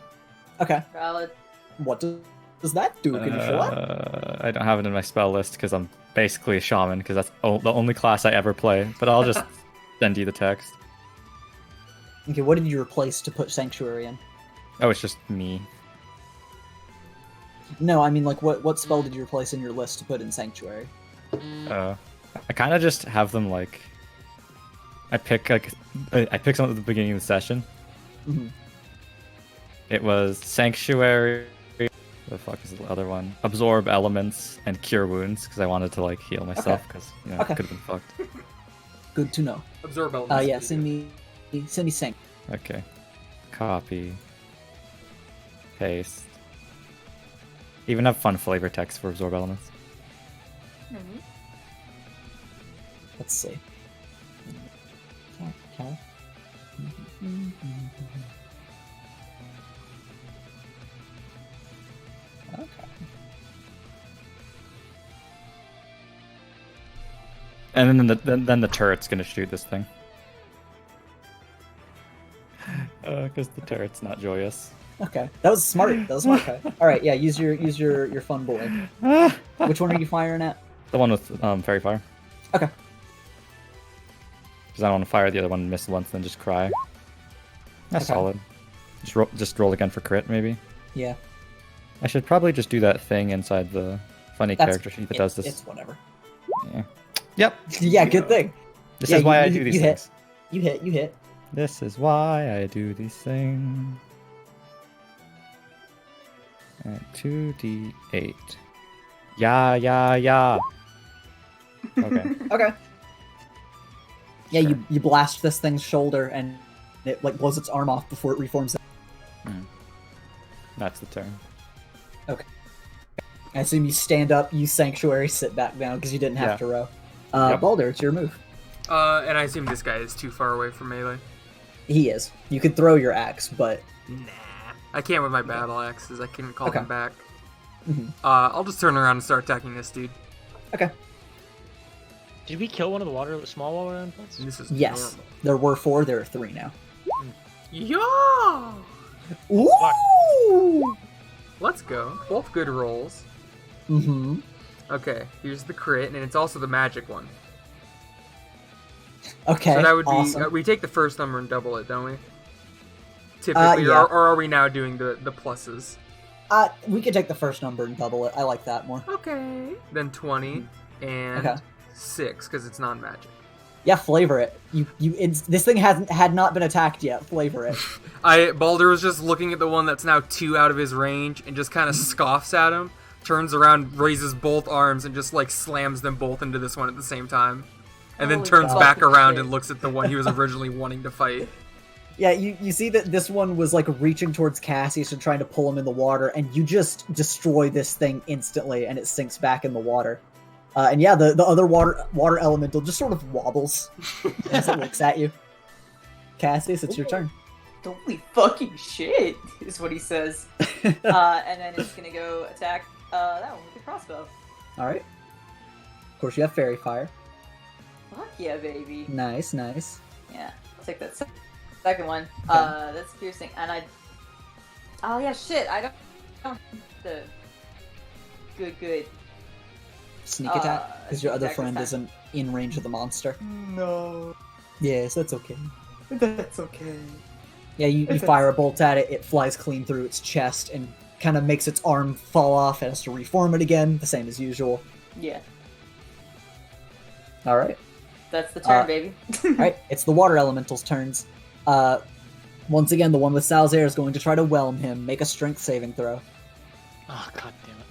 Okay, Valid. what does that do? Can you show up? I don't have it in my spell list because I'm basically a shaman because that's the only class I ever play. But I'll just send you the text. Okay, what did you replace to put Sanctuary in? Oh, it's just me. No, I mean, like, what spell did you replace in your list to put in Sanctuary? I kind of just have them like. I pick some at the beginning of the session. Mm-hmm. It was Sanctuary. The fuck is the other one? Absorb elements and cure wounds because I wanted to like heal myself because it could have been fucked. Good to know. Absorb elements. Yeah, send me Sank. Okay. Copy. Paste. Even have fun flavor text for absorb elements. Mhm. Let's see. Okay. Okay. And then the turret's gonna shoot this thing. Because the turret's not joyous. Okay, that was smart. That was smart. Okay. All right, yeah. Use your fun boy. Which one are you firing at? The one with fairy fire. Okay. Because I don't want to fire the other one, miss once, then just cry. That's Okay. solid. Just roll again for crit, maybe. Yeah. I should probably just do that thing inside the funny character sheet that does this. It's whatever. Yeah. Yep. Yeah, good thing. This Yeah, is why I you do these hit. things. You hit. This is why I do these things. 2d8. Yeah. Okay. Okay. Yeah, you blast this thing's shoulder and it like blows its arm off before it reforms. That's the turn. I assume you stand up, use Sanctuary, sit back down because you didn't have Yeah. to row. Yep. Baldur, it's your move. And I assume this guy is too far away from melee. He is. You could throw your axe, but Nah. I can't with my battle axes. I can call Okay. them back. Mhm. I'll just turn around and start attacking this dude. okay. Did we kill one of the small water elementals? This is Yes, normal. there were 4. There are 3 now. Yeah! Ooh. Let's go. Both good rolls. Mm-hmm. Okay, here's the crit, and it's also the magic one. Okay. So that would awesome. be... we take the first number and double it, don't we? Typically, yeah. or are we now doing the pluses? We could take the first number and double it. I like that more. Okay. Then 20 and Okay. 6, because it's non-magic. Yeah, flavor it. This thing had not been attacked yet. Flavor it. Baldur was just looking at the one that's now 2 out of his range and just kind of scoffs at him, turns around, raises both arms, and just like slams them both into this one at the same time. And then Holy turns back fucking around shit. and looks at the one he was originally wanting to fight. Yeah, you see that this one was like reaching towards Cassius and trying to pull him in the water, and you just destroy this thing instantly, and it sinks back in the water. And yeah, the other water elemental just sort of wobbles as it looks at you. Cassius, it's your turn. Holy fucking shit, is what he says. And then it's gonna go attack that one with the crossbow. All right. Of course, you have fairy fire. Fuck yeah, baby. Nice. Yeah, I'll take that second one. That's piercing, and I. Oh yeah, shit. I don't have the good. Sneak attack, because your sneak other attack friend this isn't in range of the monster. No, Yes, that's okay. that's okay. Yeah, you fire a bolt at it, it flies clean through its chest and kind of makes its arm fall off. It has to reform it again, the same as usual. Yeah, Alright. that's the turn, baby. Alright, it's the water elemental's turns. Once again, the one with Salzair is going to try to whelm him. Make a strength saving throw. Oh, god damn it.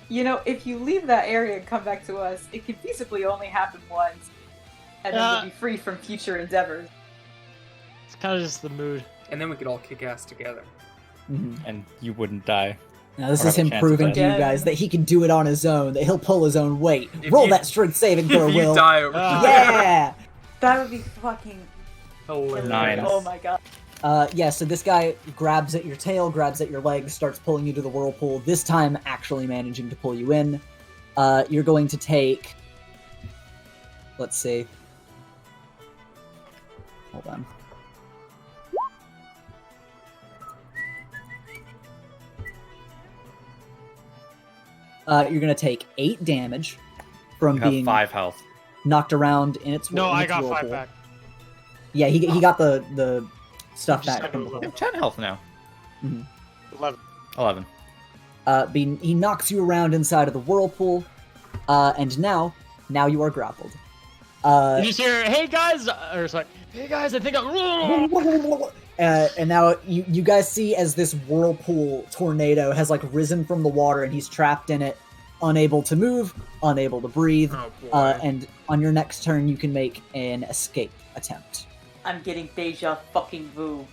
You know, if you leave that area and come back to us, it can feasibly only happen once, and then you'll be free from future endeavors. It's kind of just the mood. And then we could all kick ass together. Mhm. And you wouldn't die. Now, this Or is have a him chance proving of to you dying. guys that he can do it on his own, that he'll pull his own weight. If Roll you- that strength saving throw, If you Will. die over Ah. here. Yeah! That would be fucking Hilarious. Nice. Oh my god. Yeah, so this guy grabs at your tail, grabs at your legs, starts pulling you to the whirlpool, this time actually managing to pull you in. You're going to take... Let's see. Hold on. You're going to take 8 damage from You have being 5 health. knocked around in its No, in I its got whirlpool. 5 back. Yeah, he got the stuff Just back from the I hole. have 10 health now. 11. 11. He knocks you around inside of the whirlpool, and now you are grappled. You just hear, "Hey guys," or sorry, "Hey guys, I think I'm." And now you guys see as this whirlpool tornado has like risen from the water, and he's trapped in it, unable to move, unable to breathe. Oh boy. And on your next turn, you can make an escape attempt. I'm getting deja fucking vu.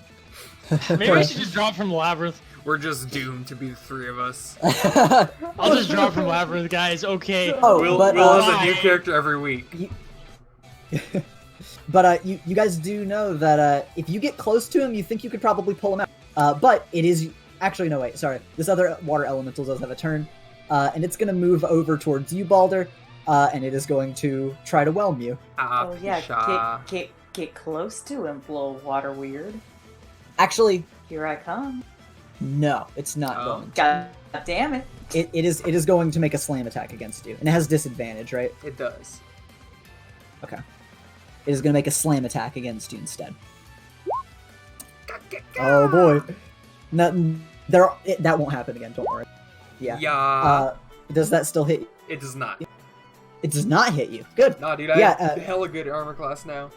Maybe I should just drop from Labyrinth. We're just doomed to be the three of us. I'll just drop from Labyrinth, guys. Okay. Oh, Will but has a new Bye. character every week. But you guys do know that if you get close to him, you think you could probably pull him out. But it is actually no wait, sorry. This other water elemental does have a turn, and it's going to move over towards you, Balder, and it is going to try to whelm you. Oh yeah, Psha. get close to him, blow water weird. Actually, Here I come. no, it's not Oh. going. God damn it. It is going to make a slam attack against you, and it has disadvantage, right? It does. Okay. It is going to make a slam attack against you instead. Oh boy. Nothing. That won't happen again. Don't worry. Yeah. Yeah. Does that still hit you? It does not. It does not hit you. Good. Nah, dude, I Yeah, have hella good armor class now.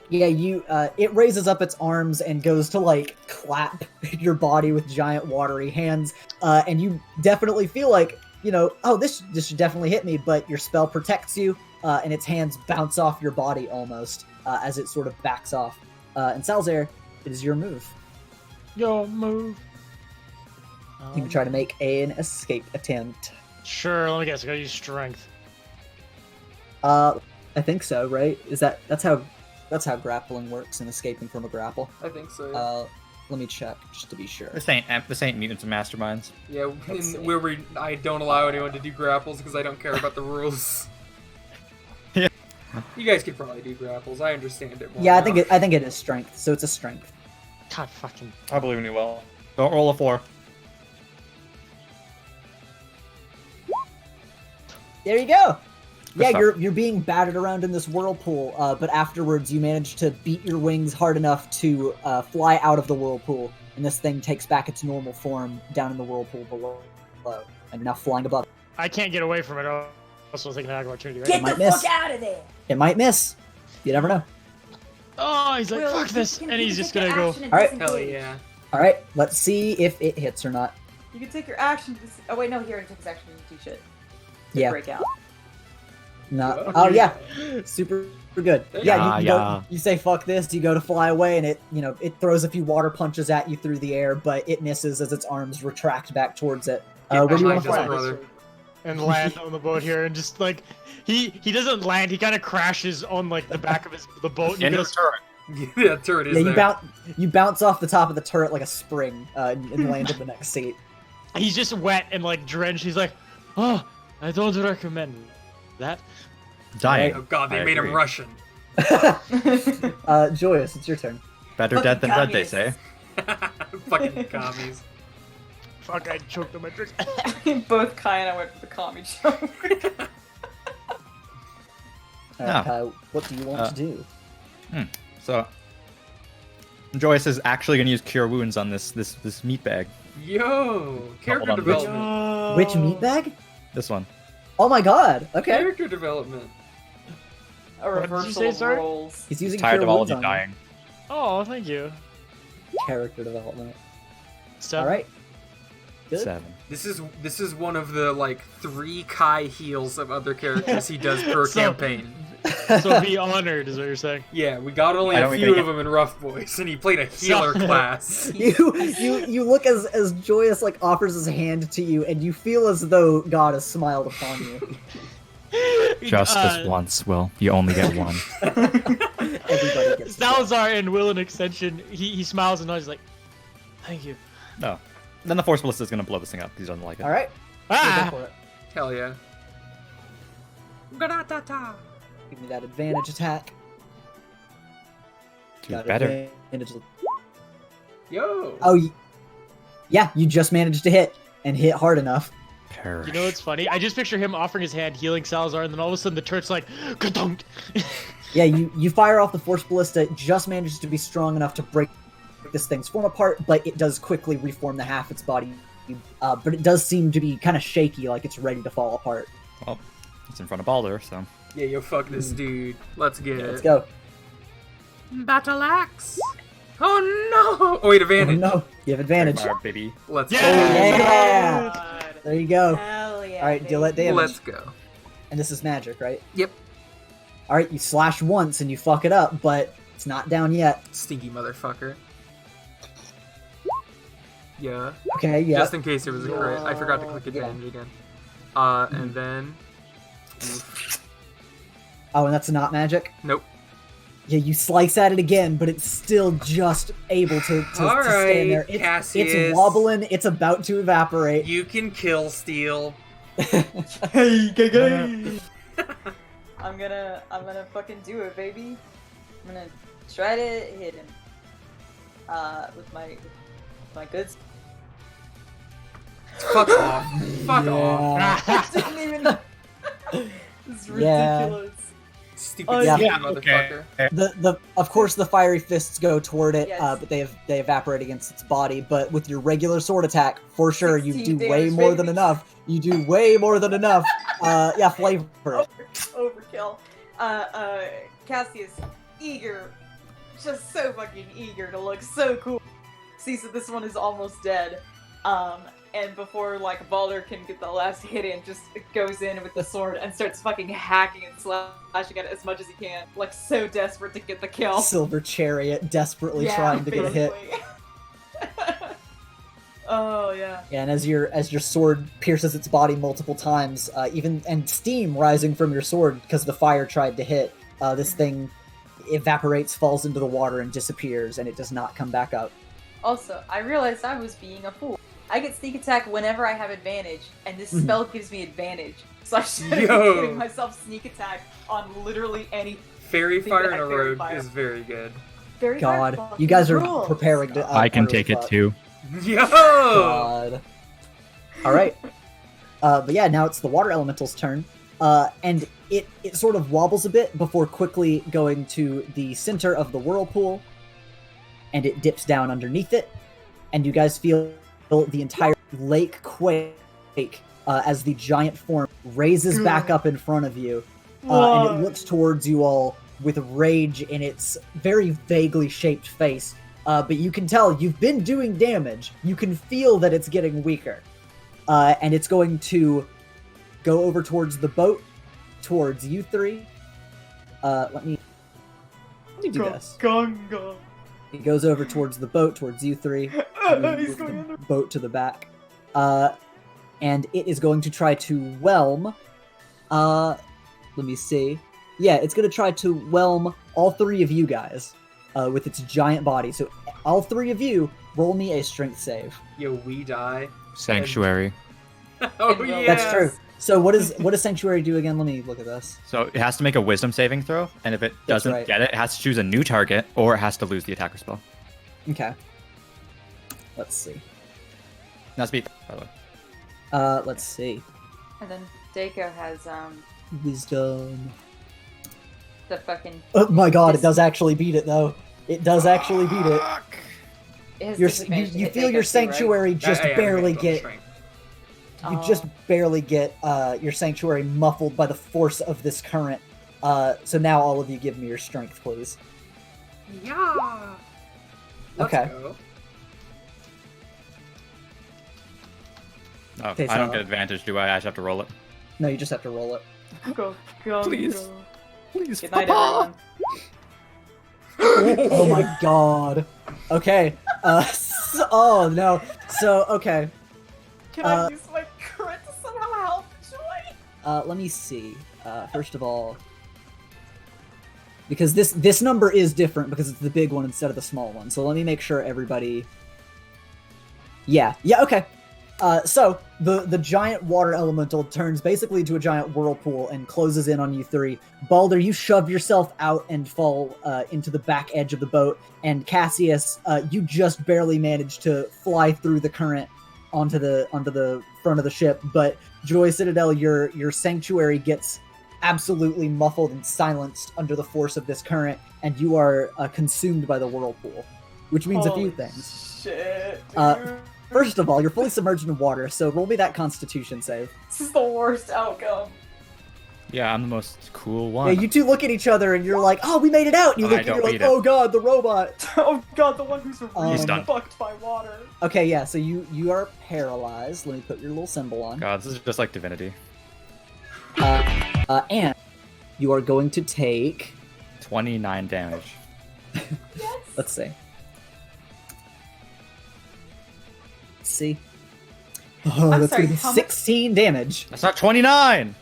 Yeah, you. It raises up its arms and goes to like clap your body with giant watery hands, and you definitely feel like oh, this should definitely hit me. But your spell protects you, and its hands bounce off your body almost as it sort of backs off. And Salzair, it is your move. Yo, move. You can try to make an escape attempt. Sure, let me guess. I gotta use strength. I think so, right? That's how grappling works and escaping from a grapple. I think so. Let me check just to be sure. This ain't mutants and masterminds. Yeah, Let's see. where I don't allow anyone to do grapples because I don't care about the rules. Yeah. You guys could probably do grapples. I understand it more. Yeah, now. I think it is strength, so it's a strength. God fucking. I believe in you well. Don't roll a 4. There you go. Yeah, stuff. you're being battered around in this whirlpool, but afterwards you manage to beat your wings hard enough to fly out of the whirlpool, and this thing takes back its normal form down in the whirlpool below, and now flying above. I can't get away from it. I also take an opportunity, right? Get might the miss. fuck out of there! It might miss. You never know. Oh, he's like, Will, fuck this, you can- and you he's can just take gonna your go. action and Alright. Hell disengage. yeah. All right, let's see if it hits or not. You can take your action. Oh wait, no. Here, it takes action to do shit. To Yeah. Break out. Not. Okay. Oh yeah, super good. Yeah, you yeah. you say fuck this. You go to fly away, and it throws a few water punches at you through the air, but it misses as its arms retract back towards it. Get Where do you want behind to us, fly? brother. And land on the boat here, and just like he doesn't land. He kind of crashes on like the back of the boat. And he Into the goes, turret. Yeah, turret is Yeah, there. you bounce off the top of the turret like a spring and land in the next seat. he's just wet and like drenched. He's like, oh, I don't recommend that. Dying. Oh god, they I made him agree. Russian. Joyous, it's your turn. Better dead than red, they say. Fucking commies. Fuck, I choked on my drink. Both Kai and I went for the commie joke. No. Kyle, what do you want to do? So, Joyce is actually going to use Cure Wounds on this meat bag. Yo, character Hold on, development. Which meat bag? This one. Oh my god. Okay. Character development. A What did you reversal say, of sorry? roles. He's using Tired cure of all of wounds you on dying. Oh, thank you. Character development. So, All right. Good. 7. This is one of the like 3 Kai heals of other characters he does per So- campaign. so be honored, is what you're saying. Yeah, we got only I a don't think few I of them in Rough Boys, and he played a healer class. You look as Joyous like offers his hand to you, and you feel as though God has smiled upon you. Just this once, Will. You only get one. Everybody gets. Salazar and Will an extension. He smiles and nods. He's like, thank you. No. Then the Force Ballista is going to blow this thing up because he doesn't like it. All right. Ah! Go for it. Hell yeah. Ga-da-da-da. Give me that advantage attack. Do Got better. advantage. Yo. Oh, yeah. You just managed to hit and hit hard enough. Perish. You know what's funny? I just picture him offering his hand, healing Salazar, and then all of a sudden the turret's like, ka-dunk! Yeah, you fire off the Force Ballista. It just manages to be strong enough to break this thing's form apart, but it does quickly reform the half its body. But it does seem to be kind of shaky, like it's ready to fall apart. Well, it's in front of Balder, so. Yeah, yo, fuck this dude. Let's get it. Let's go. Battle axe. Oh no! Oh wait, Oh, advantage. no, you have advantage. Fire, baby. Let's Yeah! God. There you go. Hell yeah. All right, deal that baby. go. damage. Let's go. And this is magic, right? Yep. All right, you slash once and you fuck it up, but it's not down yet. Stinky motherfucker. Yeah. Okay, yeah. Just in case it was a crit. I forgot to click advantage again. And then. Oh, and that's not magic? Nope. Yeah, you slice at it again, but it's still just able to All stand there. right, It's Cassius. wobbling. It's about to evaporate. You can kill Steel. Hey, I'm gonna fucking do it, baby. I'm gonna try to hit him. With my goods. Fuck off. Fuck off. Yeah. Didn't even. It's Yeah. ridiculous. Stupid Oh, stinky yeah, motherfucker. Of course the fiery fists go toward it, Yes. but they evaporate against its body. But with your regular sword attack, for sure you 16 do way damage, more than baby. enough. You do way more than enough. Yeah, flavor it. Overkill. Cassius, eager, just so fucking eager to look so cool. Sees that this one is almost dead. And before like Balder can get the last hit in, just goes in with the sword and starts fucking hacking and slashing at it as much as he can, like so desperate to get the kill. Silver chariot desperately trying to get a hit. basically. Oh yeah. Yeah, and as your sword pierces its body multiple times, and steam rising from your sword because the fire tried to hit, this thing evaporates, falls into the water, and disappears, and it does not come back up. Also, I realized I was being a fool. I get sneak attack whenever I have advantage, and this spell gives me advantage. So I should be Yo. giving myself sneak attack on literally any Fairy Think Fire that in a Fairy rogue Fire. is very good. very God, hard you guys are rules. preparing to. I can utterly take it fuck. too. Yo! God. All right. But yeah, now it's the water elemental's turn, and it sort of wobbles a bit before quickly going to the center of the whirlpool, and it dips down underneath it, and you guys feel the entire lake quake as the giant form raises back up in front of you, and it looks towards you all with rage in its very vaguely shaped face. But you can tell you've been doing damage. You can feel that it's getting weaker. And it's going to go over towards the boat, towards you three. Let me do this. Gongo. It goes over towards the boat, towards you three. He's Move going the under. boat to the back. And it is going to try to whelm. Let me see. Yeah, it's going to try to whelm all three of you guys with its giant body. So all three of you, roll me a strength save. Yo, we die. Sanctuary. Oh, And yeah. That's true. So what does Sanctuary do again? Let me look at this. So it has to make a wisdom saving throw, and if it That's doesn't right. get it, it has to choose a new target, or it has to lose the attacker spell. Okay. Let's see. Not speed, by the way. Let's see. And then Dako has Wisdom. the fucking Oh my god, it does actually beat it though. It does actually beat it. his You disadvantage to hit feel your Dako too, right? sanctuary just Yeah, barely roll get strength. you Oh. just barely get your sanctuary muffled by the force of this current. So now all of you give me your strength, please. Yeah. Let's Okay. go. Oh, Okay, I don't so- get advantage, do I? I just have to roll it. No, you just have to roll it. Go, go, Please. go. Please, Good night, everyone. Oh my god. Okay. Oh no. So okay. Can Uh, I use my crit to somehow help Joy? Let me see. First of all, because this number is different because it's the big one instead of the small one. So let me make sure everybody. Yeah. Okay. So the giant water elemental turns basically into a giant whirlpool and closes in on you three. Balder, you shove yourself out and fall into the back edge of the boat, and Cassius, you just barely manage to fly through the current onto the front of the ship. But Joy Citadel, your sanctuary gets absolutely muffled and silenced under the force of this current, and you are consumed by the whirlpool. which means a few Holy things. Shit, dude. First of all, you're fully submerged in water, so roll me that Constitution save. This is the worst outcome. Yeah, I'm the most cool one. Yeah, you two look at each other and you're like, "Oh, we made it out!" And you I look and don't you're like, read it. "Oh god, the robot." Oh god, the one who's He's really done. fucked by water. Okay, yeah. So you are paralyzed. Let me put your little symbol on. God, this is just like Divinity. And you are going to take. 29 damage. Yes. Let's see. Let's see. Oh, I'm that's sorry, gonna be how much? 16 damage. That's not 29!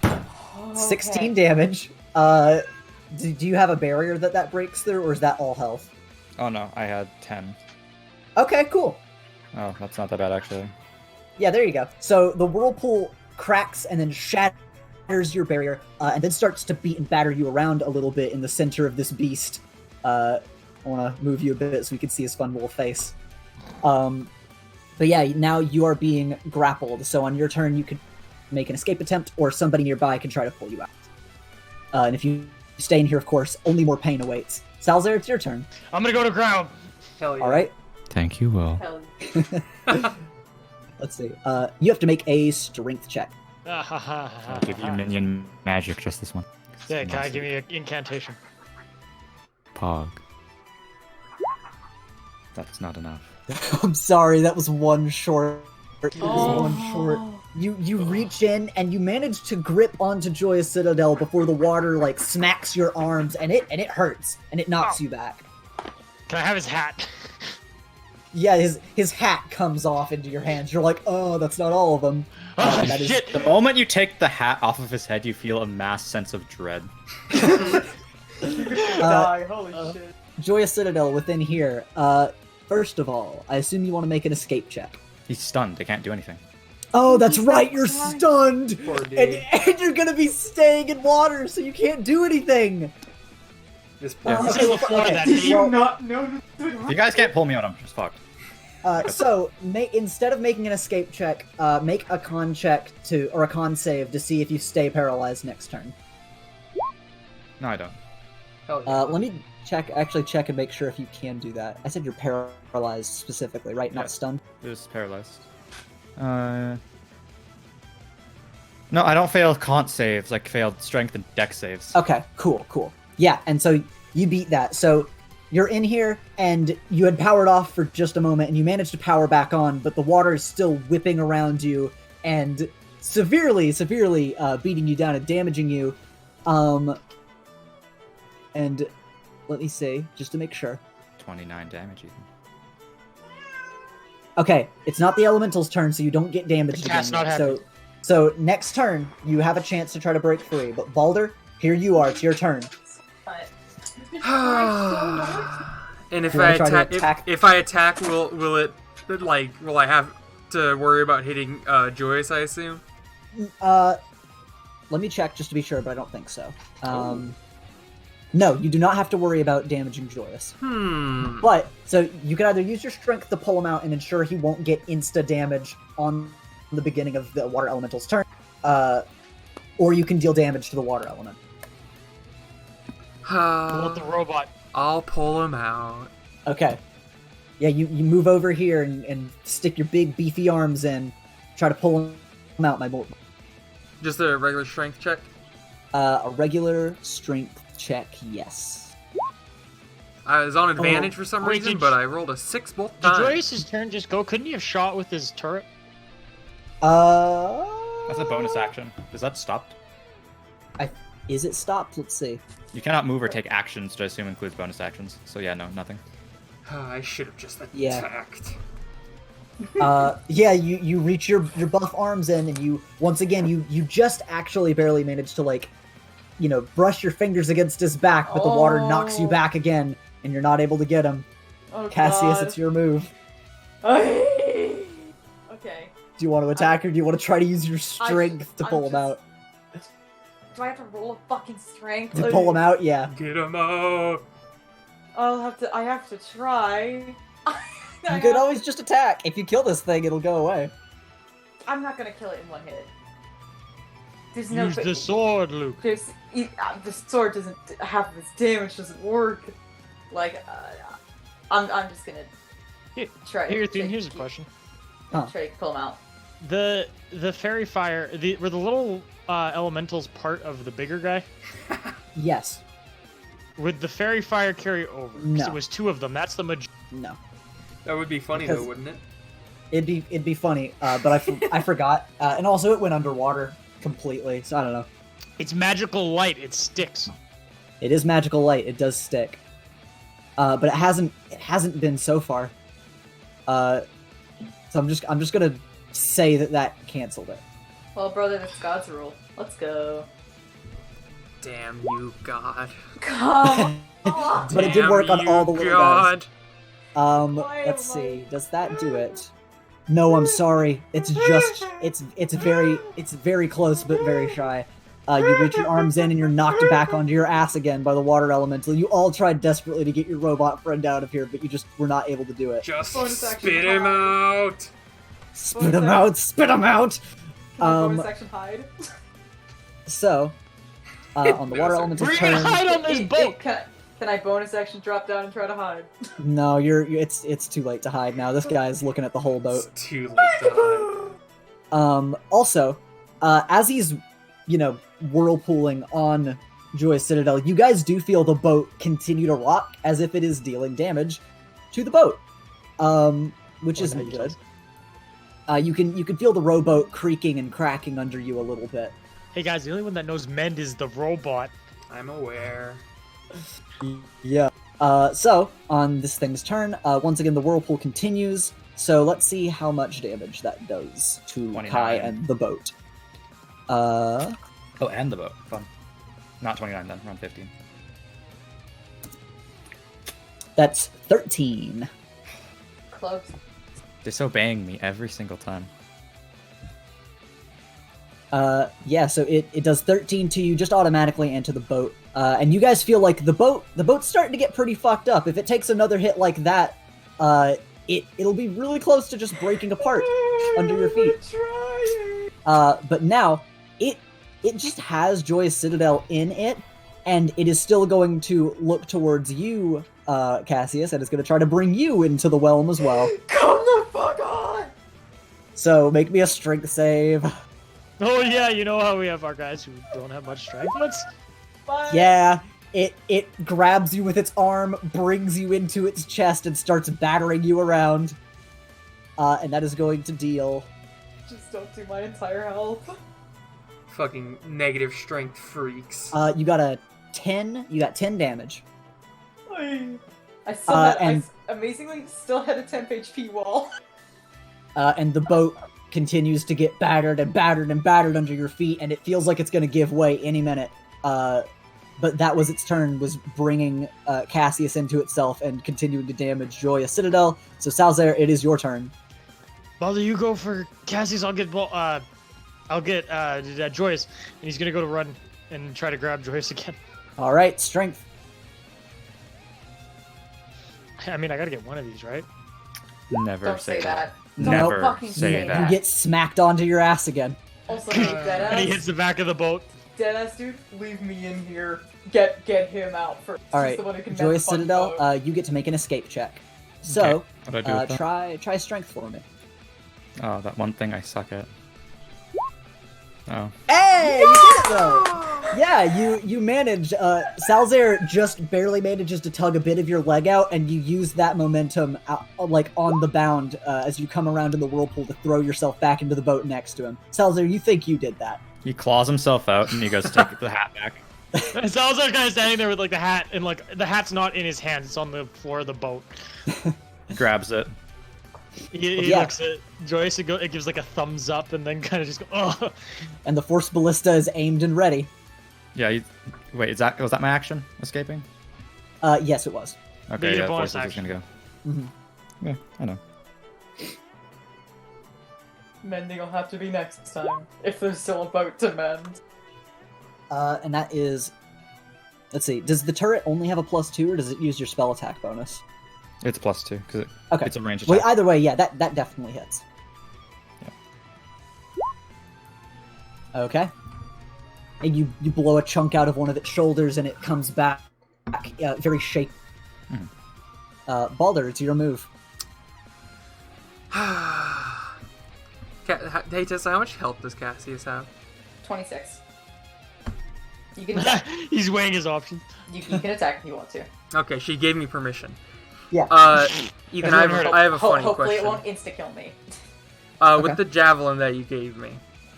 16 damage. Do you have a barrier that breaks through, or is that all health? Oh no, I had 10. Okay, cool. Oh, that's not that bad actually. Yeah, there you go. So the whirlpool cracks and then shatters your barrier, and then starts to beat and batter you around a little bit in the center of this beast. I want to move you a bit so we can see his fun little face. But yeah, now you are being grappled. So on your turn, you could make an escape attempt, or somebody nearby can try to pull you out. And if you stay in here, of course, only more pain awaits. Salazar, it's your turn. I'm gonna go to ground. Hell yeah. All right. Thank you, Will. Hell Let's see. You have to make a strength check. I'll give you minion magic, just this one. Yeah, can I give me an incantation? Pog. That's not enough. I'm sorry, that was one short. It was Oh. one short. You reach in and you manage to grip onto Joyous Citadel before the water like smacks your arms, and it hurts and it knocks you back. Can I have his hat? Yeah, his hat comes off into your hands. You're like, oh, that's not all of them. Oh, that is- shit! The moment you take the hat off of his head, you feel a mass sense of dread. die, holy shit. Joyous Citadel within here. First of all, I assume you want to make an escape check. He's stunned. They can't do anything. Oh, that's right, you're That's right. stunned! Poor dude. And you're gonna be staying in water, so you can't do anything! This Yeah. poor This is before okay. that. Did you Well- not know? If you guys can't pull me out, I'm just fucked. So, instead of making an escape check, make a con check or a con save to see if you stay paralyzed next turn. No, I don't. Hell yeah. Let me check and make sure if you can do that. I said you're paralyzed specifically, right? Not Yes. stunned? Just paralyzed. No, I don't fail con saves. I failed strength and dex saves. Okay, cool. Yeah, and so you beat that. So you're in here, and you had powered off for just a moment, and you managed to power back on, but the water is still whipping around you and severely beating you down and damaging you. And let me see, just to make sure. 29 damage even. Okay, it's not the elemental's turn, so you don't get damaged The again. cast's not yet. happening. So next turn, you have a chance to try to break free. But Balder, here you are. It's your turn. And if You I wanna try to attack, attack? if I attack, will I have to worry about hitting Joyous? I assume. Let me check just to be sure, but I don't think so. No, you do not have to worry about damaging Joyous. But, so you can either use your strength to pull him out and ensure he won't get insta damage on the beginning of the water elemental's turn, or you can deal damage to the water element. Pull up the robot. I'll pull him out. Okay. Yeah, you move over here and stick your big beefy arms in, try to pull him out, my boy. Just a regular strength check. A regular strength check, yes. I was on advantage for some Wait, reason, did but you- I rolled a 6 both Did times. Joyce's turn just go? Couldn't he have shot with his turret? That's a bonus action. Is that stopped? Is it stopped? Let's see. You cannot move or take actions, which I assume includes bonus actions. So yeah, no, nothing. I should have just Yeah. attacked. Yeah, you reach your buff arms in, and you once again you just actually barely managed to brush your fingers against his back, but the water knocks you Oh. back again, and you're not able to get him. Oh, Cassius, God. it's your move. Okay. Do you want to attack, or do you want to try to use your strength to I'm pull him just- out? Do I have to roll a fucking strength? To pull him out, yeah. Get him out. I have to try. You could always just attack. If you kill this thing, it'll go away. I'm not gonna kill it in one hit. There's no. Use the sword, Luke. The sword doesn't have this damage. Doesn't work. Like, I'm just gonna try. Here's a question. Huh. Try to pull him out. The fairy fire, were the little elementals part of the bigger guy? Yes. Would the fairy fire carry over? 'Cause No. it was 2 of them. That's the No. That would be funny Because- though, wouldn't it? It'd be funny, but I forgot, and also it went underwater completely, so I don't know. It's magical light. It sticks. It is magical light. It does stick, but it hasn't been so far. So I'm just gonna say that canceled it. Well, brother, that's God's rule. Let's go. Damn you, God. Come on. But it did work on all the little guys. Why Let's am I- see. Does that do it? No, I'm sorry. It's just it's very close but very shy. You reach your arms in and you're knocked back onto your ass again by the water elemental. You all tried desperately to get your robot friend out of here, but you just were not able to do it. Just Bonus action spit him hide. out. Spit him out! Spit him out! Bonus action hide. So, on the water elemental We're gonna turn, hide on this boat. Can I bonus action drop down and try to hide? no, it's too late to hide now. This guy's looking at the whole boat. It's too late to hide. Also, as he's, whirlpooling on Joyous Citadel, you guys do feel the boat continue to rock as if it is dealing damage to the boat, which isn't good. You can feel the rowboat creaking and cracking under you a little bit. Hey guys, the only one that knows mend is the robot. I'm aware. Yeah. So, on this thing's turn, once again the whirlpool continues, so let's see how much damage that does to 29. Kai and the boat. Oh, and the boat. Fun. Not 29 then, around 15. That's 13. Close. They're so banging me every single time. Yeah, so it does 13 to you just automatically and to the boat. And you guys feel like the boat's starting to get pretty fucked up. If it takes another hit like that, it'll be really close to just breaking apart under your feet. But now it just has Joyous Citadel in it, and it is still going to look towards you, Cassius, and it's going to try to bring you into the whelm as well. Come the fuck on! So make me a strength save. Oh yeah, you know how we have our guys who don't have much strength. Yeah, it grabs you with its arm, brings you into its chest, and starts battering you around. And that is going to deal... Just don't do my entire health. Fucking negative strength freaks. You got 10 damage. I still and- I amazingly still had a temp HP wall. And the boat continues to get battered and battered and battered under your feet, and it feels like it's going to give way any minute. But that was its turn, was bringing Cassius into itself and continuing to damage Joyous Citadel. So Salzair, it is your turn. Balder, you go for Cassius. I'll get Joyous, and he's gonna go to run and try to grab Joyous again. All right, strength. I mean, I gotta get one of these, right? Never Don't say that. Don't Never fucking say You that. get smacked onto your ass again. Also, And he hits deadass, the back of the boat. deadass dude, leave me in here. Get him out first. All He's right, the one who can Joyous mend the Citadel, boat. you get to make an escape check. So, Okay. What do I do with that? try strength for me. Oh, that one thing I suck at. Oh. Hey, you did it though. Yeah, you managed. Salzair just barely manages to tug a bit of your leg out, and you use that momentum, like on the bound, as you come around in the whirlpool to throw yourself back into the boat next to him. Salzair, you think you did that? He claws himself out and he goes to take the hat back. And Salazar's kind of standing there with like the hat, and like the hat's not in his hands; it's on the floor of the boat. Grabs it. He Yeah. looks at Joyce. It gives like a thumbs up, and then kind of just go, "Oh." And the Force Ballista is aimed and ready. Yeah. Wait, was that my action? Escaping? Yes, it was. Okay. Need a Yeah. bonus Force is action. gonna go. Mhm. Yeah, I know. Mending will have to be next time, if there's still a boat to mend. And that is. Let's see. Does the turret only have a +2, or does it use your spell attack bonus? It's +2 because Okay. it's a range Well, attack. either way, yeah, that definitely hits. Yeah. Okay. And you blow a chunk out of one of its shoulders, and it comes back very shaky. Baldur, it's your move. Hey Tessa, how much health does Cassius have? 26. You can attack. He's weighing his options. You can attack if you want to. Okay, she gave me permission. Yeah. Ethan, I have a funny Hopefully question. it won't insta-kill me. With the javelin that you gave me,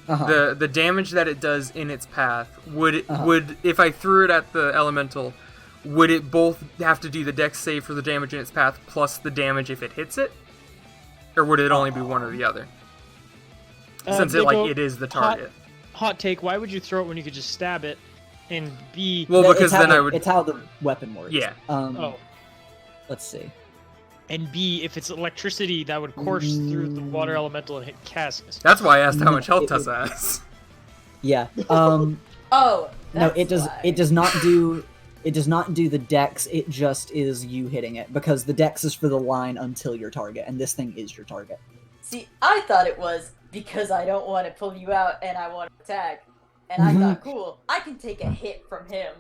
the damage that it does in its path, would if I threw it at the elemental, would it both have to do the dex save for the damage in its path plus the damage if it hits it? Or would it only be one or the other? Since it is the target. Hot take, why would you throw it when you could just stab it? And B... Well, because then I would... It's how the weapon works. Yeah. Let's see. And B, if it's electricity, that would course through the water elemental and hit Cassius. That's why I asked how much health Tessa has. Yeah. Oh. No, it does. Why. It does not do. It does not do the dex. It just is you hitting it because the dex is for the line until your target, and this thing is your target. See, I thought it was because I don't want to pull you out and I want to attack. And I thought, cool, I can take a hit from him.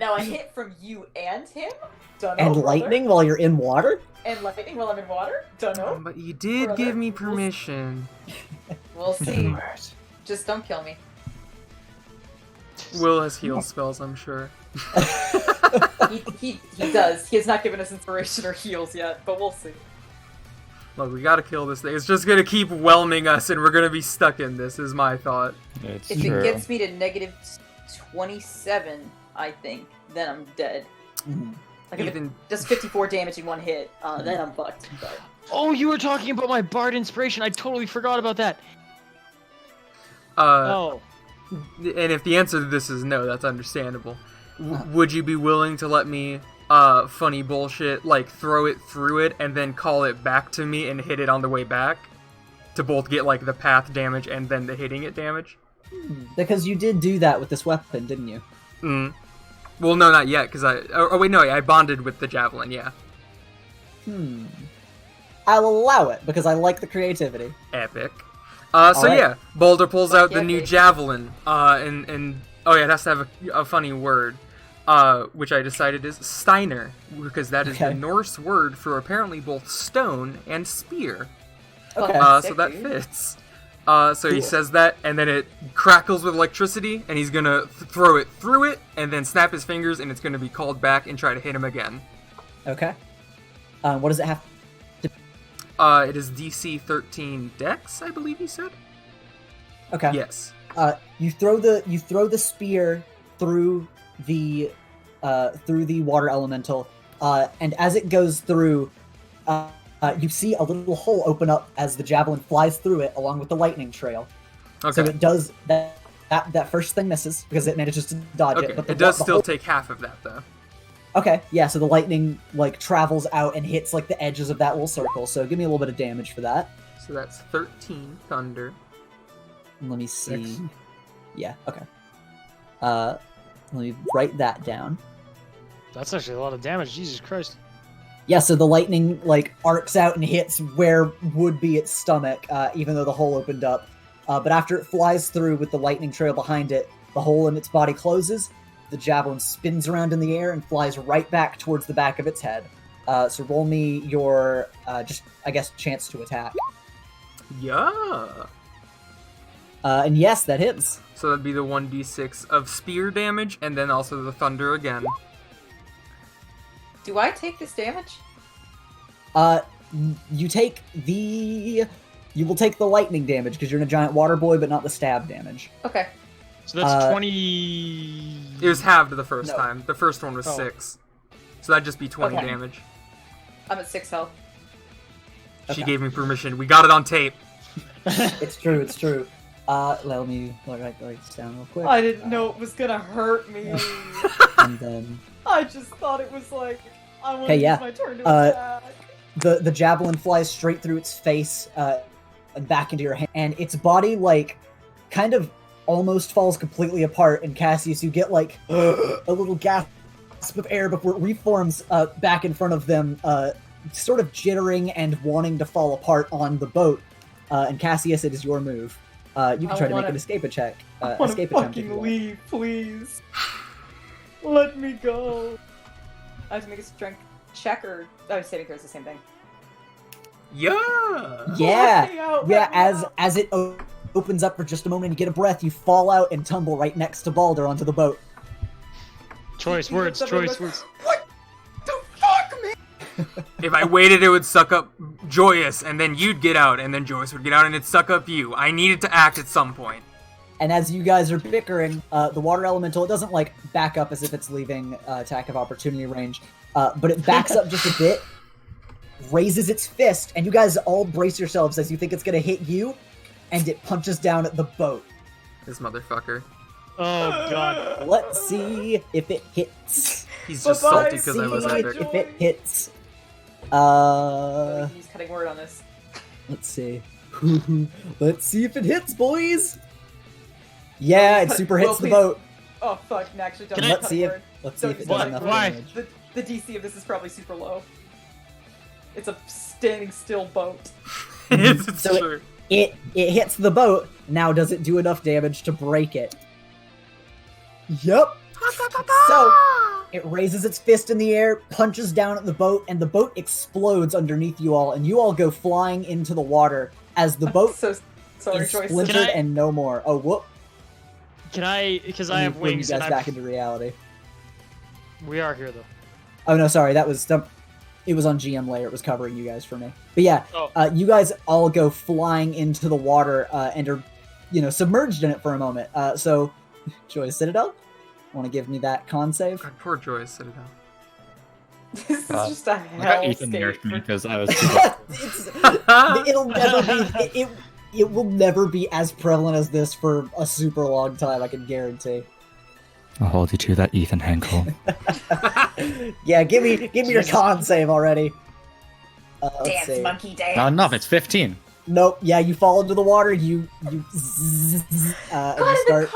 Now a hit from you and him? Dunno, and lightning while you're in water? And lightning while I'm in water? Dunno. But you did give me permission. We'll see. Just don't kill me. Will has heal spells, I'm sure. he does. He has not given us inspiration or heals yet, but we'll see. Look, we gotta kill this thing. It's just gonna keep whelming us, and we're gonna be stuck in this, is my thought. If it gets me to negative 27, I think, then I'm dead. Mm-hmm. Like, if it does 54 damage in one hit, then I'm fucked. But... Oh, you were talking about my Bard inspiration. I totally forgot about that. And if the answer to this is no, that's understandable. Would you be willing to let me... funny bullshit, like, throw it through it and then call it back to me and hit it on the way back? To both get, like, the path damage and then the hitting it damage? Because you did do that with this weapon, didn't you? Well, no, not yet, because I bonded with the javelin, yeah. I'll allow it, because I like the creativity. Epic. Yeah, Boulder pulls out the new javelin, and oh yeah, it has to have a funny word. Which I decided is Steiner, because that is the Norse word for apparently both stone and spear. Okay. So that fits. So he says that, and then it crackles with electricity, and he's gonna throw it through it, and then snap his fingers, and it's gonna be called back and try to hit him again. Okay. What does it have to... It is DC 13 Dex, I believe he said. Okay. Yes. You throw the spear through the water elemental, and as it goes through, you see a little hole open up as the javelin flies through it, along with the lightning trail. Okay. So it does that first thing misses because it manages to dodge it. But it does still take half of that though. Okay, yeah. So the lightning travels out and hits the edges of that little circle. So give me a little bit of damage for that. So that's 13 thunder. Let me see. 6. Yeah. Okay. Let me write that down. That's actually a lot of damage. Jesus Christ. Yeah, so the lightning, arcs out and hits where would be its stomach, even though the hole opened up. But after it flies through with the lightning trail behind it, the hole in its body closes, the javelin spins around in the air and flies right back towards the back of its head. So roll me your, chance to attack. Yeah. And yes, that hits. So that'd be the 1d6 of spear damage, and then also the thunder again. Do I take this damage? You will take the lightning damage because you're in a giant water boy, but not the stab damage. Okay. So that's 20... It was halved the first time. The first one was 6. So that'd just be 20 damage. I'm at 6 health. She gave me permission. We got it on tape. It's true. Let me write this down real quick. I didn't know it was gonna hurt me. And then... I just thought it was I want to use my turn to attack. The javelin flies straight through its face and back into your hand, and its body kind of almost falls completely apart. And Cassius, you get a little gasp of air before it reforms back in front of them, sort of jittering and wanting to fall apart on the boat. And Cassius, it is your move. You can try to make an escape check. I want to fucking leave, please. Let me go. I have to make a strength check or saving throw is the same thing? Yeah. Yeah. As it opens up for just a moment and you get a breath, you fall out and tumble right next to Balder onto the boat. Choice words. What the fuck, man? If I waited, it would suck up Joyous, and then you'd get out, and then Joyous would get out, and it'd suck up you. I needed to act at some point. And as you guys are bickering, the water elemental, it doesn't like back up as if it's leaving attack of opportunity range, but it backs up just a bit, raises its fist, and you guys all brace yourselves as you think it's gonna hit you, and it punches down at the boat. This motherfucker. Oh god. Let's see if it hits. He's just salty because I was See epic. if it hits. He's cutting word on this. Let's see. Let's see if it hits, boys. Yeah, it super hits the boat. Oh fuck, no, actually don't. Let's see if it does enough Why? damage. The DC of this is probably super low. It's a standing still boat. It's So true. It hits the boat. Now, does it do enough damage to break it? Yep. So it raises its fist in the air, punches down at the boat, and the boat explodes underneath you all, and you all go flying into the water as the boat So sorry, is Joyce. splintered and no more. Oh, whoop! Can I? Because I Let me have bring wings. you guys And back into reality. we are here though. Oh no, sorry, that was it was on GM layer. It was covering you guys for me. But yeah, Oh. you guys all go flying into the water and are, submerged in it for a moment. So, Joy Citadel, want to give me that con save? God, poor Joyous Citadel. This is just a I got hell Ethan state. nerfed me because I was. It'll never be. It will never be as prevalent as this for a super long time. I can guarantee. I'll hold you to that, Ethan Henkel. Yeah, give me your con save already. Let's Dance, see. monkey, dance. Not enough. It's 15. Nope. Yeah, you fall into the water. You zzz, and you start.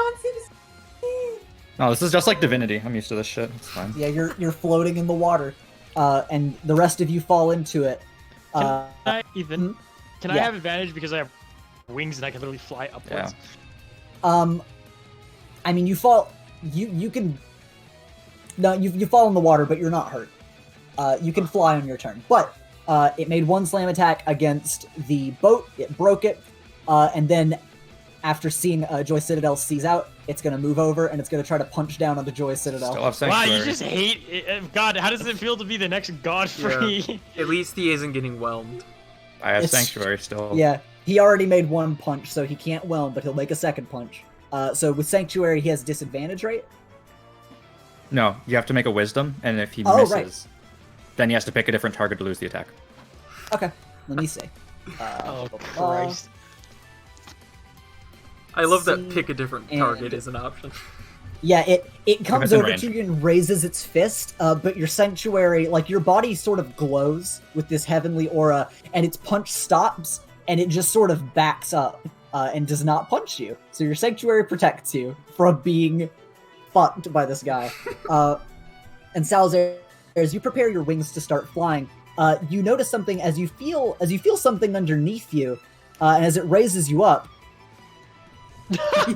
No, this is just like Divinity. I'm used to this shit. It's fine. Yeah, you're floating in the water, and the rest of you fall into it. Ethan, can I yeah. have advantage because I have wings and I can literally fly upwards? I mean, you fall. You can. No, you fall in the water, but you're not hurt. You can fly on your turn, but it made one slam attack against the boat. It broke it, and then after seeing Joy Citadel seize out, it's gonna move over and it's gonna try to punch down onto Joy Citadel. Still have Wow, Sanctuary. you just hate it. God, how does it feel to be the next Godfrey? At least he isn't getting whelmed. I have It's- Sanctuary still. Yeah, he already made one punch, so he can't whelm, but he'll make a second punch. So with Sanctuary, he has disadvantage, right? No, you have to make a Wisdom, and if he Oh, misses, right. then he has to pick a different target to lose the attack. Okay, let me see. Oh Christ! I love that See, pick a different and- target is an option. Yeah, it comes it's in over range. to you and raises its fist, but your Sanctuary, like your body sort of glows with this heavenly aura, and its punch stops, and it just sort of backs up and does not punch you. So your Sanctuary protects you from being fucked by this guy. And Salazar, as you prepare your wings to start flying, you notice something as you feel something underneath you, and as it raises you up,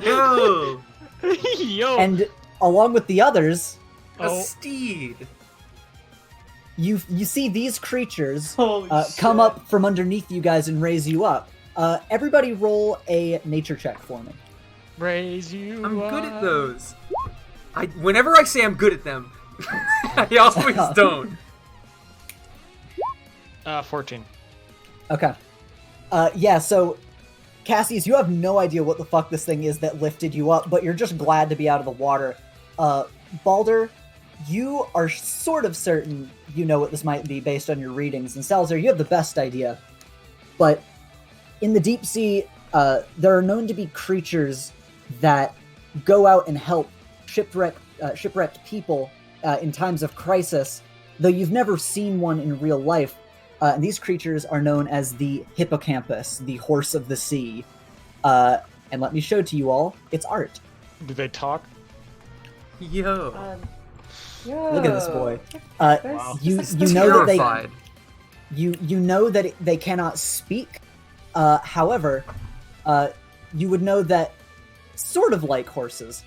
Yo! Yo. and along with the others, A Oh. steed! you see these creatures Holy come shit. up from underneath you guys and raise you up. Everybody roll a nature check for me. Raise you. I'm good up. at those. Whenever I say I'm good at them, I always don't. 14. Okay. Yeah, so Cassius, you have no idea what the fuck this thing is that lifted you up, but you're just glad to be out of the water. Balder, you are sort of certain you know what this might be based on your readings, and Salazar, you have the best idea. But in the deep sea, there are known to be creatures that go out and help shipwrecked people in times of crisis, though you've never seen one in real life. And these creatures are known as the hippocampus, the horse of the sea. And let me show to you all its art. Do they talk? Yo. Look at this boy. Wow. You know that they Terrified. you know that they cannot speak. However, you would know that, sort of like horses,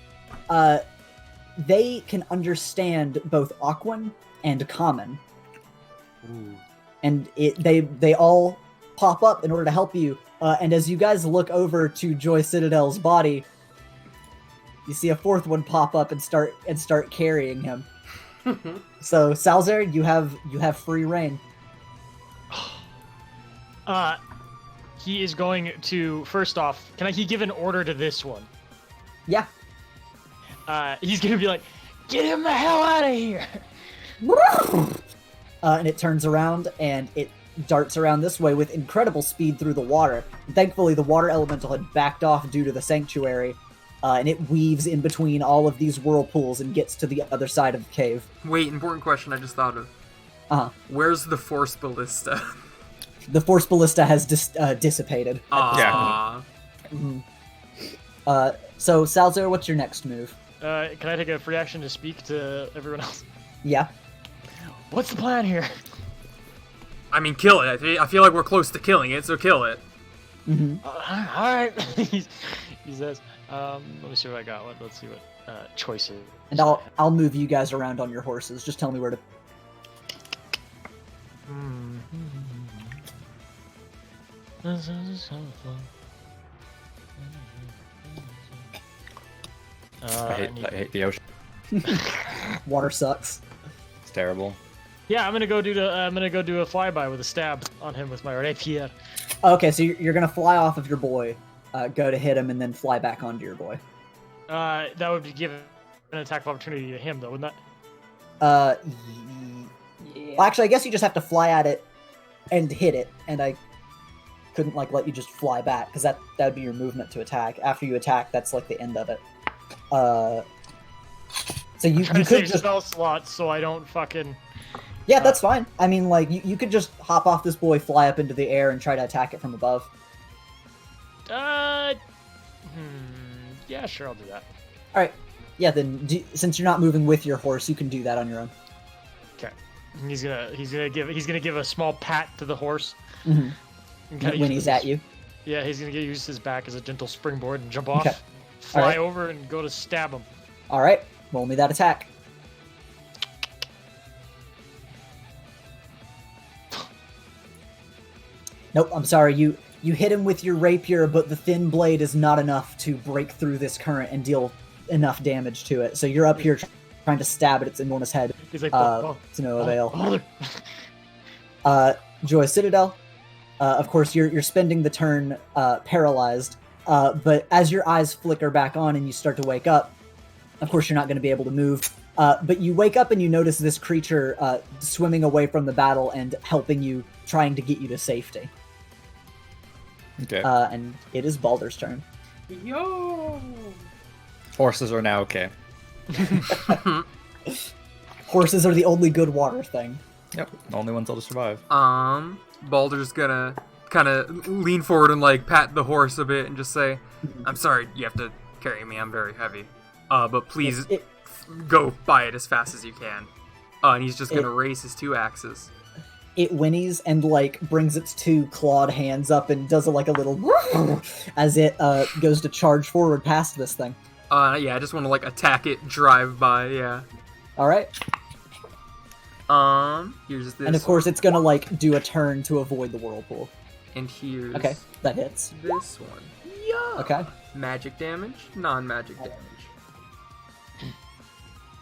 they can understand both Aquan and Common. and they all pop up in order to help you. And as you guys look over to Joy Citadel's body, you see a fourth one pop up and start carrying him. So Salzer, you have free reign. He is going to, first off, he give an order to this one? Yeah. He's gonna be like, get him the hell out of here! And it turns around and it darts around this way with incredible speed through the water. Thankfully, the water elemental had backed off due to the sanctuary, and it weaves in between all of these whirlpools and gets to the other side of the cave. Wait, important question I just thought of. Where's the Force Ballista? The Force Ballista has dissipated. Aww. So, Salzer, what's your next move? Can I take a free action to speak to everyone else? Yeah. What's the plan here? I mean, kill it. I feel like we're close to killing it, so kill it. Alright. He says, let me see what I got. Let's see what choices. And I'll move you guys around on your horses. Just tell me where to... I hate the ocean. Water sucks. It's terrible. Yeah, I'm gonna go do a flyby with a stab on him with my rapier. Okay, so you're gonna fly off of your boy, go to hit him, and then fly back onto your boy. That would be given an attack of opportunity to him, though, wouldn't Yeah. Yeah. Well, actually, I guess you just have to fly at it and hit it, and I couldn't let you just fly back because that would be your movement to attack. After you attack, that's the end of it. So you that? could Save just spell slots so I don't fucking. yeah, that's fine. I mean, you could just hop off this boy, fly up into the air, and try to attack it from above. Yeah, sure, I'll do that. All right. Yeah, then since you're not moving with your horse, you can do that on your own. Okay. He's gonna give a small pat to the horse. Mhm. And kinda When use he's at you. Yeah, he's gonna use his back as a gentle springboard and jump off, Okay. fly Alright. over, and go to stab him. All right. Roll me that attack. Nope, I'm sorry. You hit him with your rapier, but the thin blade is not enough to break through this current and deal enough damage to it. So you're up here trying to stab at its enormous head. He's like, To no avail. Joy Citadel. Of course, you're spending the turn paralyzed, but as your eyes flicker back on and you start to wake up, of course you're not going to be able to move. But you wake up and you notice this creature swimming away from the battle and helping you, trying to get you to safety. Okay. And it is Baldur's turn. Yo! Horses are now okay. Horses are the only good water thing. Yep. The only ones able to survive. Baldur's gonna kind of lean forward and pat the horse a bit and just say, "I'm sorry, you have to carry me. I'm very heavy. But please go by it as fast as you can." And he's just gonna raise his two axes. It whinnies and brings its two clawed hands up and does a little as it goes to charge forward past this thing. Yeah, I just want to attack it, drive by. Yeah. All right. Here's this. And of course, it's gonna do a turn to avoid the whirlpool. And here's. Okay, that hits. This one. Yeah. Okay. Magic damage, non-magic damage.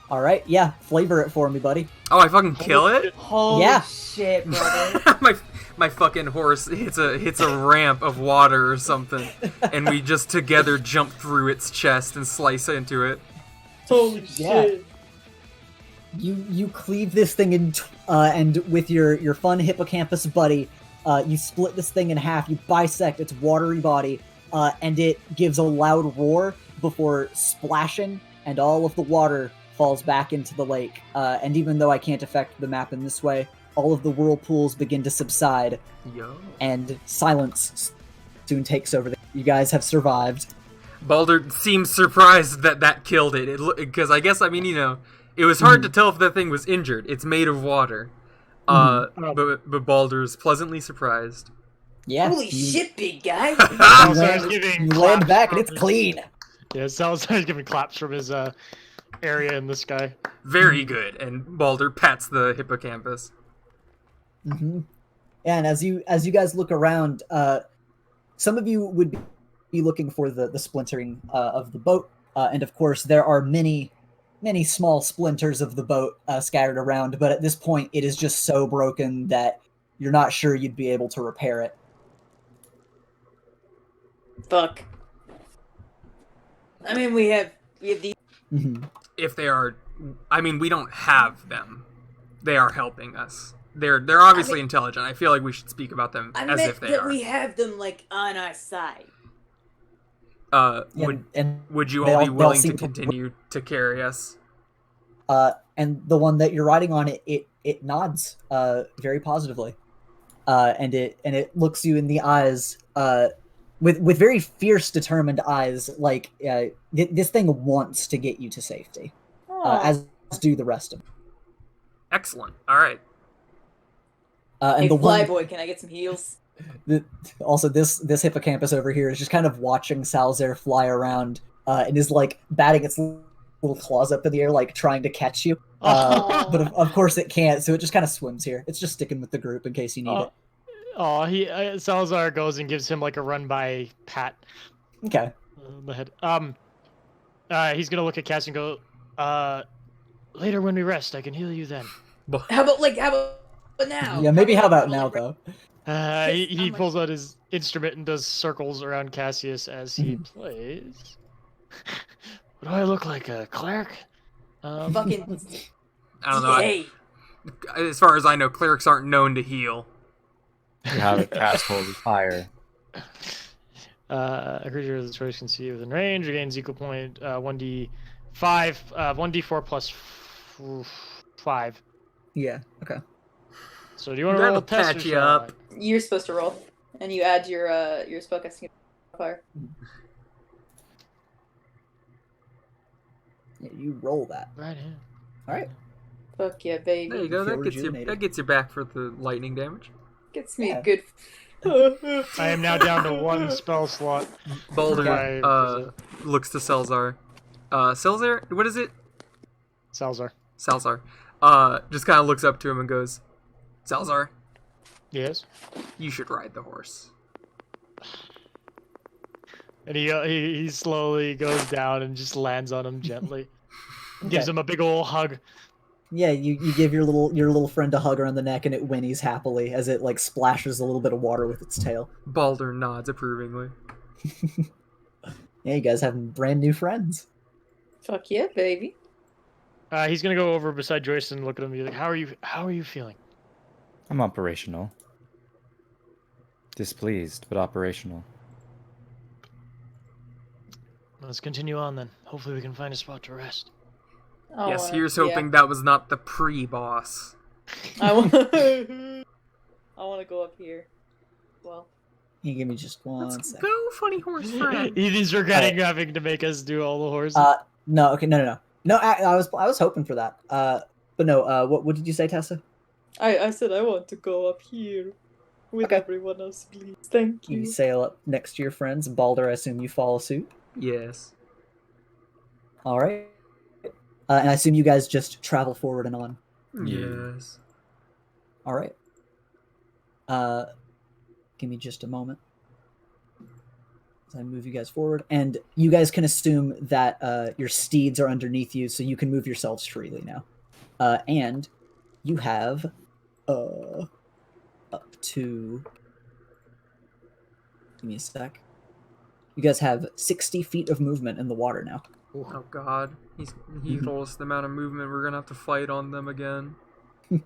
All right. Yeah, flavor it for me, buddy. Oh, I fucking kill it? Holy Yeah. shit, brother. my fucking horse hits a ramp of water or something, and we just together jump through its chest and slice into it. Holy Yeah. shit. You cleave this thing in, and with your fun hippocampus buddy, you split this thing in half. You bisect its watery body, and it gives a loud roar before splashing, and all of the water falls back into the lake. And even though I can't affect the map in this way, all of the whirlpools begin to subside, Yo. and silence soon takes over. You guys have survived. Baldur seems surprised that killed it. Because I guess, it was hard to tell if that thing was injured. It's made of water. But Baldur's pleasantly surprised. Yeah. Holy shit, big guy. Salazar's giving You land claps back and from it's clean. Yeah, Salazar's giving claps from his area in the sky. Very good. And Baldur pats the hippocampus. Mm-hmm. And as you guys look around, some of you would be looking for the splintering of the boat, and of course there are many small splinters of the boat scattered around. But at this point, it is just so broken that you're not sure you'd be able to repair it. Fuck. I mean, we have these. Mm-hmm. If they are, I mean, we don't have them. They are helping us. They're obviously intelligent. I feel like we should speak about them as if they are. We have them like on our side. Would you all be willing to continue to carry us? And the one that you're riding on, it nods very positively, and it looks you in the eyes with very fierce, determined eyes. Like this thing wants to get you to safety, as do the rest of them. Excellent. All right. Hey, Flyboy, can I get some heals? Also, this hippocampus over here is just kind of watching Salazar fly around and is like batting its little claws up in the air, like trying to catch you. But of course it can't, so it just kind of swims here. It's just sticking with the group in case you need it. Oh, Salazar goes and gives him like a run by pat. Okay. On the head. He's gonna look at Cass and go, later when we rest, I can heal you then. How about now? Yeah, maybe how about now though? He pulls out his instrument and does circles around Cassius as he plays. What do I look like, a cleric? Fucking. I don't know. As far as I know, clerics aren't known to heal. You have it cast holy fire. A creature of the choice can see within range regains equal point 1d5, 1d4 plus 5. Yeah. Okay. So do you want to roll a test? Catch you up. You're supposed to roll, and you add your spellcasting modifier. Yeah, you roll that. Right here. All right. Fuck yeah, baby. There you go. Feel That gets you back for the lightning damage. Gets me Yeah. a good. I am now down to 1 spell slot. Baldur looks to Salazar. Salazar, what is it? Salazar. Salazar. Just kind of looks up to him and goes, Salazar, Yes. you should ride the horse. And he slowly goes down and just lands on him gently. Gives him a big ol' hug. Yeah, you give your little friend a hug around the neck, and it whinnies happily as it like splashes a little bit of water with its tail. Baldur nods approvingly. Yeah, you guys have brand new friends. Fuck yeah, baby. He's gonna go over beside Joyce and look at him and be like, How are you feeling? I'm operational. Displeased, but operational. Let's continue on then. Hopefully we can find a spot to rest. Yes, here's hoping that was not the pre-boss. I want to go up here. Well. You give me just one Let's second. go, funny horse friend. He's regretting having to make us do all the horses. No, okay, no. No, I was hoping for that. But no, what did you say, Tessa? I said I want to go up here with everyone else, please. Thank you. You sail up next to your friends. Baldur, I assume you follow suit. Yes. All right. And I assume you guys just travel forward and on. Yes. All right. Give me just a moment. As I move you guys forward, and you guys can assume that your steeds are underneath you, so you can move yourselves freely now. And you have up to. Give me a sec. You guys have 60 feet of movement in the water now. Oh god. He told us the amount of movement we're gonna have to fight on them again. Yeah,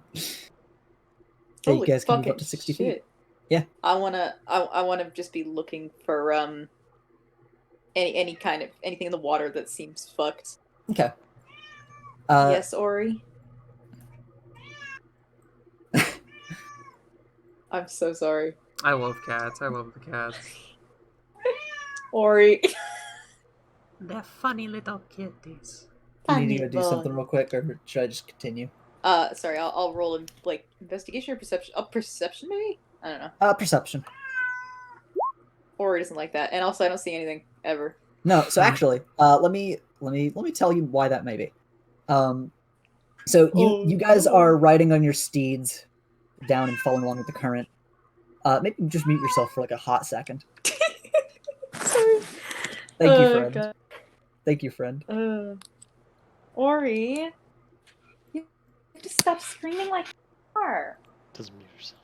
you guys can move up to 60 feet. Yeah. I wanna just be looking for anything in the water that seems fucked. Okay. Yes, Ori. I'm so sorry. I love cats. I love the cats. Ori. They're funny little kitties. You need to go do something real quick, or should I just continue? Sorry, I'll roll in investigation or perception. Perception maybe? I don't know. Perception. Ori doesn't like that, and also I don't see anything ever. No, so actually, let me tell you why that may be. So you guys are riding on your steeds, down and following along with the current. Maybe just mute yourself for like a hot second. Sorry. Thank you, friend. God. Thank you, friend. Ori, you have to stop screaming like you are. Doesn't mute yourself.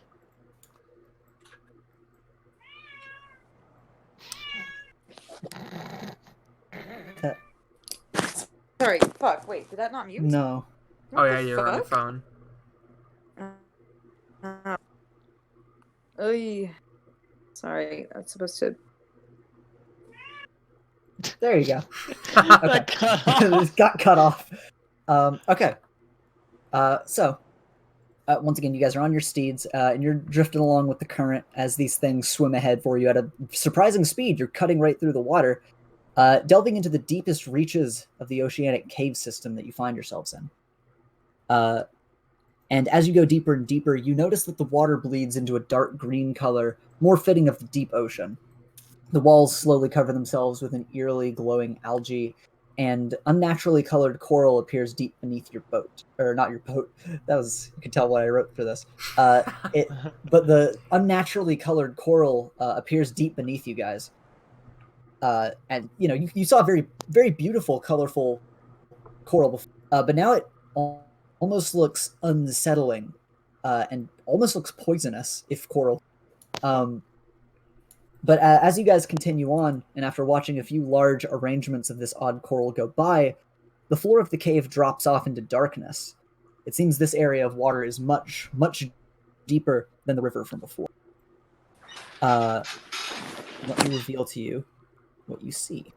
Sorry, fuck, wait, did that not mute? No. Oh yeah, you're on the phone. Oy. Sorry, that's supposed to... There you go. That cut off. It got cut off. Okay. So, once again, you guys are on your steeds, and you're drifting along with the current as these things swim ahead for you at a surprising speed. You're cutting right through the water, delving into the deepest reaches of the oceanic cave system that you find yourselves in. And as you go deeper and deeper, you notice that the water bleeds into a dark green color, more fitting of the deep ocean. The walls slowly cover themselves with an eerily glowing algae, and unnaturally colored coral appears deep beneath your boat. Or not your boat. That was, you can tell what I wrote for this. But the unnaturally colored coral appears deep beneath you guys. And, you know, you saw very, very beautiful, colorful coral before, but now it almost looks unsettling and almost looks poisonous if coral. But as you guys continue on, and after watching a few large arrangements of this odd coral go by, the floor of the cave drops off into darkness. It seems this area of water is much, much deeper than the river from before. Let me reveal to you what you see.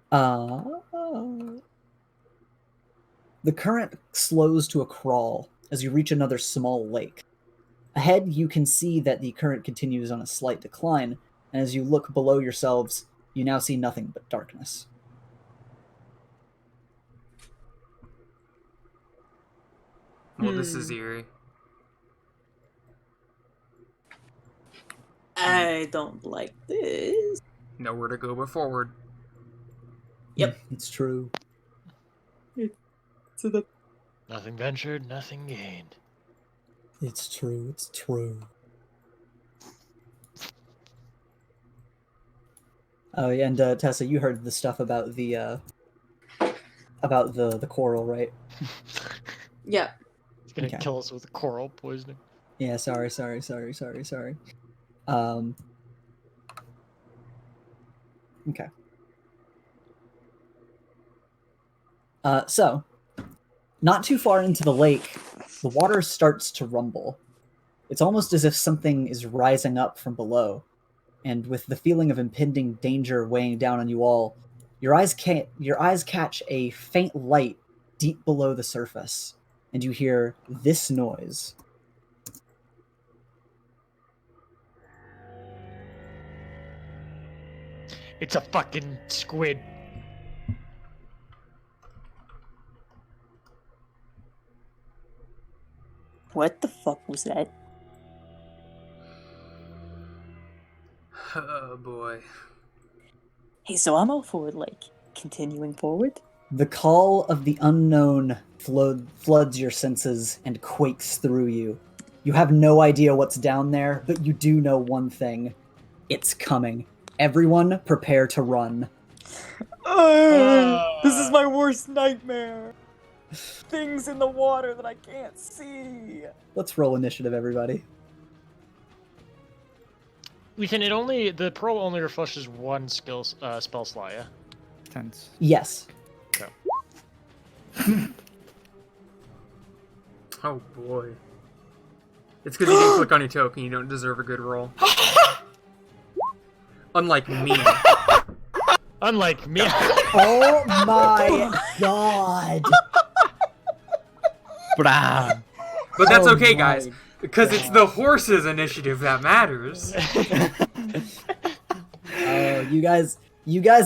The current slows to a crawl as you reach another small lake. Ahead, you can see that the current continues on a slight decline, and as you look below yourselves, you now see nothing but darkness. Well, this is eerie. I don't like this. Nowhere to go but forward. Yep. It's true. To the Nothing ventured, nothing gained. It's true. It's true. Oh, yeah, and Tessa, you heard the stuff about the coral, right? yeah. It's gonna Okay. kill us with coral poisoning. Yeah, sorry. Okay. So, not too far into the lake, the water starts to rumble. It's almost as if something is rising up from below, and with the feeling of impending danger weighing down on you all, your eyes catch a faint light deep below the surface, and you hear this noise. It's a fucking squid. What the fuck was that? Oh boy. Hey, so I'm all for like continuing forward. The call of the unknown floods your senses and quakes through you. You have no idea what's down there, but you do know one thing. It's coming. Everyone prepare to run. This is my worst nightmare. Things in the water that I can't see. Let's roll initiative, everybody. Ethan, the pro only refreshes one spell slot, yeah? Tense. Yes. Okay. Oh boy. It's because you didn't click on your token, you don't deserve a good roll. Unlike me. Unlike me. Oh my god. Brah. But that's Oh okay, my guys, because it's the horse's initiative that matters. Oh, you guys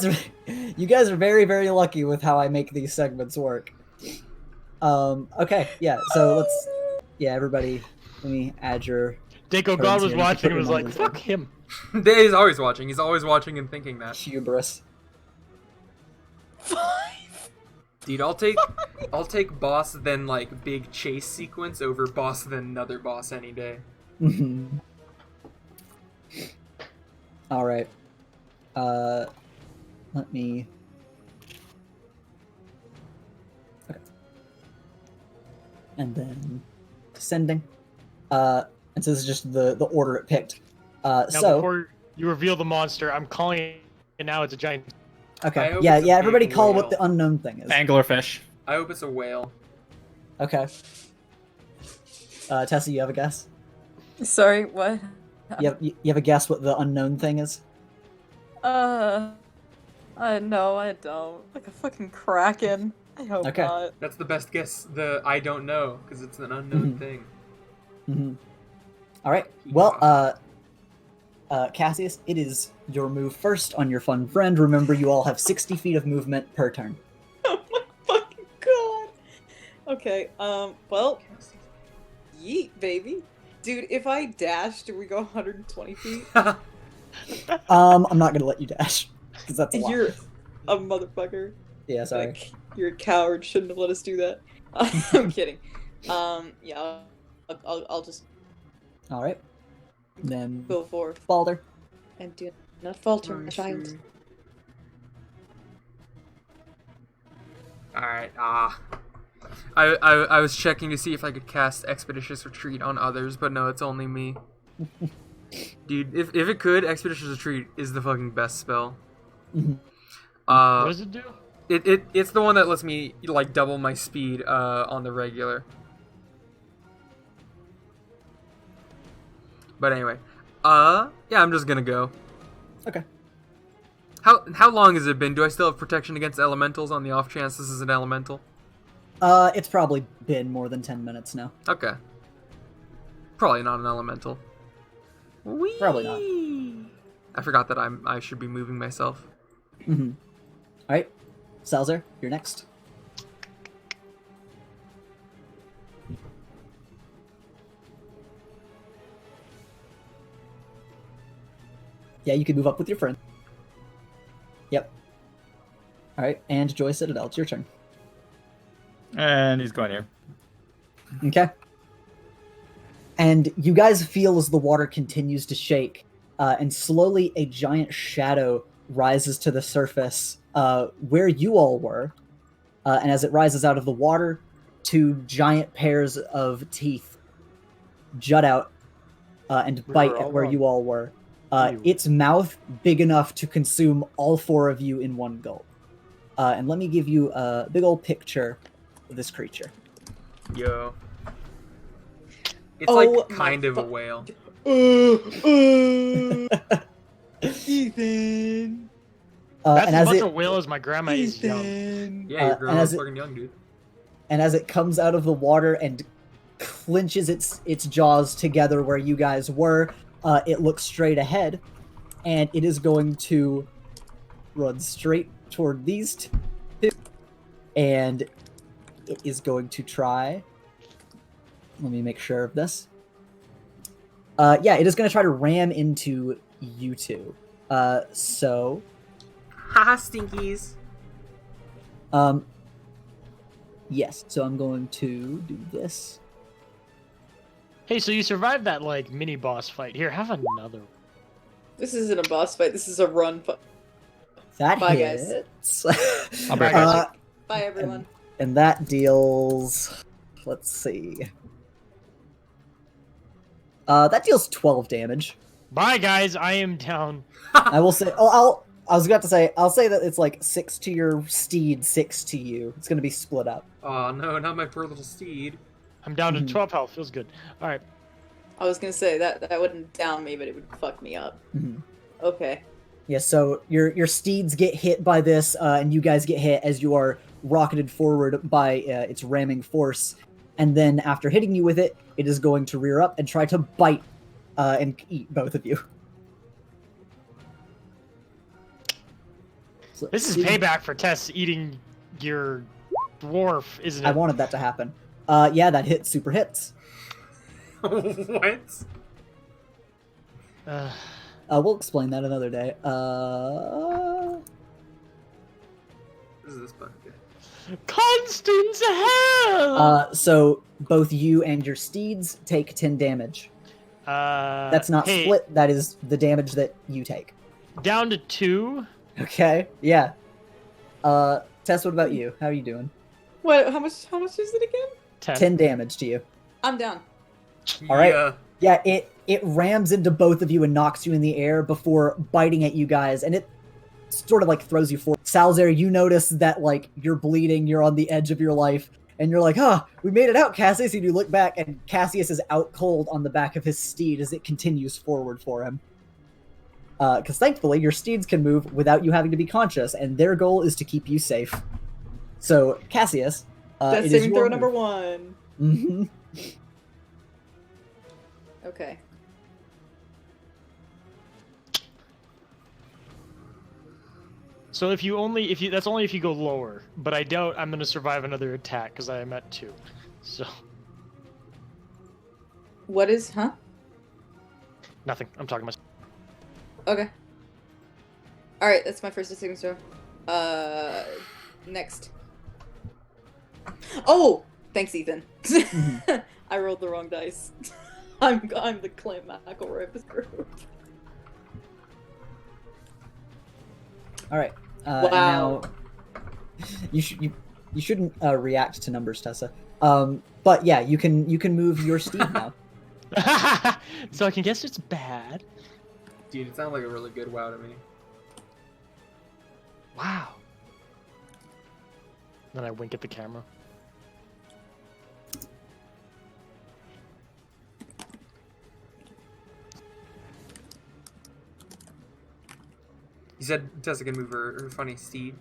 are very, very lucky with how I make these segments work. Okay, yeah, so everybody, let me add your... Dako God was watching and was like, fuck him. He's always watching. He's always watching and thinking that. Hubris. 5. Dude, I'll take boss then like big chase sequence over boss then another boss any day. Mm-hmm. All right. Let me. Okay. And then descending. And so this is just the order it picked. Now, so before you reveal the monster, I'm calling it now. It's a giant. okay, hope yeah, it's a yeah. Everybody big call whale. what the unknown thing is. Anglerfish. I hope it's a whale. Okay. Tessa, you have a guess? Sorry, what? You have a guess what the unknown thing is? No, I don't. Like a fucking kraken. I hope Okay. not. That's the best guess. The I don't know because it's an unknown Mhm. thing. Mm-hmm. All right. Well, Cassius, it is your move first on your fun friend. Remember, you all have 60 feet of movement per turn. Oh my fucking god. Okay, well, yeet, baby. Dude, if I dash, do we go 120 feet? I'm not gonna let you dash because that's a lot. You're a motherfucker. Yeah, sorry. Like, you're a coward. Shouldn't have let us do that. I'm kidding. Yeah, I'll just All right. Then go forth Balder. and do not falter, my child. Alright, I was checking to see if I could cast Expeditious Retreat on others, but no, it's only me. Dude, if it could, Expeditious Retreat is the fucking best spell. Mhm. What does it do? It's the one that lets me like double my speed on the regular. But anyway, yeah, I'm just gonna go. Okay. How long has it been? Do I still have protection against elementals on the off chance this is an elemental? It's probably been more than 10 minutes now. Okay. Probably not an elemental. Whee! Probably not. I forgot that I should be moving myself. Mm-hmm. All right, Salzer, you're next. Yeah, you can move up with your friend. Yep. All right, and Joy Citadel, it's your turn. And he's going here. Okay. And you guys feel as the water continues to shake, and slowly a giant shadow rises to the surface where you all were. And as it rises out of the water, two giant pairs of teeth jut out and bite at where you all were. Its mouth big enough to consume all four of you in one gulp. And let me give you a big old picture of this creature. Yo. It's Oh, like my kind of a fu- whale. Ethan. That's and as as much it a whale as my grandma is young. Ethan. Yeah, you're and growing as it- fucking young, dude. and as it comes out of the water and clenches its jaws together where you guys were, it looks straight ahead, and it is going to run straight toward these two, and it is going to try. Let me make sure of this. Yeah, it is going to try to ram into you two. So, Haha, stinkies. yes. So I'm going to do this. Hey, so you survived that like mini boss fight. Here, have another. This isn't a boss fight. This is a run. That Bye, guys. hits. I'll be right Bye, back. Bye, everyone. And that deals. Let's see. That deals 12 damage. Bye, guys. I am down. I will say. Oh, I was about to say. I'll say that it's like 6 to your steed, 6 to you. It's gonna be split up. Oh no, not my poor little steed. I'm down to Mhm. 12 health. Feels good. All right. I was gonna say that wouldn't down me, but it would fuck me up. Mhm. Okay. Yeah. So your steeds get hit by this, and you guys get hit as you are rocketed forward by its ramming force. And then after hitting you with it, it is going to rear up and try to bite and eat both of you. So, This is payback for Tess eating your dwarf, isn't it? I wanted that to happen. Yeah, that hit super hits. What? We'll explain that another day. This is this button. Constance hell. So both you and your steeds take 10 damage. That's not hey, split. That is the damage that you take. Down to 2. Okay. Yeah. Tess, what about you? How are you doing? What? How much is it again? 10 damage to you. I'm down. All right. Yeah. It rams into both of you and knocks you in the air before biting at you guys, and it sort of like throws you forward. Salzar, you notice that like you're bleeding, you're on the edge of your life, and you're like, we made it out, Cassius, and you look back, and Cassius is out cold on the back of his steed as it continues forward for him. Because thankfully, your steeds can move without you having to be conscious, and their goal is to keep you safe. So, Cassius, Death it is saving your throw move. number 1. Mm-hmm. Okay. So that's only if you go lower, but I doubt I'm gonna survive another attack because I am at 2. So What is, huh? nothing. I'm talking myself. Okay. Alright, that's my first saving throw. Next. Oh! Thanks, Ethan. I rolled the wrong dice. I'm the Clint McElroy of this group. All right. Wow. And now you shouldn't react to numbers, Tessa. But yeah, you can move your steed now. So I can guess it's bad. Dude, it sounded like a really good WoW to me. Wow. Then I wink at the camera. You said Tessa can move her funny steed.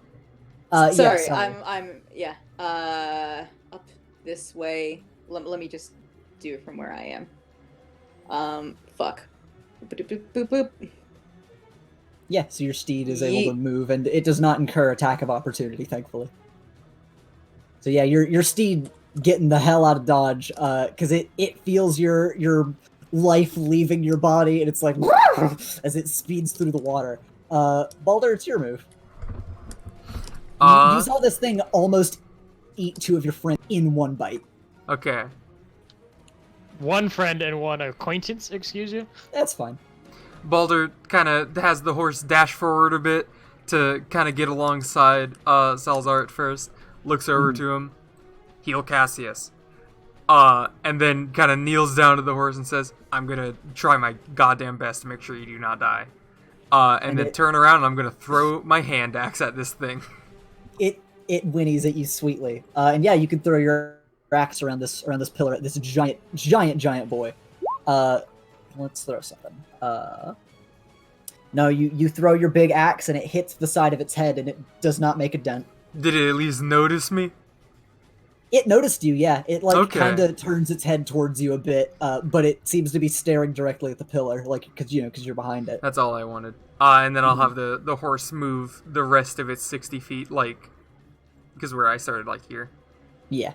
Sorry, yeah, I'm up this way. Let me just do it from where I am. Fuck. Boop, boop, boop, boop. Yeah, so your steed is able to move, and it does not incur attack of opportunity, thankfully. So yeah, your steed getting the hell out of dodge, because it feels your life leaving your body, and it's like as it speeds through the water. Baldur, it's your move. You saw this thing almost eat 2 of your friends in one bite. Okay. One friend and one acquaintance, excuse you? That's fine. Baldur kind of has the horse dash forward a bit to kind of get alongside Salzar at first. Looks over to him. Heal Cassius. And then kind of kneels down to the horse and says, I'm going to try my goddamn best to make sure you do not die. And then turn around and I'm going to throw my hand axe at this thing. It whinnies at you sweetly. And yeah, you can throw your axe around this pillar at this giant boy. Let's throw something. No, you throw your big axe and it hits the side of its head and it does not make a dent. Did it at least notice me? It noticed you, yeah. It Okay. kind of turns its head towards you a bit, but it seems to be staring directly at the pillar, because you're behind it. That's all I wanted. And then I'll have the horse move the rest of its 60 feet, because where I started, here. Yeah.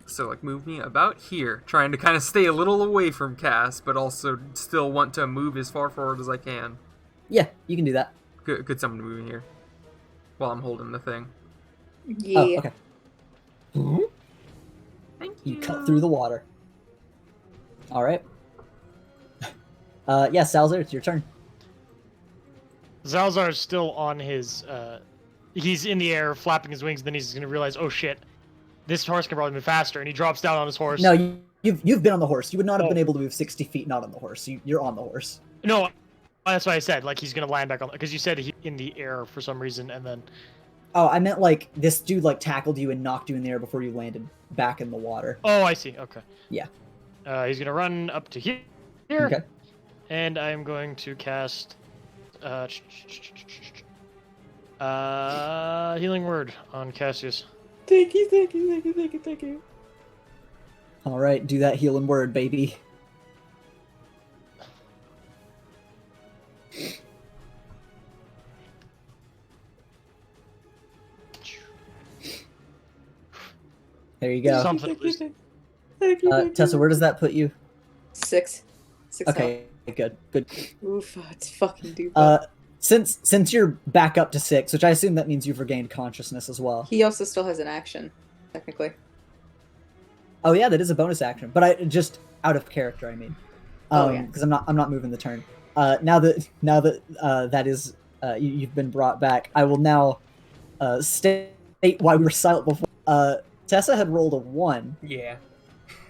So, move me about here, trying to kind of stay a little away from Cass, but also still want to move as far forward as I can. Yeah, you can do that. Could someone move me here while I'm holding the thing? Yeah. Oh, okay. Thank you. You cut through the water. All right. Yeah, Salzar, it's your turn. Zalzar's still on his, he's in the air, flapping his wings, and then he's gonna realize, oh shit, this horse can probably move faster, and he drops down on his horse. No, you've been on the horse. You would not have been able to move 60 feet not on the horse. You're on the horse. No, that's what I said, he's gonna land back on, because you said he in the air for some reason, and then... Oh, I meant, this dude, tackled you and knocked you in the air before you landed back in the water. Oh, I see, okay. Yeah. He's gonna run up to here, Okay. and I'm going to cast... Healing Word on Cassius. Thank you. All right, do that healing word, baby. There you go. Something. Thank you. Tessa, where does that put you? 6. 6 Okay. Good. Good. Oof, it's fucking duper. Since you're back up to 6, which I assume that means you've regained consciousness as well. He also still has an action, technically. Oh yeah, that is a bonus action, but I just out of character. I mean, yeah. because I'm not moving the turn. Now that that is you've been brought back, I will now state why we were silent before. Tessa had rolled a 1. Yeah.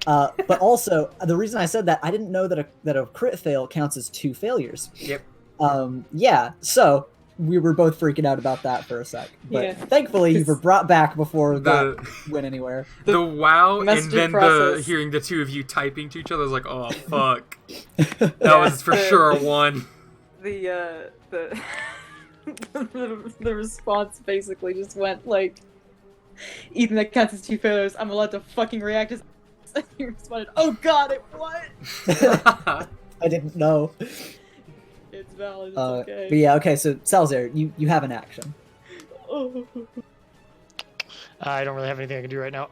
But also the reason I said that, I didn't know that a crit fail counts as 2 failures. Yep. Yeah. So we were both freaking out about that for a sec, but Yeah. thankfully you were brought back before that The went anywhere. the wow, and messaging then process. hearing the two of you typing to each other, I was like, oh fuck, that was for sure a 1. The the response basically just went like, Ethan, that counts as 2 failures. I'm allowed to fucking react as. He responded, "Oh God, it what? I didn't know. It's valid. It's okay." But yeah, okay. So Salazar, you have an action. Oh. I don't really have anything I can do right now.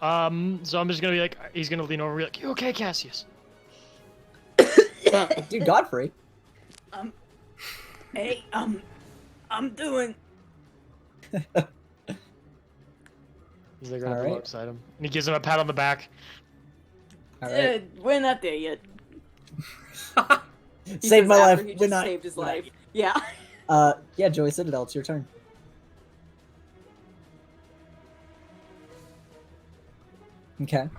So I'm just gonna be like, he's gonna lean over and be like, "You okay, Cassius?" Dude, Godfrey. Hey, I'm doing. He's like right All right. alongside him, and he gives him a pat on the back. All right. We're not there yet. He Save says my after life. He We're just not. saved his life. Yeah. Yeah, Joey Citadel, it's your turn. Okay.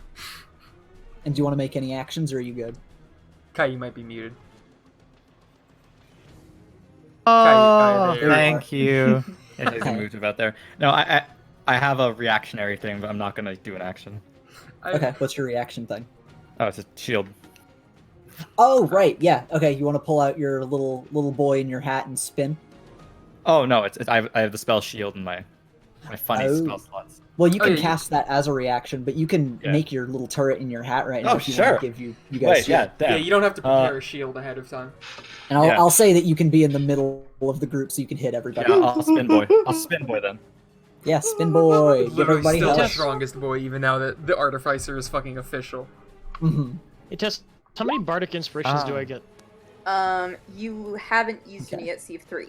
And do you want to make any actions, or are you good? Kai, you might be muted. Oh, there you thank you. Yeah, he's Okay. moved about there. No, I have a reactionary thing, but I'm not gonna do an action. Okay, what's your reaction thing? Oh, it's a shield. Oh, right, yeah. Okay, you want to pull out your little boy in your hat and spin? Oh no, I have the spell shield in my funny Oh. spell slots. Well, you can yeah. cast that as a reaction, but you can Yeah. make your little turret in your hat right now Oh, if you sure. want to give you guys Wait, shield. yeah, damn. Yeah, you don't have to prepare a shield ahead of time. And I'll, Yeah. I'll say that you can be in the middle of the group so you can hit everybody. Yeah, I'll spin boy. I'll spin boy then. Yeah, spin boy. Give Literally everybody still the health. strongest boy, even now that the artificer is fucking official. Mhm. Hey, Tess, how many bardic inspirations do Ah. I get? You haven't used any Okay. yet, so you have 3.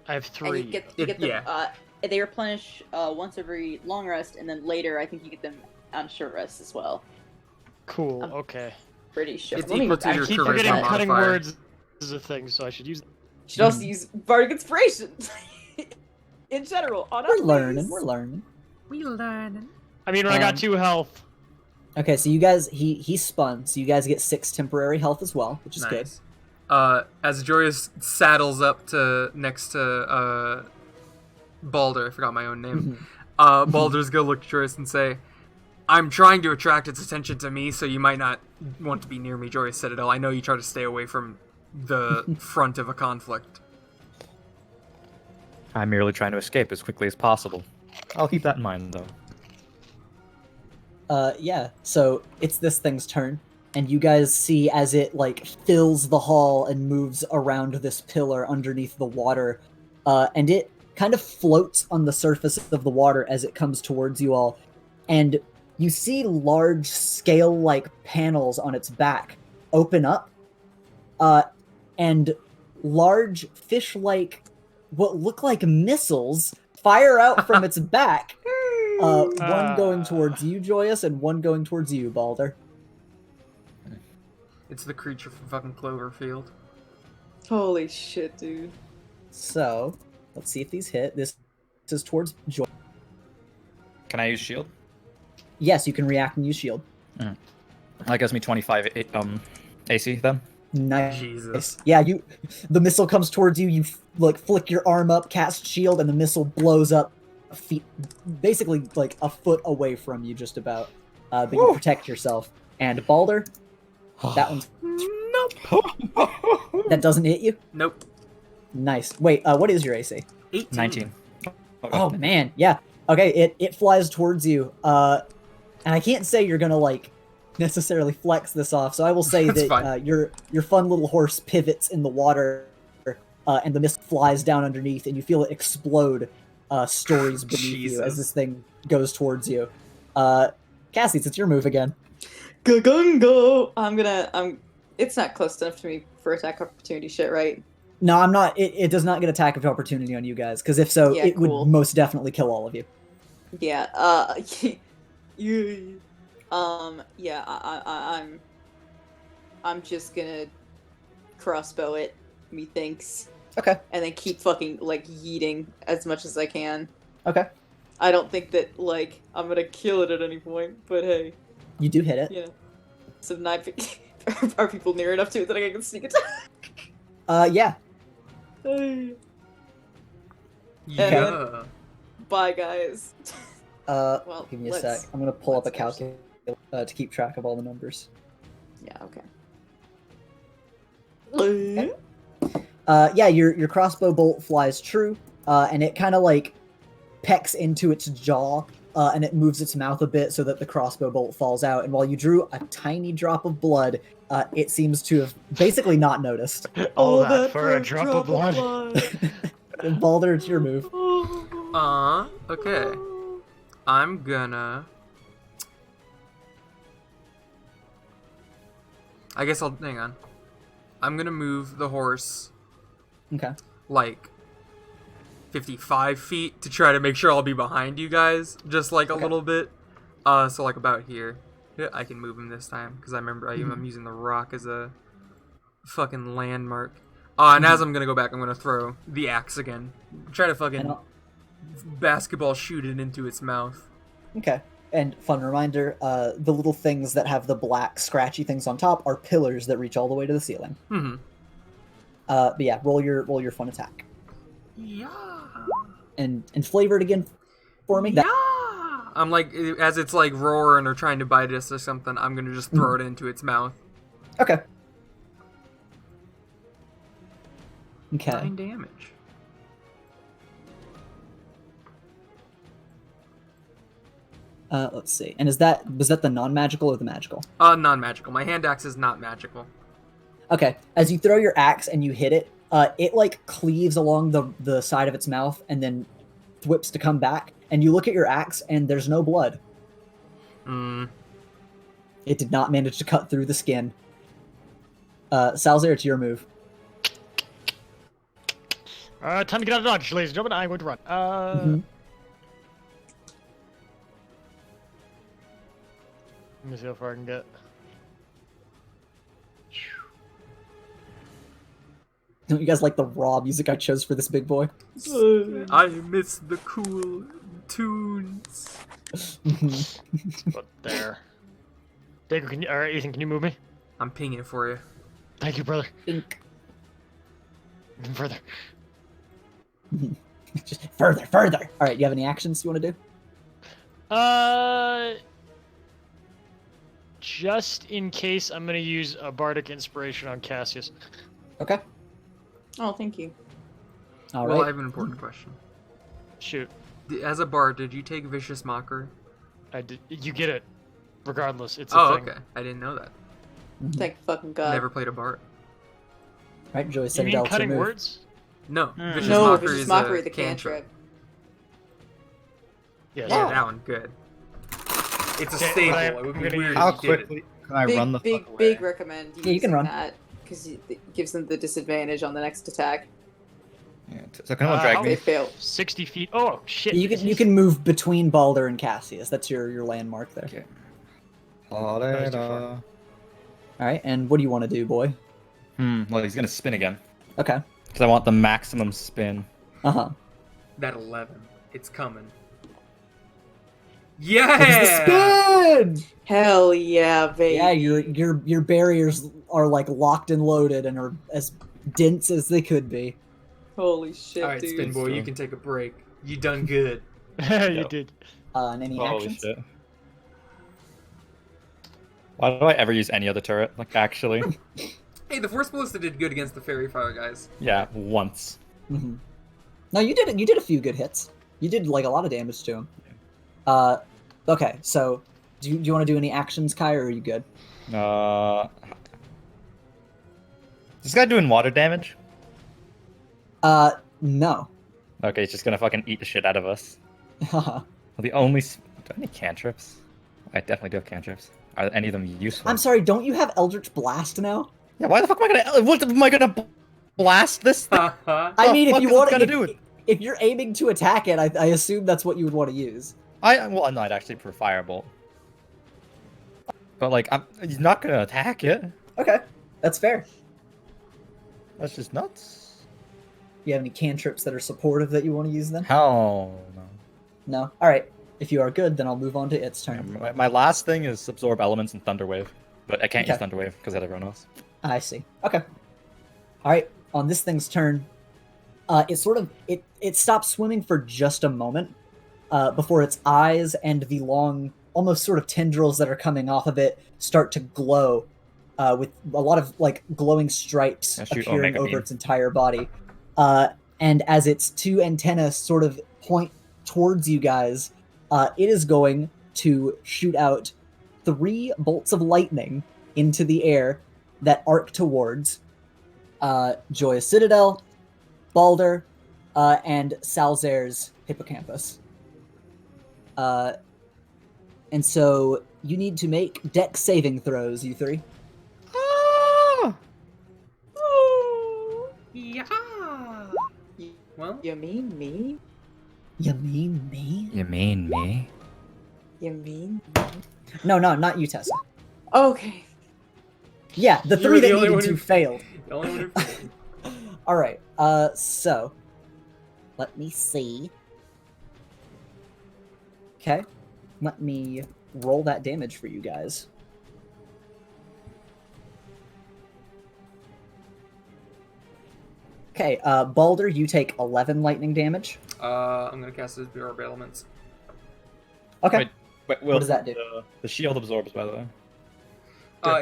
I have And 3. you get them. Yeah. They replenish once every long rest, and then later I think you get them on short rest as well. Cool. Um, Okay. Pretty sure. It's Let me- equal to I your keep charisma forgetting cutting modifier. words is a thing, so I should use. Should also use bardic inspiration in general. On We're us, learning. please. We're learning. We learn. I mean, when I got Um, 2 health. Okay, so you guys, he spun, so you guys get 6 temporary health as well, which is good. Nice. As Joyous saddles up to next to Balder, I forgot my own name. Balder's gonna look at Joyous and say, "I'm trying to attract its attention to me, so you might not want to be near me, Joyous Citadel. I know you try to stay away from the front of a conflict." I'm merely trying to escape as quickly as possible. I'll keep that in mind, though. Yeah, so it's this thing's turn, and you guys see as it, like, fills the hall and moves around this pillar underneath the water, and it kind of floats on the surface of the water as it comes towards you all, and you see large scale-like panels on its back open up, and large fish-like, what look like missiles, fire out from its back. One going towards you, Joyous, and one going towards you, Balder. It's the creature from fucking Cloverfield. Holy shit, dude. So, let's see if these hit. This is towards Joy. Can I use shield? Yes, you can react and use shield. That gives me 25 AC then. Nice. Jesus. Yeah, the missile comes towards you, you like flick your arm up, cast shield, and the missile blows up basically like a foot away from you just about. But you protect yourself. And Balder, that one's that doesn't hit you? Nope. Nice. Wait, what is your AC? 18. 19. Oh man, yeah. Okay, it flies towards you. And I can't say you're gonna like necessarily flex this off, so I will say That's that fine. your fun little horse pivots in the water, and the mist flies down underneath, and you feel it explode stories beneath you as Jesus. this thing goes towards you. Cassie, it's your move again. Go! I'm It's not close enough to me for attack opportunity shit, right? No, I'm not. It does not get attack of opportunity on you guys, because if so, Yeah, it cool. would most definitely kill all of you. Yeah. Yeah. I'm just gonna crossbow it. Methinks. Okay. And then keep fucking like yeeting as much as I can. Okay. I don't think that like I'm gonna kill it at any point, but hey. You do hit it. Yeah. So are people near enough to it that I can sneak attack? Yeah. Yeah. Bye, guys. Well, give me a sec. I'm gonna pull up a let's calculator to keep track of all the numbers. Yeah. Okay. Yeah, your crossbow bolt flies true, and it kind of like pecks into its jaw, and it moves its mouth a bit so that the crossbow bolt falls out. And while you drew a tiny drop of blood, it seems to have basically not noticed. All that for a drop of blood. Balder, it's your move. Okay. I'm gonna... I guess I'll... Hang on. I'm gonna move the horse... Okay. like 55 feet to try to make sure I'll be behind you guys, just like a little bit. So like about here. Yeah, I can move him this time because I remember I'm using the rock as a fucking landmark. And as I'm gonna go back, I'm gonna throw the axe again. Try to fucking basketball shoot it into its mouth. Okay. And fun reminder, the little things that have the black scratchy things on top are pillars that reach all the way to the ceiling. Mm-hmm. But yeah, roll your fun attack. Yeah. And flavor it again for me. Yeah. I'm like, as it's like roaring or trying to bite us or something, I'm gonna just throw it into its mouth. Okay. Okay. 9 damage. Let's see. And was that the non-magical or the magical? Non-magical. My hand axe is not magical. Okay. As you throw your axe and you hit it, it like cleaves along the side of its mouth and then whips to come back. And you look at your axe and there's no blood. It did not manage to cut through the skin. Salzar, it's your move. Time to get out of dodge, ladies and gentlemen. I'm going to run. Let me see how far I can get. Don't you guys like the raw music I chose for this big boy? I miss the cool tunes. But there. Dago, can you, or Ethan, can you move me? I'm pinging it for you. Thank you, brother. Ink. Even further. Just further. All right, you have any actions you want to do? Just in case, I'm gonna use a bardic inspiration on Cassius. Okay. Oh, thank you. All Well, I right. have an important question. Shoot, As a bard, did you take Vicious Mockery? I did. You get it, regardless. It's a thing. Okay. I didn't know that. Thank fucking God. Never played a bard. Right, Joey You said mean it out. cutting words? No, Vicious No, Mockery Vicious is Mockery, a the cantrip. Yes. Yeah, that one, good. It's a Okay, staple. but It would be I'm gonna weird use- How if you did it. quickly can I run the fuck away? Big recommend Yeah, you can using run. that because it gives them the disadvantage on the next attack. Yeah, so can anyone how- drag They me? fail. 60 feet. Oh shit! You can move between Balder and Cassius. That's your landmark there. Okay. All right, and what do you want to do, boy? Well, he's gonna spin again. Okay. Because I want the maximum spin. Uh-huh. That 11. It's coming. It's Yeah! the spin! Hell yeah, baby. Yeah, your barriers are like locked and loaded and are as dense as they could be. Holy shit, Alright, dude. Spin Boy, you can take a break. You done good. You did. And any Holy actions? shit. Why do I ever use any other turret? Like, actually? Hey, the Force Ballista did good against the Fairy Fire guys. Yeah, once. Mm-hmm. No, you did. You did a few good hits. You did like a lot of damage to him. Okay. So, do you want to do any actions, Kai, or are you good? Is this guy doing water damage? No. Okay, he's just gonna fucking eat the shit out of us. Well, the only... Do I have any cantrips? I definitely do have cantrips. Are any of them useful? I'm sorry. Don't you have Eldritch Blast now? Yeah, why the fuck am I gonna? What am I gonna blast this thing? I mean, if fuck you is it want gonna do it? if you're aiming to attack it, I assume that's what you would want to use. Well, no, I'd actually prefer firebolt. But like, he's not gonna attack it. Okay, that's fair. That's just nuts. You have any cantrips that are supportive that you want to use then? Hell no. No. All right. If you are good, then I'll move on to its turn. My last thing is absorb elements and thunder wave, but I can't use Okay. thunder wave because I had everyone else. I see. Okay. All right. On this thing's turn, it stops swimming for just a moment before its eyes and the long, almost sort of tendrils that are coming off of it start to glow with a lot of like glowing stripes appearing over its entire body. And as its two antennae sort of point towards you guys, it is going to shoot out 3 bolts of lightning into the air that arc towards Joyous Citadel, Balder, and Salzer's hippocampus. And so you need to make dex saving throws, you 3. Yeah. Well, You mean me? You mean me? You mean me? You mean? No, not you, Tessa. Okay. Yeah, the You were 3 the that only needed one to who- failed. the only one who failed. All right. So let me see. Okay, let me roll that damage for you guys. Okay, Balder, you take 11 lightning damage. I'm gonna cast his Bureau of Elements. Okay. Wait, What does that do? The shield absorbs, by the way.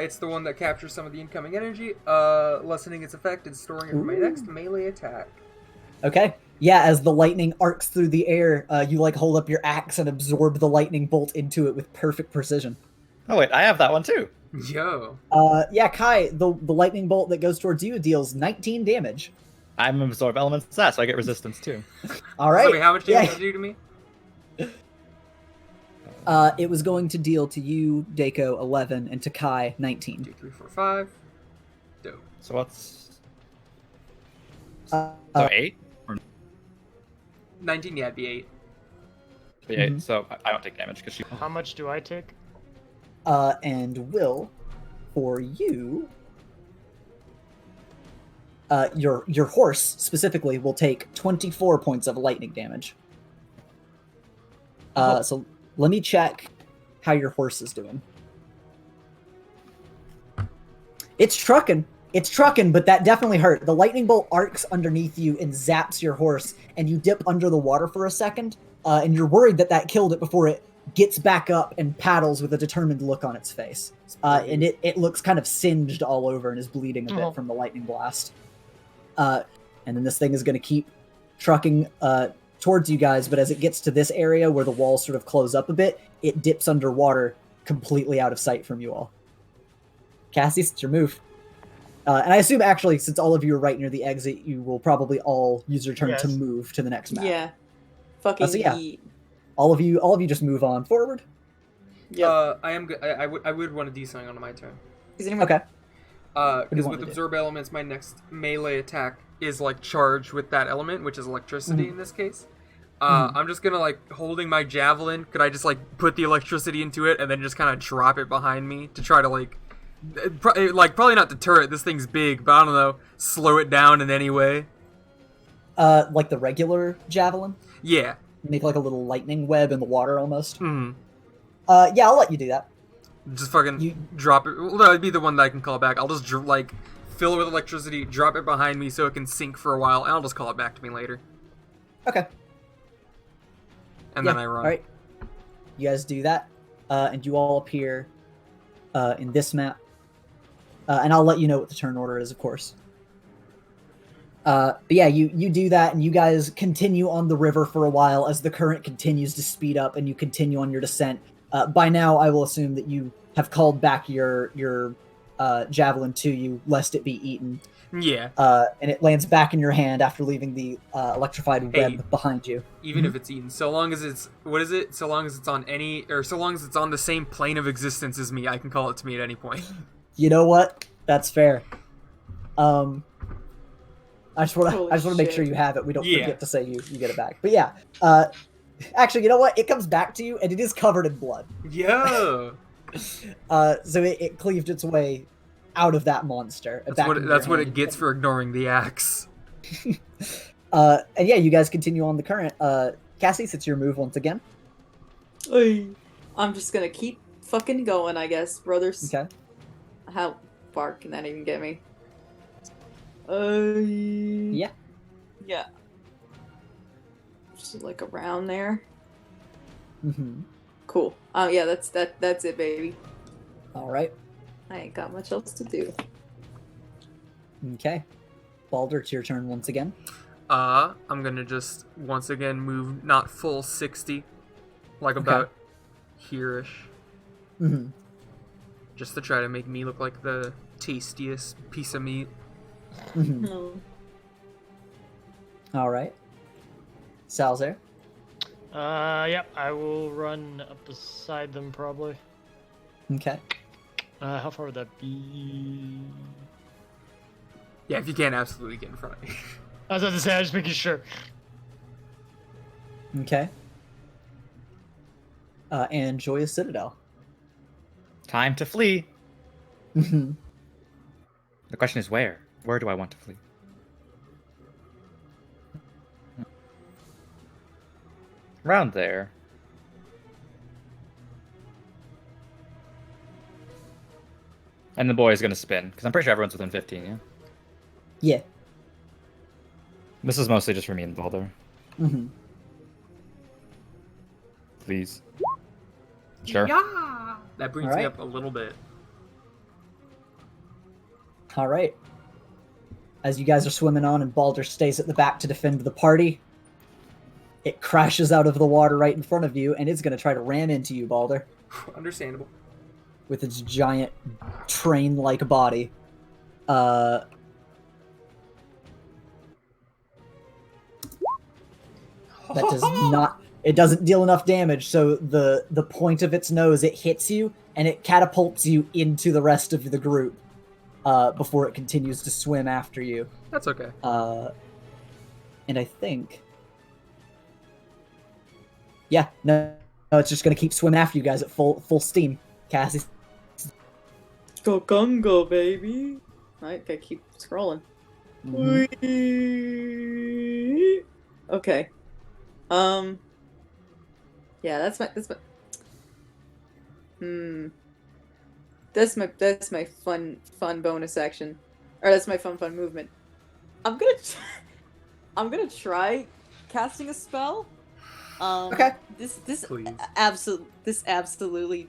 It's the one that captures some of the incoming energy, lessening its effect and storing it for my next melee attack. Okay. Yeah, as the lightning arcs through the air, you like hold up your axe and absorb the lightning bolt into it with perfect precision. Oh wait, I have that one too. Yo. Yeah, Kai, the lightning bolt that goes towards you deals 19 damage. I'm absorb elements that, so I get resistance too. All right. So wait, how much damage Yeah. did you do to me? It was going to deal to you, Dako, 11, and to Kai, 19. 2, 3, 4, 5. Dope. So what's Uh, 8? 19, yeah, it'd be 8. So, 8. Mhm. So I don't take damage because she. How much do I take? And Will, for you, your horse specifically will take 24 points of lightning damage. So let me check how your horse is doing. It's trucking, but that definitely hurt. The lightning bolt arcs underneath you and zaps your horse, and you dip under the water for a second, and you're worried that killed it before it gets back up and paddles with a determined look on its face. And it looks kind of singed all over and is bleeding a bit from the lightning blast. And then this thing is going to keep trucking towards you guys, but as it gets to this area where the walls sort of close up a bit, it dips underwater, completely out of sight from you all. Cassie, it's your move. And I assume, actually, since all of you are right near the exit, you will probably all use your turn to Yes. move to the next map. Yeah. Fucking so yeah. eat. All of you just move on forward. Yep. I am. I would want to do something on my turn. Is anyone... Okay. do you Because want with to do? absorb elements, my next melee attack is like charged with that element, which is electricity Mhm. in this case. Mhm. I'm just gonna like holding my javelin. Could I just like put the electricity into it and then just kind of drop it behind me to try to like probably not deter it. This thing's big, but I don't know, slow it down in any way. Like the regular javelin? Yeah. Make like a little lightning web in the water almost? Hmm. Yeah, I'll let you do that. Just fucking You- drop it. Well, that'd be the one that I can call back. I'll just like fill it with electricity, drop it behind me so it can sink for a while, and I'll just call it back to me later. Okay. And then I run. Alright. You guys do that, and you all appear in this map. And I'll let you know what the turn order is, of course. But yeah, you do that, and you guys continue on the river for a while as the current continues to speed up, and you continue on your descent. By now, I will assume that you have called back your javelin to you, lest it be eaten. Yeah. And it lands back in your hand after leaving the electrified Hey. web behind you. Even if it's eaten, so long as it's so long as it's on so long as it's on the same plane of existence as me, I can call it to me at any point. You know what? That's fair. I just want Holy to make shit. sure you have it. We don't Yeah. forget to say you get it back. But yeah, actually, you know what? It comes back to you, and it is covered in blood. Yeah. So it cleaved its way out of that monster. That's what it gets for ignoring the axe. And yeah, you guys continue on the current. Cassie, it's your move once again. I'm just gonna keep fucking going, I guess, brothers. Okay. How far can that even get me? Yeah. Yeah. Just like around there. Mm-hmm. Cool. Oh yeah, that's it, baby. All right. I ain't got much else to do. Okay. Balder, it's your turn once again. I'm gonna just once again move not full 60, like about here-ish, Mm-hmm. just to try to make me look like the tastiest piece of meat. Mm-hmm. Oh. All right. Salzer. Yep, I will run up beside them probably. Okay. How far would that be? Yeah, if you can, absolutely get in front of me. I was about to say, I'm just making sure. Okay. And Joyous Citadel. Time to flee. Mm-hmm. The question is where? Where do I want to flee? Around there. And the boy is gonna spin, because I'm pretty sure everyone's within 15, yeah? Yeah. This is mostly just for me and Baldur. Mm-hmm. Please. Sure. Yeah. That brings me Alright. up a little bit. All right. As you guys are swimming on and Balder stays at the back to defend the party, it crashes out of the water right in front of you, and it's going to try to ram into you, Balder, Understandable. with its giant train-like body. That does not... It doesn't deal enough damage, so the point of its nose, it hits you, and it catapults you into the rest of the group before it continues to swim after you. That's okay. And I think... Yeah, no, it's just going to keep swimming after you guys at full steam. Cassie. Go Gungo, baby. Alright, gotta keep scrolling. Mhm. Okay. Yeah, that's my that's my fun bonus action. Or that's my fun movement. I'm gonna try casting a spell. Okay. This Please. absolutely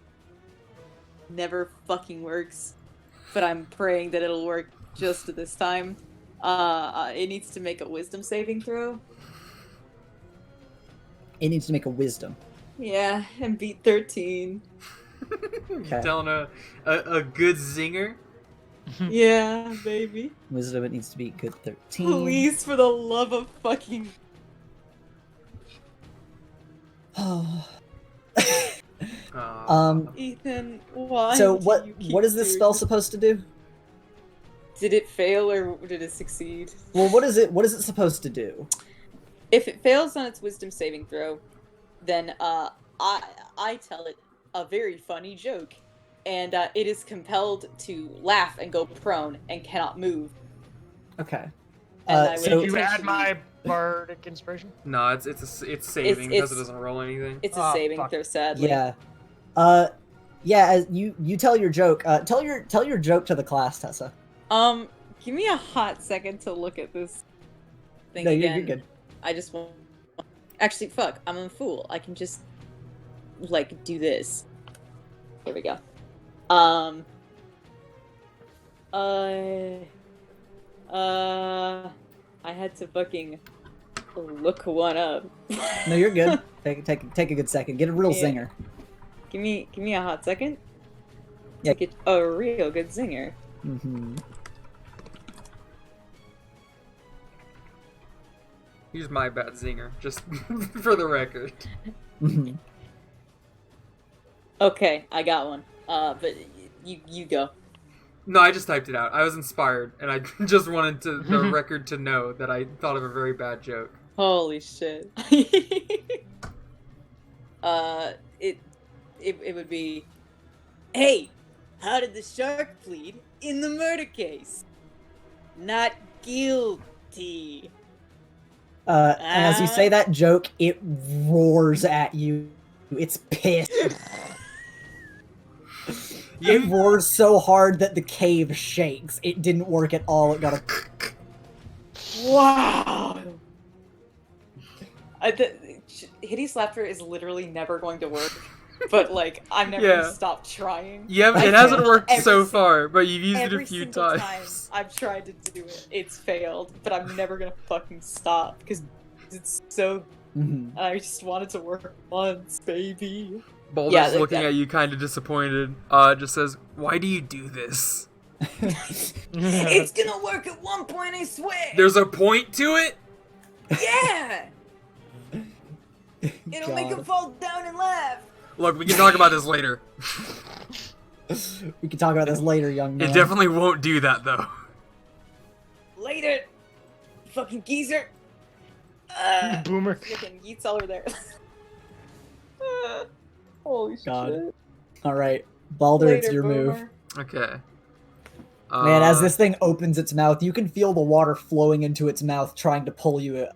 never fucking works. But I'm praying that it'll work just this time. It needs to make a wisdom saving throw. It needs to make a wisdom. Yeah, and beat 13. Okay. Telling a good zinger. Yeah, baby. Wisdom, it needs to be good 13. Please, for the love of fucking... Oh. Aw. Ethan, why So do what you keep is this doing spell this? supposed to do? Did it fail or did it succeed? Well, what is it supposed to do? If it fails on its wisdom saving throw, then I tell it a very funny joke, and it is compelled to laugh and go prone and cannot move. Okay. And I would so Did you add potentially- my bardic inspiration? No, it's saving because it it's- doesn't roll anything. It's a Ah, saving fuck. throw, sadly. yeah. As you tell your joke. Tell your joke to the class, Tessa. Give me a hot second to look at this thing No, again. you're good. I just want... Actually, fuck, I'm a fool. I can just, like, do this. Here we go. I had to fucking look one up. No, you're good. Take a good second. Get a real Yeah. zinger. Give me a hot second. Yeah. To get a real good zinger. Mm-hmm. Here's my bad zinger, just for the record. Mm-hmm. Okay, I got one. But you go. No, I just typed it out. I was inspired, and I just wanted the record to know that I thought of a very bad joke. Holy shit. It would be, hey, how did the shark plead in the murder case? Not guilty. And as you say that joke, it roars at you. It's pissed. It roars so hard that the cave shakes. It didn't work at all. It got a... Wow! Hideous laughter is literally never going to work. But, like, I'm never gonna stop trying. Yeah, it hasn't worked so far, but you've used it a few times. Time I've tried to do it, it's failed. But I'm never gonna fucking stop, because it's so... I just want it to work once, baby. Baldur's looking at you kind of disappointed. Just says, why do you do this? It's gonna work at one point, I swear! There's a point to it? Yeah! It'll make him fall down and laugh! Look, we can talk about this later. We can talk about this later, young man. It definitely won't do that, though. Later! Fucking geezer! Boomer. Fucking yeets all over there. Holy shit. Alright, Baldur, Later, it's your boomer. move. Okay. Man, as this thing opens its mouth, you can feel the water flowing into its mouth, trying to pull you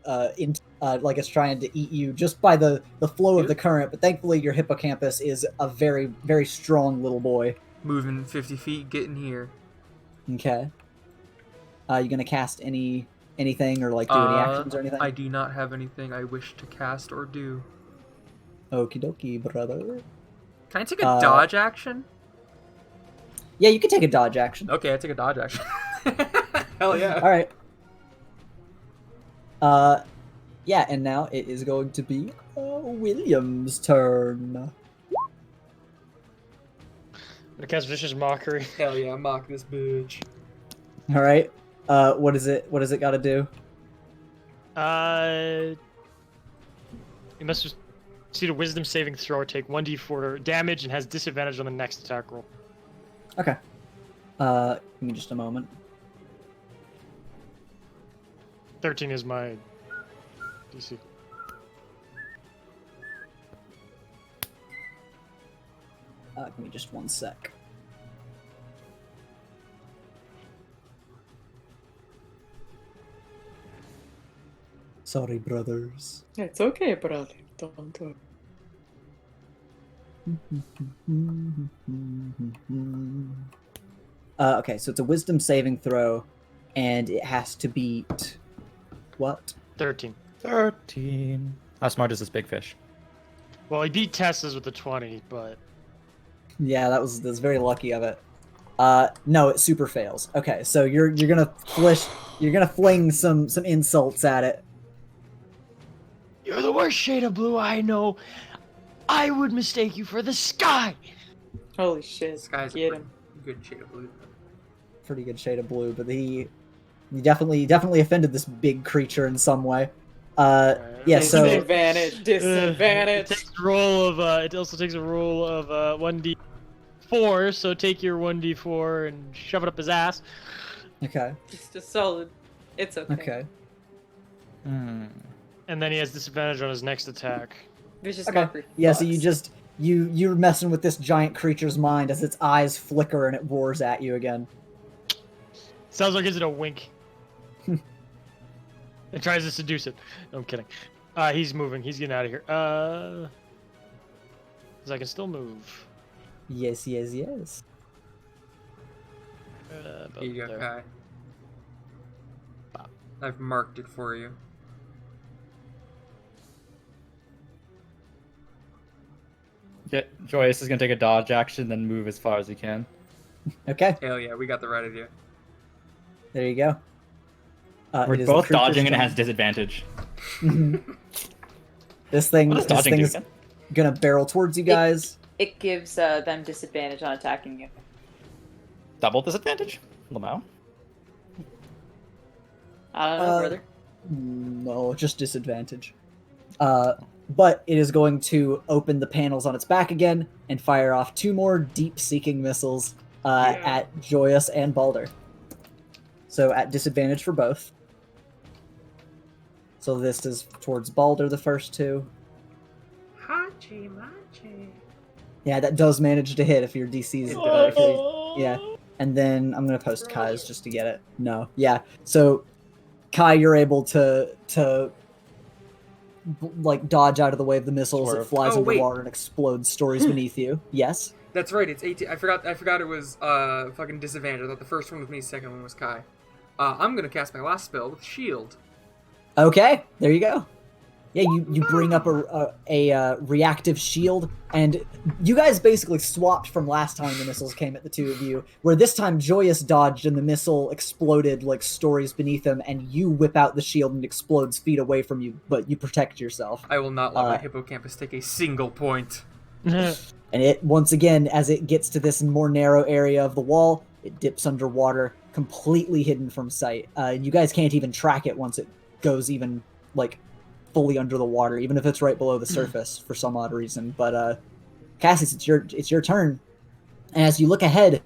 like it's trying to eat you just by the flow of the current, but thankfully your hippocampus is a very, very strong little boy. Moving 50 feet, getting here. Okay. You gonna cast anything or like do any actions or anything? I do not have anything I wish to cast or do. Okie dokie, brother. Can I take a dodge action? Yeah, you can take a dodge action. Okay, I take a dodge action. Hell yeah. Alright. Yeah, and now it is going to be William's turn. I'm gonna cast Vicious Mockery. Hell yeah, mock this bitch. Alright. What does it gotta do? You must succeed a Wisdom saving throw or take 1d4 damage and has disadvantage on the next attack roll. Okay. Give me just a moment. 13 is my DC. Give me just one sec. Sorry, brothers. It's okay, brother. Don't worry. Okay, so it's a wisdom saving throw, and it has to beat... What? 13. 13. How smart is this big fish? Well, he beat Tessa's with a 20, but... Yeah, that's very lucky of it. No, it super fails. Okay, so you're gonna fling some insults at it. You're the worst shade of blue I know. I would mistake you for the sky. Holy shit. This guy's Get him. good shade of blue. Pretty good shade of blue, but he definitely offended this big creature in some way. Yeah, so Disadvantage. It takes a roll of it also takes a roll of 1d4, so take your 1d4 and shove it up his ass. okay. It's just solid. It's okay. Okay. And then he has disadvantage on his next attack. Vicious Okay. mockery. Yeah, so sucks. you're messing with this giant creature's mind as its eyes flicker and it roars at you again. Sounds like it's a wink. It tries to seduce it. No, I'm kidding. He's moving. He's getting out of here. 'Cause I can still move. Yes. Here you go, there. Kai. I've marked it for you. Yeah, Joyous is gonna take a dodge action, then move as far as he can. Okay, Hell yeah, we got the right idea. there you go. We're it is the both creature's dodging and it turn. has disadvantage. This thing, What does this dodging do thing's again? gonna barrel towards you guys. It gives them disadvantage on attacking you. Double disadvantage? Lamau? I don't know, brother. No, just disadvantage. But it is going to open the panels on its back again and fire off 2 more deep-seeking missiles. at Joyous and Balder. So at disadvantage for both. So this is towards Balder, the first two. Hachi machi. Yeah, that does manage to hit if your DC's... yeah. And then I'm going to post Kai's just to get it. No. Yeah. So Kai, you're able to like dodge out of the way of the missiles. It flies underwater and explodes stories beneath you. Yes? That's right, it's 18. I forgot it was fucking disadvantage. I thought the first one was me, second one was Kai. I'm gonna cast my last spell with shield. Okay, there you go. Yeah, you bring up a reactive shield, and you guys basically swapped from last time the missiles came at the two of you, where this time Joyous dodged and the missile exploded like stories beneath him, and you whip out the shield and explodes feet away from you, but you protect yourself. I will not let my hippocampus take a single point. And it, once again, as it gets to this more narrow area of the wall, it dips underwater, completely hidden from sight. You guys can't even track it once it goes even, like, fully under the water, even if it's right below the surface for some odd reason. But Cassius, it's your turn. And as you look ahead,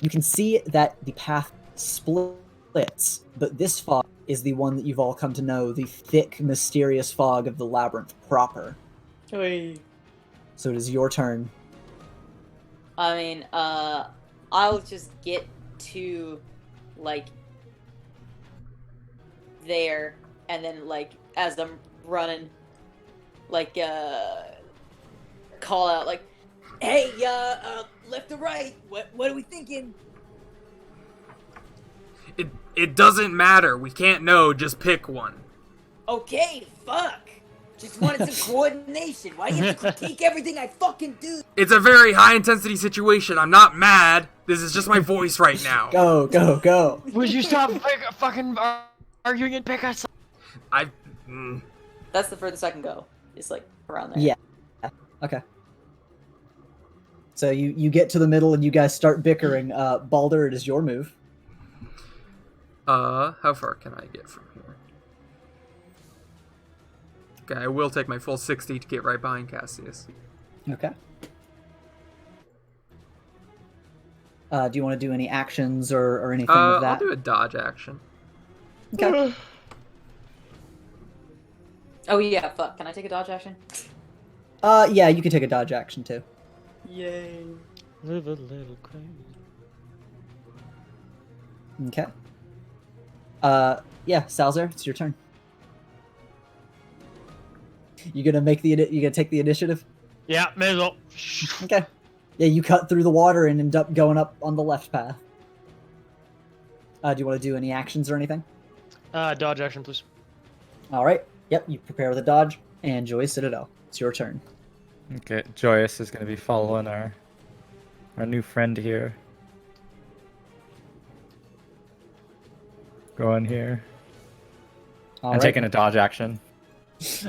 you can see that the path splits, but this fog is the one that you've all come to know, the thick, mysterious fog of the Labyrinth proper. Oy. So it is your turn. I mean, I'll just get to, like, there, and then, like, as I'm running, like, call out, like, hey, left or right, what are we thinking? It doesn't matter. We can't know. Just pick one. Okay, fuck. Just wanted some coordination. Why do you have to critique everything I fucking do? It's a very high-intensity situation. I'm not mad. This is just my voice right now. Go. Would you stop fucking arguing and pick us? That's the furthest I can go. It's like around there. Yeah. Okay. So you get to the middle and you guys start bickering. Balder, it is your move. How far can I get from here? Okay, I will take my full 60 to get right behind Cassius. Okay. Do you want to do any actions or anything of that? I'll do a dodge action. Okay. Oh yeah, fuck. Can I take a dodge action? Yeah, you can take a dodge action too. Yay. Live a little crazy. Okay. Yeah, Salzer, it's your turn. You gonna take the initiative? Yeah, may as well. Okay. Yeah, you cut through the water and end up going up on the left path. Do you want to do any actions or anything? Dodge action, please. All right. Yep, you prepare with a dodge, and Joy Citadel. It's your turn. Okay, Joyous is gonna be following our new friend here. Going here. All and right. taking a dodge action.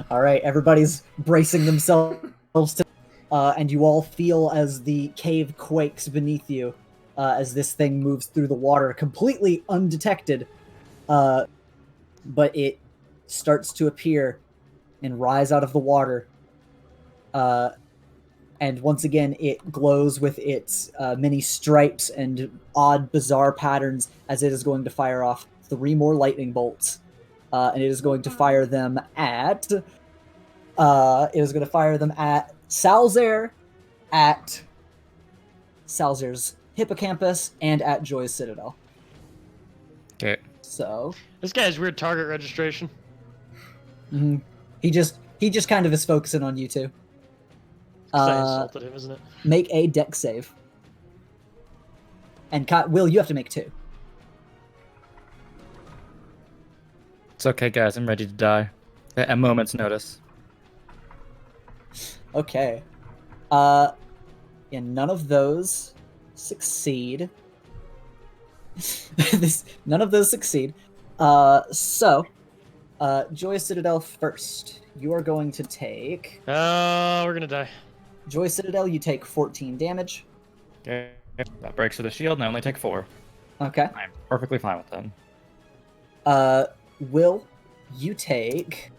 All right, everybody's bracing themselves to, and you all feel as the cave quakes beneath you, as this thing moves through the water completely undetected, but it starts to appear and rise out of the water, and once again it glows with its many stripes and odd, bizarre patterns as it is going to fire off 3 more lightning bolts. And it is going to fire them at... Salzer, at Salzer's hippocampus, and at Joy's Citadel. Okay. So... This guy has weird target registration. Mm-hmm. He just kind of is focusing on you two. I insulted him, isn't it? Make a dex save. And Will, you have to make 2. It's okay, guys. I'm ready to die. At a moment's notice. Okay. Yeah, none of those succeed. None of those succeed. So, Joy Citadel first. You are going to take... We're gonna die. Joy Citadel, you take 14 damage. Okay. That breaks with the shield, and I only take 4. Okay. I'm perfectly fine with them. Will, you take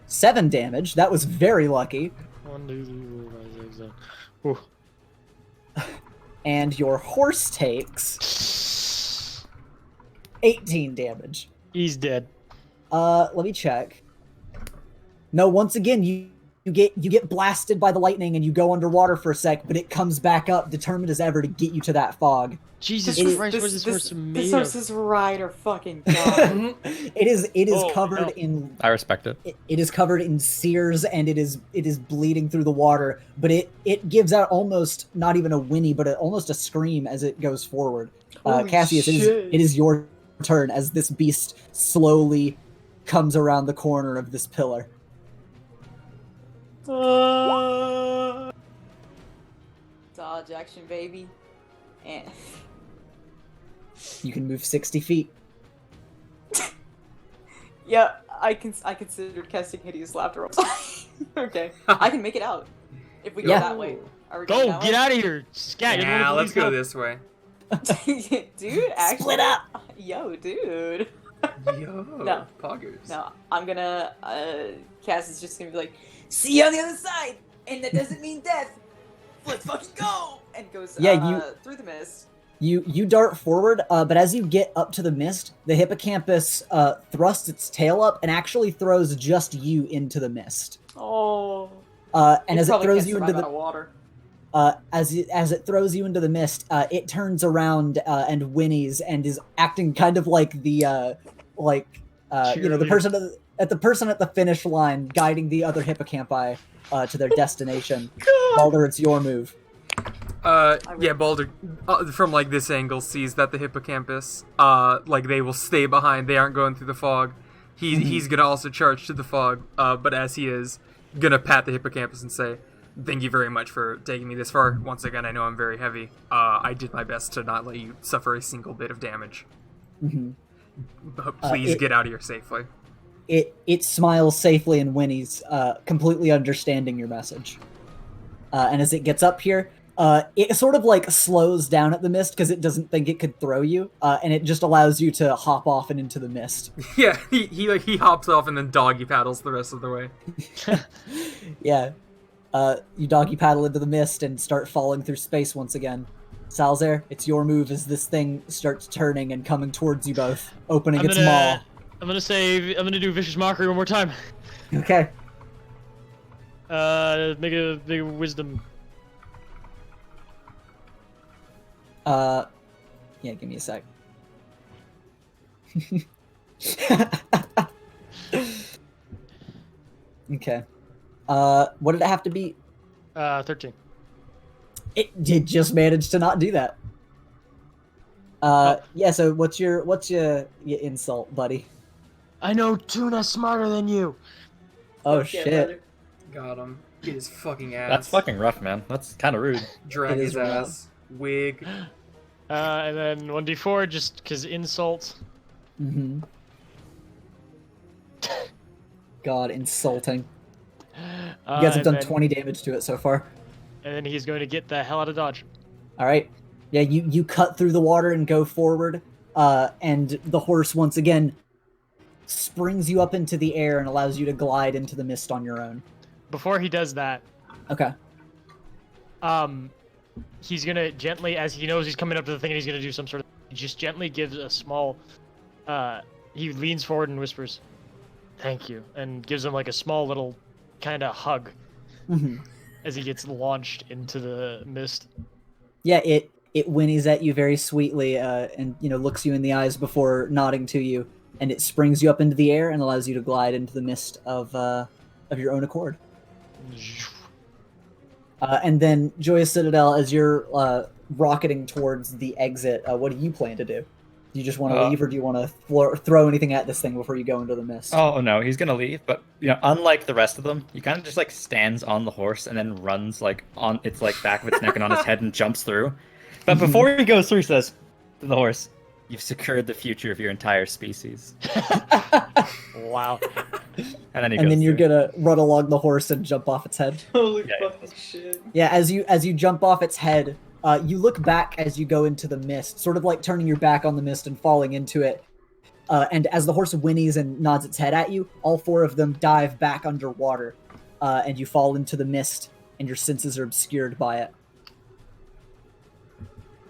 7 damage. That was very lucky. 1, 2, 3, 4, 5, 6, 7. Ooh. and your horse takes 18 damage. He's dead. Let me check. No, once again, you get blasted by the lightning and you go underwater for a sec, but it comes back up, determined as ever to get you to that fog. Jesus Christ, what is this horse made This of? horse is rider fucking god. It is covered in. I respect it. It is covered in sears and it is bleeding through the water, but it gives out almost not even a whinny, but almost a scream as it goes forward. Cassius, it is your turn as this beast slowly comes around the corner of this pillar. Dodge action, baby. And You can move 60 feet. yeah, I considered casting hideous laughter. Okay, I can make it out if we go Yeah. that way. Are we going Go, that get way? out of here, scat. Yeah, let's go this way. Dude, actually, Split up. Yo, dude. Yo, No. poggers. No, I'm gonna. Cass is just gonna be like, "See you on the other side," and that doesn't mean death. Let's fucking go! And goes through the mist. You dart forward, but as you get up to the mist, the hippocampus thrusts its tail up and actually throws just you into the mist. Oh. And as it throws you into the water. as it throws you into the mist, it turns around and whinnies and is acting kind of like the the person at the finish line guiding the other hippocampi to their destination. Baldur, it's your move. Yeah, Baldur, from like this angle, sees that the hippocampus, like they will stay behind. They aren't going through the fog. He's gonna also charge to the fog. But as he is, gonna pat the hippocampus and say, "Thank you very much for taking me this far. Once again, I know I'm very heavy. I did my best to not let you suffer a single bit of damage. But please get out of here safely." It smiles safely and whinnies, completely understanding your message. And as it gets up here, it sort of like slows down at the mist because it doesn't think it could throw you, and it just allows you to hop off and into the mist. Yeah, he hops off and then doggy paddles the rest of the way. Yeah. You doggy paddle into the mist and start falling through space once again. Salzair, it's your move as this thing starts turning and coming towards you both, opening its maw. I'm gonna do Vicious Mockery one more time. Okay. Make a wisdom. Yeah, give me a sec. Okay. What did it have to be? 13. It did just manage to not do that. Yeah, so what's your insult, buddy? I know Tuna smarter than you. Oh, Fuck yeah, shit. brother. Got him. Get his fucking ass. That's fucking rough, man. That's kind of rude. Drag It his is rough. ass. Wig. And then 1d4 just because insult. Mm-hmm. God, insulting. You guys have done 20 damage to it so far. And then he's going to get the hell out of dodge. All right. Yeah, you cut through the water and go forward, and the horse once again springs you up into the air and allows you to glide into the mist on your own. Before he does that, Okay. he's gonna gently, as he knows he's coming up to the thing and he's gonna do some sort of, he just gently gives a small, he leans forward and whispers, "Thank you," and gives him like a small little kind of hug Mm-hmm. as he gets launched into the mist. Yeah, it whinnies at you very sweetly, and looks you in the eyes before nodding to you, and it springs you up into the air and allows you to glide into the mist of your own accord. And then, Joyous Citadel, as you're rocketing towards the exit, what do you plan to do? Do you just want to leave, or do you want to throw anything at this thing before you go into the mist? Oh no, he's gonna leave, but unlike the rest of them, he kind of just like stands on the horse and then runs like on its like back of its neck and on its head and jumps through. But before he goes through, he says to the horse, "You've secured the future of your entire species." Wow. And then he And goes then you're through. gonna run along the horse and jump off its head. Holy Yeah, fucking shit. Yeah, as you jump off its head, you look back as you go into the mist, sort of like turning your back on the mist and falling into it. And as the horse whinnies and nods its head at you, all four of them dive back underwater, and you fall into the mist, and your senses are obscured by it.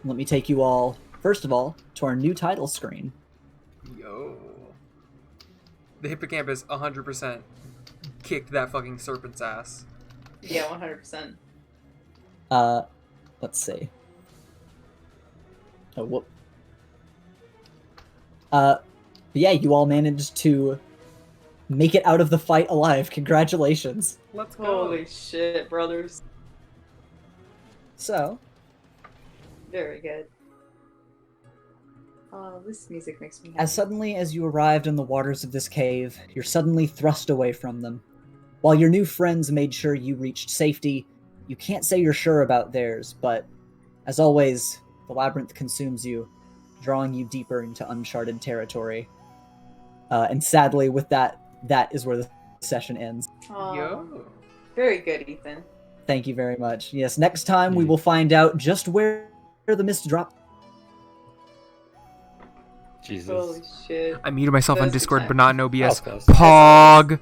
let me take you all, first of all, to our new title screen. Yo. The hippocampus 100% kicked that fucking serpent's ass. Yeah, 100%. Let's see. Oh, whoop. But yeah, you all managed to make it out of the fight alive. Congratulations. Let's go. Holy shit, brothers. So, Very good. Oh, this music makes me happy. as suddenly as you arrived in the waters of this cave, you're suddenly thrust away from them. While your new friends made sure you reached safety, you can't say you're sure about theirs, but as always, the labyrinth consumes you, drawing you deeper into uncharted territory. And sadly, with that is where the session ends. Aw, Yo. very good, Ethan. Thank you very much. Yes, next time we will find out just where the mist dropped. Jesus. Holy shit. I muted myself That on was good Discord, time. but not in That was OBS. close. Pog.